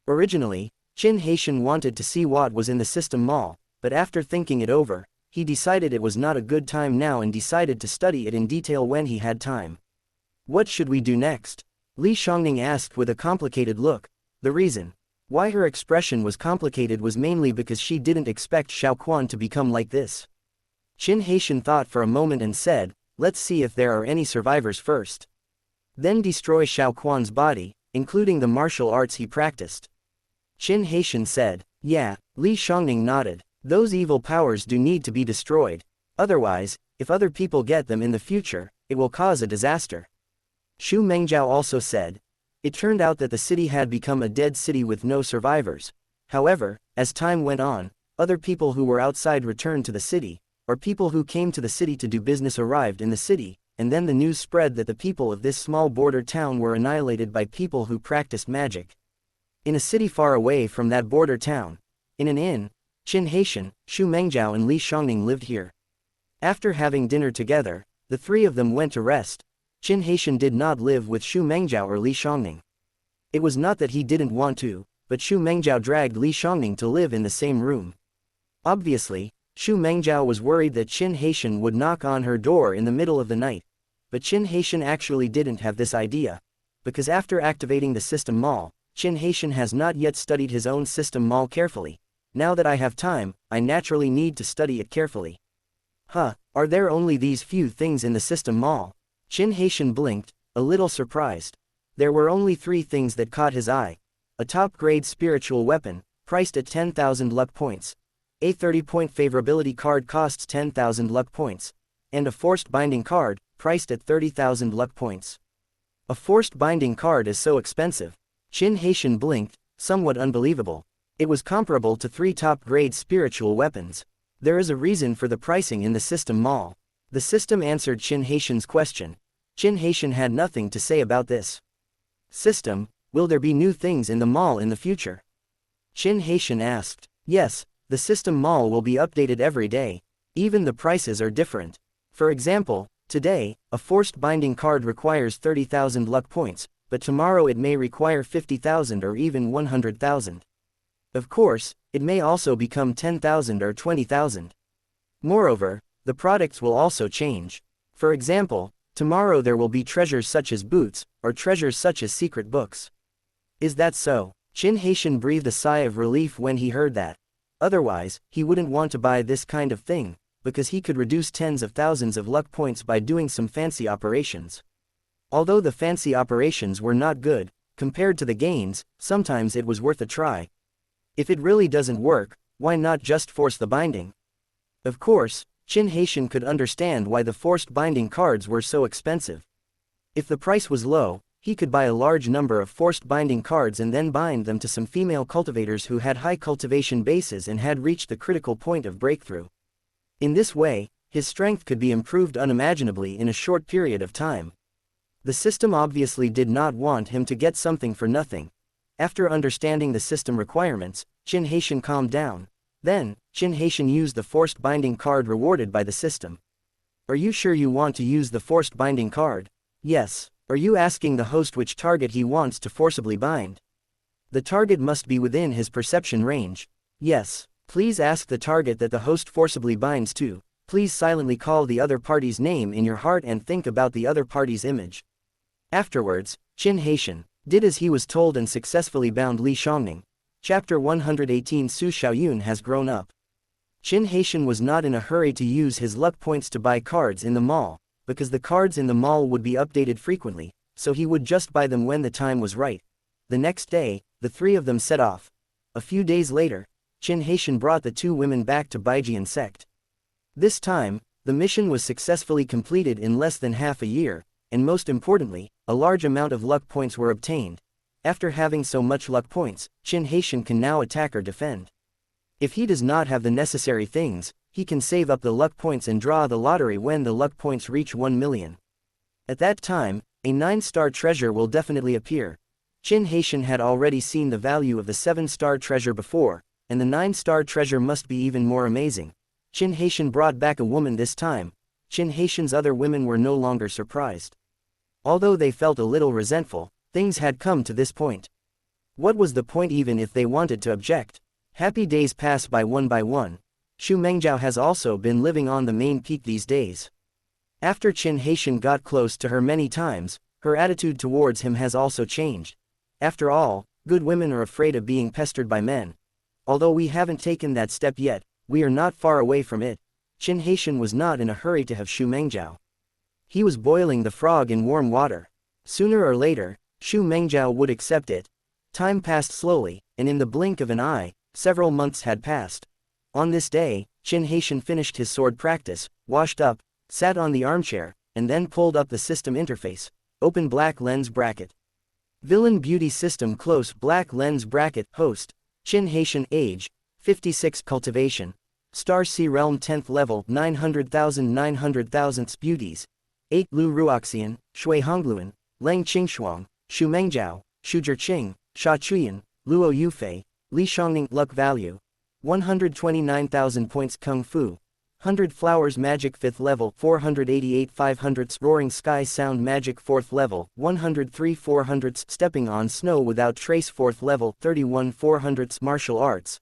Originally, Qin Haishan wanted to see what was in the system mall, but after thinking it over, he decided it was not a good time now and decided to study it in detail when he had time. What should we do next? Li Shangning asked with a complicated look. The reason why her expression was complicated was mainly because she didn't expect Xiao Quan to become like this. Qin Haishan thought for a moment and said, let's see if there are any survivors first. Then destroy Xiao Quan's body, including the martial arts he practiced. Qin Haishan said, yeah. Li Shangning nodded. Those evil powers do need to be destroyed. Otherwise, if other people get them in the future, it will cause a disaster. Shu Mengjiao also said. It turned out that the city had become a dead city with no survivors. However, as time went on, other people who were outside returned to the city, or people who came to the city to do business arrived in the city, and then the news spread that the people of this small border town were annihilated by people who practiced magic. In a city far away from that border town, in an inn, Qin Haishan, Shu Mengjiao and Li Shangning lived here. After having dinner together, the three of them went to rest. Qin Haishan did not live with Shu Mengjiao or Li Shangning. It was not that he didn't want to, but Shu Mengjiao dragged Li Shangning to live in the same room. Obviously, Xu Mengjiao was worried that Qin Haitian would knock on her door in the middle of the night. But Qin Haitian actually didn't have this idea. Because after activating the system mall, Qin Haitian has not yet studied his own system mall carefully. Now that I have time, I naturally need to study it carefully. Huh, are there only these few things in the system mall? Qin Haitian blinked, a little surprised. There were only 3 things that caught his eye. A top-grade spiritual weapon, priced at 10,000 luck points. A 30-point favorability card costs 10,000 luck points. And a forced binding card, priced at 30,000 luck points. A forced binding card is so expensive. Qin Haitian blinked, somewhat unbelievable. It was comparable to 3 top-grade spiritual weapons. There is a reason for the pricing in the system mall. The system answered Qin Haitian's question. Qin Haitian had nothing to say about this. System, will there be new things in the mall in the future? Qin Haitian asked. Yes, the system mall will be updated every day. Even the prices are different. For example, today, a forced binding card requires 30,000 luck points, but tomorrow it may require 50,000 or even 100,000. Of course, it may also become 10,000 or 20,000. Moreover, the products will also change. For example, tomorrow there will be treasures such as boots, or treasures such as secret books. Is that so? Qin Haitian breathed a sigh of relief when he heard that. Otherwise, he wouldn't want to buy this kind of thing, because he could reduce tens of thousands of luck points by doing some fancy operations. Although the fancy operations were not good, compared to the gains, sometimes it was worth a try. If it really doesn't work, why not just force the binding? Of course, Qin Haitian could understand why the forced binding cards were so expensive. If the price was low, he could buy a large number of forced binding cards and then bind them to some female cultivators who had high cultivation bases and had reached the critical point of breakthrough. In this way, his strength could be improved unimaginably in a short period of time. The system obviously did not want him to get something for nothing. After understanding the system requirements, Qin Haitian calmed down. Then, Qin Haitian used the forced binding card rewarded by the system. Are you sure you want to use the forced binding card? Yes. Are you asking the host which target he wants to forcibly bind? The target must be within his perception range. Yes. Please ask the target that the host forcibly binds to. Please silently call the other party's name in your heart and think about the other party's image. Afterwards, Qin Haitian did as he was told and successfully bound Li Shangning. Chapter 118 Su Xiaoyun has grown up. Qin Haitian was not in a hurry to use his luck points to buy cards in the mall, because the cards in the mall would be updated frequently, so he would just buy them when the time was right. The next day, the 3 of them set off. A few days later, Qin Haitian brought the 2 women back to Baijian sect. This time, the mission was successfully completed in less than half a year, and most importantly, a large amount of luck points were obtained. After having so much luck points, Qin Haitian can now attack or defend. If he does not have the necessary things, he can save up the luck points and draw the lottery when the luck points reach 1 million. At that time, a 9-star treasure will definitely appear. Qin Haitian had already seen the value of the 7-star treasure before, and the 9-star treasure must be even more amazing. Qin Haitian brought back a woman this time. Qin Haitian's other women were no longer surprised. Although they felt a little resentful, things had come to this point. What was the point even if they wanted to object? Happy days pass by one. Xu Mengjiao has also been living on the main peak these days. After Qin Haitian got close to her many times, her attitude towards him has also changed. After all, good women are afraid of being pestered by men. Although we haven't taken that step yet, we are not far away from it. Qin Haitian was not in a hurry to have Xu Mengjiao. He was boiling the frog in warm water. Sooner or later, Xu Mengjiao would accept it. Time passed slowly, and in the blink of an eye, several months had passed. On this day, Qin Haitian finished his sword practice, washed up, sat on the armchair, and then pulled up the system interface. Open black lens bracket. Villain beauty system close black lens bracket. Host, Qin Haitian. Age, 56. Cultivation, Star Sea Realm 10th level 900,000 beauties. 8. Lu Ruoxian, Shui Hongluan, Leng Qingshuang, Xu Mengjiao, Xu Zhiqing, Sha Chuyan, Luo Yufei, Li Shangning. Luck value, 129,000 points. Kung Fu, 100 Flowers Magic 5th level 488 500 Roaring Sky Sound Magic 4th level 103 400 Stepping on Snow Without Trace 4th level 31 400 Martial Arts,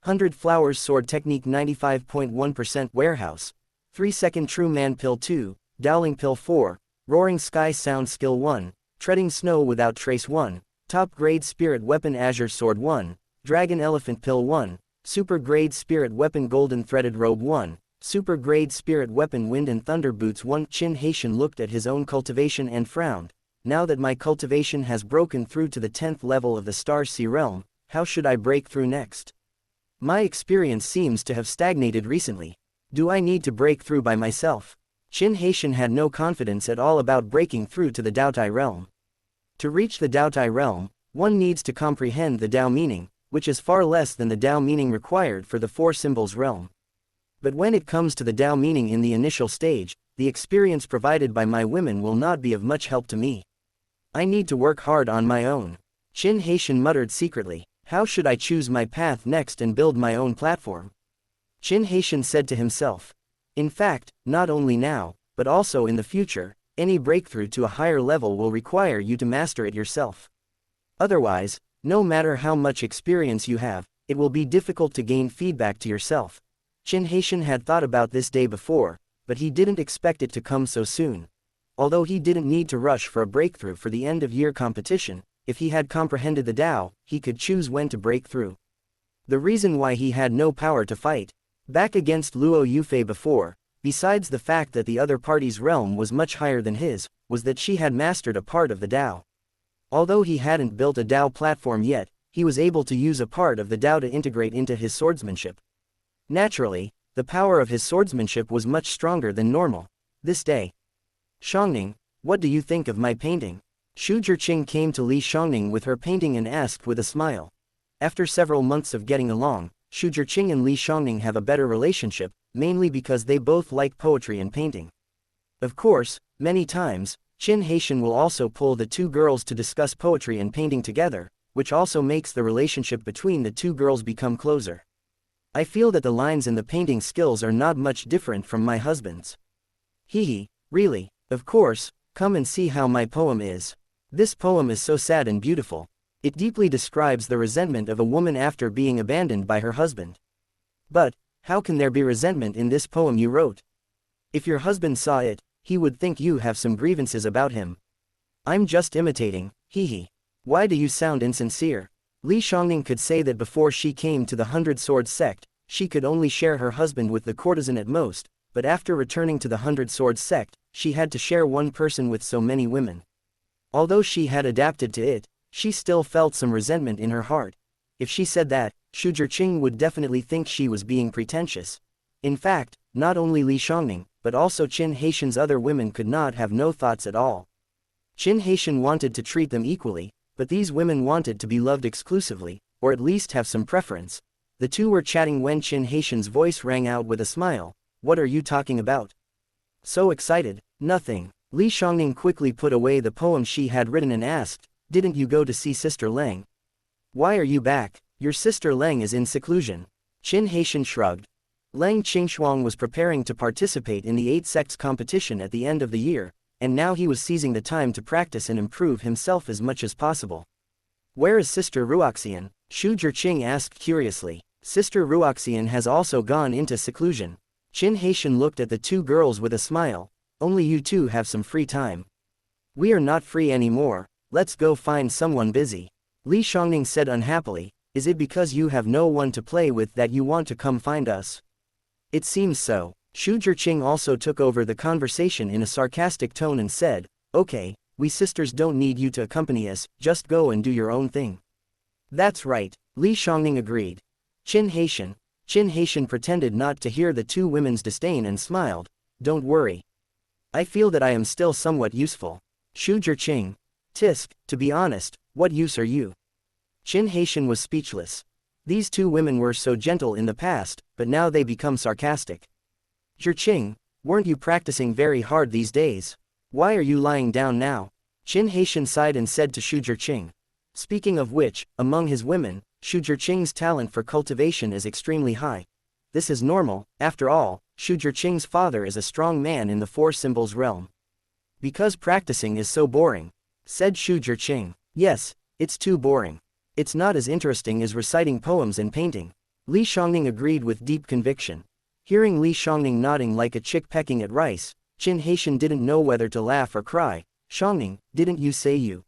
100 Flowers Sword Technique 95.1% Warehouse. 3-second True Man Pill 2, Dowling Pill 4, Roaring Sky Sound Skill 1, Treading Snow Without Trace 1, Top Grade Spirit Weapon Azure Sword 1, Dragon Elephant Pill 1, Super Grade Spirit Weapon Golden Threaded Robe 1, Super Grade Spirit Weapon Wind and Thunder Boots 1. Qin Haitian looked at his own cultivation and frowned. Now that my cultivation has broken through to the 10th level of the Star Sea Realm, how should I break through next? My experience seems to have stagnated recently. Do I need to break through by myself? Qin Haitian had no confidence at all about breaking through to the Daotai realm. To reach the Daotai realm, one needs to comprehend the Dao meaning, which is far less than the Dao meaning required for the Four Symbols realm. But when it comes to the Dao meaning in the initial stage, the experience provided by my women will not be of much help to me. I need to work hard on my own. Qin Haitian muttered secretly. How should I choose my path next and build my own platform? Qin Haitian said to himself. In fact, not only now, but also in the future, any breakthrough to a higher level will require you to master it yourself. Otherwise, no matter how much experience you have, it will be difficult to gain feedback to yourself. Qin Haitian had thought about this day before, but he didn't expect it to come so soon. Although he didn't need to rush for a breakthrough for the end-of-year competition, if he had comprehended the Tao, he could choose when to break through. The reason why he had no power to fight back against Luo Yufei before, besides the fact that the other party's realm was much higher than his, was that she had mastered a part of the Tao. Although he hadn't built a Tao platform yet, he was able to use a part of the Tao to integrate into his swordsmanship. Naturally, the power of his swordsmanship was much stronger than normal. This day. Shangning, what do you think of my painting? Xu Zhiqing came to Li Shangning with her painting and asked with a smile. After several months of getting along, Xu Zhiqing and Li Shangning have a better relationship, mainly because they both like poetry and painting. Of course, many times, Qin Haitian will also pull the two girls to discuss poetry and painting together, which also makes the relationship between the two girls become closer. I feel that the lines in the painting skills are not much different from my husband's. Hee, really, of course, come and see how my poem is. This poem is so sad and beautiful. It deeply describes the resentment of a woman after being abandoned by her husband. But, how can there be resentment in this poem you wrote? If your husband saw it, he would think you have some grievances about him. I'm just imitating, hee. Why do you sound insincere? Li Shangning could say that before she came to the 100 Swords sect, she could only share her husband with the courtesan at most, but after returning to the 100 Swords sect, she had to share one person with so many women. Although she had adapted to it, she still felt some resentment in her heart. If she said that, Xu Zhiqing would definitely think she was being pretentious. In fact, not only Li Shangning, but also Qin Haitian's other women could not have no thoughts at all. Qin Haitian wanted to treat them equally, but these women wanted to be loved exclusively, or at least have some preference. The two were chatting when Qin Haitian's voice rang out with a smile. What are you talking about? So excited. Nothing. Li Shangning quickly put away the poem she had written and asked, didn't you go to see Sister Leng? Why are you back? Your sister Leng is in seclusion. Qin Haitian shrugged. Leng Qingshuang was preparing to participate in the 8 sects competition at the end of the year, and now he was seizing the time to practice and improve himself as much as possible. Where is Sister Ruoxian? Xu Zhiqing asked curiously. Sister Ruoxian has also gone into seclusion. Qin Haitian looked at the two girls with a smile. Only you two have some free time. We are not free anymore, let's go find someone busy. Li Shangning said unhappily, is it because you have no one to play with that you want to come find us? It seems so. Xu Zhiqing also took over the conversation in a sarcastic tone and said, okay, we sisters don't need you to accompany us, just go and do your own thing. That's right, Li Shangning agreed. Qin Haitian pretended not to hear the two women's disdain and smiled, don't worry. I feel that I am still somewhat useful. Xu Zhiqing. Tisk, to be honest, what use are you? Qin Haitian was speechless. These two women were so gentle in the past, but now they become sarcastic. Zhiqing, weren't you practicing very hard these days? Why are you lying down now? Qin Haitian sighed and said to Xu Zhiqing. Speaking of which, among his women, Xu Zhiqing's talent for cultivation is extremely high. This is normal, after all, Xu Zhiqing's father is a strong man in the Four Symbols realm. Because practicing is so boring, said Xu Zhiqing. Yes, it's too boring. It's not as interesting as reciting poems and painting. Li Shangning agreed with deep conviction. Hearing Li Shangning nodding like a chick pecking at rice, Qin Haitian didn't know whether to laugh or cry. Shangning, didn't you say you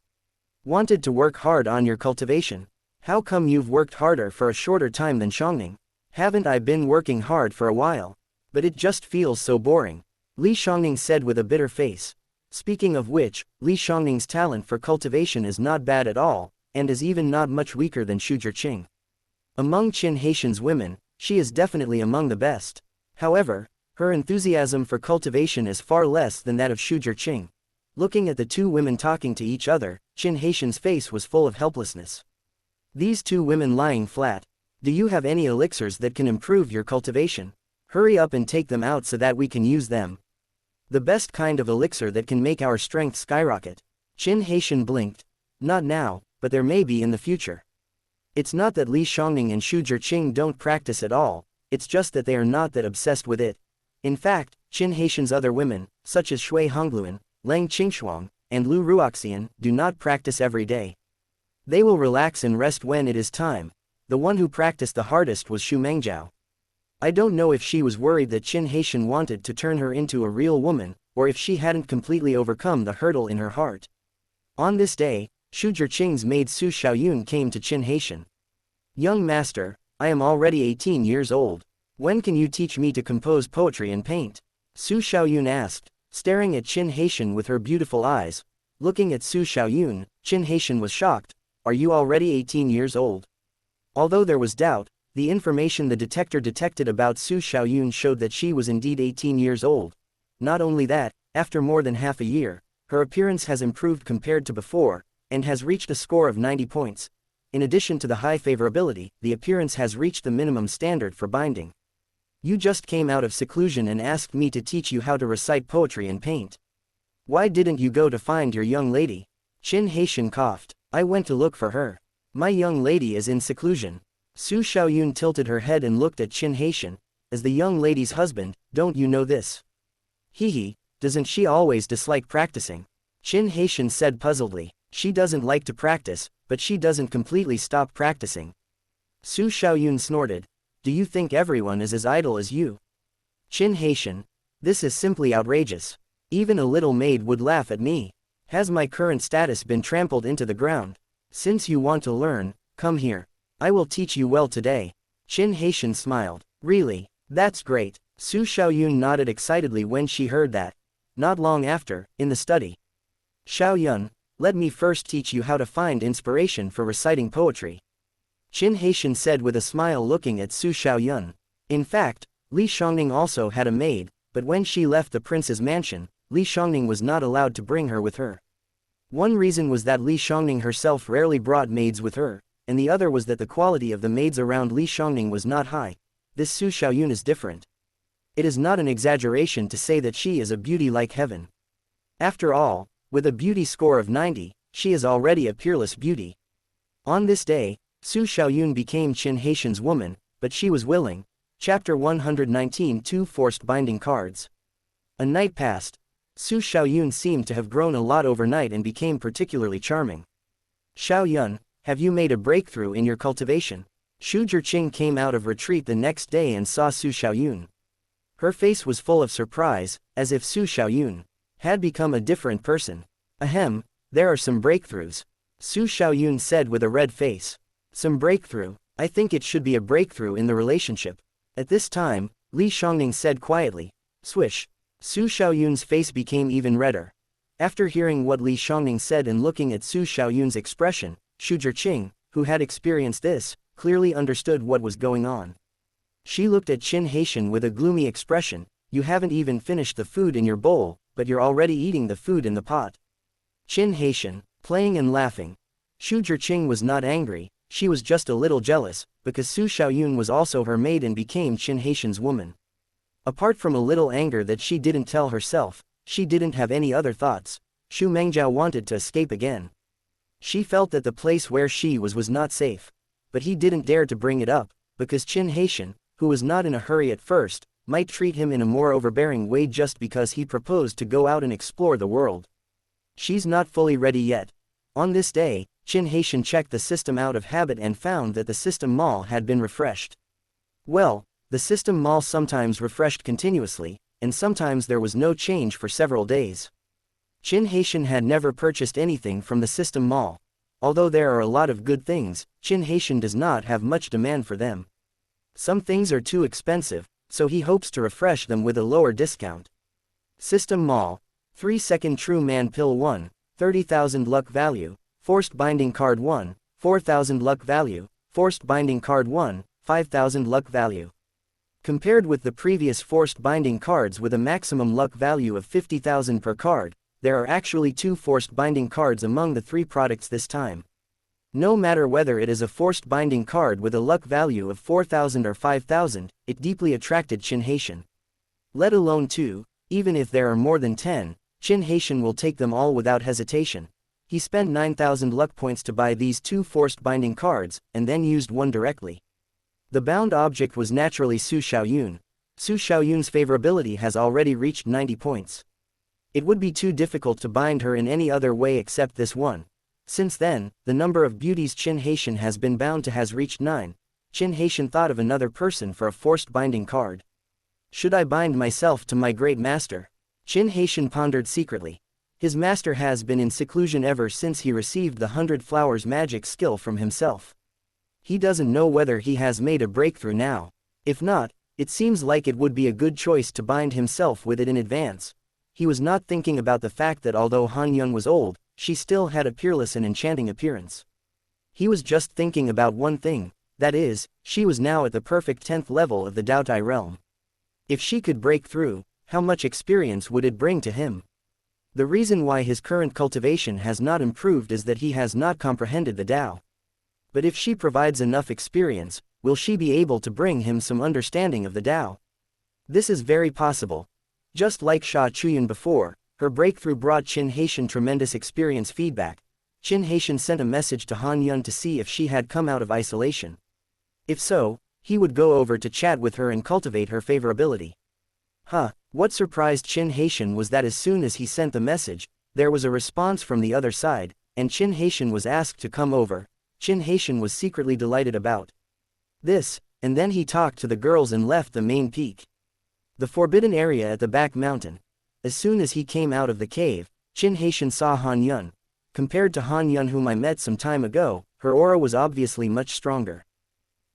wanted to work hard on your cultivation? How come you've worked harder for a shorter time than Shangning? Haven't I been working hard for a while? But it just feels so boring, Li Shangning said with a bitter face. Speaking of which, Li Shangning's talent for cultivation is not bad at all, and is even not much weaker than Xu Zhiqing. Among Qin Haitian's women, she is definitely among the best. However, her enthusiasm for cultivation is far less than that of Xu Zhiqing. Looking at the two women talking to each other, Qin Haitian's face was full of helplessness. These two women lying flat. Do you have any elixirs that can improve your cultivation? Hurry up and take them out so that we can use them. The best kind of elixir that can make our strength skyrocket. Qin Haitian blinked. Not now, but there may be in the future. It's not that Li Shangning and Xu Zhiqing don't practice at all, it's just that they are not that obsessed with it. In fact, Qin Haitian's other women, such as Shui Hongluan, Leng Qingshuang, and Lu Ruoxian, do not practice every day. They will relax and rest when it is time. The one who practiced the hardest was Xu Mengjiao. I don't know if she was worried that Qin Haitian wanted to turn her into a real woman, or if she hadn't completely overcome the hurdle in her heart. On this day, Xu Zhiqing's maid Su Xiaoyun came to Qin Haitian. Young master, I am already 18 years old. When can you teach me to compose poetry and paint? Su Xiaoyun asked, staring at Qin Haitian with her beautiful eyes. Looking at Su Xiaoyun, Qin Haitian was shocked. Are you already 18 years old? Although there was doubt, the information the detector detected about Su Xiaoyun showed that she was indeed 18 years old. Not only that, after more than half a year, her appearance has improved compared to before, and has reached a score of 90 points. In addition to the high favorability, the appearance has reached the minimum standard for binding. You just came out of seclusion and asked me to teach you how to recite poetry and paint. Why didn't you go to find your young lady? Qin Haitian coughed. I went to look for her. My young lady is in seclusion. Su Xiaoyun tilted her head and looked at Qin Haitian. As the young lady's husband, don't you know this? Hee, doesn't she always dislike practicing? Qin Haitian said puzzledly. She doesn't like to practice, but she doesn't completely stop practicing. Su Xiaoyun snorted. Do you think everyone is as idle as you? Qin Haitian. This is simply outrageous. Even a little maid would laugh at me. Has my current status been trampled into the ground? Since you want to learn, come here. I will teach you well today. Qin Haitian smiled. Really? That's great. Su Xiaoyun nodded excitedly when she heard that. Not long after, in the study. Xiaoyun, let me first teach you how to find inspiration for reciting poetry. Qin Haitian said with a smile looking at Su Xiaoyun. In fact, Li Shangning also had a maid, but when she left the prince's mansion, Li Shangning was not allowed to bring her with her. One reason was that Li Shangning herself rarely brought maids with her, and the other was that the quality of the maids around Li Shangning was not high. This Su Xiaoyun is different. It is not an exaggeration to say that she is a beauty like heaven. After all, with a beauty score of 90, she is already a peerless beauty. On this day, Su Xiaoyun became Qin Haitian's woman, but she was willing. Chapter 119 Two Forced Binding Cards. A night passed. Su Xiaoyun seemed to have grown a lot overnight and became particularly charming. Xiaoyun, have you made a breakthrough in your cultivation? Xu Zhiqing came out of retreat the next day and saw Su Xiaoyun. Her face was full of surprise, as if Su Xiaoyun had become a different person. Ahem, there are some breakthroughs. Su Xiaoyun said with a red face. Some breakthrough? I think it should be a breakthrough in the relationship. At this time, Li Shangning said quietly. Swish. Su Xiaoyun's face became even redder. After hearing what Li Shangning said and looking at Su Xiaoyun's expression, Xu Zhiqing, who had experienced this, clearly understood what was going on. She looked at Qin Haitian with a gloomy expression. You haven't even finished the food in your bowl, but you're already eating the food in the pot. Qin Haitian, playing and laughing. Xu Zhiqing was not angry, she was just a little jealous, because Su Xiaoyun was also her maid and became Qin Haitian's woman. Apart from a little anger that she didn't tell herself, she didn't have any other thoughts. Xu Mengjiao wanted to escape again. She felt that the place where she was not safe. But he didn't dare to bring it up, because Qin Haitian, who was not in a hurry at first, might treat him in a more overbearing way just because he proposed to go out and explore the world. She's not fully ready yet. On this day, Qin Haitian checked the system out of habit and found that the system mall had been refreshed. Well, the system mall sometimes refreshed continuously, and sometimes there was no change for several days. Qin Haitian had never purchased anything from the system mall. Although there are a lot of good things, Qin Haitian does not have much demand for them. Some things are too expensive, so he hopes to refresh them with a lower discount. System mall. 3-second True Man Pill 1, 30,000 luck value, Forced Binding Card 1, 4,000 luck value, Forced Binding Card 1, 5,000 luck value. Compared with the previous forced binding cards with a maximum luck value of 50,000 per card, there are actually 2 forced binding cards among the 3 products this time. No matter whether it is a forced binding card with a luck value of 4,000 or 5,000, it deeply attracted Qin Haitian. Let alone 2, even if there are more than 10, Qin Haitian will take them all without hesitation. He spent 9,000 luck points to buy these 2 forced binding cards, and then used one directly. The bound object was naturally Su Xiaoyun. Su Xiaoyun's favorability has already reached 90 points. It would be too difficult to bind her in any other way except this one. Since then, the number of beauties Qin Haitian has been bound to has reached 9. Qin Haitian thought of another person for a forced binding card. Should I bind myself to my great master? Qin Haitian pondered secretly. His master has been in seclusion ever since he received the 100 Flowers magic skill from himself. He doesn't know whether he has made a breakthrough now. If not, it seems like it would be a good choice to bind himself with it in advance. He was not thinking about the fact that although Han Yun was old, she still had a peerless and enchanting appearance. He was just thinking about one thing, that is, she was now at the perfect 10th level of the Daotai realm. If she could break through, how much experience would it bring to him? The reason why his current cultivation has not improved is that he has not comprehended the Tao. But if she provides enough experience, will she be able to bring him some understanding of the Tao? This is very possible. Just like Sha Chuyun before, her breakthrough brought Qin Haitian tremendous experience feedback. Qin Haitian sent a message to Han Yun to see if she had come out of isolation. If so, he would go over to chat with her and cultivate her favorability. What surprised Qin Haitian was that as soon as he sent the message, there was a response from the other side, and Qin Haitian was asked to come over. Qin Haitian was secretly delighted about this, and then he talked to the girls and left the main peak. The forbidden area at the back mountain. As soon as he came out of the cave, Qin Haitian saw Han Yun. Compared to Han Yun whom I met some time ago, her aura was obviously much stronger.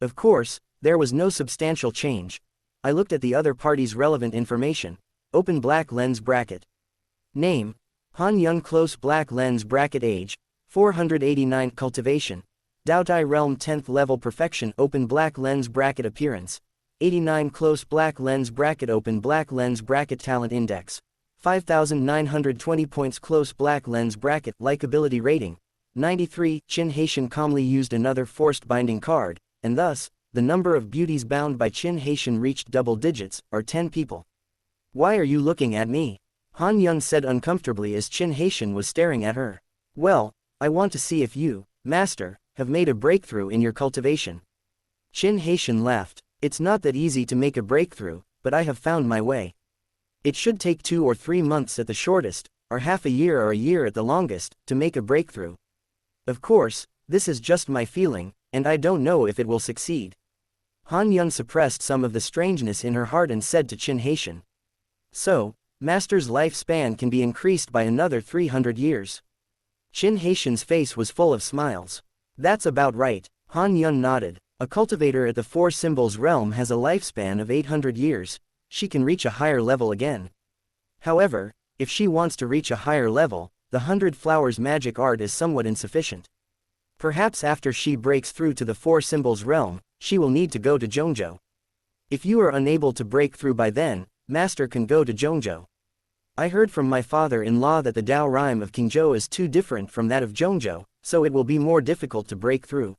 Of course, there was no substantial change. I looked at the other party's relevant information. Open black lens bracket. Name: Han Yun. Close black lens bracket. Age: 489. Cultivation: Daotai realm 10th level. Perfection. Open black lens bracket. Appearance: 89. Close black lens bracket. Open black lens bracket. Talent index: 5,920 points. Close black lens bracket. Likability rating: 93. Qin Haitian calmly used another forced binding card, and thus, the number of beauties bound by Qin Haitian reached double digits, or 10 people. Why are you looking at me? Han Yun said uncomfortably as Qin Haitian was staring at her. Well, I want to see if you, master, have made a breakthrough in your cultivation. Qin Haitian laughed. It's not that easy to make a breakthrough, but I have found my way. It should take 2 or 3 months at the shortest, or half a year or a year at the longest, to make a breakthrough. Of course, this is just my feeling, and I don't know if it will succeed. Han Yun suppressed some of the strangeness in her heart and said to Qin Haitian. So, master's lifespan can be increased by another 300 years. Qin Haitian's face was full of smiles. That's about right, Han Yun nodded. A cultivator at the Four Symbols realm has a lifespan of 800 years. She can reach a higher level again. However, if she wants to reach a higher level, the 100 Flowers magic art is somewhat insufficient. Perhaps after she breaks through to the Four Symbols realm, she will need to go to Zhongzhou. If you are unable to break through by then, master can go to Zhongzhou. I heard from my father-in-law that the Dao rhyme of Qingzhou is too different from that of Zhongzhou, so it will be more difficult to break through.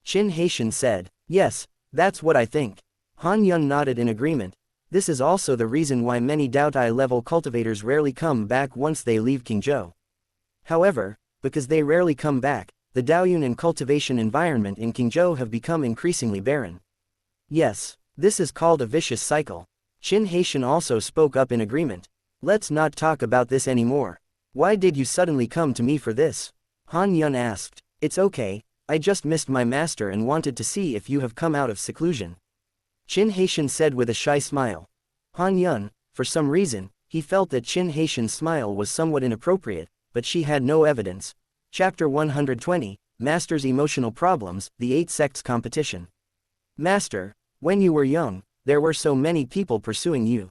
Qin Haitian said. Yes, that's what I think. Han Yun nodded in agreement. This is also the reason why many Daotai level cultivators rarely come back once they leave Qingzhou. However, because they rarely come back, the Daoyun and cultivation environment in Qingzhou have become increasingly barren. Yes, this is called a vicious cycle. Qin Haitian also spoke up in agreement. Let's not talk about this anymore. Why did you suddenly come to me for this? Han Yun asked. It's okay, I just missed my master and wanted to see if you have come out of seclusion. Qin Haitian said with a shy smile. Han Yun, for some reason, he felt that Qin Haitian's smile was somewhat inappropriate, but she had no evidence. Chapter 120, Master's Emotional Problems, the 8 Sects Competition. Master, when you were young, there were so many people pursuing you.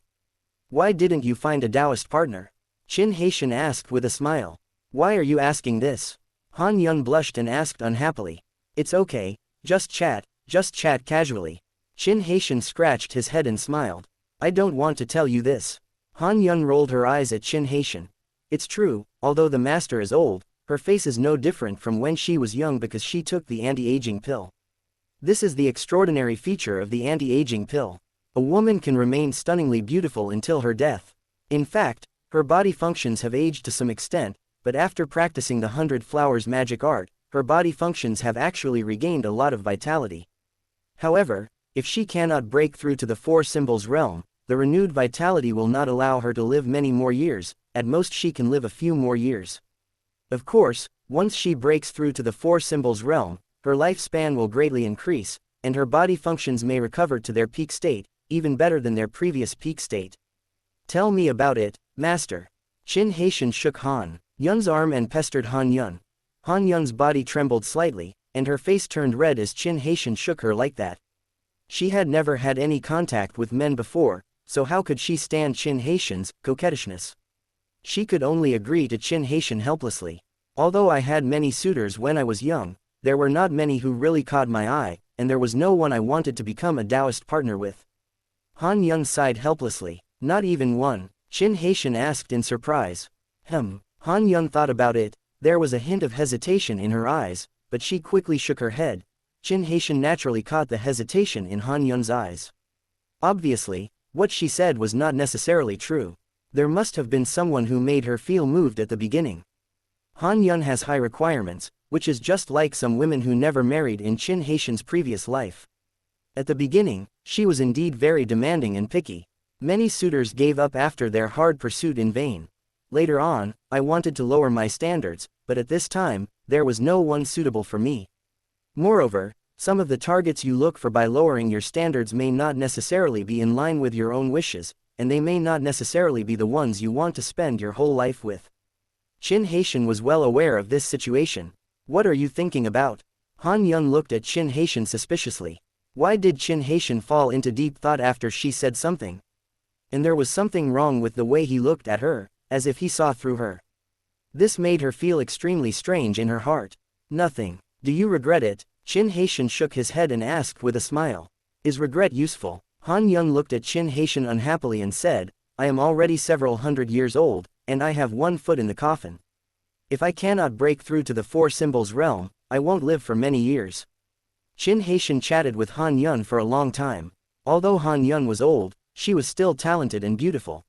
Why didn't you find a Taoist partner? Qin Haitian asked with a smile. Why are you asking this? Han Yun blushed and asked unhappily. It's okay, just chat casually. Qin Haitian scratched his head and smiled. I don't want to tell you this. Han Yun rolled her eyes at Qin Haitian. It's true, although the master is old, her face is no different from when she was young because she took the anti-aging pill. This is the extraordinary feature of the anti-aging pill. A woman can remain stunningly beautiful until her death. In fact, her body functions have aged to some extent, but after practicing the 100 Flowers magic art, her body functions have actually regained a lot of vitality. However, if she cannot break through to the 4 Symbols realm, the renewed vitality will not allow her to live many more years, at most she can live a few more years. Of course, once she breaks through to the 4 Symbols realm, her lifespan will greatly increase, and her body functions may recover to their peak state, even better than their previous peak state. Tell me about it, Master. Qin Haitian shook Han Yun's arm and pestered Han Yun. Han Yun's body trembled slightly, and her face turned red as Qin Haitian shook her like that. She had never had any contact with men before, so how could she stand Qin Haitian's coquettishness? She could only agree to Qin Haitian helplessly. Although I had many suitors when I was young, there were not many who really caught my eye, and there was no one I wanted to become a Taoist partner with. Han Yun sighed helplessly. Not even one? Qin Haitian asked in surprise. Han Yun thought about it. There was a hint of hesitation in her eyes, but she quickly shook her head. Qin Haitian naturally caught the hesitation in Han Yun's eyes. Obviously, what she said was not necessarily true. There must have been someone who made her feel moved at the beginning. Han Yun has high requirements, which is just like some women who never married in Qin Haitian's previous life. At the beginning, she was indeed very demanding and picky. Many suitors gave up after their hard pursuit in vain. Later on, I wanted to lower my standards, but at this time, there was no one suitable for me. Moreover, some of the targets you look for by lowering your standards may not necessarily be in line with your own wishes, and they may not necessarily be the ones you want to spend your whole life with. Qin Haitian was well aware of this situation. What are you thinking about? Han Yun looked at Qin Haitian suspiciously. Why did Qin Haitian fall into deep thought after she said something? And there was something wrong with the way he looked at her, as if he saw through her. This made her feel extremely strange in her heart. Nothing. Do you regret it? Qin Haitian shook his head and asked with a smile. Is regret useful? Han Yun looked at Qin Haitian unhappily and said, I am already several hundred years old, and I have one foot in the coffin. If I cannot break through to the 4 Symbols realm, I won't live for many years. Qin Haitian chatted with Han Yun for a long time. Although Han Yun was old, she was still talented and beautiful.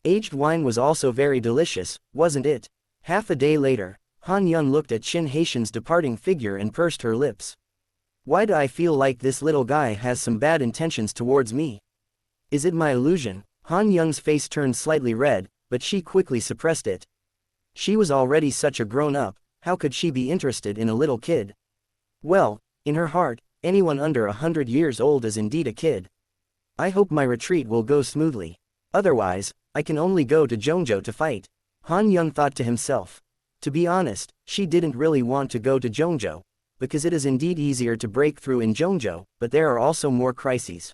Aged wine was also very delicious, wasn't it? Half a day later, Han Yun looked at Qin Haitian's departing figure and pursed her lips. Why do I feel like this little guy has some bad intentions towards me? Is it my illusion? Han Yun's face turned slightly red, but she quickly suppressed it. She was already such a grown-up, how could she be interested in a little kid? Well, in her heart, anyone under 100 years old is indeed a kid. I hope my retreat will go smoothly. Otherwise, I can only go to Zhongzhou to fight. Han Yun thought to himself. To be honest, she didn't really want to go to Zhongzhou, because it is indeed easier to break through in Zhongzhou, but there are also more crises.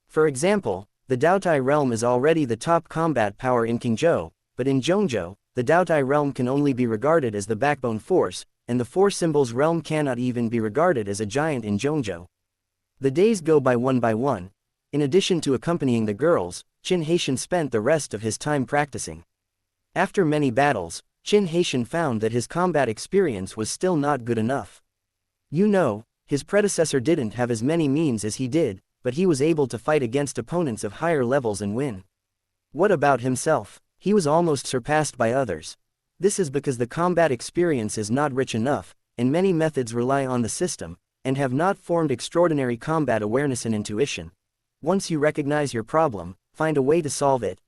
For example, the Daotai realm is already the top combat power in Qingzhou, but in Zhongzhou, the Daotai realm can only be regarded as the backbone force, and the 4 Symbols realm cannot even be regarded as a giant in Zhongzhou. The days go by one. In addition to accompanying the girls, Qin Haitian spent the rest of his time practicing. After many battles, Qin Haitian found that his combat experience was still not good enough. You know, his predecessor didn't have as many means as he did, but he was able to fight against opponents of higher levels and win. What about himself? He was almost surpassed by others. This is because the combat experience is not rich enough, and many methods rely on the system, and have not formed extraordinary combat awareness and intuition. Once you recognize your problem, find a way to solve it.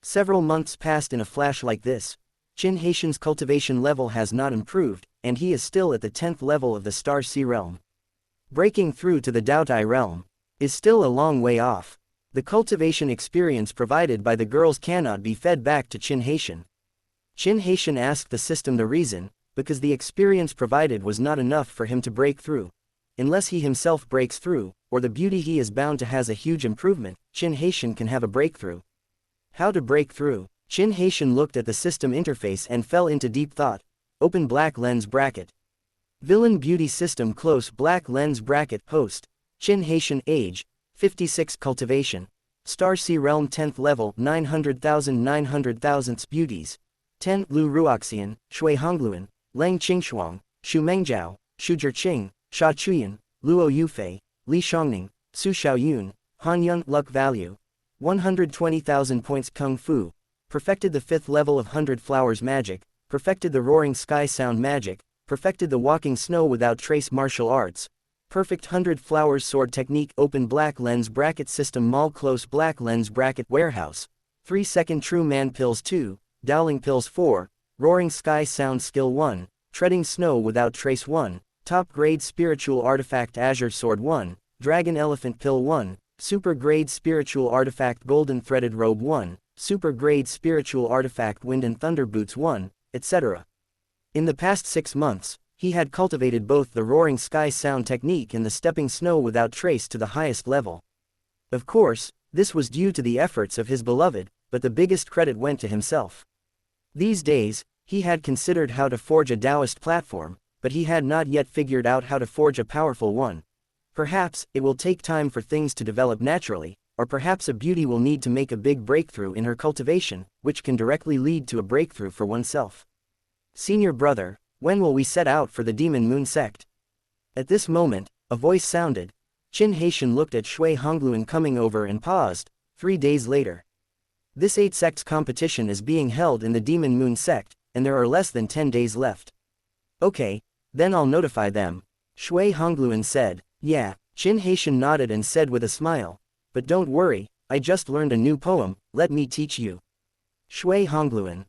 Several months passed in a flash like this. Qin Haitian's cultivation level has not improved, and he is still at the 10th level of the Star Sea realm. Breaking through to the Daotai realm. is still a long way off. The cultivation experience provided by the girls cannot be fed back to Qin Haitian. Qin Haitian asked the system the reason, because the experience provided was not enough for him to break through. Unless he himself breaks through, or the beauty he is bound to has a huge improvement, Qin Haitian can have a breakthrough. How to break through? Qin Haitian looked at the system interface and fell into deep thought. Open black lens bracket. Villain beauty system close black lens bracket host. Qin Haitian age, 56 cultivation. Star Sea Realm 10th level 900,000 beauties. 10 Lu Ruoxian, Shui Hongluan, Lang Qingshuang, Shu Mengjiao, Shu Zhiqing, Sha Chuyan, Luo Yufei, Li Shangning, Su Xiaoyun, Han Yun luck value. 120,000 points Kung Fu. Perfected the 5th level of 100 Flowers magic, perfected the Roaring Sky sound magic, perfected the Walking Snow without trace martial arts. Perfect 100 Flowers sword technique open black lens bracket system mall close black lens bracket warehouse. 3 second true man pills 2, Dowling pills 4, Roaring Sky sound skill 1, treading snow without trace 1, top grade spiritual artifact Azure sword 1, dragon elephant pill 1, super grade spiritual artifact golden threaded robe 1, super grade spiritual artifact wind and thunder boots 1, etc. In the past 6 months, he had cultivated both the Roaring Sky sound technique and the stepping snow without trace to the highest level. Of course, this was due to the efforts of his beloved, but the biggest credit went to himself. These days, he had considered how to forge a Taoist platform, but he had not yet figured out how to forge a powerful one. Perhaps, it will take time for things to develop naturally, or perhaps a beauty will need to make a big breakthrough in her cultivation, which can directly lead to a breakthrough for oneself. Senior brother, when will we set out for the Demon Moon sect? At this moment, a voice sounded. Qin Haitian looked at Shui Hongluan coming over and paused. 3 days later. This 8 sects competition is being held in the Demon Moon sect, and there are less than 10 days left. Okay, then I'll notify them. Shui Hongluan said. Yeah, Qin Haitian nodded and said with a smile. But don't worry, I just learned a new poem, let me teach you. Shui Hongluan.